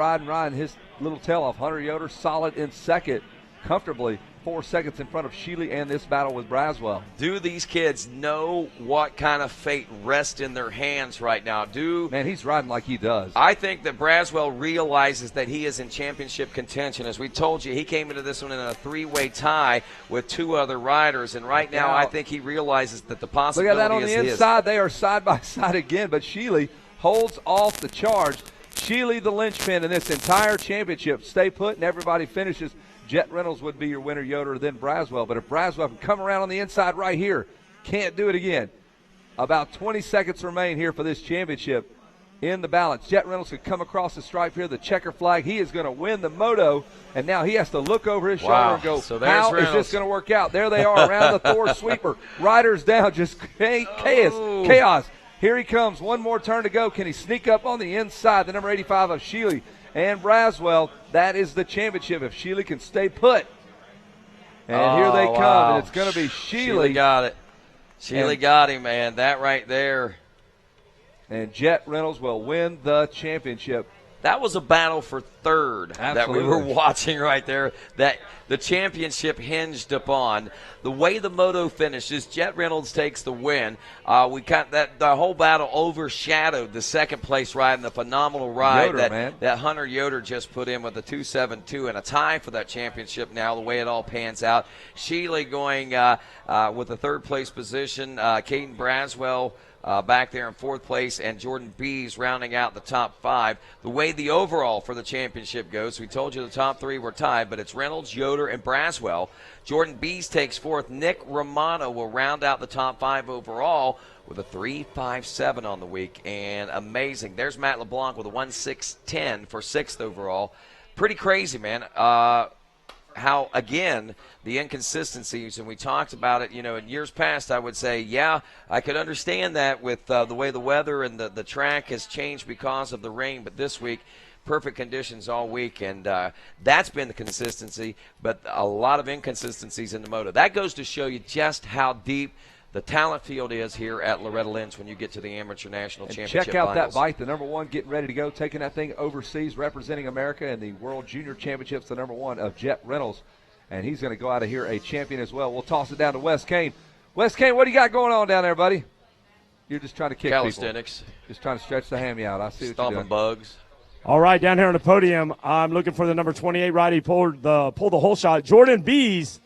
his little tail off. Hunter Yoder solid in second, comfortably 4 seconds in front of Sheely and this battle with Braswell. Do these kids know what kind of fate rests in their hands right now? Man, he's riding like he does. I think that Braswell realizes that he is in championship contention. As we told you, he came into this one in a three-way tie with two other riders, and right now I think he realizes that the possibility is his. Look at that on the inside. They are side by side again, but Sheely holds off the charge. Sheely, the linchpin in this entire championship. Stay put and everybody finishes. Jet Reynolds would be your winner, Yoder, then Braswell. But if Braswell can come around on the inside right here, can't do it again. About 20 seconds remain here for this championship in the balance. Jet Reynolds could come across the stripe here, the checker flag. He is going to win the moto, and now he has to look over his shoulder and go, how is this going to work out? There they are around the Thor sweeper. Riders down, just chaos. Here he comes. One more turn to go. Can he sneak up on the inside? The number 85 of Sheely and Braswell. That is the championship if Sheely can stay put. And here they come, and it's going to be Sheely. Sheely got it. Sheely got him, man. That right there. And Jet Reynolds will win the championship. That was a battle for third that we were watching right there, that the championship hinged upon. The way the moto finishes, Jet Reynolds takes the win. The whole battle overshadowed the second place ride and the phenomenal ride that Hunter Yoder just put in with a 2.72 and a tie for that championship now, the way it all pans out. Sheely going with the third place position, Caden Braswell back there in fourth place, and Jordan Bees rounding out the top five. The way the overall for the championship goes, we told you the top three were tied, but it's Reynolds, Yoder, and Braswell. Jordan Bees takes fourth. Nick Romano will round out the top five overall with a 3.57 on the week, and amazing. There's Matt LeBlanc with a 1.610 for sixth overall. Pretty crazy, man. How, again, the inconsistencies, and we talked about it, in years past, I would say, yeah, I could understand that with the way the weather and the track has changed because of the rain, but this week, perfect conditions all week, and that's been the consistency, but a lot of inconsistencies in the moto. That goes to show you just how deep the talent field is here at Loretta Lynn's when you get to the Amateur National Championship check out finals. that bike, the number one, getting ready to go, taking that thing overseas, representing America in the World Junior Championships, the number one of Jet Reynolds. And he's going to go out of here a champion as well. We'll toss it down to Wes Kane. Wes Kane, what do you got going on down there, buddy? You're just trying to kick calisthenics. People. Just trying to stretch the hammy out. I see what Stomping you're doing. bugs. All right, down here on the podium, I'm looking for the number 28 ride. He pulled the whole shot. Jordan Bees,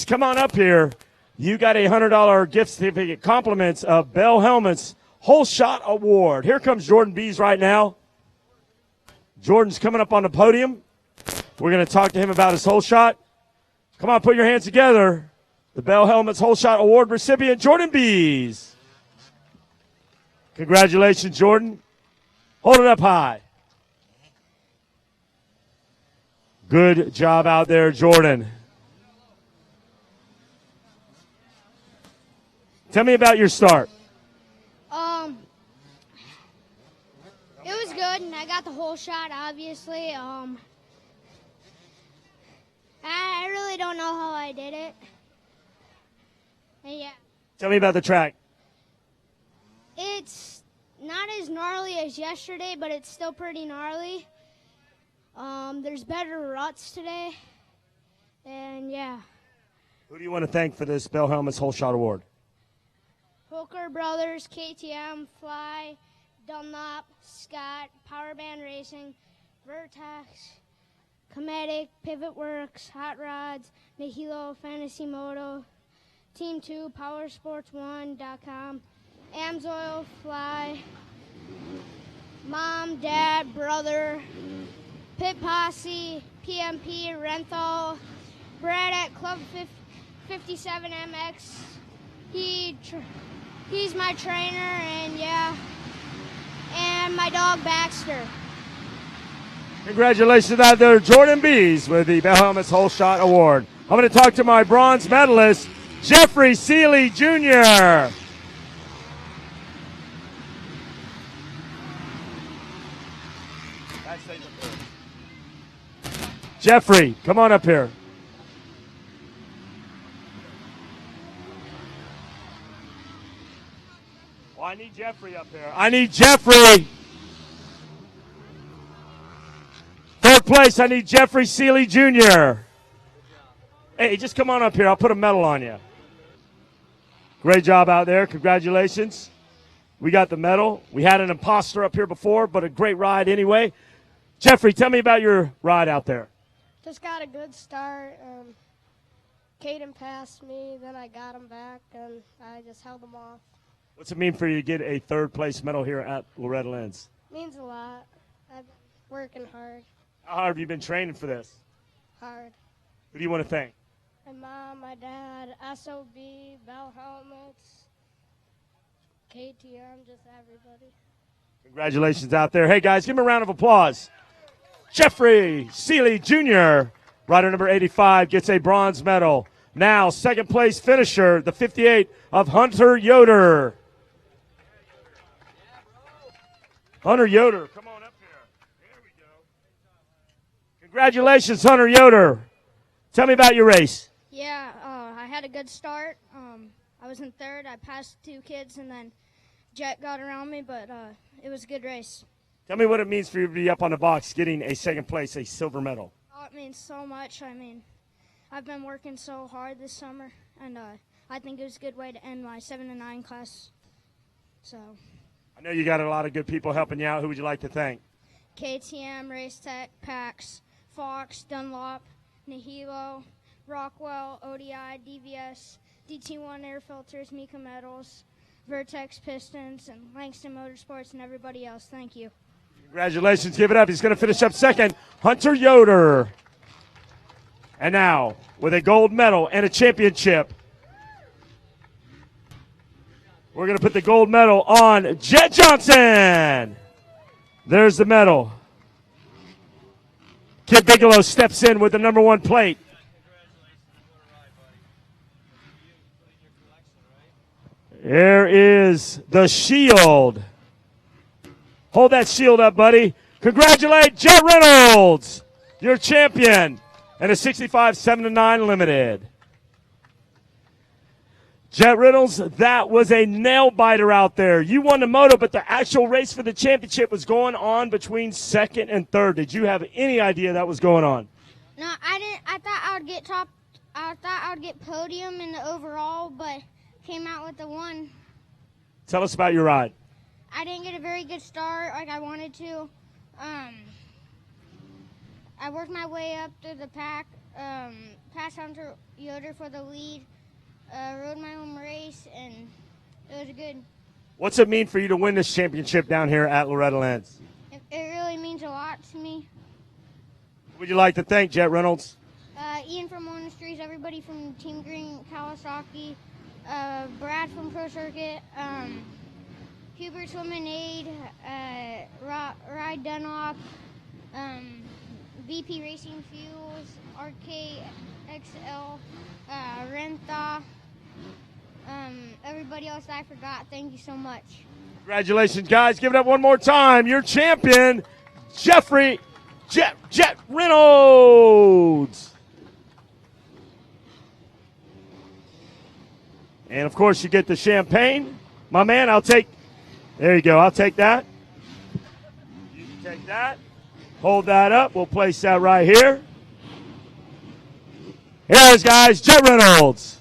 come on up here. You got a $100 gift certificate, compliments of Bell Helmet's Whole Shot Award. Here comes Jordan Bees right now. Jordan's coming up on the podium. We're going to talk to him about his whole shot. Come on, put your hands together. The Bell Helmet's Whole Shot Award recipient, Jordan Bees. Congratulations, Jordan. Hold it up high. Good job out there, Jordan. Tell me about your start. It was good, and I got the whole shot, obviously. I really don't know how I did it. And yeah. Tell me about the track. It's not as gnarly as yesterday, but it's still pretty gnarly. There's better ruts today, and yeah. Who do you want to thank for this Bell Helmet's Whole Shot Award? Booker Brothers, KTM, Fly, Dunlop, Scott, Powerband Racing, Vertex, Cometic, Pivot Works, Hot Rods, Nihilo, Fantasy Moto, Team 2, Powersports1.com, Amsoil, Fly, Mom, Dad, Brother, Pit Posse, PMP, Renthal, Brad at Club 57MX. He's my trainer, and yeah, and my dog Baxter. Congratulations out there, Jordan Bees with the Bell Helmets Whole Shot Award. I'm going to talk to my bronze medalist, Jeffrey Seeley Jr. Jeffrey, come on up here. I need Jeffrey up here. I need Jeffrey. Third place, I need Jeffrey Seeley Jr. Hey, just come on up here. I'll put a medal on you. Great job out there. Congratulations. We got the medal. We had an imposter up here before, but a great ride anyway. Jeffrey, tell me about your ride out there. Just got a good start. Caden passed me, then I got him back, and I just held him off. What's it mean for you to get a third-place medal here at Loretta Lynn's? Means a lot. I've been working hard. How hard have you been training for this? Hard. Who do you want to thank? My mom, my dad, SOB, Bell Helmets, KTM, just everybody. Congratulations out there. Hey, guys, give him a round of applause. Jeffrey Seeley Jr., rider number 85, gets a bronze medal. Now, second-place finisher, the 58 of Hunter Yoder. Hunter Yoder, come on up here. There we go. Congratulations, Hunter Yoder. Tell me about your race. Yeah, I had a good start. I was in third. I passed two kids, and then Jet got around me, but it was a good race. Tell me what it means for you to be up on the box getting a second place, a silver medal. Oh, it means so much. I mean, I've been working so hard this summer, and I think it was a good way to end my 7 to 9 class. So. I know you got a lot of good people helping you out. Who would you like to thank? KTM, Race Tech, Pax, Fox, Dunlop, Nihilo, Rockwell, ODI, DVS, DT1 Air Filters, Mika Metals, Vertex Pistons, and Langston Motorsports, and everybody else. Thank you. Congratulations. Give it up. He's going to finish up second. Hunter Yoder. And now, with a gold medal and a championship, we're going to put the gold medal on Jet Johnson. There's the medal. Kid Bigelow steps in with the number 1 plate. There is the shield. Hold that shield up, buddy. Congratulate Jet Reynolds, your champion, and a 65 7-9 limited. Jet Reynolds, that was a nail biter out there. You won the moto, but the actual race for the championship was going on between second and third. Did you have any idea that was going on? No, I didn't. I thought I would get top. I thought I would get podium in the overall, but came out with the 1. Tell us about your ride. I didn't get a very good start like I wanted to. I worked my way up through the pack, passed Hunter Yoder for the lead, rode my home race, and it was good. What's it mean for you to win this championship down here at Loretta Lynn's? It really means a lot to me. Who would you like to thank, Jet Reynolds? Ian from Industries, everybody from Team Green, Kawasaki, Brad from Pro Circuit, Hubert's Lemonade, Ride Dunlop, VP Racing Fuels, RKXL, Rentha, everybody else I forgot. Thank you so much. Congratulations, guys. Give it up one more time. Your champion, Jeffrey Jet Reynolds. And, of course, you get the champagne. My man, there you go. I'll take that. You can take that. Hold that up. We'll place that right here. Here it is, guys. Jet Reynolds.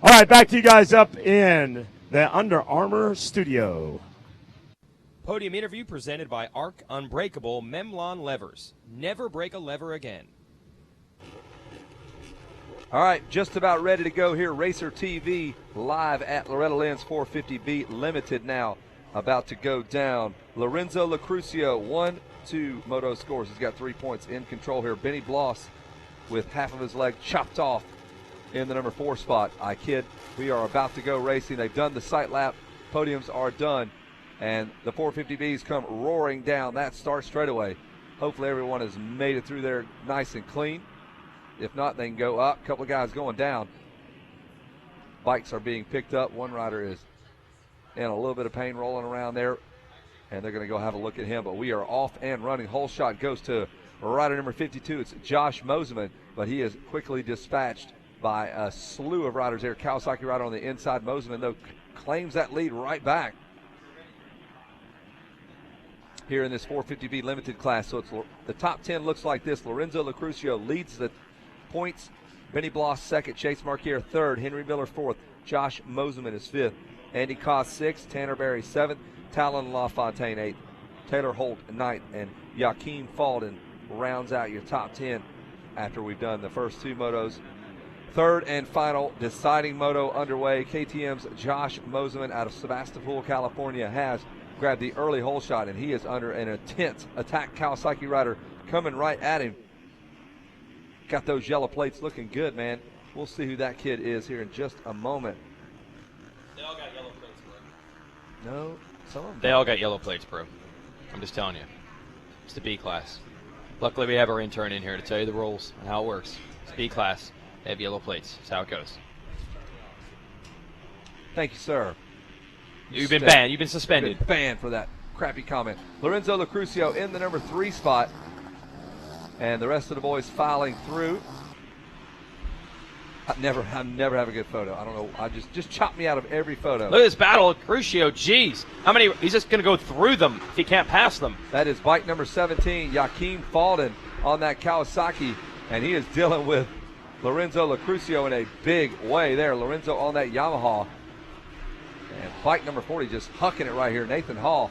All right, back to you guys up in the Under Armour studio. Podium interview presented by Arc Unbreakable Memlon Levers. Never break a lever again. All right, just about ready to go here. Racer TV live at Loretta Lynn's 450B Limited now. About to go down. Lorenzo Lucrucio, 1-2 moto scores. He's got 3 points in control here. Benny Bloss with half of his leg chopped off in the number 4 spot. I kid. We are about to go racing. They've done the sight lap. Podiums are done. And the 450Bs come roaring down that start straightaway. Hopefully everyone has made it through there nice and clean. If not, they can go up. A couple of guys going down. Bikes are being picked up. One rider is in a little bit of pain rolling around there, and they're going to go have a look at him. But we are off and running. Whole shot goes to rider number 52. It's Josh Moseman, but he is quickly dispatched by a slew of riders here. Kawasaki rider on the inside. Moseman, though, claims that lead right back here in this 450B limited class. So it's the top 10 looks like this. Lorenzo Lucrucio leads the points. Benny Bloss second. Chase Marquier third. Henry Miller fourth. Josh Moseman is fifth. Andy Koss sixth. Tanner Berry seventh. Talon LaFontaine eighth. Taylor Holt ninth. And Joaquin Falden rounds out your top 10 after we've done the first 2 motos. Third and final deciding moto underway. KTM's Josh Moseman out of Sebastopol, California has grabbed the early hole shot, and he is under an intense attack. Kawasaki rider coming right at him. Got those yellow plates looking good, man. We'll see who that kid is here in just a moment. They all got yellow plates, bro. No, some of them. They all got yellow plates, bro. I'm just telling you. It's the B class. Luckily, we have our intern in here to tell you the rules and how it works. It's B class. They have yellow plates. That's how it goes. Thank you, sir. You've been banned. You've been suspended. You've been banned for that crappy comment. Lorenzo Lucrucio in the number 3 spot. And the rest of the boys filing through. I never have a good photo. I don't know. I just chop me out of every photo. Look at this battle, Crucio. Jeez. How many? He's just going to go through them if he can't pass them. That is bike number 17, Joaquin Falden on that Kawasaki. And he is dealing with Lorenzo Lucrucio in a big way there. Lorenzo on that Yamaha. And bike number 40 just hucking it right here. Nathan Hall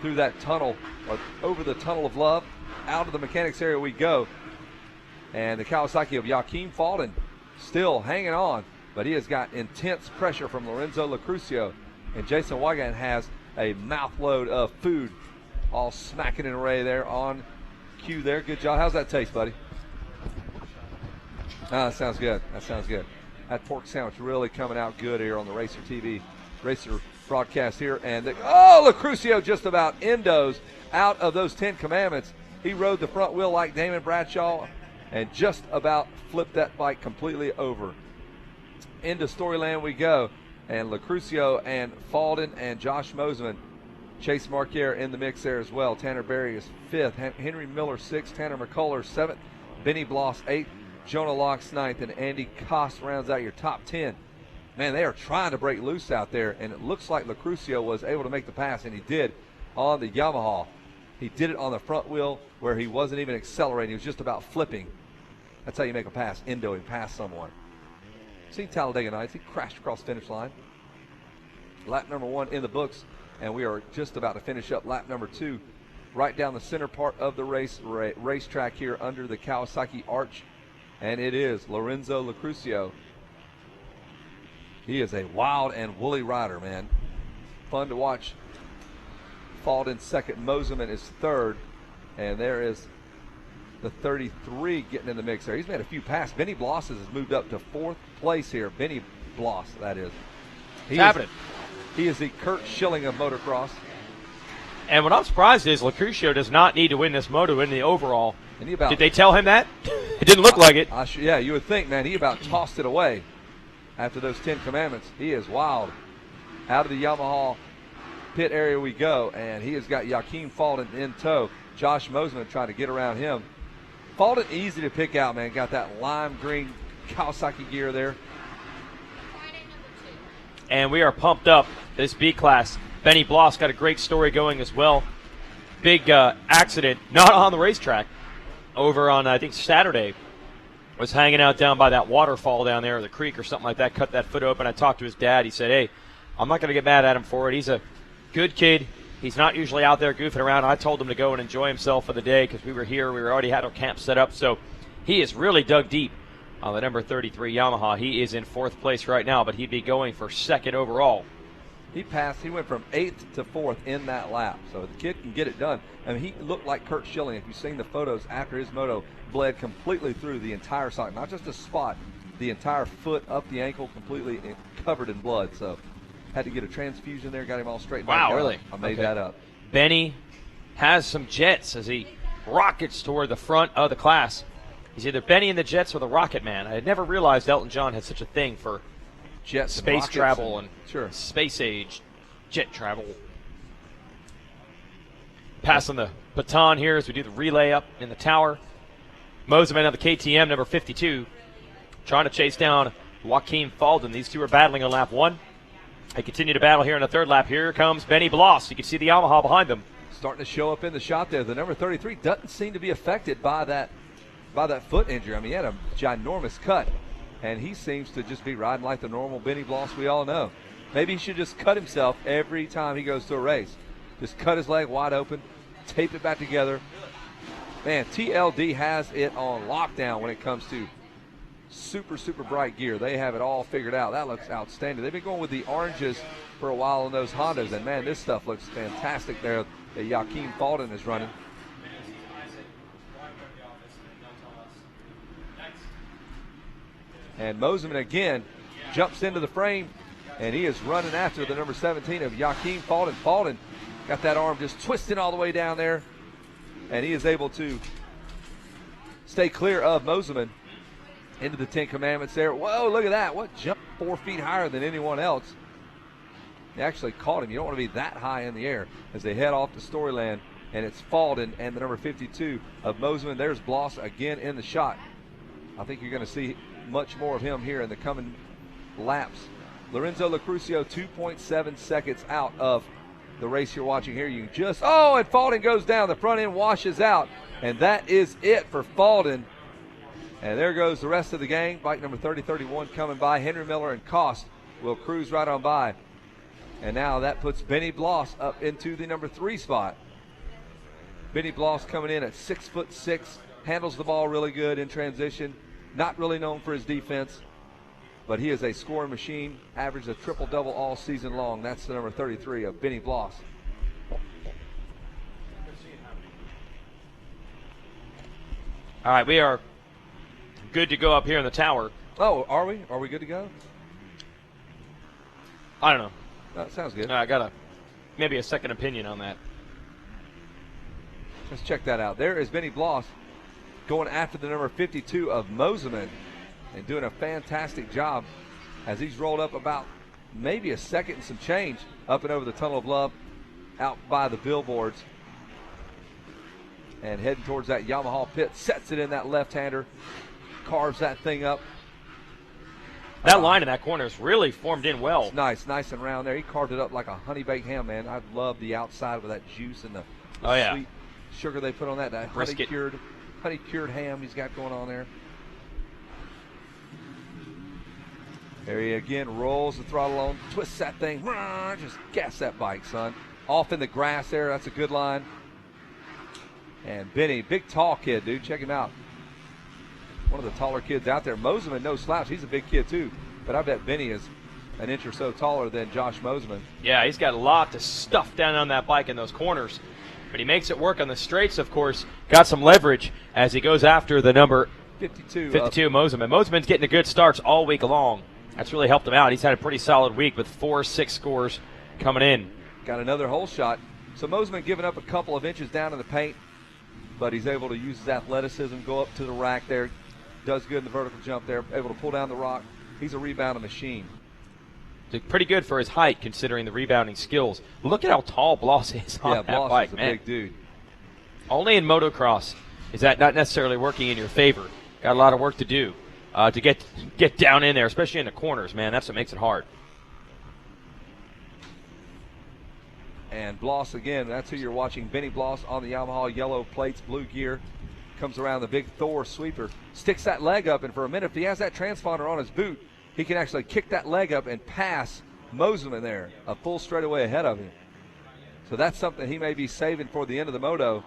through that tunnel, or over the tunnel of love. Out of the mechanics area we go. And the Kawasaki of Joaquin Falden still hanging on, but he has got intense pressure from Lorenzo Lucrucio. And Jason Wigan has a mouthload of food all smacking an array there on cue there. Good job. How's that taste, buddy? That sounds good. That sounds good. That pork sandwich really coming out good here on the Racer TV, Racer broadcast here. And Lucrucio just about endos out of those 10 commandments. He rode the front wheel like Damon Bradshaw and just about flipped that bike completely over. Into Storyland we go. And Lucrucio and Falden and Josh Moseman. Chase Marquier in the mix there as well. Tanner Berry is 5th. Henry Miller 6th. Tanner McCullers 7th. Benny Bloss 8th. Jonah Locks 9th. And Andy Koss rounds out your top 10. Man, they are trying to break loose out there. And it looks like Lucrucio was able to make the pass, and he did on the Yamaha. He did it on the front wheel where he wasn't even accelerating. He was just about flipping. That's how you make a pass, endoing past someone. See Talladega Nights. He crashed across the finish line. Lap number 1 in the books, and we are just about to finish up lap number 2 right down the center part of the racetrack here under the Kawasaki arch, and it is Lorenzo Lucrucio. He is a wild and woolly rider, man. Fun to watch. Falden second, Moseman is third, and there is the 33 getting in the mix there. He's made a few passes. Benny Bloss has moved up to 4th place here. Benny Bloss, that is. It's happening. He is the Kurt Schilling of motocross. And what I'm surprised is Lucrucio does not need to win this moto in the overall. And he about, did they tell him that? It didn't look like it. Yeah, you would think, man. He about tossed it away after those 10 commandments. He is wild. Out of the Yamaha pit area we go, and he has got Joaquin Falden in tow. Josh Moseman trying to get around him. Falden easy to pick out, man. Got that lime green Kawasaki gear there. And we are pumped up this B class. Benny Bloss got a great story going as well. Big accident, not on the racetrack, over on, I think, Saturday. was hanging out down by that waterfall down there, or the creek or something like that, cut that foot open. I talked to his dad. He said, hey, I'm not going to get mad at him for it. He's a good kid. He's not usually out there goofing around. I told him to go and enjoy himself for the day because we were here. We already had our camp set up. So he has really dug deep on the number 33 Yamaha. He is in 4th place right now, but he'd be going for 2nd overall. He went from 8th to 4th in that lap. So the kid can get it done. I mean, he looked like Kurt Schilling. If you've seen the photos after his moto, bled completely through the entire sock, not just a spot, the entire foot up the ankle completely covered in blood. So had to get a transfusion there, got him all straightened out. Wow, really? I made that up. Benny has some jets as he rockets toward the front of the class. He's either Benny in the Jets or the Rocket Man. I had never realized Elton John had such a thing for jets, space travel, and sure, space age jet travel. Passing the baton here as we do the relay up in the tower. Moseman of the KTM, number 52, trying to chase down Joaquin Falden. These two are battling on lap 1. They continue to battle here in the 3rd lap. Here comes Benny Bloss. You can see the Yamaha behind them. Starting to show up in the shot there. The number 33 doesn't seem to be affected by that foot injury. I mean, he had a ginormous cut, and he seems to just be riding like the normal Benny Bloss we all know. Maybe he should just cut himself every time he goes to a race. Just cut his leg wide open, tape it back together. Man, TLD has it on lockdown when it comes to super, super bright gear. They have it all figured out. That looks outstanding. They've been going with the oranges for a while on those Hondas, and man, this stuff looks fantastic there that Joaquin Falden is running. And Moseman again jumps into the frame, and he is running after the number 17 of Joaquin Falden. Falden got that arm just twisting all the way down there, and he is able to stay clear of Moseman into the 10 Commandments there. Whoa, look at that. What jump 4 feet higher than anyone else. They actually caught him. You don't want to be that high in the air as they head off to Storyland, and it's Falden and the number 52 of Moseman. There's Bloss again in the shot. I think you're going to see much more of him here in the coming laps. Lorenzo Lacrucio 2.7 seconds out of the race you're watching here. You just, and Falden goes down. The front end washes out, and that is it for Falden. And there goes the rest of the gang. Bike number 3031 coming by. Henry Miller and Cost will cruise right on by. And now that puts Benny Bloss up into the number 3 spot. Benny Bloss coming in at 6'6", handles the ball really good in transition. Not really known for his defense, but he is a scoring machine. Averaged a triple-double all season long. That's the number 33 of Benny Bloss. All right, we are good to go up here in the tower. Oh, are we? Are we good to go? I don't know. That sounds good. I got maybe a second opinion on that. Let's check that out. There is Benny Bloss going after the number 52 of Moseman and doing a fantastic job as he's rolled up about maybe a second and some change up and over the Tunnel of Love out by the billboards and heading towards that Yamaha pit. Sets it in that left-hander, carves that thing up. That line in that corner is really formed in well. It's nice and round there. He carved it up like a honey-baked ham, man. I love the outside with that juice and the sweet sugar they put on that honey-cured ham he's got going on there. There he again rolls the throttle on, twists that thing, just gas that bike, son. Off in the grass there, that's a good line. And Benny, big tall kid, dude, check him out. One of the taller kids out there. Moseman, no slouch, he's a big kid too. But I bet Benny is an inch or so taller than Josh Moseman. Yeah, he's got a lot of stuff down on that bike in those corners. But he makes it work on the straights, of course. Got some leverage as he goes after the number 52 Moseman. Moseman's getting the good starts all week long. That's really helped him out. He's had a pretty solid week with 4-6 scores coming in. Got another hole shot. So Moseman giving up a couple of inches down in the paint, but he's able to use his athleticism, go up to the rack there. Does good in the vertical jump there, able to pull down the rock. He's a rebounding machine. Pretty good for his height, considering the rebounding skills. Look at how tall Bloss is on that Bloss bike, is a man. big dude. Only in motocross is that not necessarily working in your favor. Got a lot of work to do to get down in there, especially in the corners, man. That's what makes it hard. And Bloss again, that's who you're watching. Benny Bloss on the Yamaha yellow plates, blue gear, comes around the big Thor sweeper, sticks that leg up, and for a minute, if he has that transponder on his boot, he can actually kick that leg up and pass Moseman there, a full straightaway ahead of him. So that's something he may be saving for the end of the moto.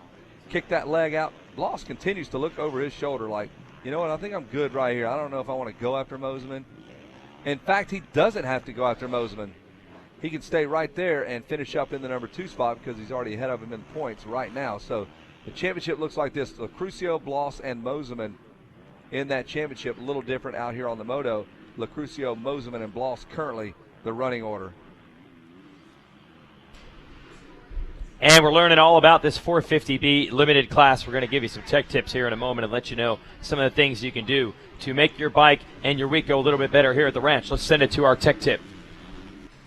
Kick that leg out. Bloss continues to look over his shoulder like, you know what, I think I'm good right here. I don't know if I want to go after Moseman. In fact, he doesn't have to go after Moseman. He can stay right there and finish up in the number 2 spot because he's already ahead of him in points right now. So the championship looks like this. Lacrucio, Bloss, and Moseman in that championship. A little different out here on the moto. Lacrucio, Moseman, and Bloss currently the running order. And we're learning all about this 450B limited class. We're going to give you some tech tips here in a moment and let you know some of the things you can do to make your bike and your week go a little bit better here at the ranch. Let's send it to our tech tip.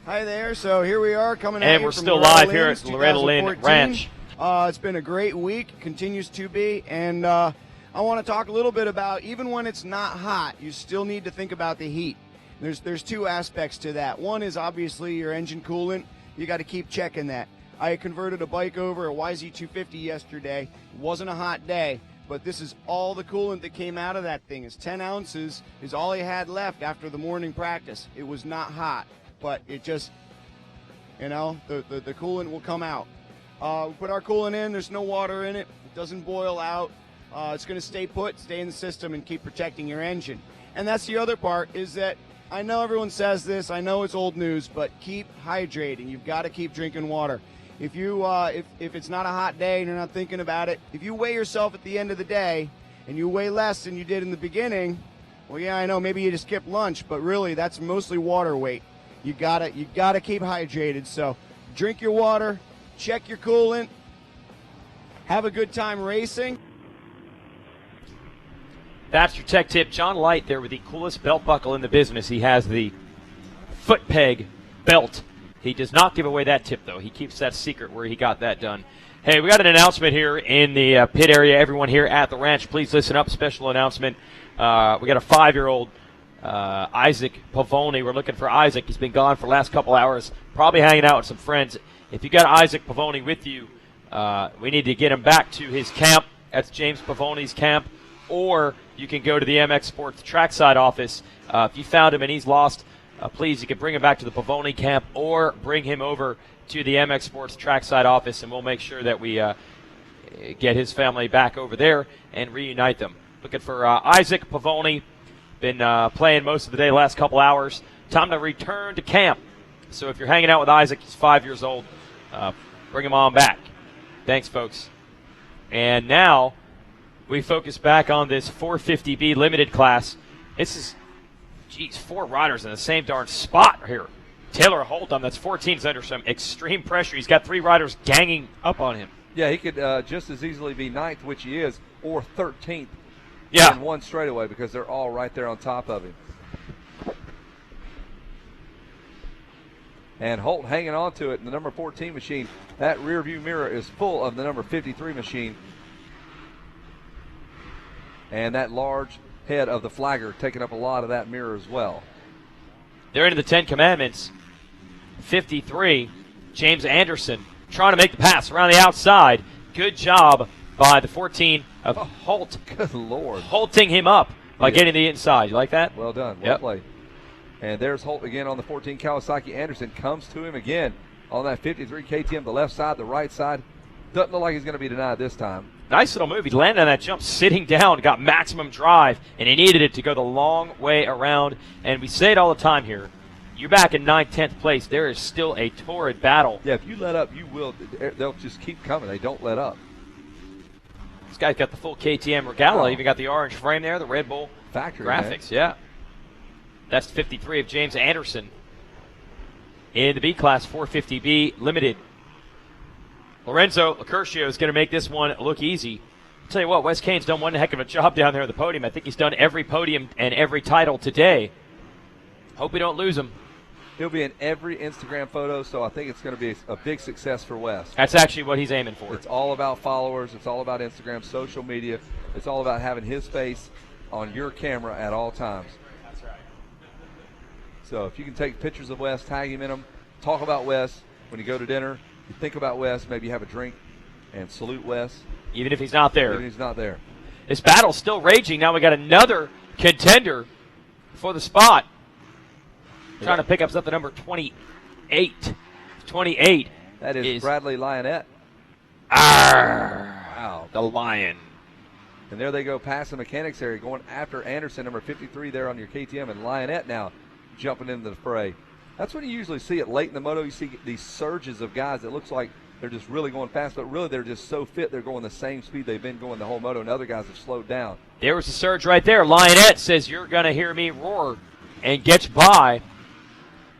Hi there. So here we are coming at you And we're from still Loretta live here Lynn's at Loretta Lynn 2014. Ranch. It's been a great week, continues to be, and I want to talk a little bit about even when it's not hot, you still need to think about the heat. There's 2 aspects to that. One is obviously your engine coolant. You got to keep checking that. I converted a bike over a YZ250 yesterday. It wasn't a hot day, but this is all the coolant that came out of that thing. It's 10 ounces is all I had left after the morning practice. It was not hot, but it just, you know, the coolant will come out. We put our coolant in. There's no water in it. It doesn't boil out. It's going to stay put, stay in the system, and keep protecting your engine. And that's the other part is that I know everyone says this. I know it's old news, but keep hydrating. You've got to keep drinking water. If you if it's not a hot day and you're not thinking about it, if you weigh yourself at the end of the day and you weigh less than you did in the beginning, well, yeah, I know maybe you just skipped lunch, but really that's mostly water weight. You gotta keep hydrated. So drink your water, check your coolant, have a good time racing. That's your tech tip. John Light there with the coolest belt buckle in the business. He has the foot peg belt. He does not give away that tip, though. He keeps that secret where he got that done. Hey, we got an announcement here in the pit area. Everyone here at the ranch, please listen up. Special announcement. We got a 5-year-old, Isaac Pavoni. We're looking for Isaac. He's been gone for the last couple hours, probably hanging out with some friends. If you got Isaac Pavoni with you, we need to get him back to his camp. That's James Pavoni's camp. Or you can go to the MX Sports trackside office. If you found him and he's lost, please, you can bring him back to the Pavoni camp or bring him over to the MX Sports trackside office, and we'll make sure that we get his family back over there and reunite them. Looking for Isaac Pavoni. Been playing most of the day, last couple hours. Time to return to camp. So if you're hanging out with Isaac, he's 5 years old, bring him on back. Thanks, folks. And now we focus back on this 450B limited class. This is, geez, 4 riders in the same darn spot here. Taylor Holt on that's 14 is under some extreme pressure. He's got 3 riders ganging up on him. Yeah, he could just as easily be 9th, which he is, or 13th in one straightaway because they're all right there on top of him. And Holt hanging on to it in the number 14 machine. That rear view mirror is full of the number 53 machine. And that large head of the flagger taking up a lot of that mirror as well. They're into the 10 Commandments. 53, James Anderson trying to make the pass around the outside. Good job by the 14 of Holt. Good Lord. Holting him up by getting the inside. You like that? Well done. Well played. And there's Holt again on the 14. Kawasaki Anderson comes to him again on that 53 KTM, the left side, the right side. Doesn't look like he's going to be denied this time. Nice little move. He landed on that jump sitting down, got maximum drive, and he needed it to go the long way around. And we say it all the time here. You're back in 9th, 10th place. There is still a torrid battle. Yeah, if you let up, you will. They'll just keep coming. They don't let up. This guy's got the full KTM regala. Even got the orange frame there, the Red Bull factory graphics. Yeah. That's 53 of James Anderson in the B class 450B limited. Lorenzo Lacurcio is going to make this one look easy. I'll tell you what, Wes Kane's done one heck of a job down there at the podium. I think he's done every podium and every title today. Hope we don't lose him. He'll be in every Instagram photo, so I think it's going to be a big success for Wes. That's actually what he's aiming for. It's all about followers. It's all about Instagram, social media. It's all about having his face on your camera at all times. That's right. So if you can take pictures of Wes, tag him in them, talk about Wes when you go to dinner, you think about Wes, maybe have a drink and salute Wes. Even if he's not there. Even if he's not there. This battle's still raging. Now we got another contender for the spot. Trying to pick up something number 28. 28. That is Bradley Lionette. Wow, the Lion. And there they go past the mechanics area, going after Anderson, number 53 there on your KTM, and Lionette now jumping into the fray. That's when you usually see it late in the moto. You see these surges of guys that looks like they're just really going fast, but really they're just so fit they're going the same speed they've been going the whole moto, and other guys have slowed down. There was a surge right there. Lionette says, "You're going to hear me roar," and gets by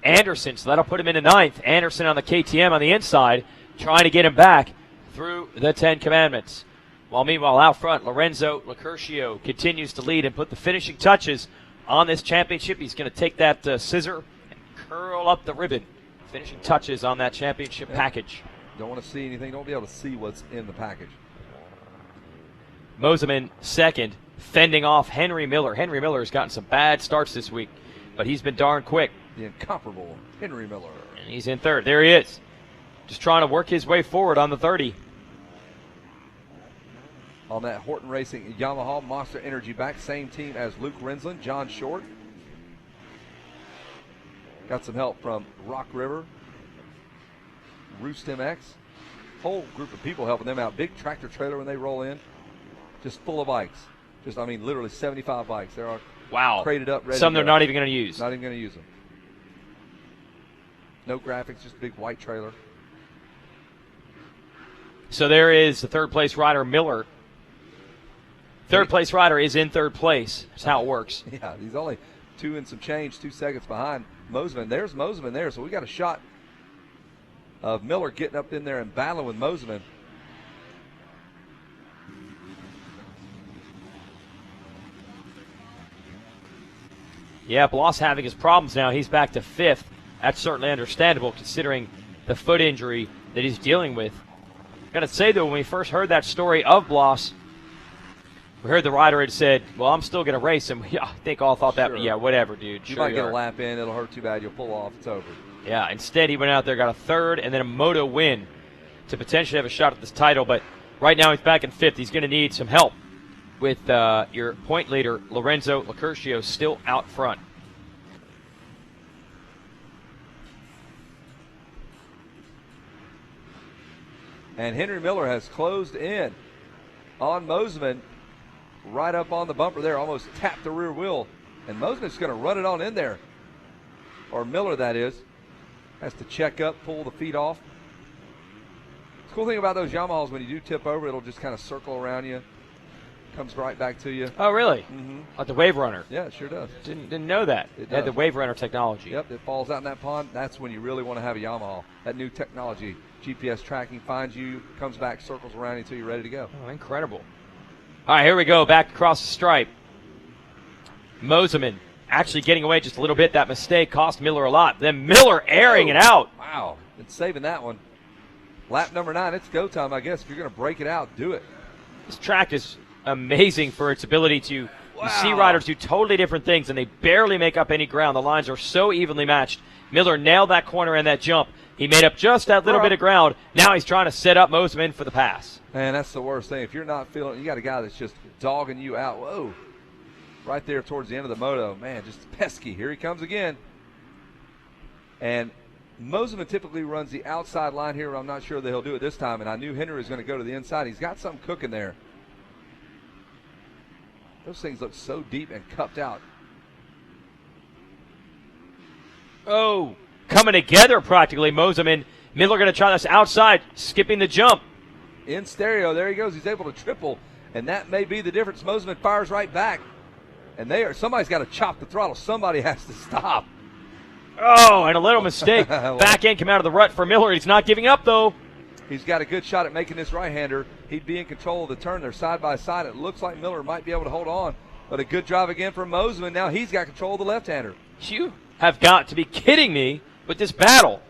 Anderson, so that'll put him into 9th. Anderson on the KTM on the inside, trying to get him back through the 10 Commandments. While meanwhile out front, Lorenzo Locurcio continues to lead and put the finishing touches on this championship. He's going to take that scissor and curl up the ribbon. Finishing touches on that championship package. Don't want to see anything. Don't be able to see what's in the package. Moseman second, fending off Henry Miller. Henry Miller has gotten some bad starts this week, but he's been darn quick. The incomparable Henry Miller. And he's in 3rd. There he is. Just trying to work his way forward on the 30. On that Horton Racing Yamaha Monster Energy back, same team as Luke Rensland, John Short. Got some help from Rock River, Roost MX. Whole group of people helping them out. Big tractor trailer when they roll in, just full of bikes. Just, I mean, literally 75 bikes. They're all crated up, ready Some to they're go. not even going to use. Not even going to use them. No graphics, just big white trailer. So there is the 3rd place rider, Miller. 3rd place rider is in 3rd place. That's how it works. Yeah, he's only 2 and some change, 2 seconds behind Moseman. There's Moseman there, so we got a shot of Miller getting up in there and battling with Moseman. Yeah, Bloss having his problems now. He's back to 5th. That's certainly understandable considering the foot injury that he's dealing with. Got to say, though, when we first heard that story of Bloss, we heard the rider had said, well, I'm still going to race him. I think all thought that, yeah, whatever, dude. You sure might get are. a lap in. It'll hurt too bad. You'll pull off. It's over. Yeah, instead he went out there, got a 3rd, and then a moto win to potentially have a shot at this title. But right now he's back in 5th. He's going to need some help with your point leader, Lorenzo Locurcio, still out front. And Henry Miller has closed in on Moseman, right up on the bumper there, almost tapped the rear wheel. And Moseman's going to run it on in there. Or Miller, that is. Has to check up, pull the feet off. The cool thing about those Yamahas, when you do tip over, it'll just kind of circle around you. Comes right back to you. Oh, really? Mm-hmm. Like the Wave Runner? Yeah, it sure does. Didn't know that. It had the Wave Runner technology. Yep, it falls out in that pond. That's when you really want to have a Yamaha. That new technology. GPS tracking finds you, comes back, circles around you until you're ready to go. Oh, incredible. All right, here we go. Back across the stripe. Moseman actually getting away just a little bit. That mistake cost Miller a lot. Then Miller airing it out. Wow. It's saving that one. Lap number 9, it's go time, I guess. If you're going to break it out, do it. This track is amazing for its ability to you see riders do totally different things, and they barely make up any ground. The lines are so evenly matched. Miller nailed that corner and that jump. He made up just that little bit of ground. Now he's trying to set up Moseman for the pass. Man, that's the worst thing. If you're not feeling, you got a guy that's just dogging you out. Whoa. Right there towards the end of the moto. Man, just pesky. Here he comes again. And Moseman typically runs the outside line here, but I'm not sure that he'll do it this time. And I knew Henry was going to go to the inside. He's got something cooking there. Those things look so deep and cupped out. Oh, coming together practically. Moseman, Miller going to try this outside, skipping the jump. In stereo, there he goes. He's able to triple, and that may be the difference. Moseman fires right back, and somebody's got to chop the throttle. Somebody has to stop. Oh, and a little mistake. Back end come out of the rut for Miller. He's not giving up, though. He's got a good shot at making this right-hander. He'd be in control of the turn. They're side by side. It looks like Miller might be able to hold on, but a good drive again from Moseman. Now he's got control of the left-hander. You have got to be kidding me with this battle.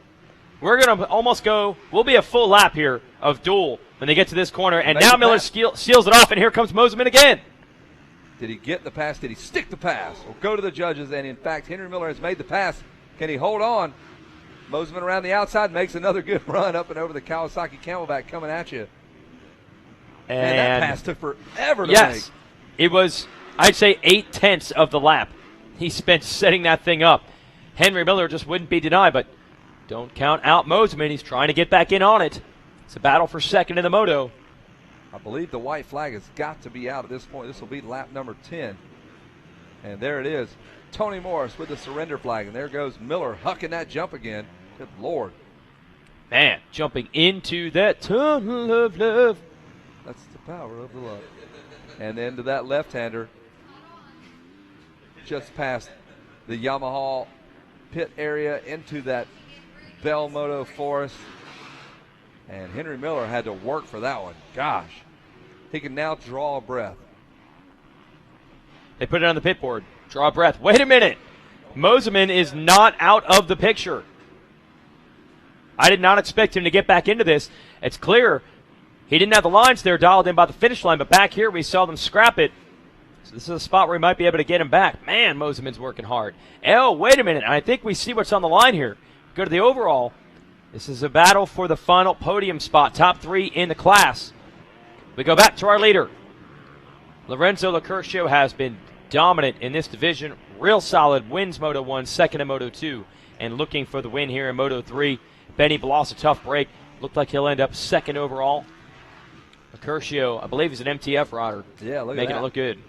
We're going to almost go, we'll be a full lap here of duel when they get to this corner, and now Miller seals it off, and here comes Moseman again. Did he get the pass? Did he stick the pass? We'll go to the judges, and in fact, Henry Miller has made the pass. Can he hold on? Moseman around the outside makes another good run up and over the Kawasaki Camelback coming at you. And that pass took forever to make. It was, I'd say, 8/10 of the lap he spent setting that thing up. Henry Miller just wouldn't be denied, but don't count out Moseman. He's trying to get back in on it. It's a battle for second in the moto. I believe the white flag has got to be out at this point. This will be lap number 10. And there it is. Tony Morris with the surrender flag. And there goes Miller hucking that jump again. Good Lord. Man, jumping into that tunnel of love. That's the power of the love. And then to that left-hander, just past the Yamaha pit area into that Bell Moto forest. And Henry Miller had to work for that one. Gosh. He can now draw a breath. They put it on the pit board. Draw a breath. Wait a minute. Moseman is not out of the picture. I did not expect him to get back into this. It's clear he didn't have the lines there dialed in by the finish line, but back here we saw them scrap it. So this is a spot where we might be able to get him back. Man, Moseman's working hard. Oh, wait a minute. I think we see what's on the line here. Go to the overall. This is a battle for the final podium spot. Top 3 in the class. We go back to our leader. Lorenzo Locurcio has been dominant in this division. Real solid. Wins Moto 1, second in Moto 2. And looking for the win here in Moto 3. Benny Bloss, a tough break. Looked like he'll end up second overall. Locurcio, I believe he's an MTF rider. Yeah, look at that. Making it look good.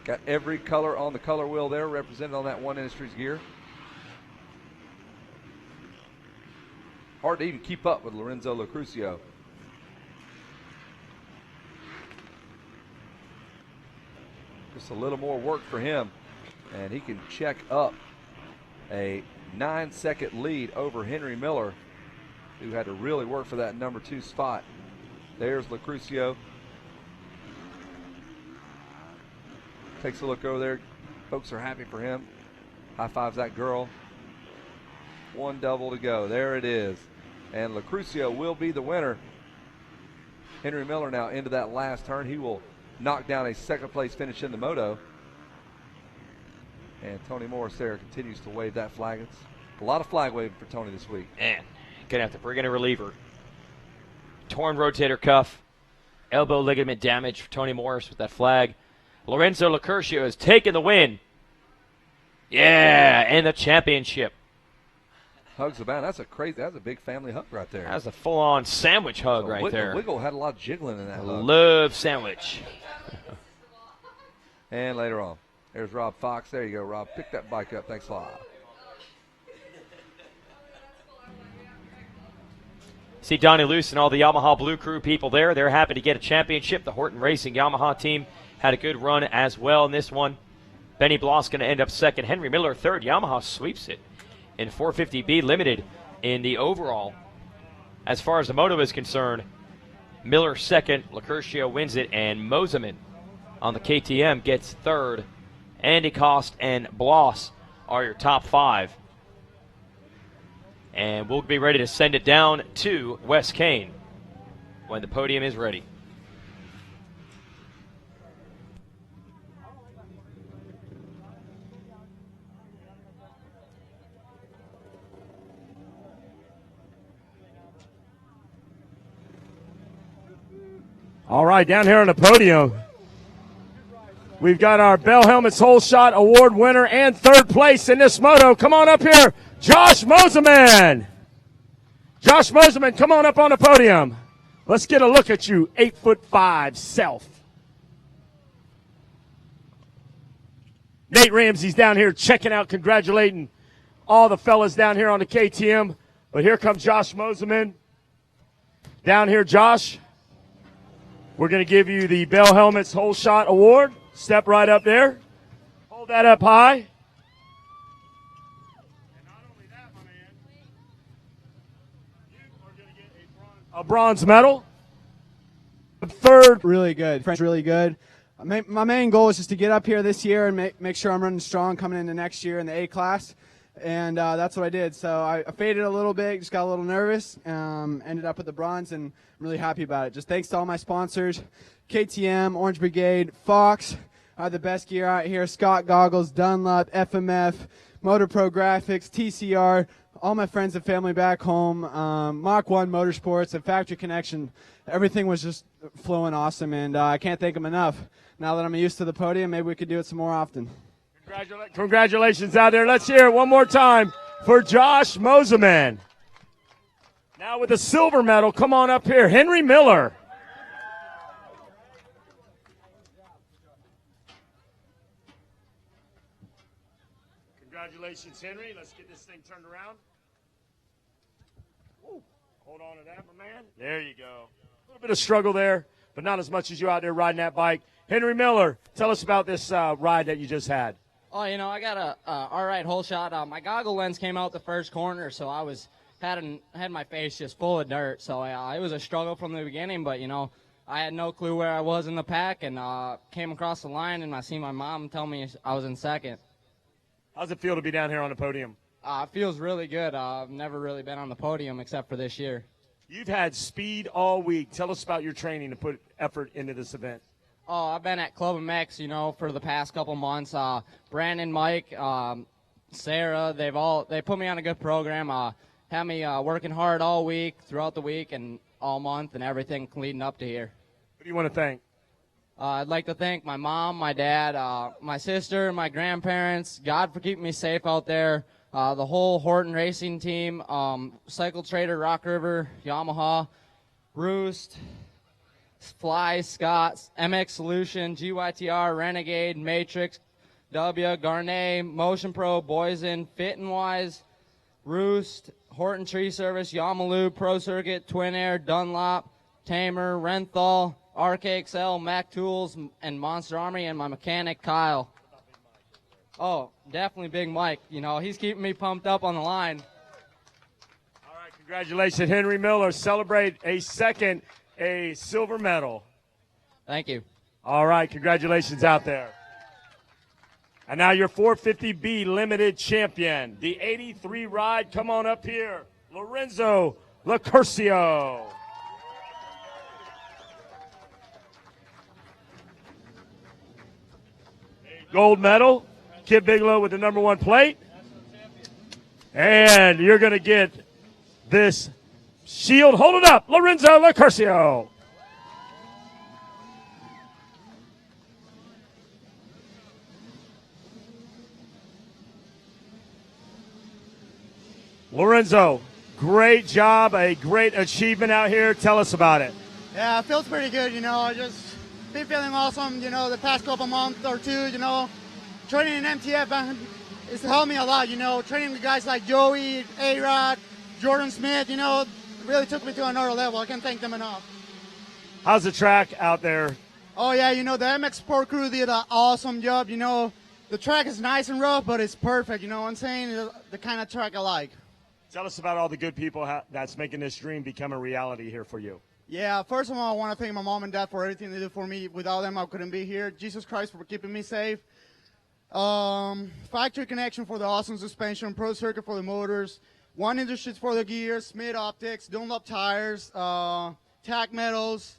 Got every color on the color wheel there represented on that One Industries gear. Hard to even keep up with Lorenzo Locurcio. Just a little more work for him, and he can check up a 9-second lead over Henry Miller, who had to really work for that number 2 spot. There's Locurcio. Takes a look over there. Folks are happy for him. High fives that girl. 1 double to go. There it is. And Locurcio will be the winner. Henry Miller now into that last turn. He will knock down a second place finish in the moto. And Tony Morris there continues to wave that flag. It's a lot of flag waving for Tony this week. Man, gonna have to bring in a reliever. Torn rotator cuff. Elbow ligament damage for Tony Morris with that flag. Lorenzo Locurcio has taken the win. Yeah, and the championship. Hugs the bound. That's a big family hug right there. That's a full-on sandwich hug right there. Wiggle had a lot of jiggling in that hug. Love sandwich. And later on, there's Rob Fox. There you go, Rob. Pick that bike up. Thanks a lot. See Donnie Luce and all the Yamaha Blue Crew people there. They're happy to get a championship. The Horton Racing Yamaha team had a good run as well in this one. Benny Bloss going to end up second. Henry Miller third. Yamaha sweeps it in 450B Limited in the overall. As far as the moto is concerned, Miller second, Locurcio wins it, and Moseman on the KTM gets third. Andy Cost and Bloss are your top 5. And we'll be ready to send it down to Wes Kane when the podium is ready. All right, down here on the podium, we've got our Bell Helmets Whole Shot Award winner and third place in this moto. Come on up here, Josh Moseman. Josh Moseman, come on up on the podium. Let's get a look at you, 8'5" self. Nate Ramsey's down here checking out, congratulating all the fellas down here on the KTM. But here comes Josh Moseman. Down here, Josh. We're going to give you the Bell Helmets Whole Shot Award. Step right up there. Hold that up high. And not only that, my man, you are going to get a bronze medal. Third. Really good. French really good. My main goal is just to get up here this year and make sure I'm running strong coming into next year in the A class. And that's what I did. So I faded a little bit, just got a little nervous, ended up with the bronze, and I'm really happy about it. Just thanks to all my sponsors, KTM, Orange Brigade, Fox, I have the best gear out here, Scott Goggles, Dunlop, FMF, Motor Pro Graphics, TCR, all my friends and family back home, Mach 1 Motorsports and Factory Connection. Everything was just flowing awesome, and I can't thank them enough. Now that I'm used to the podium, maybe we could do it some more often. Congratulations out there. Let's hear it one more time for Josh Moseman. Now with the silver medal, come on up here, Henry Miller. Congratulations, Henry. Let's get this thing turned around. Ooh, hold on to that, my man. There you go. A little bit of struggle there, but not as much as you out there riding that bike. Henry Miller, tell us about this ride that you just had. Oh, you know, I got a all right hole shot. My goggle lens came out the first corner, so I had my face just full of dirt. So it was a struggle from the beginning, but you know, I had no clue where I was in the pack, and came across the line, and I see my mom tell me I was in second. How's it feel to be down here on the podium? It feels really good. I've never really been on the podium except for this year. You've had speed all week. Tell us about your training to put effort into this event. Oh, I've been at Club MX, you know, for the past couple months. Brandon, Mike, Sarah, they put me on a good program. Had me working hard all week, throughout the week, and all month, and everything leading up to here. Who do you want to thank? I'd like to thank my mom, my dad, my sister, my grandparents, God for keeping me safe out there, the whole Horton Racing team, Cycle Trader, Rock River, Yamaha, Roost, Fly, Scott's, MX Solution, GYTR, Renegade, Matrix, W, Garnet, Motion Pro, Boysen, Fit and Wise, Roost, Horton Tree Service, Yamalu, Pro Circuit, Twin Air, Dunlop, Tamer, Renthal, RKXL, Mac Tools, and Monster Army, and my mechanic, Kyle. Oh, definitely Big Mike. You know, he's keeping me pumped up on the line. All right, congratulations, Henry Miller. Celebrate a silver medal. Thank you. All right, congratulations out there. And now your 450B limited champion, the 83 ride. Come on up here, Lorenzo Lacurcio. Gold medal, Kid Bigelow with the #1 plate. And you're going to get this shield. Hold it up, Lorenzo Lacurcio. Lorenzo, great job, a great achievement out here. Tell us about it. Yeah, it feels pretty good, you know. I just been feeling awesome, you know, the past couple months or two, you know. Training in MTF it's helped me a lot, you know. Training with guys like Joey, A-Rod, Jordan Smith, you know, really took me to another level. I can't thank them enough. How's the track out there? Oh, yeah, you know, the MX Sport crew did an awesome job, you know. The track is nice and rough, but it's perfect, you know what I'm saying? It's the kind of track I like. Tell us about all the good people that's making this dream become a reality here for you. Yeah, first of all, I want to thank my mom and dad for everything they did for me. Without them, I couldn't be here. Jesus Christ for keeping me safe. Factory Connection for the awesome suspension. Pro Circuit for the motors. One Industries for the gears. Smith Optics. Dunlop tires. Tack metals.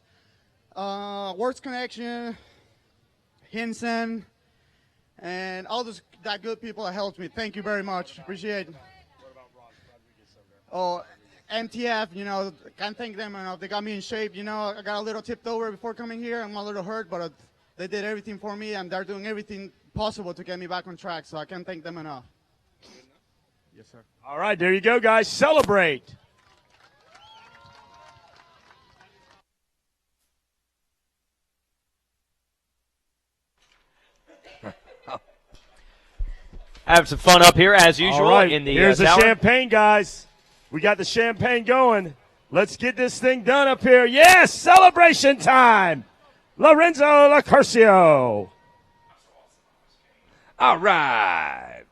Works Connection. Hinson. And all that good people that helped me. Thank you very much. Appreciate it. Oh, MTF, you know, can't thank them enough. They got me in shape, you know. I got a little tipped over before coming here. I'm a little hurt, but they did everything for me, and they're doing everything possible to get me back on track, so I can't thank them enough. Yes, sir. All right, there you go, guys. Celebrate. Having some fun up here as usual. All right, in the here's the tower. champagne, guys. We got the champagne going. Let's get this thing done up here. Yes, celebration time. Lorenzo Lacurcio. All right.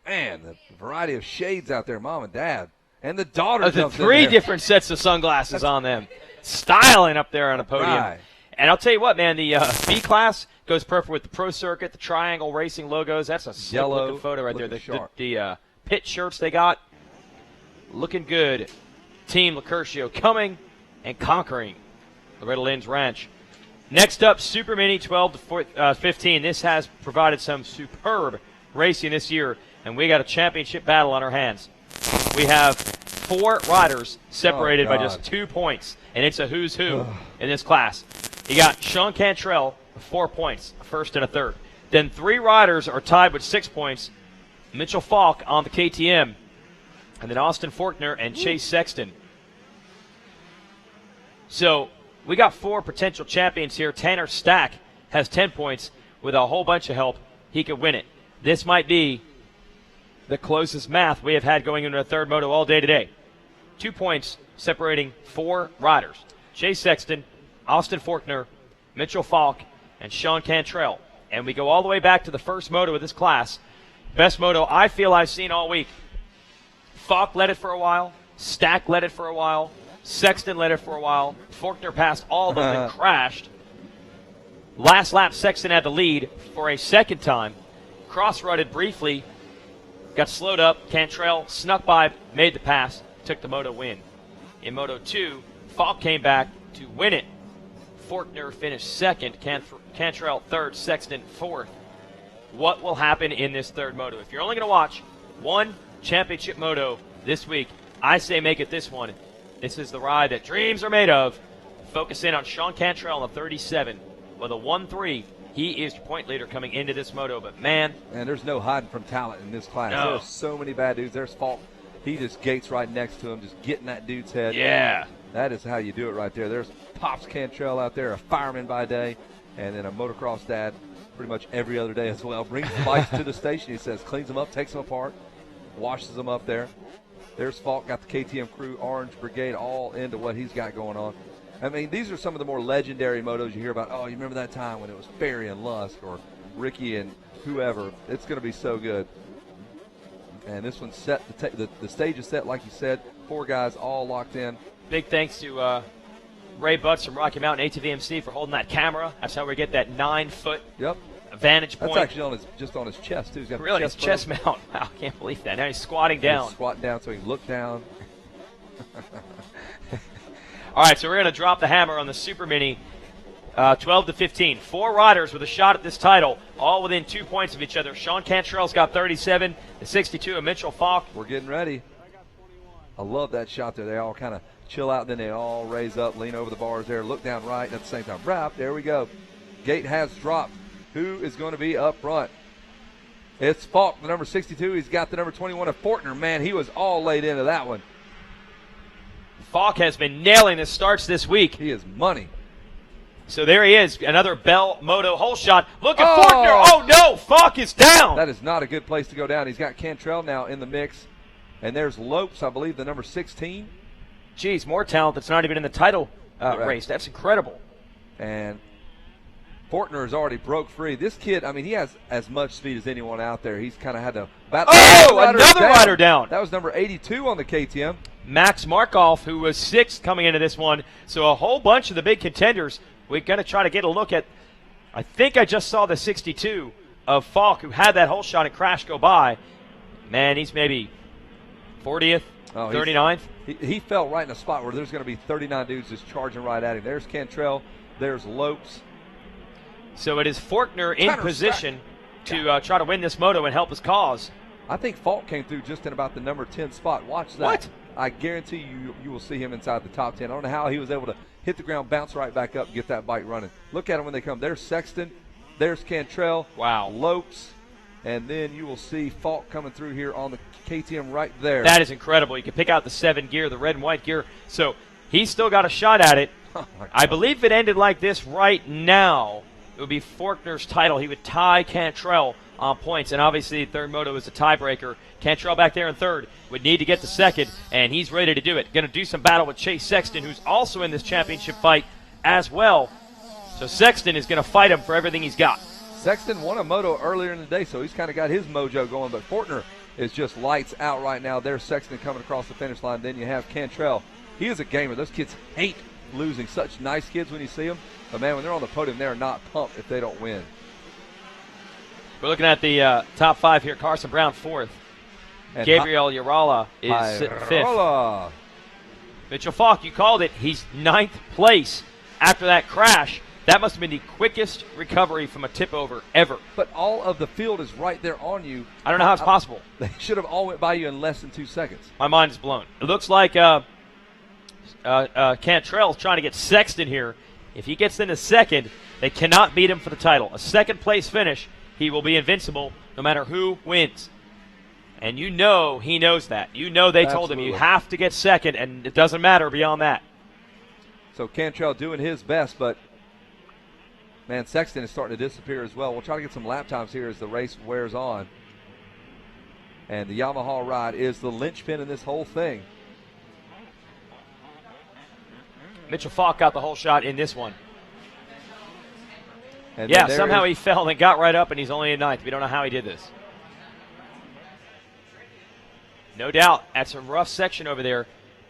Man, the variety of shades out there, Mom and Dad. And the daughter. The three different sets of sunglasses on them. Styling up there on a podium. Right. And I'll tell you what, man, the B class goes perfect with the Pro Circuit, the Triangle Racing logos. That's a sick looking photo right there. The pit shirts they got, looking good. Team Lacurcio coming and conquering Loretta Lynn's Ranch. Next up, Super Mini 12 to 15. This has provided some superb racing this year. and we got a championship battle on our hands. We have 4 riders separated by just 2 points, and it's a who's who in this class. You got Sean Cantrell with 4 points, a first and a third. Then 3 riders are tied with 6 points. Mitchell Falk on the KTM, and then Austin Faulkner and Chase Sexton. So we got 4 potential champions here. Tanner Stack has 10 points. With a whole bunch of help, he could win it. This might be the closest math we have had going into a third moto all day today. 2 points separating 4 riders. Chase Sexton, Austin Faulkner, Mitchell Falk, and Sean Cantrell. And we go all the way back to the first moto of this class. Best moto I feel I've seen all week. Falk led it for a while. Stack led it for a while. Sexton led it for a while. Faulkner passed all of them and crashed. Last lap, Sexton had the lead for a second time. Cross-rutted briefly. Got slowed up. Cantrell snuck by, made the pass, took the moto win. In Moto 2, Falk came back to win it. Faulkner finished second. Cantrell third. Sexton fourth. What will happen in this third moto? If you're only going to watch one championship moto this week, I say make it this one. This is the ride that dreams are made of. Focus in on Sean Cantrell on the 37 with a 1-3. He is your point leader coming into this moto, but man, there's no hiding from talent in this class. No. There's so many bad dudes. There's Falk. He just gates right next to him, just getting that dude's head. Yeah. That is how you do it right there. There's Pops Cantrell out there, a fireman by day, and then a motocross dad pretty much every other day as well. Brings the bikes to the station, he says, cleans them up, takes them apart, washes them up there. There's Falk, got the KTM crew, Orange Brigade, all into what he's got going on. I mean, these are some of the more legendary motos you hear about. Oh, you remember that time when it was Ferry and Lusk or Ricky and whoever. It's going to be so good. And this one's set. The stage is set, like you said. 4 guys all locked in. Big thanks to Ray Butts from Rocky Mountain ATVMC for holding that camera. That's how we get that 9-foot vantage point. That's actually just on his chest, too. He's got really, his chest mount. Wow, I can't believe that. Now he's squatting down. He's squatting down so he can look down. All right, so we're going to drop the hammer on the Super Mini 12-15. 4 riders with a shot at this title, all within 2 points of each other. Sean Cantrell's got 37, the 62 of Mitchell Falk. We're getting ready. I love that shot there. They all kind of chill out, then they all raise up, lean over the bars there, look down right, and at the same time, wrap, there we go. Gate has dropped. Who is going to be up front? It's Falk, the number 62. He's got the number 21 of Faulkner. Man, he was all laid into that one. Falk has been nailing his starts this week. He is money. So there he is, another Bell Moto hole shot. Look at Faulkner. Oh, no, Falk is down. That is not a good place to go down. He's got Cantrell now in the mix. And there's Lopes, I believe, the number 16. Geez, more talent that's not even in the title race. That's incredible. And Faulkner has already broke free. This kid, I mean, he has as much speed as anyone out there. He's kind of had to battle. Oh, another rider down. That was number 82 on the KTM. Max Markov, who was 6th coming into this one. So a whole bunch of the big contenders. We're going to try to get a look at, I think I just saw the 62 of Falk, who had that whole shot and crash go by. Man, he's maybe 40th, 39th. He fell right in a spot where there's going to be 39 dudes just charging right at him. There's Cantrell. There's Lopes. So it is Faulkner in position to try to win this moto and help his cause. I think Falk came through just in about the number 10 spot. Watch that. What? I guarantee you will see him inside the top 10. I don't know how he was able to hit the ground, bounce right back up, and get that bike running. Look at him when they come. There's Sexton. There's Cantrell. Wow. Lopes. And then you will see Falk coming through here on the KTM right there. That is incredible. You can pick out the 7 gear, the red and white gear. So he's still got a shot at it. I believe if it ended like this right now, it would be Faulkner's title. He would tie Cantrell on points. And obviously, third moto is a tiebreaker. Cantrell back there in third would need to get to second, and he's ready to do it. Going to do some battle with Chase Sexton, who's also in this championship fight as well. So Sexton is going to fight him for everything he's got. Sexton won a moto earlier in the day, so he's kind of got his mojo going. But Faulkner is just lights out right now. There's Sexton coming across the finish line. Then you have Cantrell. He is a gamer. Those kids hate losing. Such nice kids when you see them. But, man, when they're on the podium, they're not pumped if they don't win. We're looking at the top 5 here. Carson Brown, 4th. And Gabriel Urala is sitting 5th. Mitchell Falk, you called it. He's 9th place after that crash. That must have been the quickest recovery from a tip over ever. But all of the field is right there on you. I don't know how it's possible. They should have all went by you in less than 2 seconds. My mind is blown. It looks like Cantrell's trying to get Sexton here. If he gets into second, they cannot beat him for the title. A second-place finish, he will be invincible no matter who wins. And you know he knows that. You know they told him you have to get second, and it doesn't matter beyond that. So Cantrell doing his best, but, man, Sexton is starting to disappear as well. We'll try to get some lap times here as the race wears on. And the Yamaha ride is the linchpin in this whole thing. Mitchell Falk got the whole shot in this one. And yeah, somehow he fell and got right up, and he's only in ninth. We don't know how he did this. No doubt, that's a rough section over there.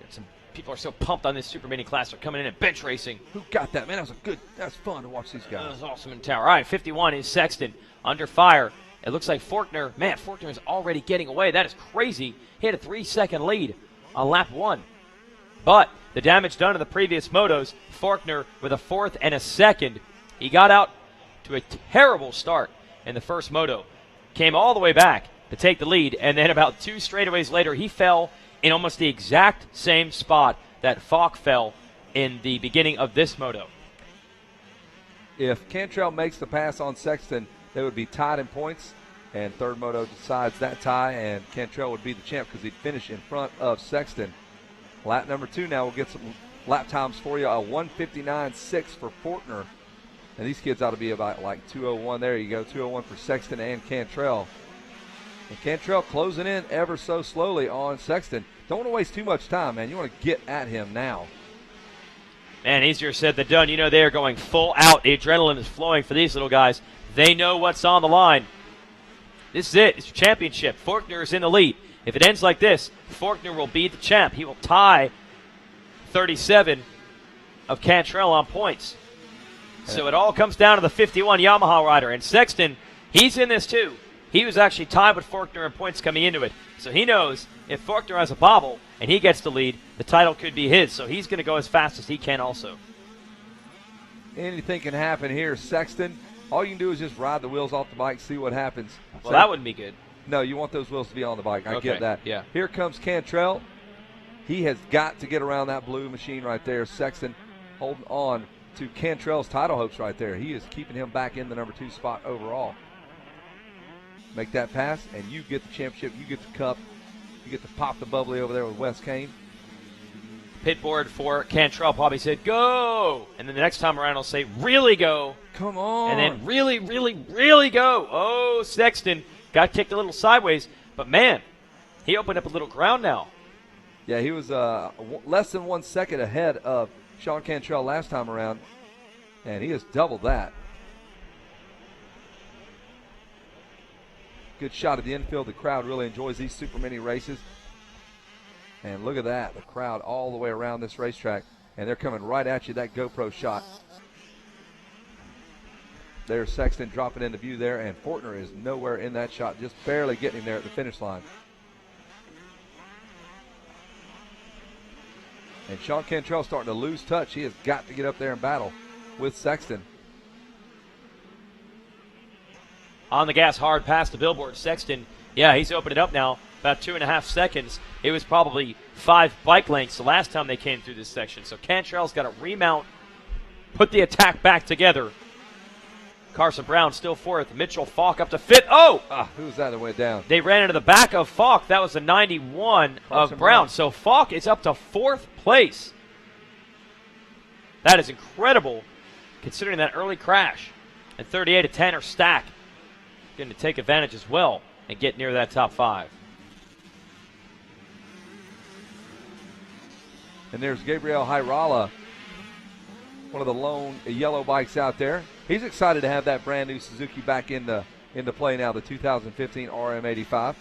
Some people are so pumped on this Super Mini class. They're coming in and bench racing. Who got that, man? That's fun to watch these guys. That was awesome in tower. All right, 51 is Sexton under fire. It looks like Faulkner is already getting away. That is crazy. He had a 3-second lead on lap 1. But the damage done in the previous motos, Faulkner with a 4th and a 2nd. He got out to a terrible start in the first moto. Came all the way back to take the lead, and then about 2 straightaways later, he fell in almost the exact same spot that Falk fell in the beginning of this moto. If Cantrell makes the pass on Sexton, they would be tied in points, and third moto decides that tie, and Cantrell would be the champ because he'd finish in front of Sexton. Lap number 2 now. We'll get some lap times for you. A 1:59.6 for Faulkner. And these kids ought to be about like 2:01. There you go, 2:01 for Sexton and Cantrell. And Cantrell closing in ever so slowly on Sexton. Don't want to waste too much time, man. You want to get at him now. Man, easier said than done. You know they are going full out. The adrenaline is flowing for these little guys. They know what's on the line. This is it. It's your championship. Faulkner is in the lead. If it ends like this, Faulkner will be the champ. He will tie 37 of Cantrell on points. So it all comes down to the 51 Yamaha rider. And Sexton, he's in this too. He was actually tied with Faulkner in points coming into it. So he knows if Faulkner has a bobble and he gets the lead, the title could be his. So he's going to go as fast as he can also. Anything can happen here. Sexton, all you can do is just ride the wheels off the bike, see what happens. Well, that wouldn't be good. No, you want those wheels to be on the bike. I Okay, get that. yeah. Here comes Cantrell. He has got to get around that blue machine right there. Sexton holding on to Cantrell's title hopes right there. He is keeping him back in the number 2 spot overall. Make that pass, and you get the championship. You get the cup. You get to pop the bubbly over there with Wes Kane. Pit board for Cantrell probably said, go! And then the next time around he'll say, really go. Come on. And then really, really, really go. Oh, Sexton got kicked a little sideways. But, man, he opened up a little ground now. Yeah, he was less than 1 second ahead of Sean Cantrell last time around, and he has doubled that. Good shot at the infield. The crowd really enjoys these Super Mini races. And look at that, the crowd all the way around this racetrack, and they're coming right at you, that GoPro shot. There's Sexton dropping into view there, and Faulkner is nowhere in that shot, just barely getting there at the finish line. And Sean Cantrell starting to lose touch. He has got to get up there and battle with Sexton. On the gas hard past the billboard. Sexton, yeah, he's opened it up now. About 2.5 seconds. It was probably 5 bike lengths the last time they came through this section. So Cantrell's got to remount, put the attack back together. Carson Brown still 4th. Mitchell Falk up to 5th. Oh! Who was that that went down? They ran into the back of Falk. That was a 91 of Brown. So Falk is up to 4th place. That is incredible considering that early crash. And 38 to 10 are Stack going to take advantage as well and get near that top 5. And there's Gabriel Hirala, one of the lone yellow bikes out there. He's excited to have that brand new Suzuki back into play now, the 2015 RM85.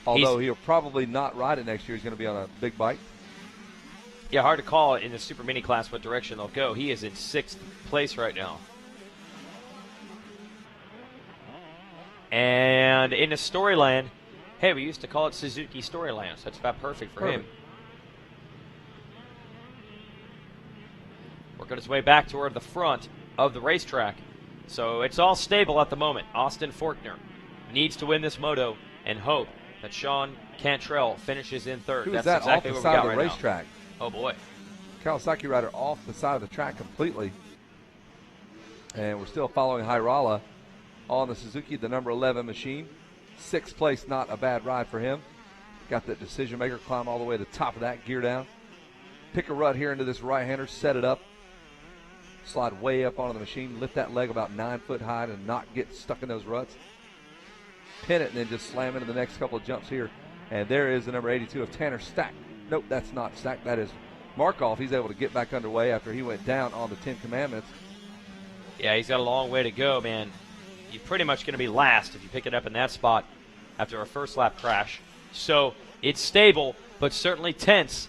Although he'll probably not ride it next year. He's going to be on a big bike. Yeah, hard to call in the Super Mini class what direction they'll go. He is in 6th place right now. And in the Storyland, hey, we used to call it Suzuki Storyland, so that's about perfect for him. Working his way back toward the front. of the racetrack. So it's all stable at the moment. Austin Forkner needs to win this moto and hope that Sean Cantrell finishes in third. Who is That's that exactly off the what side we got of the right racetrack? now. Oh, boy. Kawasaki rider off the side of the track completely. And we're still following Hirala on the Suzuki, the number 11 machine. 6th place, not a bad ride for him. Got that decision maker, climb all the way to the top of that, gear down. Pick a rut here into this right-hander, set it up. Slide way up onto the machine, lift that leg about 9 foot high and not get stuck in those ruts. Pin it and then just slam into the next couple of jumps here. And there is the number 82 of Tanner Stack. Nope, that's not Stack. That is Markov. He's able to get back underway after he went down on the 10 Commandments. Yeah, he's got a long way to go, man. You're pretty much going to be last if you pick it up in that spot after a first lap crash. So it's stable, but certainly tense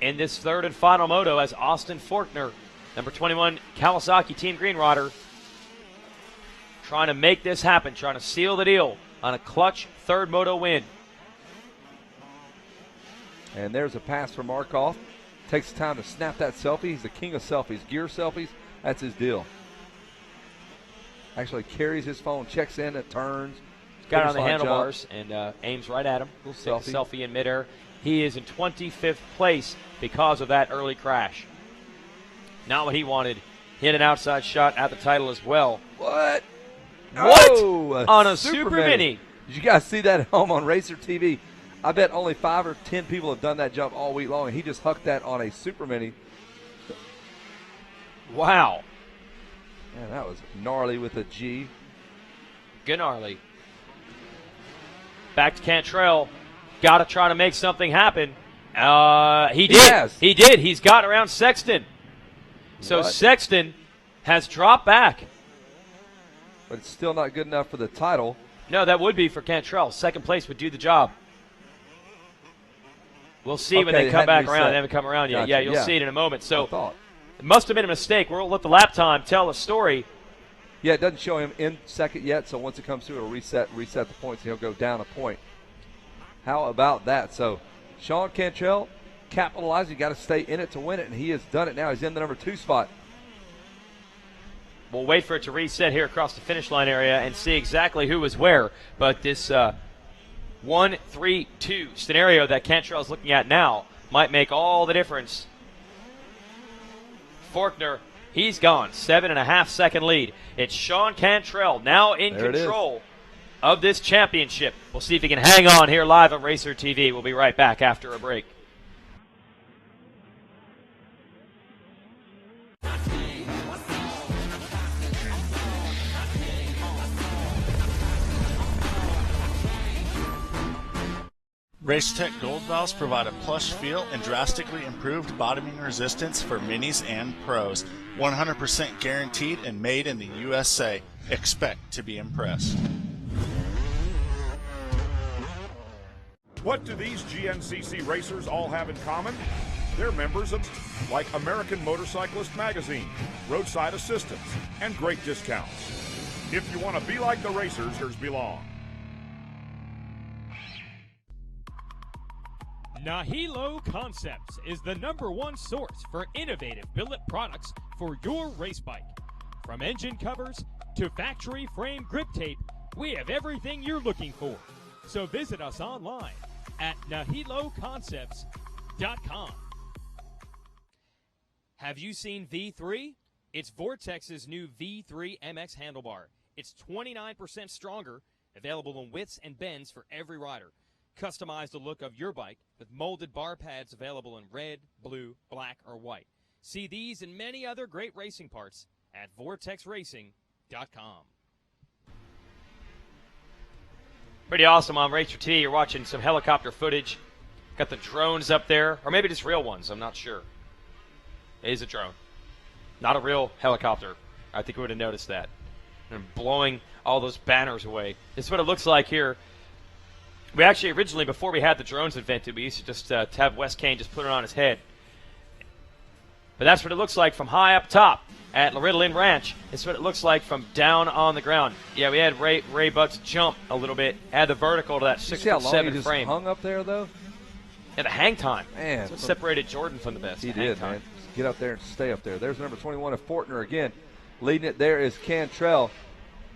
in this third and final moto as Austin Forkner, number 21 Kawasaki Team Green Rider, trying to make this happen, trying to seal the deal on a clutch third moto win. And there's a pass for Markov. Takes time to snap that selfie. He's the king of selfies. Gear selfies, that's his deal. Actually carries his phone, checks in, it turns. Got it on the handlebars and aims right at him. Takes a selfie in midair. He is in 25th place because of that early crash. Not what he wanted. Hit an outside shot at the title as well. What? What? Oh, on a Super Mini. Did you guys see that at home on Racer TV? I bet only 5 or 10 people have done that jump all week long, and he just hucked that on a Super Mini. Wow. Man, that was gnarly with a G. Gnarly. Back to Cantrell. Got to try to make something happen. He did. He did. He's gotten around Sexton. So What? Sexton has dropped back. But it's still not good enough for the title. No, that would be for Cantrell. Second place would do the job. We'll see when Okay, they come hadn't back reset. around. They haven't come around yet. Gotcha. Yeah, you'll Yeah. see it in a moment. I So thought. it must have been a mistake. We'll let the lap time tell the story. Yeah, it doesn't show him in second yet, so once it comes through, it'll reset the points, and he'll go down a point. How about that? So Sean Cantrell capitalized. You got to stay in it to win it, and he has done it now. He's in the number 2 spot. We'll wait for it to reset here across the finish line area and see exactly who was where. But this 1-3-2 scenario that Cantrell is looking at now might make all the difference. Forkner, he's gone. 7.5 second lead. It's Sean Cantrell now in There it is. control of this championship. We'll see if he can hang on here live on Racer TV. We'll be right back after a break. Racetech Gold Valves provide a plush feel and drastically improved bottoming resistance for minis and pros. 100% guaranteed and made in the USA. Expect to be impressed. What do these GNCC racers all have in common? They're members of like American Motorcyclist Magazine, Roadside Assistance, and great discounts. If you want to be like the racers, here's belong. Nahilo Concepts is the #1 source for innovative billet products for your race bike. From engine covers to factory frame grip tape, we have everything you're looking for. So visit us online at nahiloconcepts.com. Have you seen V3? It's Vortex's new V3 MX handlebar. It's 29% stronger, available in widths and bends for every rider. Customize the look of your bike with molded bar pads available in red, blue, black, or white. See these and many other great racing parts at vortexracing.com. Pretty awesome on Racer TV. You're watching some helicopter footage. Got the drones up there, or maybe just real ones. I'm not sure. It is a drone, not a real helicopter. I think we would have noticed that. And blowing all those banners away. This is what it looks like here. We actually originally, before we had the drones invented, we used to just have Wes Kane just put it on his head. But that's what it looks like from high up top at Loretta Lynn Ranch. It's what it looks like from down on the ground. Yeah, we had Ray Butts jump a little bit, add the vertical to that 6'7" frame. Hung up there though. Yeah, the hang time. Man, That's what separated Jordan from the best. He the hang did, time. man. get up there and stay up there. There's number 21 of Fortner again. Leading it there is Cantrell.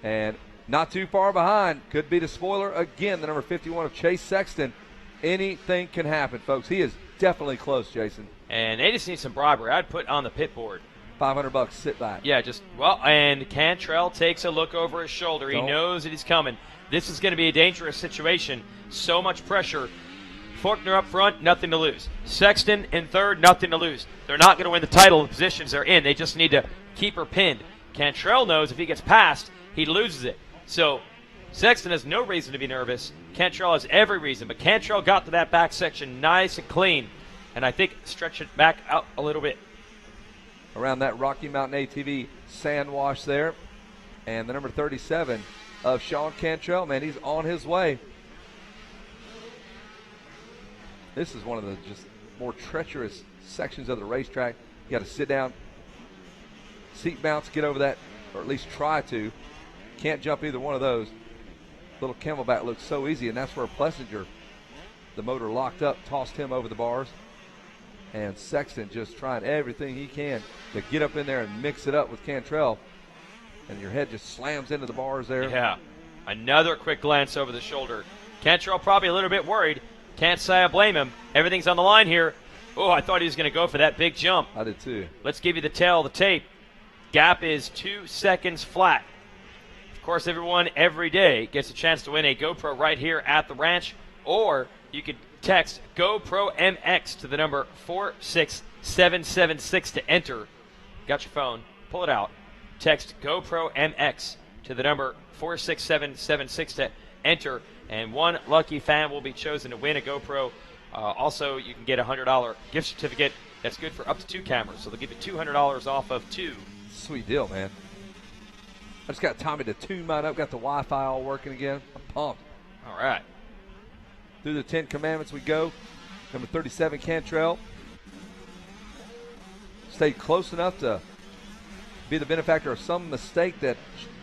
And not too far behind. Could be the spoiler again, the number 51 of Chase Sexton. Anything can happen, folks. He is definitely close, Jason. And they just need some bribery. I'd put on the pit board. $500, sit back. Yeah, and Cantrell takes a look over his shoulder. He knows that he's coming. This is going to be a dangerous situation. So much pressure. Faulkner up front, nothing to lose. Sexton in third, nothing to lose. They're not going to win the title of the positions they're in. They just need to keep her pinned. Cantrell knows if he gets past, he loses it. So Sexton has no reason to be nervous. Cantrell has every reason. But Cantrell got to that back section nice and clean. And I think stretch it back out a little bit. Around that Rocky Mountain ATV sand wash there. And the number 37 of Sean Cantrell, man, he's on his way. This is one of the just more treacherous sections of the racetrack. You got to sit down, seat bounce, get over that, or at least try to. Can't jump either one of those. Little camelback looks so easy, and that's where Plessinger, the motor locked up, tossed him over the bars. And Sexton just trying everything he can to get up in there and mix it up with Cantrell. And your head just slams into the bars there. Yeah. Another quick glance over the shoulder. Cantrell probably a little bit worried. Can't say I blame him. Everything's on the line here. Oh, I thought he was going to go for that big jump. I did too. Let's give you the tail of the tape. Gap is 2 seconds flat. Of course, everyone every day gets a chance to win a GoPro right here at the ranch, or you could text GoPro MX to the number 46776 to enter. Got your phone, pull it out. Text GoPro MX to the number 46776 to enter, and one lucky fan will be chosen to win a GoPro. Also, you can get a $100 gift certificate that's good for up to 2 cameras, so they'll give you $200 off of 2. Sweet deal, man. I just got Tommy to tune mine up, got the Wi-Fi all working again. I'm pumped. All right. Through the 10 commandments we go. Number 37, Cantrell. Stayed close enough to be the benefactor of some mistake that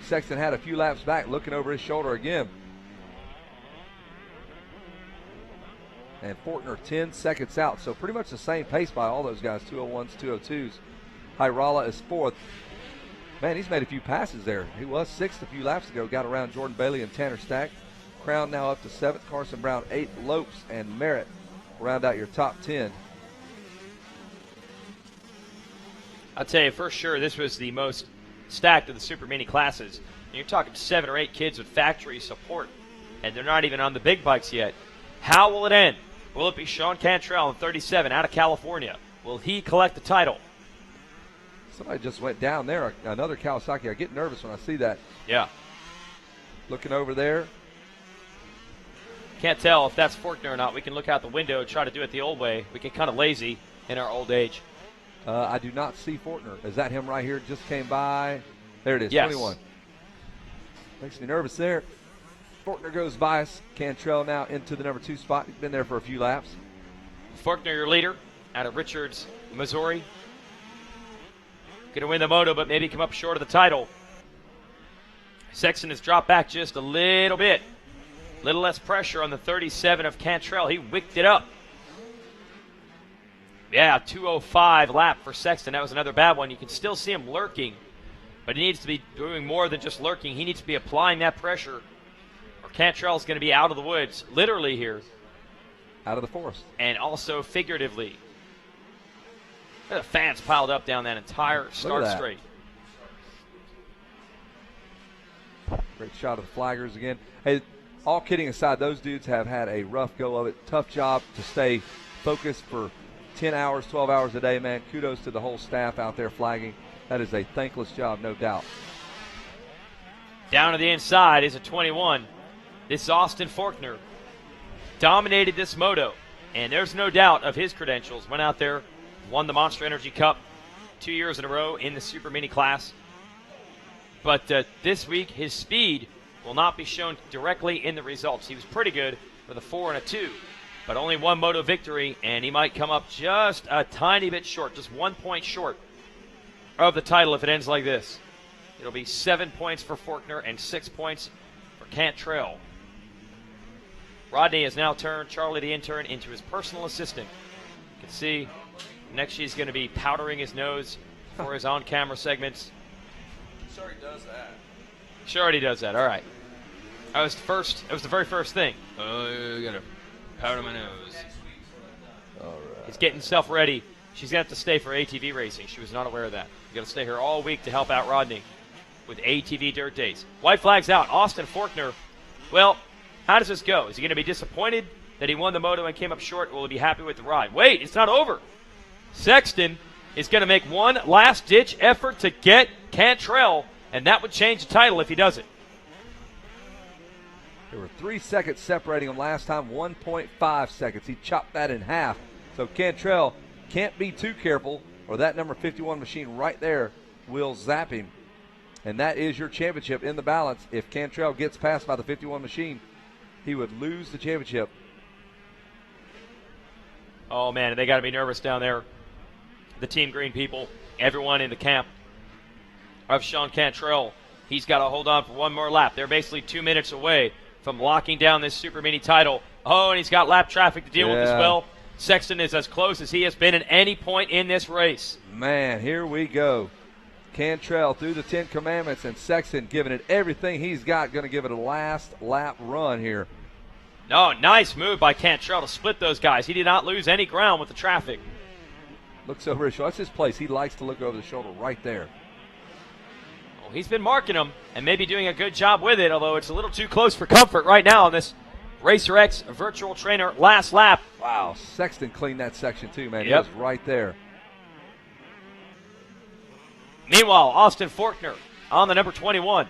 Sexton had a few laps back, looking over his shoulder again. And Fortner 10 seconds out, so pretty much the same pace by all those guys, 201s, 202s. Hyrala is 4th. Man, he's made a few passes there. He was 6th a few laps ago, got around Jordan Bailey and Tanner Stack. Crown now up to 7th, Carson Brown 8th, Lopes and Merritt round out your top 10. I'll tell you for sure, this was the most stacked of the Super Mini classes. And you're talking 7 or 8 kids with factory support, and they're not even on the big bikes yet. How will it end? Will it be Sean Cantrell in 37 out of California? Will he collect the title? Somebody just went down there, another Kawasaki. I get nervous when I see that. Yeah. Looking over there. Can't tell if that's Fortner or not. We can look out the window and try to do it the old way. We get kind of lazy in our old age. I do not see Fortner. Is that him right here? Just came by. There it is, yes. 21. Makes me nervous there. Fortner goes by us. Cantrell now into the number 2 spot. He's been there for a few laps. Fortner, your leader, out of Richards, Missouri. Going to win the moto, but maybe come up short of the title. Sexton has dropped back just a little bit. Little less pressure on the 37 of Cantrell. He wicked it up. Yeah, 2:05 lap for Sexton. That was another bad one. You can still see him lurking, but he needs to be doing more than just lurking. He needs to be applying that pressure, or Cantrell's going to be out of the woods, literally here. Out of the forest. And also figuratively. The fans piled up down that entire start straight. Great shot of the flaggers again. Hey, all kidding aside, those dudes have had a rough go of it. Tough job to stay focused for 10 hours, 12 hours a day, man. Kudos to the whole staff out there flagging. That is a thankless job, no doubt. Down to the inside is a 21. This is Austin Fortner. Dominated this moto, and there's no doubt of his credentials. Went out there, won the Monster Energy Cup 2 years in a row in the Super Mini class. But this week, his speed will not be shown directly in the results. He was pretty good with a 4 and a 2, but only 1 moto victory, and he might come up just a tiny bit short, just 1 point short of the title if it ends like this. It'll be 7 points for Fortner and 6 points for Cantrell. Rodney has now turned Charlie the intern into his personal assistant. You can see Next, she's going to be powdering his nose for his on-camera segments. She already does that. She already does that. All right. That was the first. It was the very first thing. Oh, I gotta powder my nose. All right. He's getting himself ready. She's gonna have to stay for ATV racing. She was not aware of that. You gotta stay here all week to help out Rodney with ATV dirt days. White flag's out. Austin Forkner. Well, how does this go? Is he gonna be disappointed that he won the moto and came up short? Or will he be happy with the ride? Wait, it's not over. Sexton is gonna make one last-ditch effort to get Cantrell, and that would change the title if he does it. There were 3 seconds separating them last time, 1.5 seconds. He chopped that in half. So Cantrell can't be too careful, or that number 51 machine right there will zap him. And that is your championship in the balance. If Cantrell gets passed by the 51 machine, he would lose the championship. Oh, man, they got to be nervous down there. The Team Green people, everyone in the camp of Sean Cantrell. He's got to hold on for one more lap. They're basically 2 minutes away from locking down this Super Mini title. Oh, and he's got lap traffic to deal with as well. Sexton is as close as he has been at any point in this race. Man, here we go. Cantrell through the 10 Commandments, and Sexton giving it everything he's got, going to give it a last lap run here. No, nice move by Cantrell to split those guys. He did not lose any ground with the traffic. Looks over his shoulder. That's his place. He likes to look over the shoulder right there. Well, he's been marking them and maybe doing a good job with it, although it's a little too close for comfort right now on this Racer X virtual trainer last lap. Wow, Sexton cleaned that section too, man. Yep. He was right there. Meanwhile, Austin Forkner on the number 21.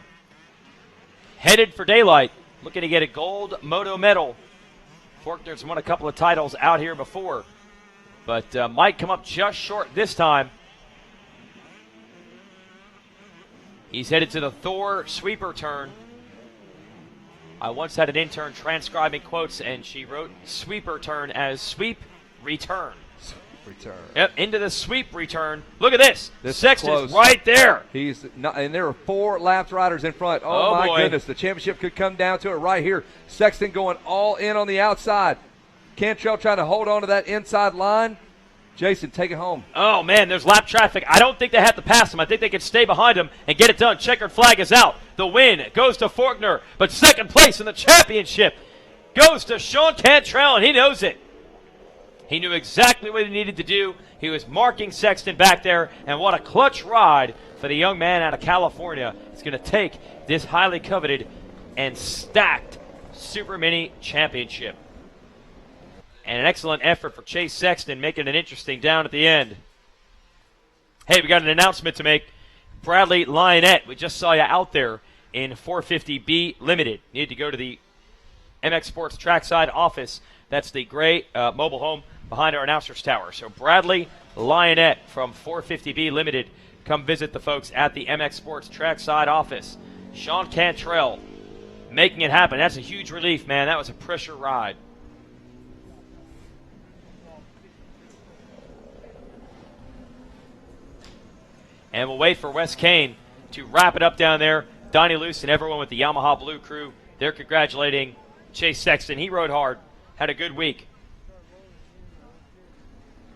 Headed for daylight, looking to get a gold moto medal. Forkner's won a couple of titles out here before, but might come up just short this time. He's headed to the Thor sweeper turn. I once had an intern transcribing quotes, and she wrote sweeper turn as sweep return. Return. Yep, into the sweep return. Look at this. This Sexton's right there. He's not, and there are 4 lapped riders in front. Oh my boy. goodness, the championship could come down to it right here. Sexton going all in on the outside. Cantrell trying to hold on to that inside line. Jason, take it home. Oh, man, there's lap traffic. I don't think they have to pass him. I think they can stay behind him and get it done. Checkered flag is out. The win goes to Forkner, but second place in the championship goes to Sean Cantrell, and he knows it. He knew exactly what he needed to do. He was marking Sexton back there, and what a clutch ride for the young man out of California. It's going to take this highly coveted and stacked Super Mini Championship. And an excellent effort for Chase Sexton, making it interesting down at the end. Hey, we got an announcement to make. Bradley Lionette, we just saw you out there in 450B Limited. You need to go to the MX Sports Trackside office. That's the gray mobile home behind our announcer's tower. So Bradley Lionette from 450B Limited, come visit the folks at the MX Sports Trackside office. Sean Cantrell making it happen. That's a huge relief, man. That was a pressure ride. And we'll wait for Wes Kane to wrap it up down there. Donnie Luce and everyone with the Yamaha Blue crew, they're congratulating Chase Sexton. He rode hard, had a good week.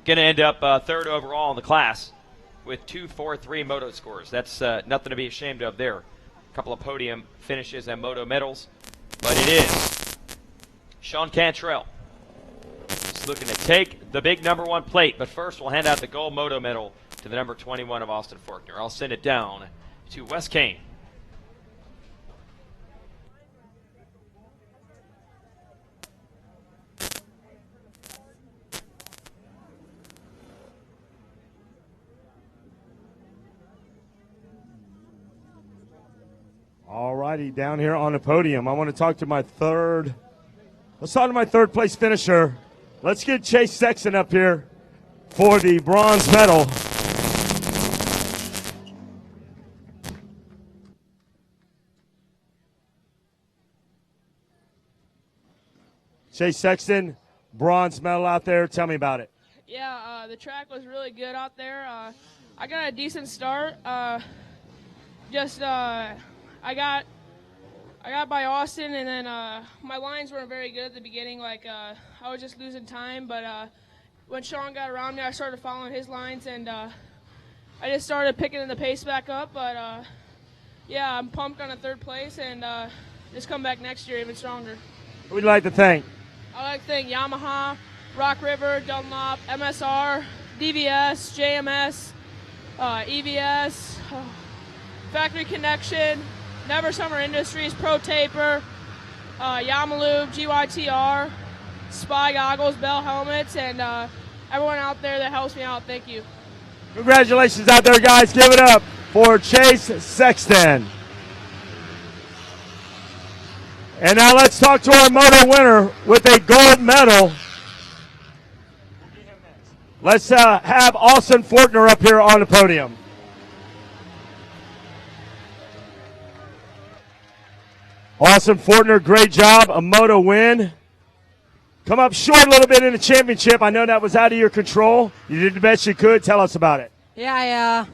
Going to end up third overall in the class with 2.43 moto scores. That's nothing to be ashamed of there. A couple of podium finishes and moto medals. But it is Sean Cantrell. He's looking to take the big number 1 plate. But first, we'll hand out the gold moto medal to the number 21 of Austin Forkner. I'll send it down to Wes Kane. All righty, down here on the podium, I want to talk to my third place finisher. Let's get Chase Sexton up here for the bronze medal. Chase Sexton, bronze medal out there. Tell me about it. Yeah, the track was really good out there. I got a decent start. I got by Austin, and then my lines weren't very good at the beginning. I was just losing time, but when Sean got around me, I started following his lines, and I just started picking the pace back up. But, yeah, I'm pumped on a 3rd place, and just come back next year even stronger. Who would you like to thank? I like to thank Yamaha, Rock River, Dunlop, MSR, DVS, JMS, EVS, Factory Connection, Never Summer Industries, Pro Taper, Yamalube, GYTR, Spy Goggles, Bell Helmets, and everyone out there that helps me out. Thank you. Congratulations out there, guys. Give it up for Chase Sexton. And now let's talk to our moto winner with a gold medal. Let's have Austin Fortner up here on the podium. Austin Fortner, great job, a moto win. Come up short a little bit in the championship. I know that was out of your control. You did the best you could. Tell us about it. Yeah,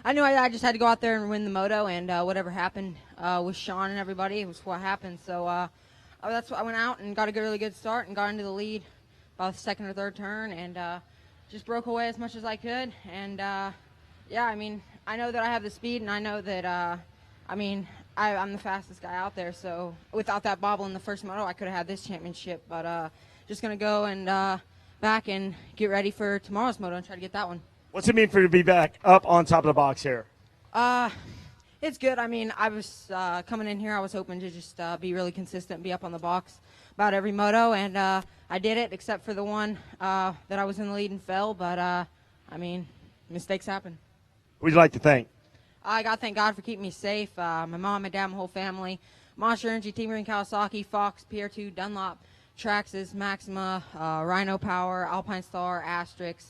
I knew I just had to go out there and win the moto, and whatever happened with Sean and everybody, it was what happened. So that's what I went out and got a really good start and got into the lead about the 2nd or 3rd turn, and just broke away as much as I could. And yeah, I mean, I know that I have the speed, and I know that I'm the fastest guy out there. So without that bobble in the first moto, I could have had this championship. But just gonna go and back and get ready for tomorrow's moto and try to get that one. What's it mean for you to be back up on top of the box here? It's good. I mean, I was coming in here, I was hoping to just be really consistent, be up on the box about every moto, and I did it, except for the one that I was in the lead and fell. But I mean, mistakes happen. Who would you like to thank? I got to thank God for keeping me safe. My mom, my dad, my whole family. Monster Energy, Team Green, Kawasaki, Fox, PR2, Dunlop, Traxxas, Maxima, Rhino Power, Alpine Star, Asterix,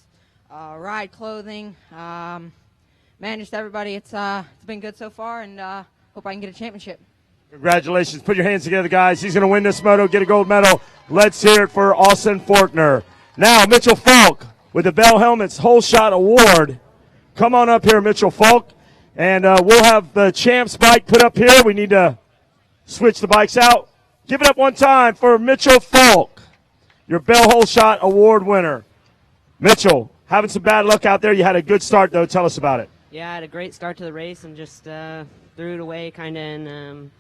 Ride Clothing. Man, just everybody. It's been good so far, and hope I can get a championship. Congratulations. Put your hands together, guys. He's going to win this moto, get a gold medal. Let's hear it for Austin Fortner. Now, Mitchell Falk with the Bell Helmets Whole Shot Award. Come on up here, Mitchell Falk. And we'll have the champ's bike put up here. We need to switch the bikes out. Give it up one time for Mitchell Falk, your Bell Whole Shot Award winner. Mitchell, having some bad luck out there. You had a good start, though. Tell us about it. Yeah, I had a great start to the race and just threw it away kind of, and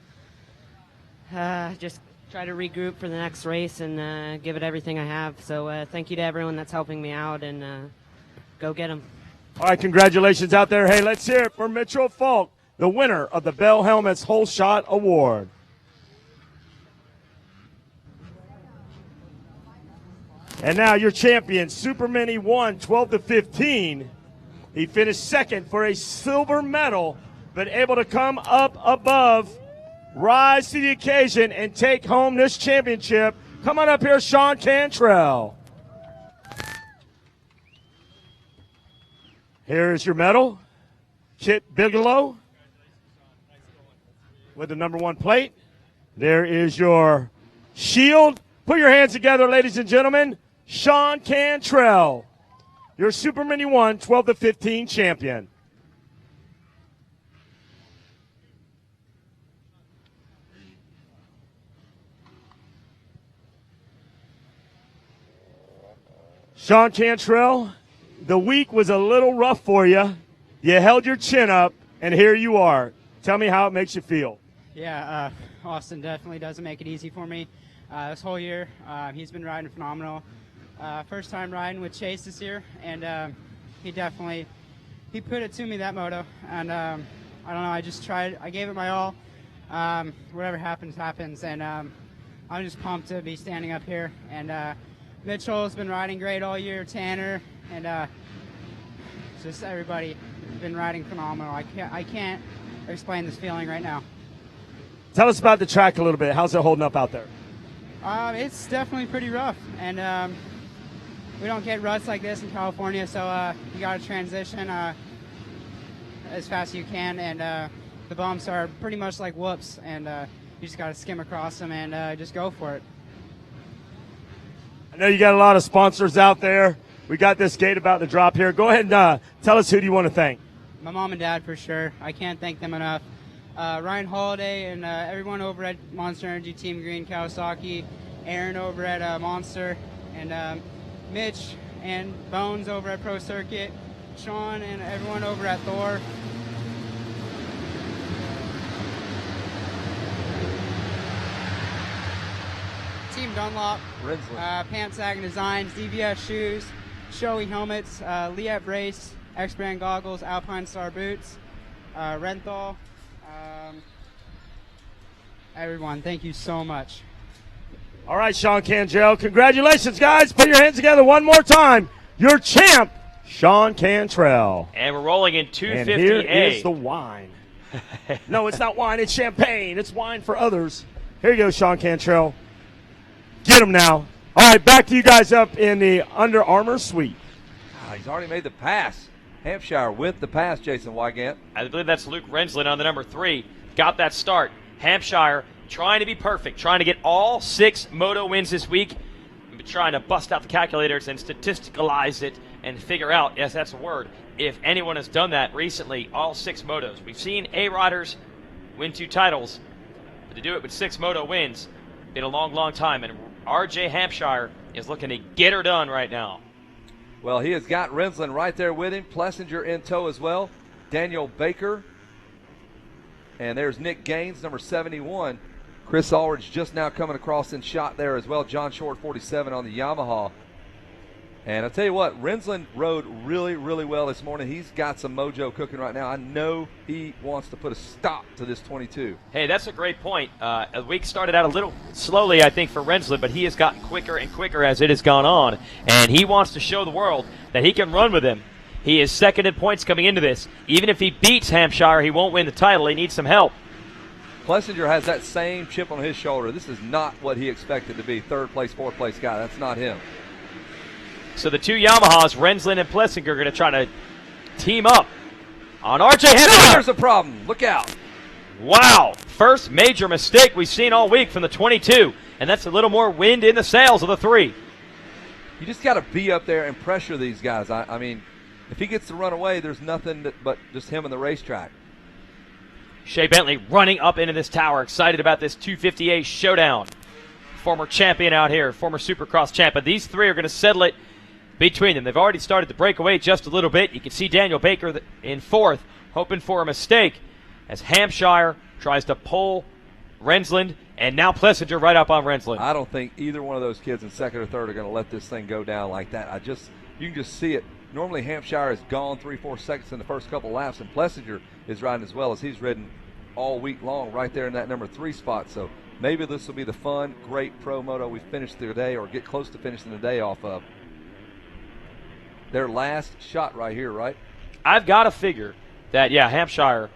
just try to regroup for the next race and give it everything I have. So thank you to everyone that's helping me out, and go get them. All right, congratulations out there. Hey, let's hear it for Mitchell Falk, the winner of the Bell Helmets Whole Shot Award. And now your champion, Super Mini 1, 12-15. He finished second for a silver medal, but able to come up above, rise to the occasion, and take home this championship. Come on up here, Sean Cantrell. Here's your medal, Kit Bigelow with the #1 plate. There is your shield. Put your hands together, ladies and gentlemen. Sean Cantrell, your Super Mini 1 12-15 champion. Sean Cantrell, the week was a little rough for you. You held your chin up, and here you are. Tell me how it makes you feel. Yeah, Austin definitely doesn't make it easy for me. This whole year, he's been riding phenomenal. First time riding with Chase this year, and he put it to me, that moto. And I don't know, I just tried, I gave it my all. Whatever happens, happens. And I'm just pumped to be standing up here. And Mitchell's been riding great all year, Tanner, and just everybody has been riding phenomenal. I can't explain this feeling right now. Tell us about the track a little bit. How's it holding up out there? It's definitely pretty rough, and we don't get ruts like this in California, so you got to transition as fast as you can, and the bumps are pretty much like whoops, and you just got to skim across them and just go for it. I know you got a lot of sponsors out there. We got this gate about to drop here. Go ahead and tell us who do you want to thank. My mom and dad, for sure. I can't thank them enough. Ryan Holiday and everyone over at Monster Energy, Team Green, Kawasaki, Aaron over at Monster, and Mitch and Bones over at Pro Circuit, Sean and everyone over at Thor. Team Dunlop, Pant Sagging Designs, DVS Shoes, Shoei Helmets, Liat Brace, X-Brand Goggles, Alpine Star Boots, Renthal. Everyone, thank you so much. All right, Sean Cantrell. Congratulations, guys. Put your hands together one more time. Your champ, Sean Cantrell. And we're rolling in 250A. And here is the wine. No, it's not wine. It's champagne. It's wine for others. Here you go, Sean Cantrell. Get him now. All right, back to you guys up in the Under Armour suite. He's already made the pass. Hampshire with the pass, Jason Wygant. I believe that's Luke Rensland on the number 3. Got that start. Hampshire trying to be perfect, trying to get all 6 moto wins this week, trying to bust out the calculators and statisticalize it and figure out, yes, that's a word, if anyone has done that recently, all 6 motos. We've seen A-Riders win 2 titles, but to do it with 6 moto wins, been a long, long time, and RJ Hampshire is looking to get her done right now. Well, he has got Rensland right there with him, Plessinger in tow as well, Daniel Baker, and there's Nick Gaines, number 71. Chris Ulrich just now coming across in shot there as well. John Short, 47 on the Yamaha. And I'll tell you what, Rensland rode really, really well this morning. He's got some mojo cooking right now. I know he wants to put a stop to this 22. Hey, that's a great point. The week started out a little slowly, I think, for Rensland, but he has gotten quicker and quicker as it has gone on. And he wants to show the world that he can run with him. He is second in points coming into this. Even if he beats Hampshire, he won't win the title. He needs some help. Plessinger has that same chip on his shoulder. This is not what he expected to be. 3rd place, 4th place guy. That's not him. So the 2 Yamahas, Rensland and Plessinger, are going to try to team up on RJ Hampshire. There's a problem. Look out. Wow. First major mistake we've seen all week from the 22. And that's a little more wind in the sails of the 3. You just got to be up there and pressure these guys. I mean, if he gets to run away, there's nothing but just him and the racetrack. Shea Bentley running up into this tower, excited about this 250A showdown. Former champion out here, former Supercross champ. But these 3 are going to settle it between them. They've already started to break away just a little bit. You can see Daniel Baker in 4th, hoping for a mistake as Hampshire tries to pull Rensland, and now Plessinger right up on Rensland. I don't think either one of those kids in 2nd or 3rd are going to let this thing go down like that. You can just see it. Normally Hampshire is gone 3-4 seconds in the first couple laps, and Plessinger is riding as well as he's ridden all week long right there in that number 3 spot. So maybe this will be the fun, great pro moto we finish the day or get close to finishing the day off of. Their last shot right here, right? I've got to figure that, yeah, Hampshire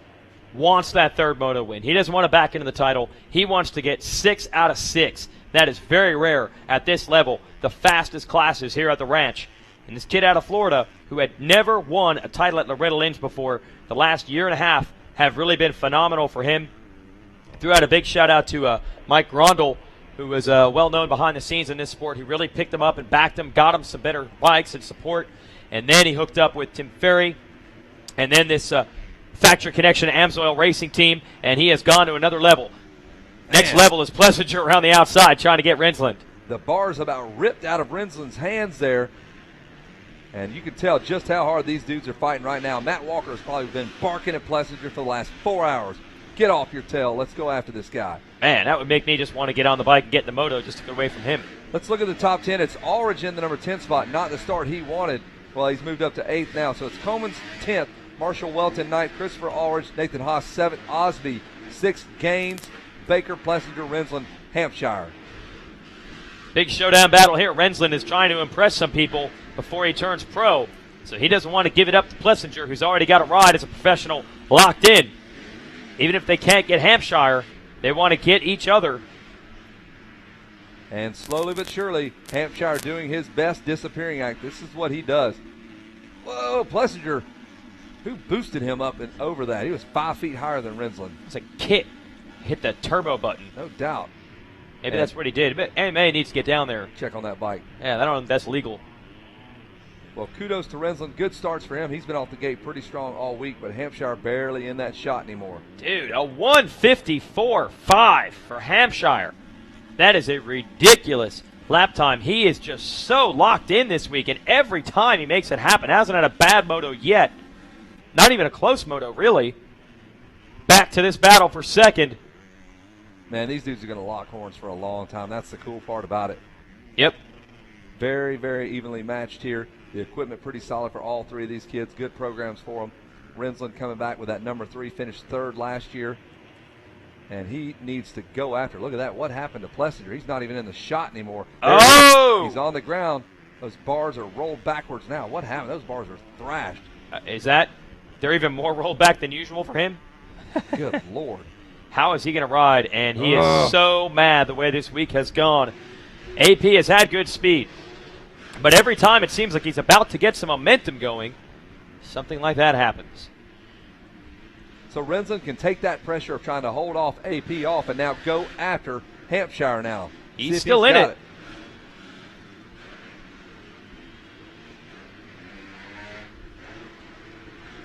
wants that 3rd moto win. He doesn't want to back into the title. He wants to get 6 out of 6. That is very rare at this level, the fastest classes here at the ranch. And this kid out of Florida, who had never won a title at Loretta Lynn's before, the last year and a half have really been phenomenal for him. Threw out a big shout out to Mike Grondel, who is well known behind the scenes in this sport. He really picked him up and backed him, got him some better bikes and support. And then he hooked up with Tim Ferry. And then this Factory Connection Amsoil Racing team, and he has gone to another level. Next level is Plessinger around the outside trying to get Rensland. The bar's about ripped out of Rensland's hands there. And you can tell just how hard these dudes are fighting right now. Matt Walker has probably been barking at Plessinger for the last 4 hours. Get off your tail. Let's go after this guy. Man, that would make me just want to get on the bike and get in the moto just to get away from him. Let's look at the top 10. It's Ulrich in the number 10 spot, not the start he wanted. Well, he's moved up to 8th now. So it's Coleman's 10th, Marshall Welton 9th, Christopher Ulrich, Nathan Haas 7th, Osby 6th, Gaines, Baker, Plessinger, Rensland, Hampshire. Big showdown battle here. Rensland is trying to impress some people before he turns pro. So he doesn't want to give it up to Plessinger, who's already got a ride as a professional locked in. Even if they can't get Hampshire, they want to get each other. And slowly but surely, Hampshire doing his best disappearing act. This is what he does. Whoa, Plessinger, who boosted him up and over that? He was 5 feet higher than Rensland. It's a kick. Hit the turbo button. No doubt. Maybe that's what he did. But AMA needs to get down there. Check on that bike. Yeah, I don't know if that's legal. Well, kudos to Rensland. Good starts for him. He's been off the gate pretty strong all week, but Hampshire barely in that shot anymore. Dude, a 154.5 for Hampshire. That is a ridiculous lap time. He is just so locked in this week, and every time he makes it happen. Hasn't had a bad moto yet. Not even a close moto, really. Back to this battle for second. Man, these dudes are going to lock horns for a long time. That's the cool part about it. Yep. Very, very evenly matched here. The equipment pretty solid for all three of these kids. Good programs for them. Rensland coming back with that number 3, finished third last year. And he needs to go after. Look at that. What happened to Plessinger? He's not even in the shot anymore. Oh! He's on the ground. Those bars are rolled backwards now. What happened? Those bars are thrashed. They're even more rolled back than usual for him? Good Lord. How is he going to ride? And he is so mad the way this week has gone. AP has had good speed. But every time it seems like he's about to get some momentum going, something like that happens. So Rensland can take that pressure of trying to hold off AP off and now go after Hampshire now. He's still in it.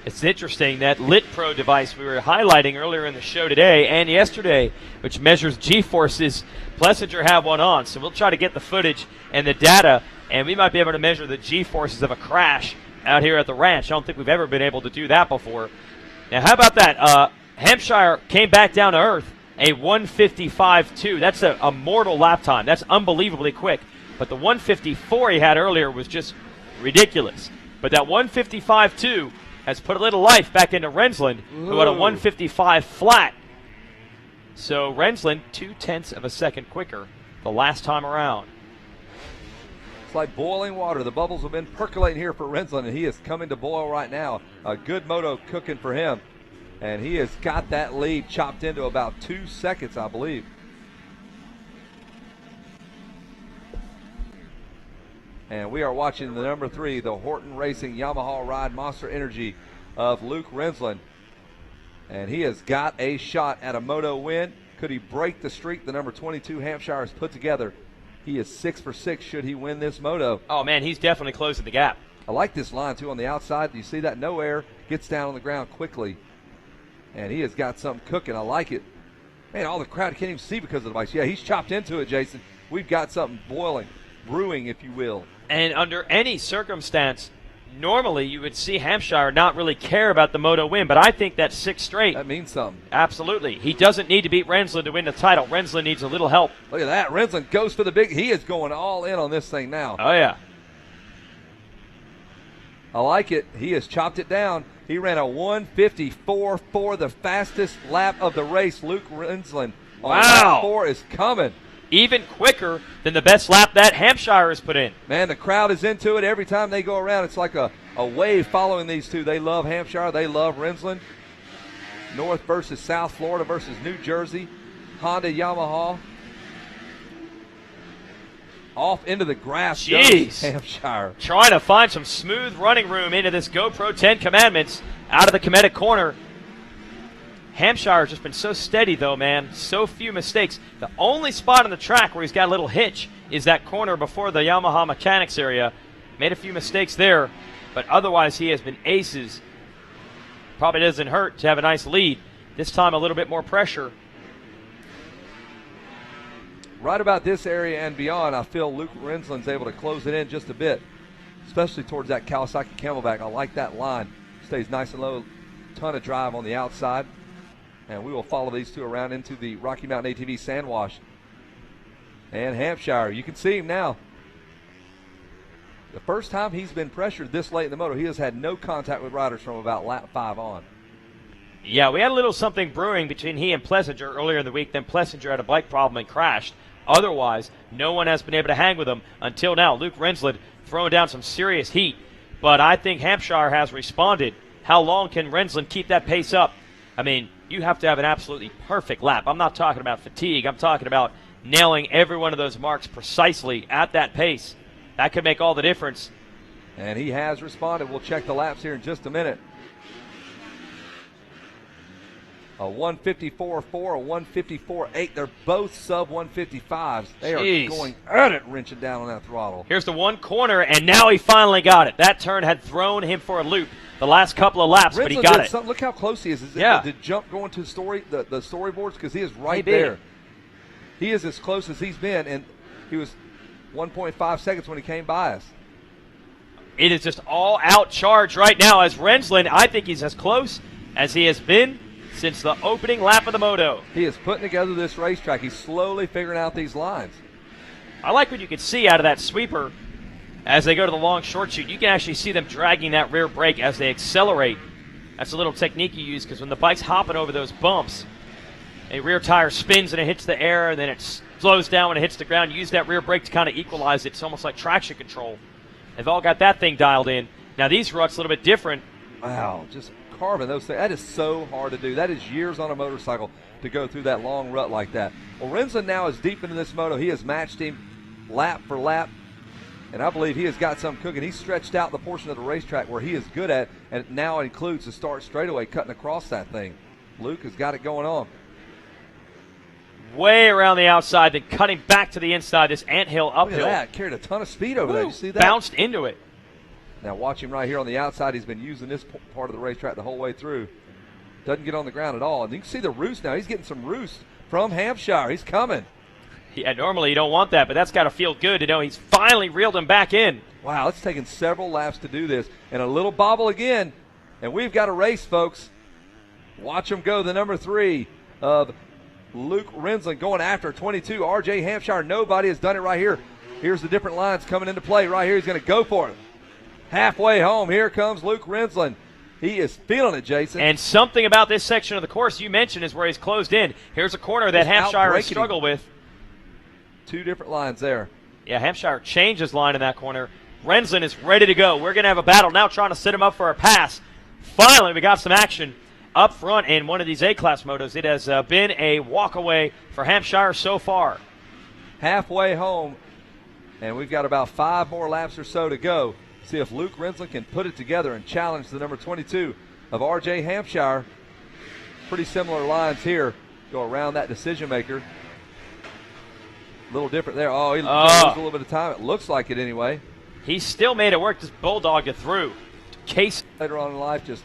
It's interesting, that Lit Pro device we were highlighting earlier in the show today and yesterday, which measures G-forces, Plessinger have one on. So we'll try to get the footage and the data, and we might be able to measure the G-forces of a crash out here at the ranch. I don't think we've ever been able to do that before. Now, how about that? Hampshire came back down to earth, a 1:55.2. That's a mortal lap time. That's unbelievably quick. But the 1:54 he had earlier was just ridiculous. But that 1:55.2 has put a little life back into Rensland, who had a 1:55 flat. So Rensland, 0.2 of a second quicker the last time around. It's like boiling water. The bubbles have been percolating here for Rensland, and he is coming to boil right now. A good moto cooking for him. And he has got that lead chopped into about 2 seconds, I believe. And we are watching the number 3, the Horton Racing Yamaha Ride Monster Energy of Luke Rensland. And he has got a shot at a moto win. Could he break the streak the number 22 Hampshire has put together? He is 6 for 6 should he win this moto. Oh, man, he's definitely closing the gap. I like this line, too, on the outside. You see that? No air, gets down on the ground quickly. And he has got something cooking. I like it. Man, all the crowd can't even see because of the device. Yeah, he's chopped into it, Jason. We've got something boiling, brewing, if you will. And under any circumstance, normally you would see Hampshire not really care about the moto win, but I think that's 6 straight. That means something. Absolutely. He doesn't need to beat Rensland to win the title. Rensland needs a little help. Look at that. Rensland goes for the big. He is going all in on this thing now. Oh, yeah. I like it. He has chopped it down. He ran a 1:54.4, the fastest lap of the race. Luke Rensland on lap 4 is coming. Even quicker than the best lap that Hampshire has put in. Man, the crowd is into it. Every time they go around, it's like a wave following these two. They love Hampshire. They love Rensland. North versus South, Florida versus New Jersey. Honda, Yamaha. Off into the grass goes Hampshire. Trying to find some smooth running room into this GoPro 10 Commandments out of the Cometic corner. Hampshire has just been so steady, though, man. So few mistakes. The only spot on the track where he's got a little hitch is that corner before the Yamaha mechanics area. Made a few mistakes there, but otherwise he has been aces. Probably doesn't hurt to have a nice lead. This time a little bit more pressure. Right about this area and beyond, I feel Luke Rensland's able to close it in just a bit, especially towards that Kawasaki Camelback. I like that line. Stays nice and low. Ton of drive on the outside. And we will follow these two around into the Rocky Mountain ATV Sandwash. And Hampshire, you can see him now. The first time he's been pressured this late in the moto, he has had no contact with riders from about lap 5 on. Yeah, we had a little something brewing between he and Plessinger earlier in the week. Then Plessinger had a bike problem and crashed. Otherwise, no one has been able to hang with him until now. Luke Rensland throwing down some serious heat. But I think Hampshire has responded. How long can Rensland keep that pace up? I mean, you have to have an absolutely perfect lap. I'm not talking about fatigue. I'm talking about nailing every one of those marks precisely at that pace. That could make all the difference. And he has responded. We'll check the laps here in just a minute. A 1:54.4, a 1:54.8. They're both sub 155s. They are going at it, wrenching down on that throttle. Here's the one corner, and now he finally got it. That turn had thrown him for a loop the last couple of laps, but he got it. Look how close he is. Yeah. Did jump going to the storyboards? Because he is right there. He is as close as he's been, and he was 1.5 seconds when he came by us. It is just all out charge right now as Rensland, I think he's as close as he has been since the opening lap of the moto. He is putting together this racetrack. He's slowly figuring out these lines. I like what you can see out of that sweeper as they go to the long short chute. You can actually see them dragging that rear brake as they accelerate. That's a little technique you use because when the bike's hopping over those bumps, a rear tire spins and it hits the air, and then it slows down when it hits the ground. You use that rear brake to kind of equalize it. It's almost like traction control. They've all got that thing dialed in. Now these ruts a little bit different. Wow, just carving those things. That is so hard to do. That is years on a motorcycle to go through that long rut like that. Well, Rensland now is deep into this moto. He has matched him lap for lap, and I believe he has got some cooking. He's stretched out the portion of the racetrack where he is good at, and it now includes the start straightaway, cutting across that thing. Luke has got it going on. Way around the outside, then cutting back to the inside, this anthill uphill. Look at that. Carried a ton of speed over there. Did you see that? Bounced into it. Now watch him right here on the outside. He's been using this part of the racetrack the whole way through. Doesn't get on the ground at all. And you can see the roost now. He's getting some roost from Hampshire. He's coming. Yeah, normally you don't want that, but that's got to feel good to know he's finally reeled him back in. Wow, it's taken several laps to do this. And a little bobble again, and we've got a race, folks. Watch him go, the number 3 of Luke Rensland going after 22. RJ Hampshire, nobody has done it right here. Here's the different lines coming into play right here. He's going to go for it. Halfway home, here comes Luke Rensland. He is feeling it, Jason. And something about this section of the course you mentioned is where he's closed in. Here's a corner that Hampshire has struggled with. 2 different lines there. Yeah, Hampshire changed his line in that corner. Rensland is ready to go. We're going to have a battle now trying to set him up for a pass. Finally, we got some action up front in one of these A-Class motos. It has been a walk-away for Hampshire so far. Halfway home, and we've got about 5 more laps or so to go. See if Luke Rensland can put it together and challenge the number 22 of RJ Hampshire. Pretty similar lines here. Go around that decision maker. A little different there. Oh, he loses a little bit of time. It looks like it anyway. He still made it work. Just bulldogged it through. Case later on in life, just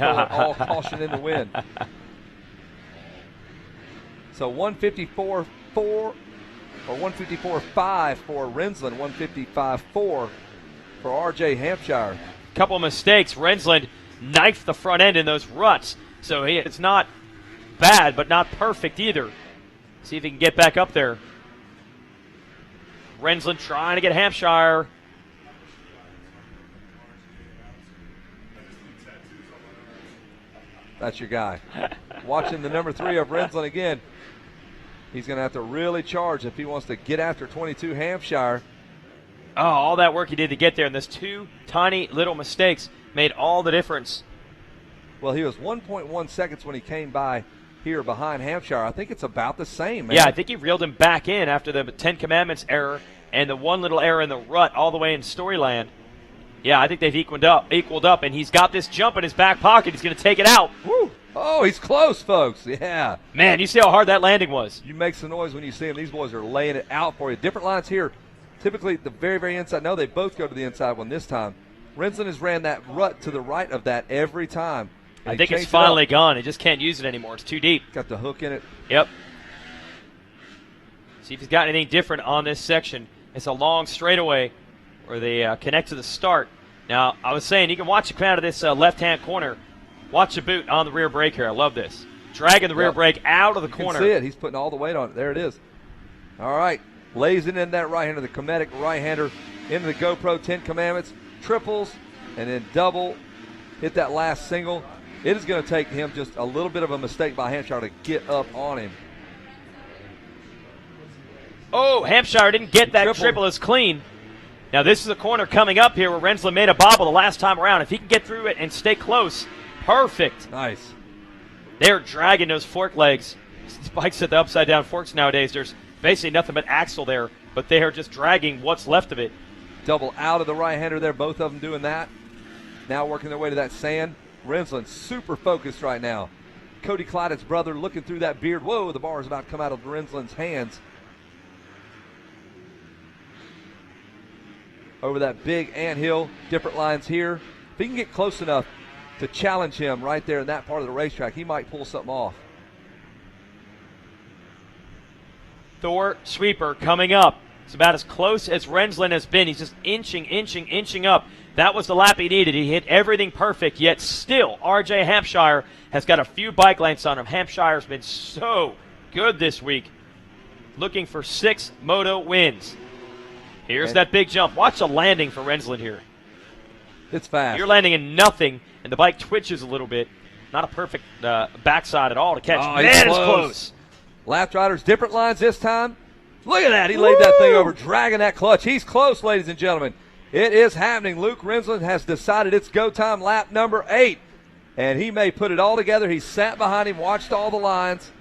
all caution in the wind. So 154.4 or 154.5 for Rensland, 155.4 for RJ Hampshire. Couple of mistakes. Rensland knifed the front end in those ruts. So it's not bad, but not perfect either. See if he can get back up there. Rensland trying to get Hampshire. That's your guy. Watching the number 3 of Rensland again. He's going to have to really charge if he wants to get after 22 Hampshire. Oh, all that work he did to get there, and those 2 tiny little mistakes made all the difference. Well, he was 1.1 seconds when he came by here behind Hampshire. I think it's about the same, man. Yeah, I think he reeled him back in after the 10 Commandments error and the one little error in the rut all the way in Storyland. Yeah, I think they've equaled up, and he's got this jump in his back pocket. He's going to take it out. Woo. Oh, he's close, folks. Yeah. Man, you see how hard that landing was. You make some noise when you see them. These boys are laying it out for you. Different lines here. Typically, the very, very inside. No, they both go to the inside one this time. Rensland has ran that rut to the right of that every time. I think it's finally gone. He just can't use it anymore. It's too deep. Got the hook in it. Yep. See if he's got anything different on this section. It's a long straightaway where they connect to the start. Now, I was saying you can watch it come out of this left-hand corner. Watch the boot on the rear brake here. I love this. Dragging the rear brake out of the corner. You can see it. He's putting all the weight on it. There it is. All right. Lays it in that right-hander, the comedic right-hander into the GoPro 10 Commandments. Triples and then double. Hit that last single. It is going to take him just a little bit of a mistake by Hampshire to get up on him. Oh, Hampshire didn't get that triple as clean. Now, this is a corner coming up here where Rensland made a bobble the last time around. If he can get through it and stay close, perfect. Nice. They're dragging those fork legs. These bikes at the upside-down forks nowadays, there's basically nothing but axle there, but they are just dragging what's left of it. Double out of the right-hander there, both of them doing that. Now working their way to that sand. Rensland super focused right now. Cody Clyde's brother looking through that beard. Whoa, the bar is about to come out of Rensland's hands. Over that big anthill, different lines here. If he can get close enough to challenge him right there in that part of the racetrack, he might pull something off. Thor sweeper coming up. It's about as close as Rensland has been. He's just inching up. That was the lap he needed. He hit everything perfect, yet still R.J. Hampshire has got a few bike lengths on him. Hampshire's been so good this week, looking for 6 moto wins. Here's that big jump. Watch the landing for Rensland here. It's fast. You're landing in nothing, and the bike twitches a little bit. Not a perfect backside at all to catch. Oh, Man, it's it's close. Lap riders, different lines this time. Look at that. He laid that thing over, dragging that clutch. He's close, ladies and gentlemen. It is happening. Luke Rensland has decided it's go time, lap number 8. And he may put it all together. He sat behind him, watched all the lines,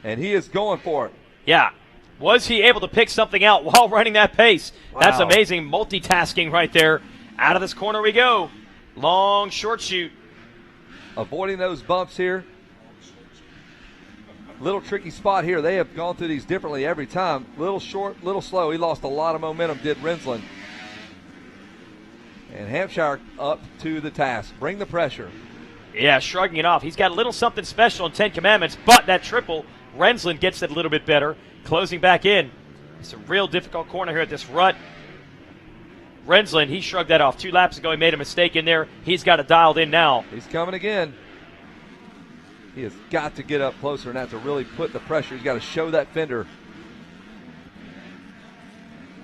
and he is going for it. Yeah. Was he able to pick something out while running that pace? Wow. That's amazing multitasking right there. Out of this corner we go. Long, short shoot. Avoiding those bumps here. Little tricky spot here. They have gone through these differently every time. Little short, little slow. He lost a lot of momentum, did Rensland. And Hampshire up to the task. Bring the pressure. Yeah, shrugging it off. He's got a little something special in 10 Commandments, but that triple, Rensland gets it a little bit better. Closing back in. It's a real difficult corner here at this rut. Rensland, he shrugged that off 2 laps ago. He made a mistake in there. He's got it dialed in now. He's coming again. He has got to get up closer and have to really put the pressure. He's got to show that fender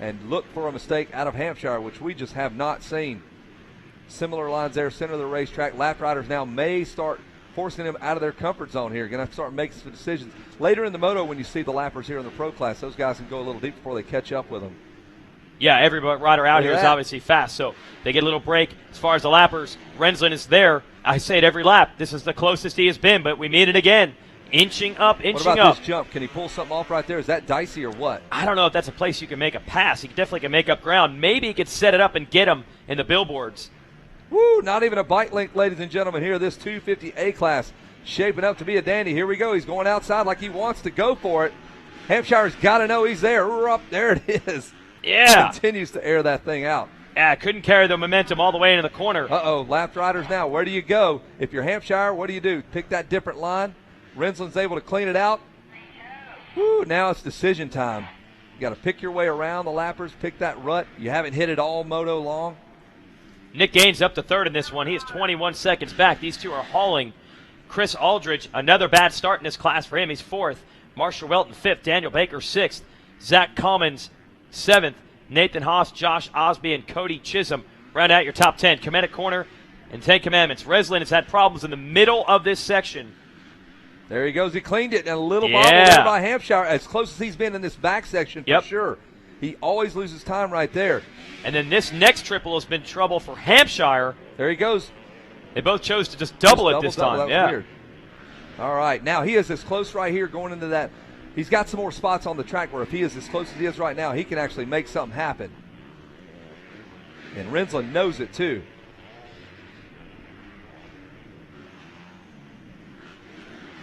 and look for a mistake out of Hampshire, which we just have not seen. Similar lines there, center of the racetrack. Lap riders now may start forcing them out of their comfort zone here. Going to have to start making some decisions. Later in the moto, when you see the lappers here in the pro class, those guys can go a little deep before they catch up with them. Yeah, every rider out here is obviously fast, so they get a little break. As far as the lappers, Rensland is there. I say it every lap. This is the closest he has been, but we meet it again. Inching up. What about this jump? Can he pull something off right there? Is that dicey or what? I don't know if that's a place you can make a pass. He definitely can make up ground. Maybe he could set it up and get him in the billboards. Woo, not even a bike length, ladies and gentlemen, here. This 250A class shaping up to be a dandy. Here we go. He's going outside like he wants to go for it. Hampshire's got to know he's there. Up there it is. Yeah. Continues to air that thing out. Yeah, couldn't carry the momentum all the way into the corner. Uh-oh, lap riders now. Where do you go? If you're Hampshire, what do you do? Pick that different line. Rensland's able to clean it out. Woo, now it's decision time. You got to pick your way around the lappers, pick that rut. You haven't hit it all moto long. Nick Gaines up to 3rd in this one. He is 21 seconds back. These two are hauling. Chris Aldridge, another bad start in this class for him. He's 4th. Marshall Welton 5th. Daniel Baker 6th. Zach Commons 7th. Nathan Haas, Josh Osby, and Cody Chisholm round out your top 10. Comedic corner and 10 Commandments. Rensland has had problems in the middle of this section. There he goes. He cleaned it. And a little bobble there by Hampshire, as close as he's been in this back section for sure. He always loses time right there. And then this next triple has been trouble for Hampshire. There he goes. They both chose to just double it this time. That was weird. All right. Now he is as close right here going into that. He's got some more spots on the track where if he is as close as he is right now, he can actually make something happen. And Rensland knows it too.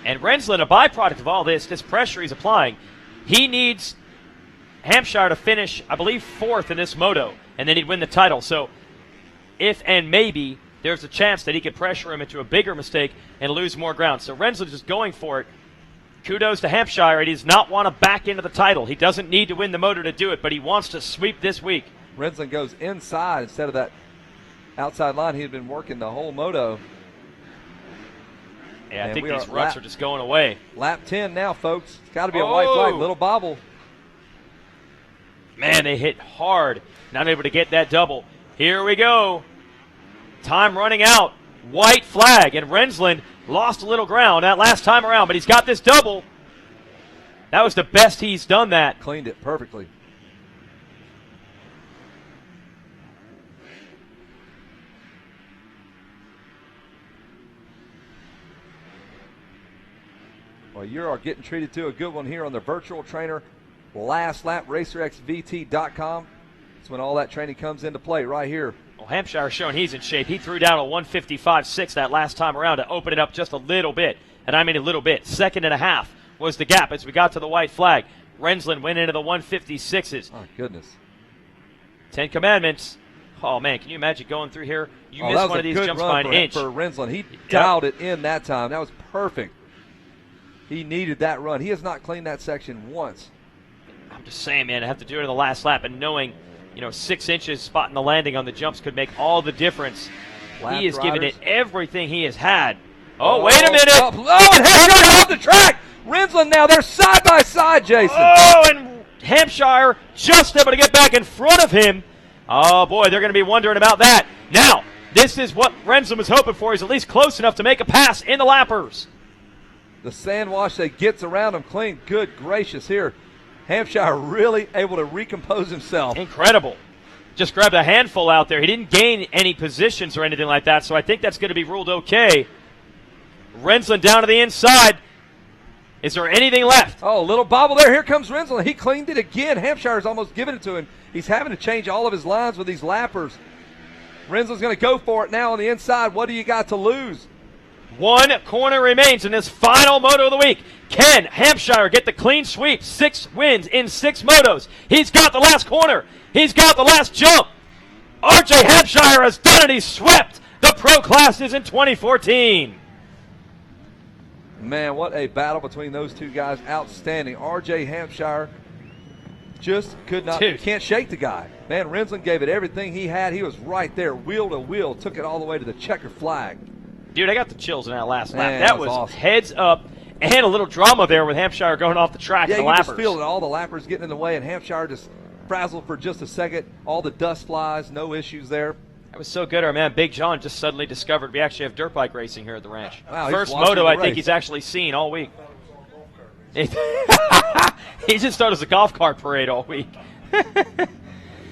And Rensland, a byproduct of all this pressure he's applying, he needs Hampshire to finish, I believe, 4th in this moto, and then he'd win the title. So if and maybe there's a chance that he could pressure him into a bigger mistake and lose more ground. So Rensland is going for it. Kudos to Hampshire. He does not want to back into the title. He doesn't need to win the moto to do it, but he wants to sweep this week. Rensland goes inside instead of that outside line he had been working the whole moto. Yeah, I think these ruts are just going away. Lap 10 now, folks. It's got to be a white flag. Little bobble. Man, they hit hard. Not able to get that double. Here we go. Time running out. White flag. And Rensland lost a little ground that last time around, but he's got this double. That was the best he's done that. Cleaned it perfectly. Well, you are getting treated to a good one here on the virtual trainer last lap, racerxvt.com. That's when all that training comes into play right here. Well, Hampshire showing he's in shape. He threw down a 155.6 that last time around to open it up just a little bit. And I mean a little bit. 2.5 was the gap as we got to the white flag. Rensland went into the 156s. Oh, goodness. 10 Commandments. Oh, man, can you imagine going through here? You missed one of these jumps by an inch. For Rensland. He dialed it in that time. That was perfect. He needed that run. He has not cleaned that section once. I'm just saying, man, I have to do it in the last lap, and knowing, 6 inches spotting the landing on the jumps could make all the difference. He is giving it everything he has had. Oh, wait a minute. Oh, and Hampshire off the track. Rensland now, they're side by side, Jason. Oh, and Hampshire just able to get back in front of him. Oh, boy, they're going to be wondering about that. Now, this is what Rensland was hoping for. He's at least close enough to make a pass in the lappers. The sand wash that gets around him clean. Good gracious here. Hampshire really able to recompose himself. Incredible. Just grabbed a handful out there. He didn't gain any positions or anything like that, so I think that's going to be ruled okay. Rensland down to the inside. Is there anything left? Oh, a little bobble there. Here comes Rensland. He cleaned it again. Hampshire's almost giving it to him. He's having to change all of his lines with these lappers. Rensland's going to go for it now on the inside. What do you got to lose? 1 corner remains in this final moto of the week. Can Hampshire get the clean sweep? 6 wins in 6 motos. He's got the last corner. He's got the last jump. RJ Hampshire has done it. He's swept the pro classes in 2014. Man, what a battle between those two guys. Outstanding. RJ Hampshire just could not, can't shake the guy. Man, Rensland gave it everything he had. He was right there, wheel to wheel, took it all the way to the checker flag. Dude, I got the chills in that last lap. Man, that was awesome. Heads up, and a little drama there with Hampshire going off the track Yeah, in the you lappers. just feel that all the lappers getting in the way, and Hampshire just frazzled for just a second. All the dust flies, no issues there. That was so good. Our man Big John just suddenly discovered we actually have dirt bike racing here at the ranch. Wow, he's First watching moto the I think race. he's actually seen all week. He just started as a golf cart parade all week.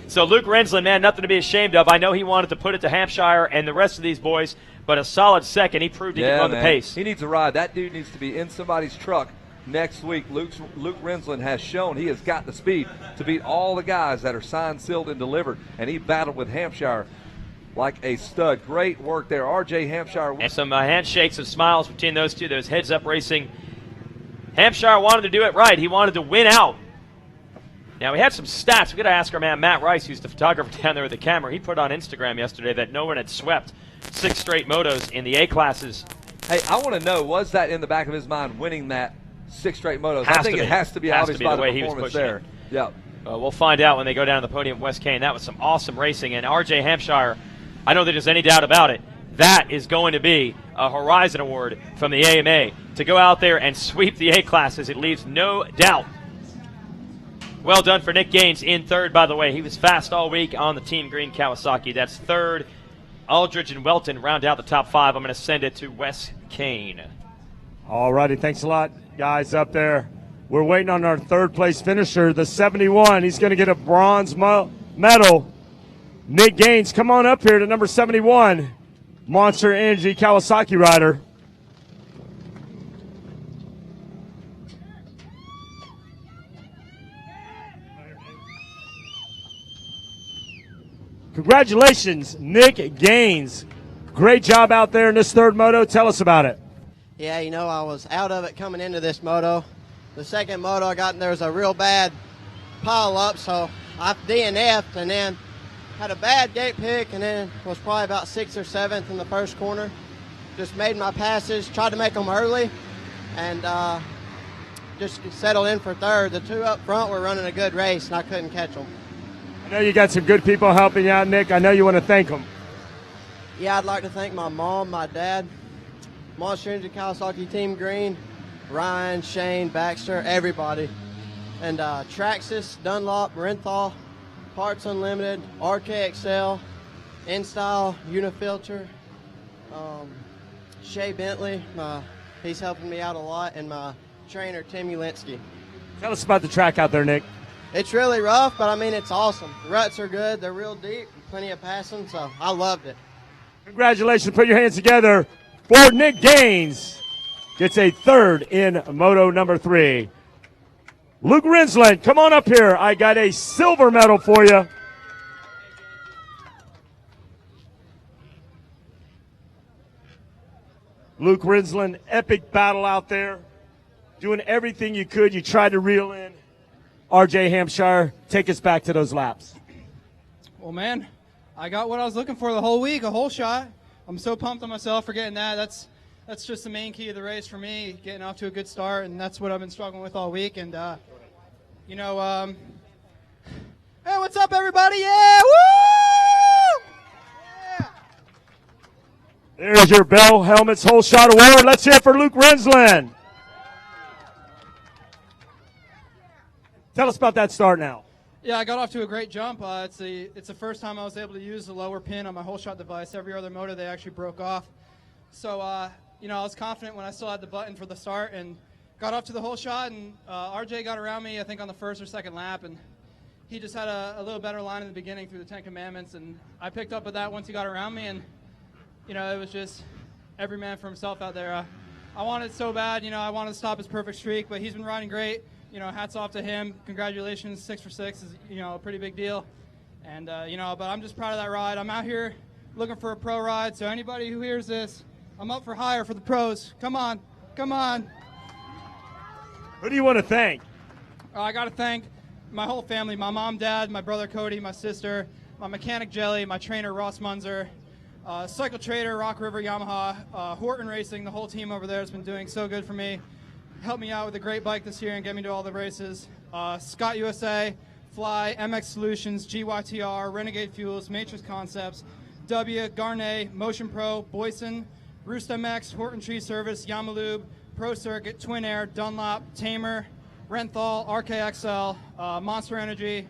So Luke Rensland, man, nothing to be ashamed of. I know he wanted to put it to Hampshire and the rest of these boys, but a solid second. He proved he could run the pace. He needs a ride. That dude needs to be in somebody's truck next week. Luke Rensland has shown he has got the speed to beat all the guys that are signed, sealed, and delivered, and he battled with Hampshire like a stud. Great work there. RJ Hampshire. And some handshakes and smiles between those two, those heads-up racing. Hampshire wanted to do it right. He wanted to win out. Now, we had some stats. We've got to ask our man Matt Rice, who's the photographer down there with the camera. He put on Instagram yesterday that no one had swept 6 straight motos in the A classes. Hey, I want to know, was that in the back of his mind winning that 6 straight motos? I think it has to be obvious by the performance there. Yep. We'll find out when they go down to the podium West Kane. That was some awesome racing. And RJ Hampshire, I don't think there's any doubt about it. That is going to be a Horizon Award from the AMA. To go out there and sweep the A classes, it leaves no doubt. Well done for Nick Gaines in third, by the way. He was fast all week on the Team Green Kawasaki. That's third. Aldridge and Welton round out the top 5. I'm going to send it to Wes Kane. All righty, thanks a lot, guys, up there. We're waiting on our third-place finisher, the 71. He's going to get a bronze medal. Nick Gaines, come on up here to number 71, Monster Energy Kawasaki rider. Congratulations, Nick Gaines. Great job out there in this third moto. Tell us about it. Yeah, I was out of it coming into this moto. The second moto I got in there was a real bad pile up, so I DNF'd and then had a bad gate pick and then was probably about 6th or 7th in the first corner. Just made my passes, tried to make them early, and just settled in for third. The 2 up front were running a good race, and I couldn't catch them. I know you got some good people helping you out, Nick. I know you want to thank them. Yeah, I'd like to thank my mom, my dad, Monster Energy Kawasaki Team Green, Ryan, Shane, Baxter, everybody. And Traxxas, Dunlop, Renthal, Parts Unlimited, RKXL, InStyle, Unifilter, Shay Bentley, he's helping me out a lot, and my trainer, Tim Ulinsky. Tell us about the track out there, Nick. It's really rough, but I mean, it's awesome. The ruts are good. They're real deep, plenty of passing, so I loved it. Congratulations. Put your hands together for Nick Gaines. Gets a third in moto number 3. Luke Rensland, come on up here. I got a silver medal for you. Luke Rensland, epic battle out there. Doing everything you could. You tried to reel in RJ Hampshire. Take us back to those laps. Well, man, I got what I was looking for the whole week, a whole shot. I'm so pumped on myself for getting that. That's just the main key of the race for me, getting off to a good start, and that's what I've been struggling with all week. And You know, hey, what's up, everybody? Yeah, woo! There's your Bell Helmets Whole Shot Award. Let's hear it for Luke Rensland. Tell us about that start now. Yeah, I got off to a great jump. It's the first time I was able to use the lower pin on my whole shot device. Every other motor they actually broke off. So, you know, I was confident when I still had the button for the start and got off to the whole shot. And RJ got around me, I think, on the first or second lap. And he just had a little better line in the beginning through the 10 Commandments. And I picked up with that once he got around me. And, you know, it was just every man for himself out there. I wanted so bad, you know, I wanted to stop his perfect streak. But he's been riding great. You know, hats off to him. Congratulations, 6 for 6 is, you know, a pretty big deal. And, you know, but I'm just proud of that ride. I'm out here looking for a pro ride. So anybody who hears this, I'm up for hire for the pros. Come on. Come on. Who do you want to thank? I got to thank my whole family, my mom, dad, my brother Cody, my sister, my mechanic Jelly, my trainer Ross Munzer, Cycle Trader, Rock River, Yamaha, Horton Racing, the whole team over there has been doing so good for me. Helped me out with a great bike this year and get me to all the races. Scott USA, Fly, MX Solutions, GYTR, Renegade Fuels, Matrix Concepts, W, Garnet, Motion Pro, Boyson, Roost MX, Horton Tree Service, Yamalube, Pro Circuit, Twin Air, Dunlop, Tamer, Renthal, RKXL, Monster Energy.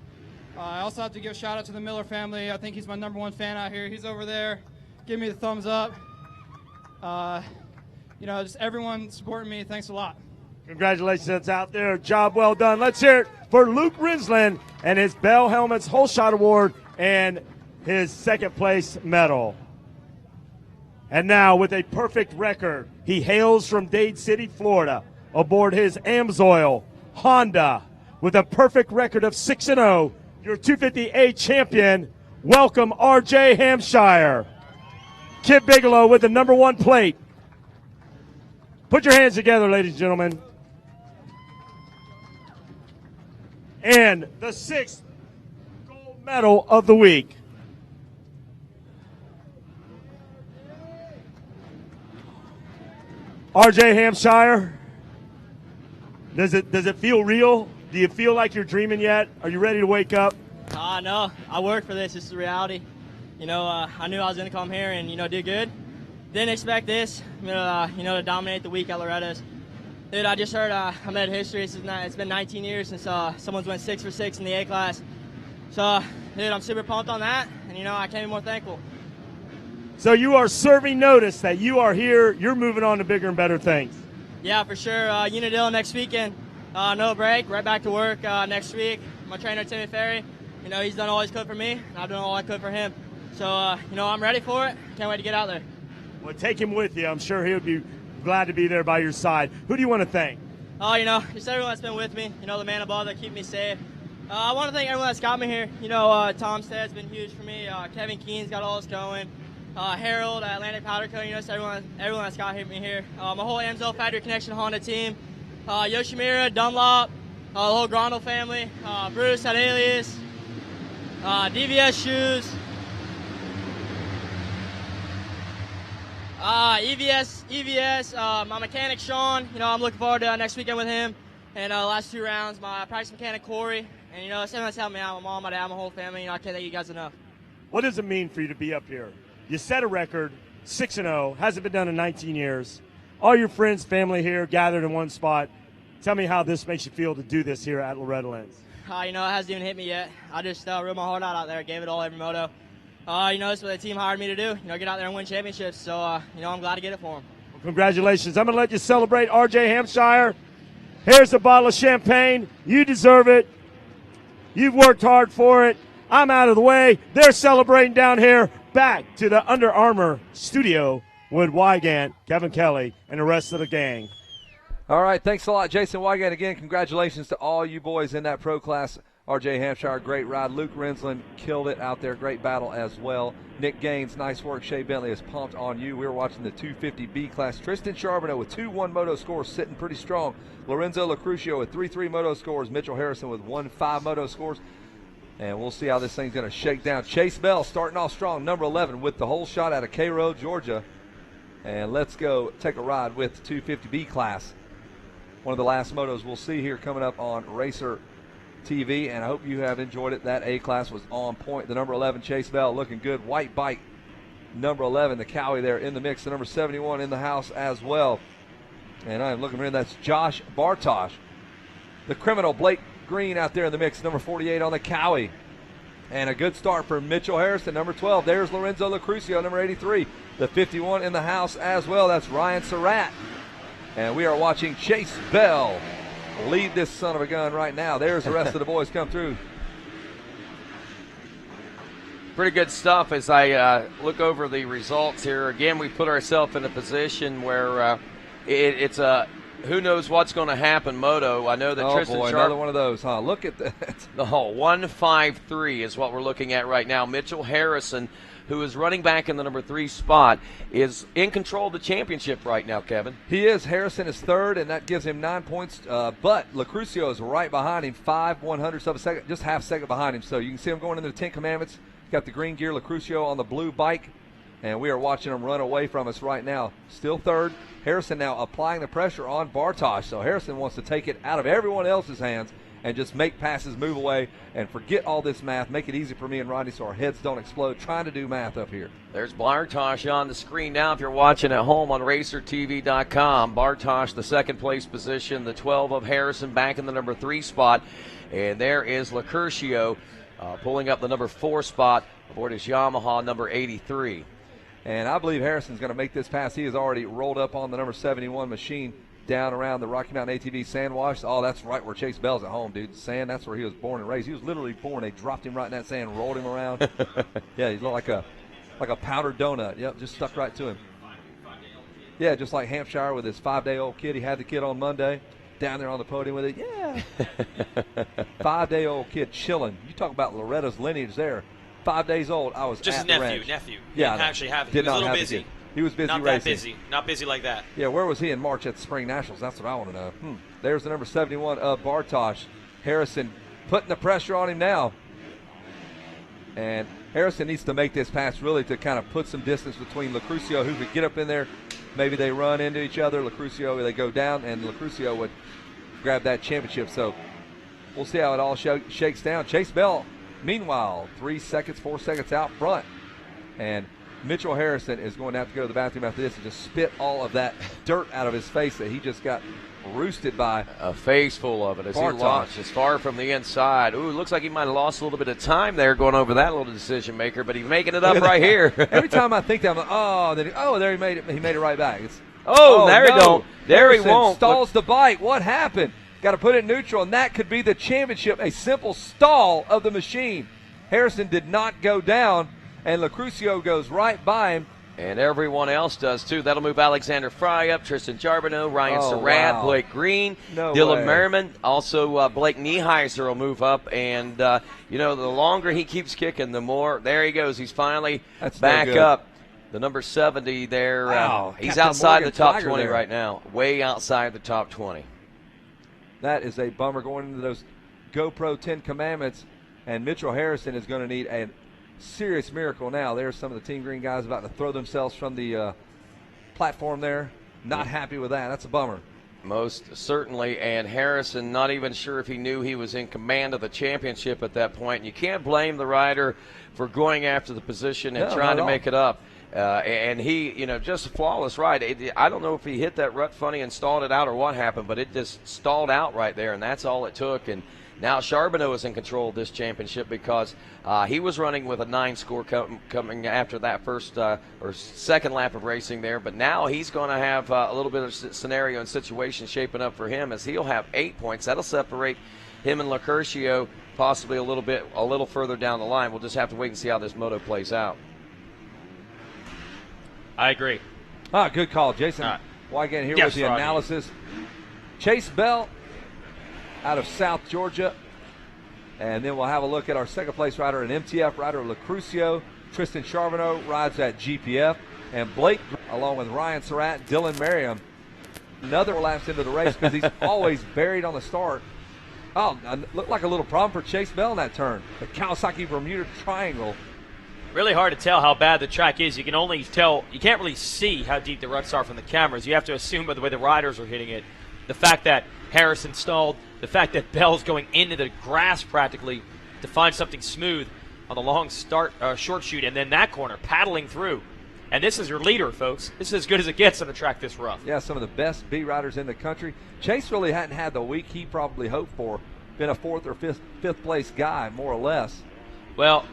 I also have to give a shout out to the Miller family. I think he's my #1 fan out here. He's over there. Give me the thumbs up. You know, just everyone supporting me. Thanks a lot. Congratulations, that's out there. Job well done. Let's hear it for Luke Rensland and his Bell Helmets Whole Shot Award and his second place medal. And now with a perfect record, he hails from Dade City, Florida, aboard his Amsoil Honda with a perfect record of 6-0, your 250A champion. Welcome, RJ Hampshire. Kip Bigelow with the #1 plate. Put your hands together, ladies and gentlemen. And the 6th gold medal of the week. RJ Hampshire, does it feel real? Do you feel like you're dreaming yet? Are you ready to wake up? No, I worked for this. This is the reality. You know, I knew I was going to come here and, you know, do good. Didn't expect this, you know, to dominate the week at Loretta's. Dude, I just heard I made history. It's been 19 years since someone's went 6 for 6 in the A class. So, dude, I'm super pumped on that, and, you know, I can't be more thankful. So you are serving notice that you are here, you're moving on to bigger and better things. Yeah, for sure. Unadilla next weekend. No break, right back to work next week. My trainer, Timmy Ferry, you know, he's done all he could for me, and I've done all I could for him. So, you know, I'm ready for it. Can't wait to get out there. Well, take him with you. I'm sure he'll be glad to be there by your side. Who do you want to thank? You know, just everyone that's been with me. You know, the man above that keep me safe. I want to thank everyone that's got me here. You know, Tom Stead's been huge for me. Kevin Keen's got all us going. Harold at Atlantic Powder Co. You know, just everyone that's got me here. My whole Amsoil Factory Connection Honda team. Yoshimura, Dunlop, the whole Grondel family. Bruce at Alias. DVS Shoes. EVS, my mechanic Sean, you know, I'm looking forward to next weekend with him. And last 2 rounds, my practice mechanic Corey. And, you know, everyone that's helped me out, my mom, my dad, my whole family. You know, I can't thank you guys enough. What does it mean for you to be up here? You set a record, 6-0, hasn't been done in 19 years. All your friends, family here gathered in one spot. Tell me how this makes you feel to do this here at Loretta Lynn's. You know, it hasn't even hit me yet. I just rode my heart out there, gave it all every moto. You know, that's what the team hired me to do, you know, get out there and win championships. So, you know, I'm glad to get it for them. Well, congratulations. I'm going to let you celebrate RJ Hampshire. Here's a bottle of champagne. You deserve it. You've worked hard for it. I'm out of the way. They're celebrating down here. Back to the Under Armour studio with Wygant, Kevin Kelly, and the rest of the gang. All right, thanks a lot, Jason Wygant. Again, congratulations to all you boys in that pro class. RJ Hampshire, great ride. Luke Rensland killed it out there. Great battle as well. Nick Gaines, nice work. Shea Bentley is pumped on you. We were watching the 250B class. Tristan Charbonneau with 2-1 moto scores, sitting pretty strong. Lorenzo Lacrucio with 3-3 moto scores. Mitchell Harrison with 1-5 moto scores. And we'll see how this thing's going to shake down. Chase Bell starting off strong, number 11, with the whole shot out of Cairo, Georgia. And let's go take a ride with the 250B class. One of the last motos we'll see here coming up on Racer TV, and I hope you have enjoyed it. That A-class was on point. The number 11, Chase Bell, looking good. White bike, number 11, the Cowie there in the mix. The number 71 in the house as well. And I'm looking here, that's Josh Bartosh. The criminal, Blake Green, out there in the mix, number 48 on the Cowie. And a good start for Mitchell Harrison, number 12. There's Lorenzo Lucrucio, number 83. The 51 in the house as well. That's Ryan Surratt. And we are watching Chase Bell lead this son of a gun right now. There's the rest of the boys come through. Pretty good stuff as I look over the results here. Again, we put ourselves in a position where it's a who knows what's going to happen moto. I know that Tristan boy, Sharp, another one of those, huh? Look at that. The 153 is what we're looking at right now. Mitchell Harrison, who is running back in the number 3 spot, is in control of the championship right now, Kevin. He is. Harrison is third, and that gives him 9 points. But Lucrucio is right behind him, 5/100ths of a second, just half second behind him. So you can see him going into the 10 Commandments. He's got the green gear, Lucrucio on the blue bike, and we are watching him run away from us right now. Still third. Harrison now applying the pressure on Bartosh. So Harrison wants to take it out of everyone else's hands and just make passes, move away, and forget all this math. Make it easy for me and Rodney so our heads don't explode trying to do math up here. There's Bartosh on the screen now if you're watching at home on RacerTV.com. Bartosh, the second place position, the 12 of Harrison back in the number 3 spot. And there is Lucurcio pulling up the number 4 spot aboard his Yamaha number 83. And I believe Harrison's going to make this pass. He has already rolled up on the number 71 machine down around the Rocky Mountain ATV sand wash. Oh, that's right where Chase Bell's at home, dude. Sand, that's where he was born and raised. He was literally born. They dropped him right in that sand, rolled him around. Yeah, he looked like a powdered donut. Yep, just stuck right to him. Yeah, just like Hampshire with his 5-day-old kid. He had the kid on Monday, down there on the podium with it. Yeah. 5-day-old kid chilling. You talk about Loretta's lineage there. 5 days old. I was just at his the nephew. ranch. Nephew. Yeah, didn't actually have it. Did He was not a little have busy. The kid. He was busy not racing. That busy. Not busy like that. Yeah, where was he in March at the Spring Nationals? That's what I want to know. There's the number 71 of Bartosh. Harrison putting the pressure on him now. And Harrison needs to make this pass really to kind of put some distance between Lucrucio, who could get up in there. Maybe they run into each other. Lucrucio, they go down, and Lucrucio would grab that championship. So we'll see how it all shakes down. Chase Bell, meanwhile, 3 seconds, 4 seconds out front. And Mitchell Harrison is going to have to go to the bathroom after this and just spit all of that dirt out of his face that he just got roosted by. A face full of it as Bartosh. he launched as far from the inside. Ooh, looks like he might have lost a little bit of time there going over that little decision maker, but he's making it up right here. Every time I think that, I'm like, there he made it. He made it right back. There he don't. There Harrison he won't. Stalls the bike. What happened? Got to put it in neutral, and that could be the championship. A simple stall of the machine. Harrison did not go down, and Lucrucio goes right by him. And everyone else does, too. That'll move Alexander Fry up, Tristan Charbonneau, Ryan Surratt, wow. Blake Green, No Dylan way. Merriman. Also, Blake Nieheiser will move up. And, the longer he keeps kicking, the more. There he goes. He's finally back up. The number 70 there. Wow. He's Captain outside Morgan the top Tiger 20 there. right now. Way outside the top 20. That is a bummer going into those GoPro 10 Commandments. And Mitchell Harrison is going to need a serious miracle now. There's some of the Team Green guys about to throw themselves from the platform there. Not happy with that. That's a bummer. Most certainly, and Harrison not even sure if he knew he was in command of the championship at that point. And you can't blame the rider for going after the position and trying to make it up. And he, just a flawless ride. I don't know if he hit that rut funny and stalled it out or what happened, but it just stalled out right there, and that's all it took. And now Charbonneau is in control of this championship because he was running with a 9 score coming after that first or second lap of racing there. But now he's going to have a little bit of scenario and situation shaping up for him as he'll have 8 points. That'll separate him and Lucurcio possibly a little further down the line. We'll just have to wait and see how this moto plays out. I agree. Good call, Jason. Wygant here with the Rodney. analysis. Chase Bell out of South Georgia. And then we'll have a look at our second place rider, an MTF rider, Lucrucio. Tristan Charbonneau rides at GPF. And Blake, along with Ryan Surratt, Dylan Merriam, another laps into the race because he's always buried on the start. Oh, looked like a little problem for Chase Bell in that turn. The Kawasaki Bermuda Triangle. Really hard to tell how bad the track is. You can only tell, you can't really see how deep the ruts are from the cameras. You have to assume by the way the riders are hitting it the fact that Harrison stalled, the fact that Bell's going into the grass practically to find something smooth on the long short shoot, and then that corner paddling through. And this is your leader, folks. This is as good as it gets on a track this rough. Yeah, some of the best B riders in the country. Chase really hadn't had the week he probably hoped for. Been a 4th or 5th place guy, more or less. Well,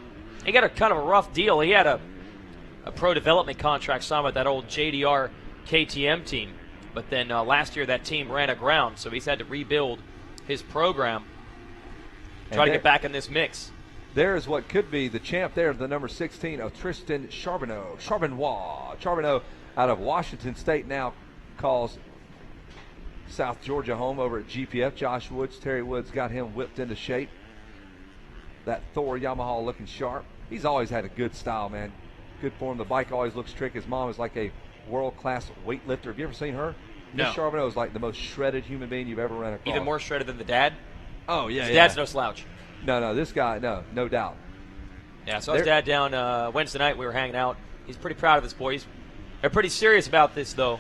he got a kind of a rough deal. He had a pro development contract signed with that old JDR KTM team. But then last year that team ran aground, so he's had to rebuild his program, try to get back in this mix. There's what could be the champ there, the number 16 of Tristan Charbonneau. Charbonneau out of Washington State now calls South Georgia home over at GPF. Josh Woods, Terry Woods got him whipped into shape. That Thor Yamaha looking sharp. He's always had a good style, man. Good form. The bike always looks tricky. His mom is like a world-class weightlifter. Have you ever seen her? No. Miss Charbonneau is like the most shredded human being you've ever run across. Even more shredded than the dad? Oh, yeah, His dad's no slouch. No, this guy, no doubt. Yeah, so his dad down Wednesday night. We were hanging out. He's pretty proud of his boys. They're pretty serious about this, though.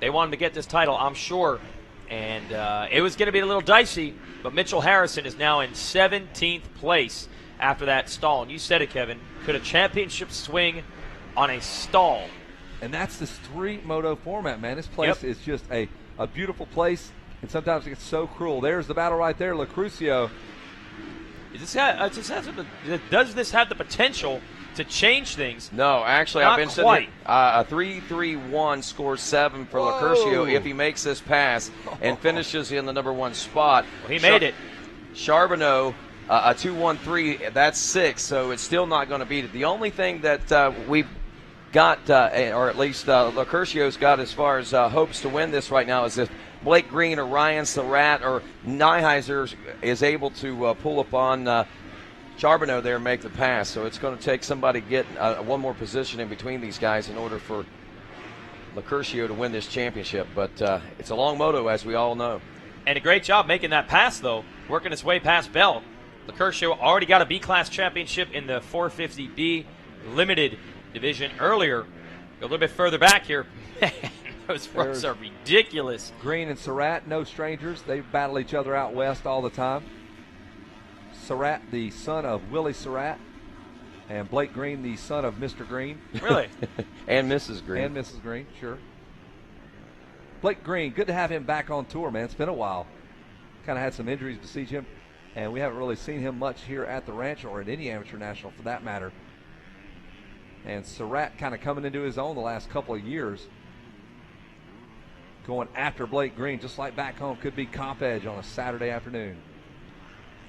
They want him to get this title, I'm sure. And it was going to be a little dicey, but Mitchell Harrison is now in 17th place after that stall. And you said it, Kevin. Could a championship swing on a stall? And that's this 3-moto format, man. This place is just a beautiful place, and sometimes it gets so cruel. There's the battle right there, Lucrucio. Does this have the potential to change things? No, actually, Not I've been quite. sitting a 3-3-1 scores 7 for Lucurcio if he makes this pass and finishes in the number 1 spot. Well, he made it. Charbonneau, a 2-1-3, that's 6, so it's still not going to beat it. The only thing that we've got, or at least Lucurcio's got as far as hopes to win this right now, is if Blake Green or Ryan Surratt or Nyheiser is able to pull upon Charbonneau there and make the pass. So it's going to take somebody get one more position in between these guys in order for Lucurcio to win this championship. But it's a long moto, as we all know. And a great job making that pass, though, working his way past Bell. Lucurcio already got a B-class championship in the 450B limited division earlier. Go a little bit further back here. Those fronts are ridiculous. Green and Surratt, no strangers. They battle each other out west all the time. Surratt, the son of Willie Surratt, and Blake Green, the son of Mr. Green. Really? And Mrs. Green. And Mrs. Green, sure. Blake Green, good to have him back on tour, man. It's been a while. Kind of had some injuries besiege him, and we haven't really seen him much here at the ranch or at any amateur national for that matter. And Surratt kind of coming into his own the last couple of years. Going after Blake Green, just like back home. Could be comp edge on a Saturday afternoon.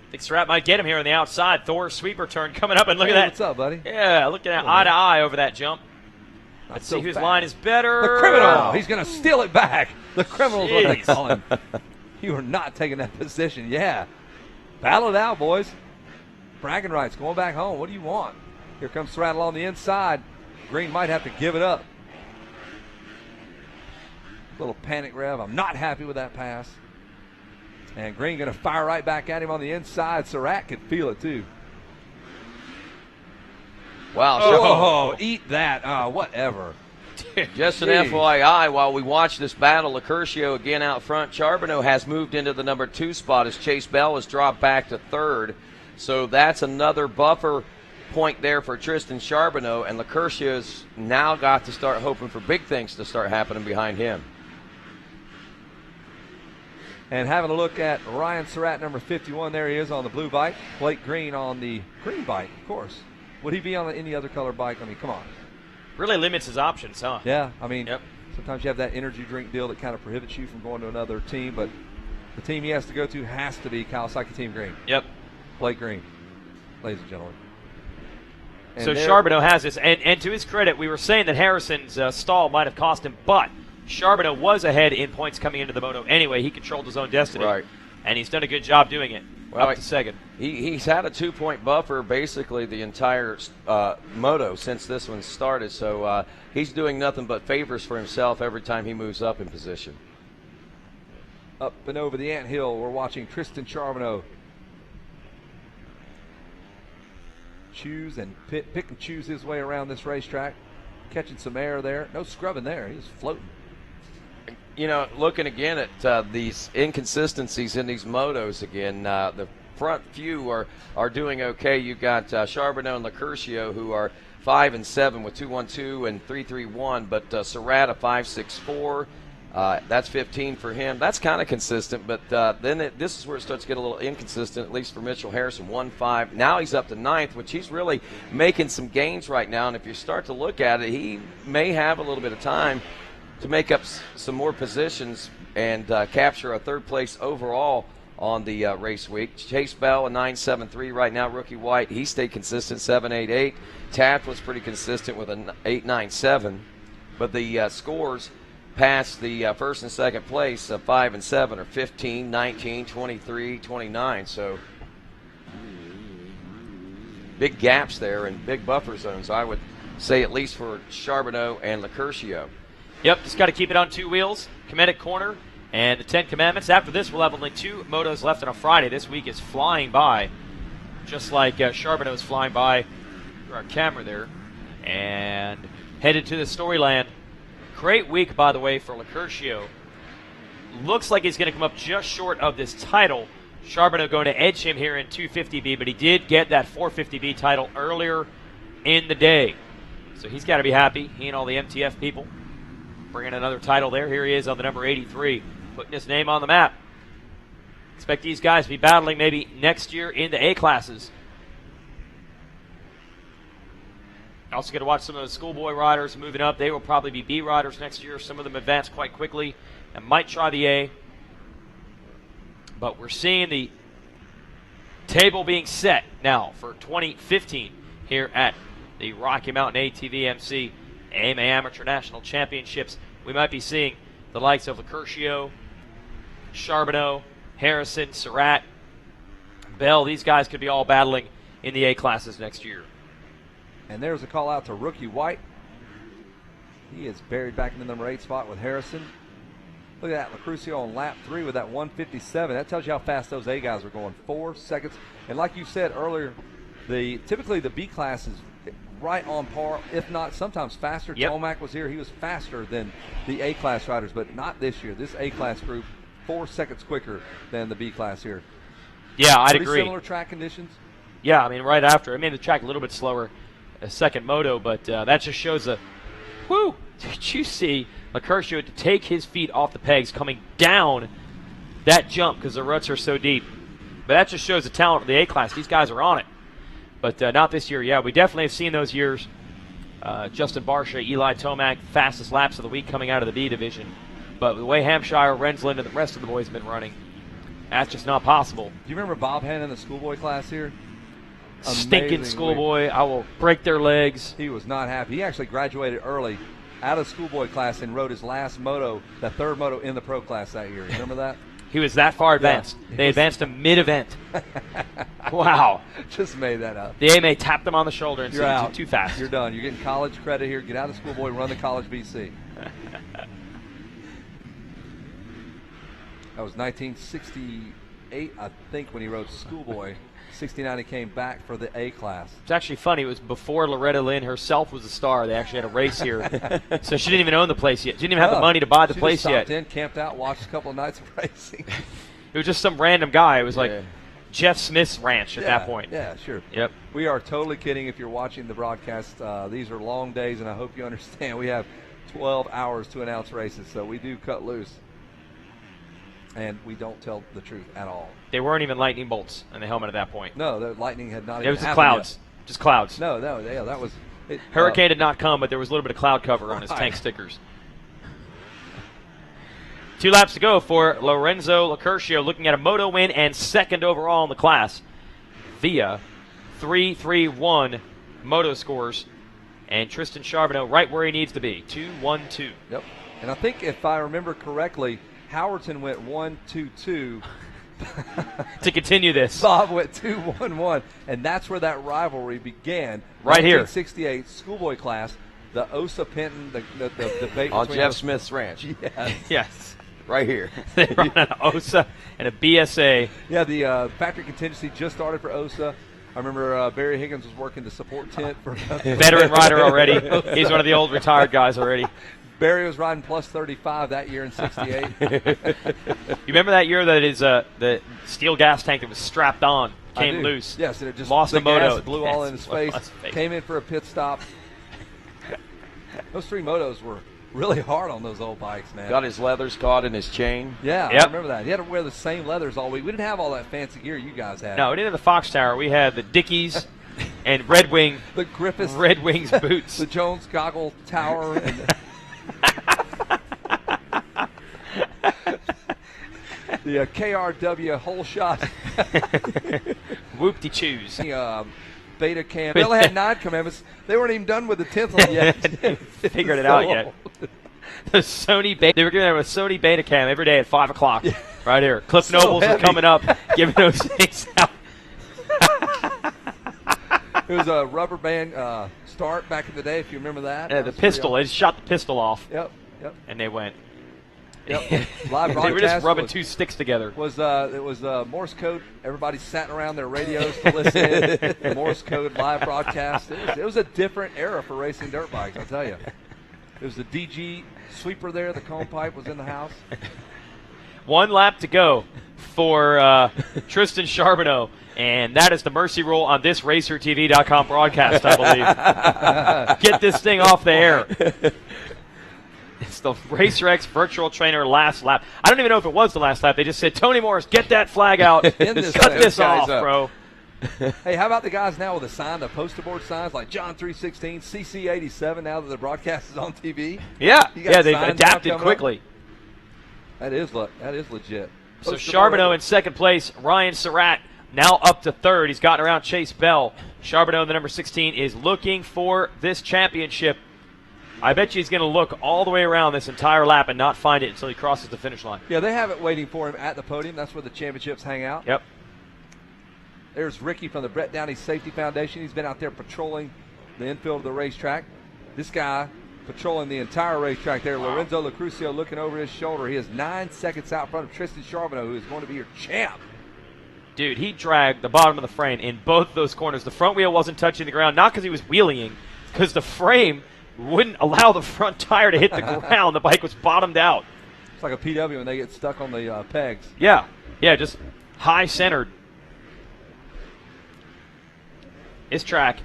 I think Surratt might get him here on the outside. Thor's sweeper turn coming up, and look at that. What's up, buddy? Yeah, looking at eye to eye over that jump. Let's see whose line is better. The criminal. He's going to steal it back. The criminal's what they call him. You are not taking that position. Yeah. Battle it out, boys. Bragging rights, going back home. What do you want? Here comes Surratt along the inside. Green might have to give it up. Little panic rev. I'm not happy with that pass. And Green going to fire right back at him on the inside. Surratt could feel it too. Wow. Oh, eat that. Whatever. Just an FYI, while we watch this battle, Lucurcio again out front. Charbonneau has moved into the number 2 spot as Chase Bell has dropped back to 3rd. So that's another buffer point there for Tristan Charbonneau. And Lucurcio's now got to start hoping for big things to start happening behind him. And having a look at Ryan Surratt, number 51, there he is on the blue bike. Blake Green on the green bike, of course. Would he be on any other color bike? I mean, come on. Really limits his options, huh? Yeah, I mean, sometimes you have that energy drink deal that kind of prohibits you from going to another team, but the team he has to go to has to be Kawasaki Team Green. Yep. Blake Green, ladies and gentlemen. And so Charbonneau has this, and to his credit, we were saying that Harrison's stall might have cost him, but Charbonneau was ahead in points coming into the moto anyway. He controlled his own destiny. Right. And he's done a good job doing it. Well, up to second. He's had a 2-point buffer basically the entire moto since this one started. So he's doing nothing but favors for himself every time he moves up in position. Up and over the anthill, we're watching Tristan Charbonneau choose and pick and choose his way around this racetrack. Catching some air there. No scrubbing there. He's floating. You know, looking again at these inconsistencies in these motos again, the front few are doing okay. You've got Charbonneau and Locurcio who are 5 and 7 with 2-1-2 and 3-3-1, but Serrata 5-6-4. That's 15 for him. That's kind of consistent, but then this is where it starts to get a little inconsistent, at least for Mitchell Harrison, 1-5. Now he's up to 9th, which he's really making some gains right now, and if you start to look at it, he may have a little bit of time to make up some more positions and capture a 3rd place overall on the race week. Chase Bell, a 9.73 right now. Rookie White, he stayed consistent, 7.88. Taft was pretty consistent with an 8.97, but the scores past the first and second place of 5 and 7 are 15, 19, 23, 29. So big gaps there and big buffer zones, I would say, at least for Charbonneau and Locurcio. Yep, just got to keep it on 2 wheels. Comedic corner and the 10 Commandments. After this, we'll have only 2 motos left on a Friday. This week is flying by, just like Charbonneau is flying by through our camera there. And headed to the Storyland. Great week, by the way, for Locurcio. Looks like he's going to come up just short of this title. Charbonneau going to edge him here in 250B, but he did get that 450B title earlier in the day. So he's got to be happy, he and all the MTF people. Bringing another title there. Here he is on the number 83, putting his name on the map. Expect these guys to be battling maybe next year in the A classes. Also get to watch some of the schoolboy riders moving up. They will probably be B riders next year. Some of them advance quite quickly and might try the A. But we're seeing the table being set now for 2015 here at the Rocky Mountain ATV MC AMA Amateur National Championships. We might be seeing the likes of Locurcio, Charbonneau, Harrison, Surratt, Bell. These guys could be all battling in the A classes next year. And there's a call out to Rookie White. He is buried back in the number 8 spot with Harrison. Look at that, Locurcio on lap 3 with that 157. That tells you how fast those A guys are going, 4 seconds. And like you said earlier, typically the B class is right on par, if not sometimes faster. Yep. Tomac was here. He was faster than the A class riders, but not this year. This A class group, 4 seconds quicker than the B class here. Yeah, I'd Pretty agree. Similar track conditions. Yeah, I mean, right after. I mean, the track a little bit slower, a second moto, but that just shows whoo! Did you see Locurcio to take his feet off the pegs coming down that jump because the ruts are so deep? But that just shows the talent of the A class. These guys are on it. But not this year. Yeah, we definitely have seen those years. Justin Barsha, Eli Tomac, fastest laps of the week coming out of the B division. But the way Hampshire, Rensland, and the rest of the boys have been running, that's just not possible. Do you remember Bob Hannon in the schoolboy class here? Stinking schoolboy. I will break their legs. He was not happy. He actually graduated early out of schoolboy class and rode his last moto, the 3rd moto in the pro class that year. Remember that? He was that far advanced. Yeah, they advanced him mid-event. Wow. Just made that up. The AMA tapped him on the shoulder and You're said, out. too fast. You're done. You're getting college credit here. Get out of schoolboy, run the college BC. That was 1968, I think, when he rode schoolboy. 69 he came back for the A class. It's actually funny. It was before Loretta Lynn herself was a star. They actually had a race here. So she didn't even own the place yet. She didn't even have the money to buy the place just stopped yet. in, camped out, watched a couple of nights of racing. It was just some random guy. It was like Jeff Smith's ranch at that point. Yeah, sure. Yep. We are totally kidding if you're watching the broadcast. These are long days, and I hope you understand. We have 12 hours to announce races, so we do cut loose. And we don't tell the truth at all. They weren't even lightning bolts in the helmet at that point. No, the lightning had not even It was just happened clouds. Yet. Just clouds. No, yeah, that was it. Hurricane did not come, but there was a little bit of cloud cover on his tank stickers. 2 laps to go for Lorenzo Locurcio, looking at a moto win and 2nd overall in the class via 3-3-1 moto scores. And Tristan Charbonneau right where he needs to be, 2-1-2. Yep. And I think if I remember correctly, Howerton went 1-2-2. To continue this. Bob went 2-1-1. And that's where that rivalry began. Right here. 1968 schoolboy class, the Osa Penton, the debate on between Jeff Smith's ranch. Yes. Yes. Right here. They run an OSA and a BSA. Yeah, the factory contingency just started for OSA. I remember Barry Higgins was working the support tent for veteran rider already. He's one of the old retired guys already. Barry was riding plus 35 that year in '68. You remember that year that the steel gas tank that was strapped on came loose? Yes, and it just lost the moto. Gas blew all in his face. Came in for a pit stop. Those 3 motos were really hard on those old bikes, man. Got his leathers caught in his chain. Yeah, Yep. I remember that. He had to wear the same leathers all week. We didn't have all that fancy gear you guys had. No, we didn't have the Fox Tower. We had the Dickies and Red Wing. The Griffiths. Red Wings boots. The Jones Goggle Tower. And the KRW hole shot. Whoop-de-choos. Beta cam. They only had 9 commandments. They weren't even done with the 10th one yet. Figured it out yet. The Sony Beta. They were giving them a Sony Beta cam every day at 5 o'clock. Yeah. Right here. Cliff So Nobles is heavy. coming up, giving those things out. It was a rubber band start back in the day, if you remember that. Yeah, the pistol. They just shot the pistol off. Yep. And they went. Yep. Live They were just broadcast rubbing was- 2 sticks together. It was Morse code. Everybody sat around their radios to listen in. Morse code live broadcast. It was a different era for racing dirt bikes, I'll tell you. It was the DG sweeper there. The cone pipe was in the house. 1 lap to go for Tristan Charbonneau. And that is the mercy rule on this RacerTV.com broadcast, I believe. Get this thing off the air. It's the RacerX virtual trainer last lap. I don't even know if it was the last lap. They just said, Tony Morris, get that flag out. Cut this off, bro. Hey, how about the guys now with the sign, the poster board signs like John 316, CC 87 now that the broadcast is on TV? Yeah, You got they've signs now adapted coming quickly. up? That is legit. So Poster Charbonneau board. in second place. Ryan Surratt now up to third. He's gotten around Chase Bell. Charbonneau, the number 16, is looking for this championship. I bet you he's going to look all the way around this entire lap and not find it until he crosses the finish line. Yeah, they have it waiting for him at the podium. That's where the championships hang out. Yep. There's Ricky from the Brett Downey Safety Foundation. He's been out there patrolling the infield of the racetrack. This guy patrolling the entire racetrack there. Wow. Lorenzo Lucrucio looking over his shoulder. He is 9 seconds out in front of Tristan Charbonneau, who is going to be your champ. Dude, he dragged the bottom of the frame in both those corners. The front wheel wasn't touching the ground, not because he was wheeling, because the frame wouldn't allow the front tire to hit the ground. The bike was bottomed out. It's like a PW when they get stuck on the pegs. Yeah, just high-centered. This track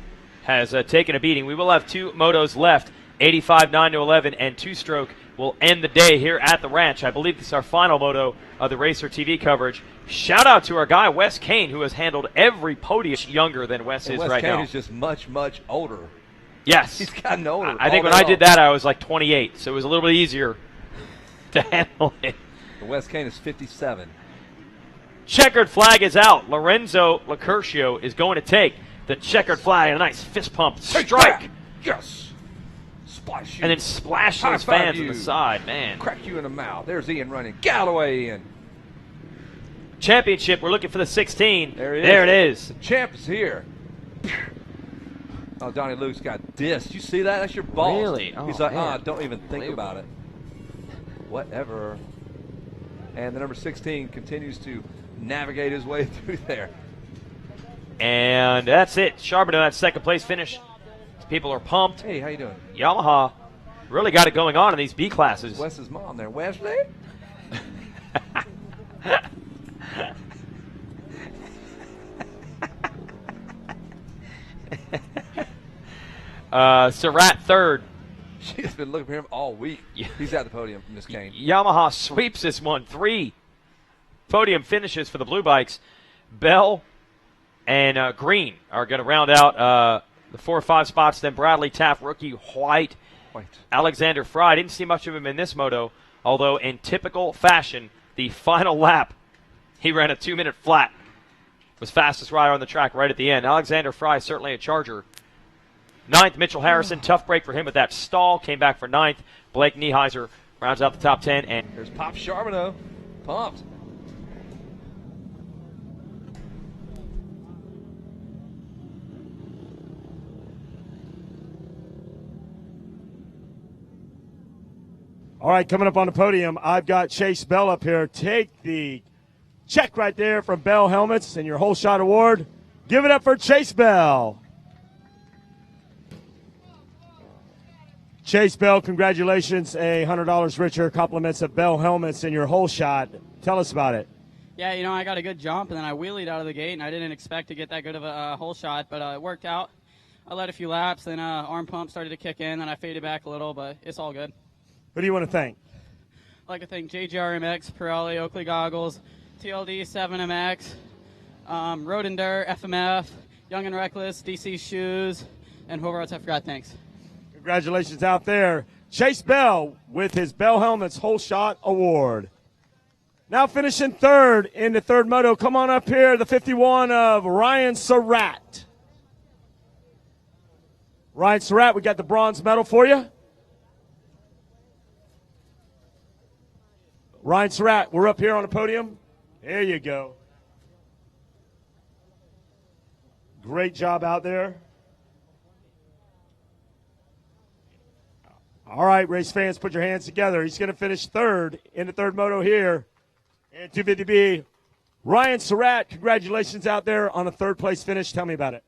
has taken a beating. We will have 2 motos left, 85 9-11, and 2-stroke will end the day here at the ranch. I believe this is our final moto of the Racer TV coverage. Shout out to our guy, Wes Kane, who has handled every podium younger than Wes is Wes right Kane now. is just much, much older. Yes. He's gotten older. I think when I did that, I was like 28, so it was a little bit easier to handle it. Wes Kane is 57. Checkered flag is out. Lorenzo Lucurcio is going to take the checkered flag. A nice fist pump strike. Yes. Splash you. And then splash those High-five fans on you. the side, man. Crack you in the mouth. There's Ian running. Galloway in. Championship, we're looking for the 16. There he is. There it is. The champ is here. Oh, Donnie Luke's got dissed. You see that? That's your balls. Really? Oh, He's like, man. don't even think about it. Whatever. And the number 16 continues to navigate his way through there. And that's it. Charbonneau, that second place finish. People are pumped. Hey, how you doing? Yamaha really got it going on in these B classes. Wes's mom there. Wesley? Surratt third. She's been looking for him all week. He's at the podium, Miss Kane. Yamaha sweeps this one. 3 podium finishes for the Blue Bikes. Bell and Green are going to round out the 4 or 5 spots. Then Bradley Taft, rookie White. Alexander Fry. Didn't see much of him in this moto, although in typical fashion, the final lap, he ran a 2-minute flat. Was fastest rider on the track right at the end. Alexander Fry, certainly a charger. 9th, Mitchell Harrison. Tough break for him with that stall. Came back for 9th. Blake Nieheiser rounds out the top 10. And there's Pop Charbonneau. Pumped. All right, coming up on the podium, I've got Chase Bell up here. Take the check right there from Bell Helmets and your whole shot award. Give it up for Chase Bell. Chase Bell, congratulations. $100 richer, compliments of Bell helmets in your hole shot. Tell us about it. Yeah, you know, I got a good jump, and then I wheelied out of the gate, and I didn't expect to get that good of a hole shot, but it worked out. I led a few laps, then arm pump started to kick in, and I faded back a little, but it's all good. Who do you want to thank? I'd like to thank JGRMX, Pirelli, Oakley Goggles, TLD 7MX, Road and Dirt, FMF, Young and Reckless, DC Shoes, and whoever else I forgot, thanks. Congratulations out there. Chase Bell with his Bell Helmets Hole Shot Award. Now finishing third in the third moto. Come on up here, the 51 of Ryan Surratt. Ryan Surratt, we got the bronze medal for you. Ryan Surratt, we're up here on the podium. There you go. Great job out there. All right, race fans, put your hands together. He's going to finish third in the third moto here. And 250B, Ryan Surratt, congratulations out there on a third place finish. Tell me about it.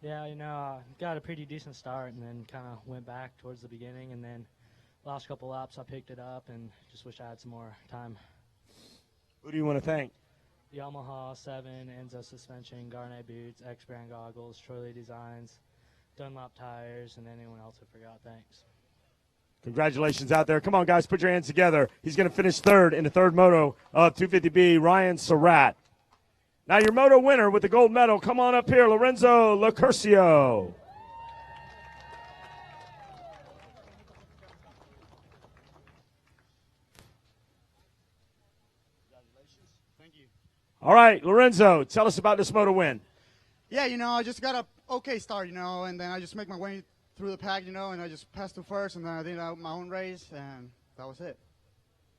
Yeah, you know, got a pretty decent start and then kind of went back towards the beginning, and then last couple laps I picked it up and just wish I had some more time. Who do you want to thank? Yamaha 7, Enzo suspension, Garnet boots, X brand goggles, Trolley Designs, Dunlop tires, and anyone else I forgot. Thanks. Congratulations out there. Come on, guys, put your hands together. He's going to finish third in the third moto of 250B, Ryan Surratt. Now your moto winner with the gold medal, come on up here, Lorenzo Locurcio. Thank you. All right, Lorenzo, tell us about this moto win. Yeah, you know, I just got a okay start, you know, and then I just make my way through the pack, you know, and I just passed to first, and then I did my own race, and that was it.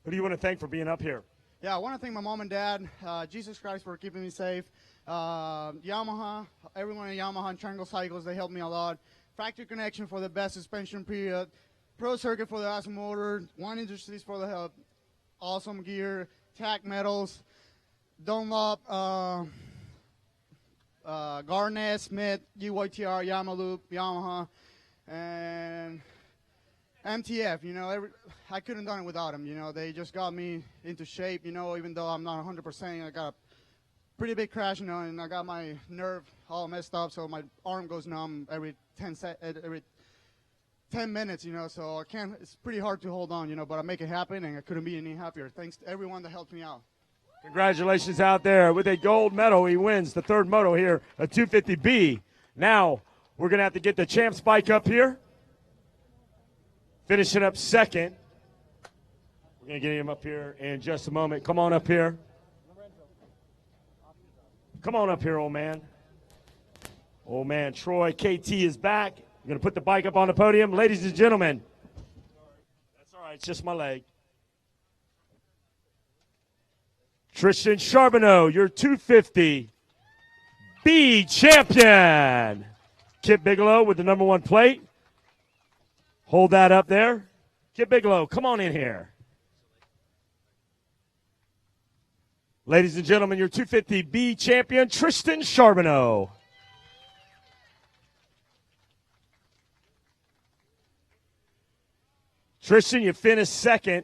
Who do you want to thank for being up here? Yeah, I want to thank my mom and dad, Jesus Christ for keeping me safe, Yamaha, everyone at Yamaha and Triangle Cycles, they helped me a lot. Factory Connection for the best suspension period, Pro Circuit for the awesome motor, One Industries for the awesome gear, tack metals, Dunlop, Garnet, Smith, UYTR, Yamaloop, Yamaha, and MTF. You know, I couldn't have done it without them. You know, they just got me into shape. You know, even though I'm not 100%, I got a pretty big crash. You know, and I got my nerve all messed up, so my arm goes numb every 10 minutes. You know, so I can't. It's pretty hard to hold on. You know, but I make it happen, and I couldn't be any happier. Thanks to everyone that helped me out. Congratulations out there. With a gold medal, he wins the third moto here at 250B. Now, we're going to have to get the champ's bike up here. Finishing up second. We're going to get him up here in just a moment. Come on up here. Come on up here, old man. Old man Troy KT is back. We're going to put the bike up on the podium. Ladies and gentlemen. That's all right. It's just my leg. Tristan Charbonneau, your 250B champion. Kip Bigelow with the number 1 plate. Hold that up there. Kip Bigelow, come on in here. Ladies and gentlemen, your 250B champion, Tristan Charbonneau. Tristan, you finished second.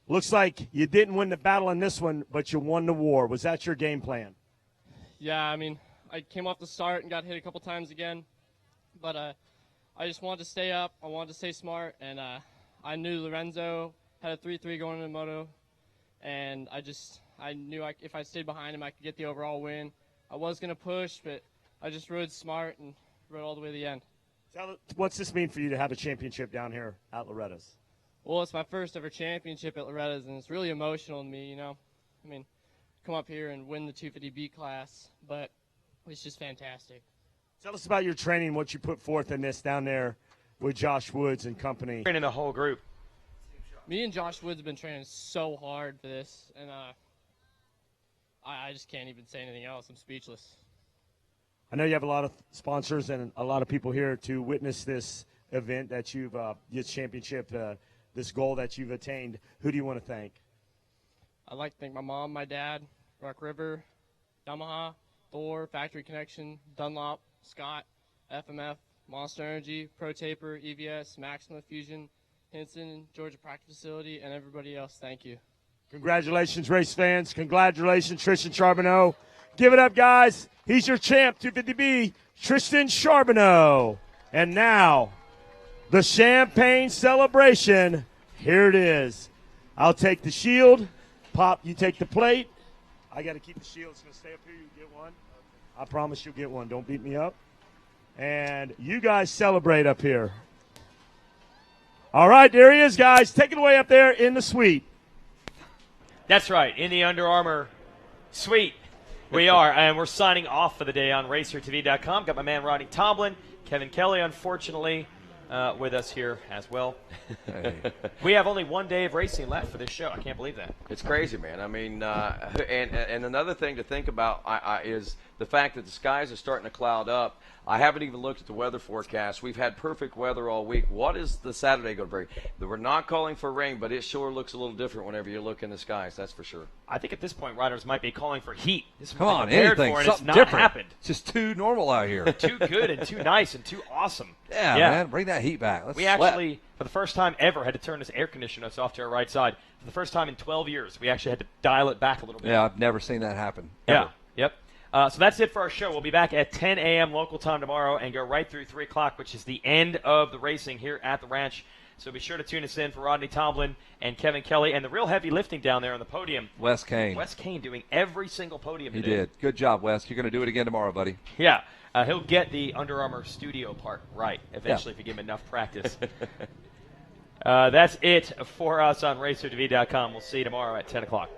Looks like you didn't win the battle in this one, but you won the war. Was that your game plan? Yeah, I mean, I came off the start and got hit a couple times again, but I just wanted to stay up. I wanted to stay smart, and I knew Lorenzo had a 3-3 going into the moto, and I knew if I stayed behind him, I could get the overall win. I was going to push, but I just rode smart and rode all the way to the end. What's this mean for you to have a championship down here at Loretta's? Well, it's my first ever championship at Loretta's, and it's really emotional to me, you know. I mean, come up here and win the 250B class, but it's just fantastic. Tell us about your training, what you put forth in this down there with Josh Woods and company. Training the whole group. Me and Josh Woods have been training so hard for this, and I just can't even say anything else. I'm speechless. I know you have a lot of sponsors and a lot of people here to witness this event that you've, this championship, this goal that you've attained. Who do you want to thank? I'd like to thank my mom, my dad, Rock River, Yamaha, Thor, Factory Connection, Dunlop, Scott, FMF, Monster Energy, Pro Taper, EVS, Maxima Fusion, Hinson, Georgia Practice Facility, and everybody else. Thank you. Congratulations, race fans. Congratulations, Tristan Charbonneau. Give it up, guys. He's your champ, 250B, Tristan Charbonneau. And now, the champagne celebration. Here it is. I'll take the shield. Pop, you take the plate. I got to keep the shield. It's going to stay up here. You get one. I promise you'll get one. Don't beat me up. And you guys celebrate up here. All right, there he is, guys. Take it away up there in the suite. That's right, in the Under Armour suite. We are, and we're signing off for the day on RacerTV.com. Got my man Rodney Tomlin, Kevin Kelly, unfortunately, with us here as well. Hey. We have only 1 day of racing left for this show. I can't believe that. It's crazy, man. I mean, and another thing to think about is the fact that the skies are starting to cloud up. I haven't even looked at the weather forecast. We've had perfect weather all week. What is the Saturday going to bring? We're not calling for rain, but it sure looks a little different whenever you look in the skies. That's for sure. I think at this point, riders might be calling for heat. This is Come what on, they prepared anything, for, and something it's not different. happened. It's just too normal out here. Too good and too nice and too awesome. Yeah, man, bring that heat back. Let's we sweat. actually, for the first time ever, had to turn this air conditioner off to our right side. For the first time in 12 years, we actually had to dial it back a little bit. Yeah, I've never seen that happen. Yeah, Ever. yep. So that's it for our show. We'll be back at 10 a.m. local time tomorrow and go right through 3 o'clock, which is the end of the racing here at the ranch. So be sure to tune us in for Rodney Tomlin and Kevin Kelly and the real heavy lifting down there on the podium. Wes Kane. Wes Kane doing every single podium He today. did. Good job, Wes. You're going to do it again tomorrow, buddy. Yeah. He'll get the Under Armour studio part right eventually if you give him enough practice. That's it for us on RacerTV.com. We'll see you tomorrow at 10 o'clock.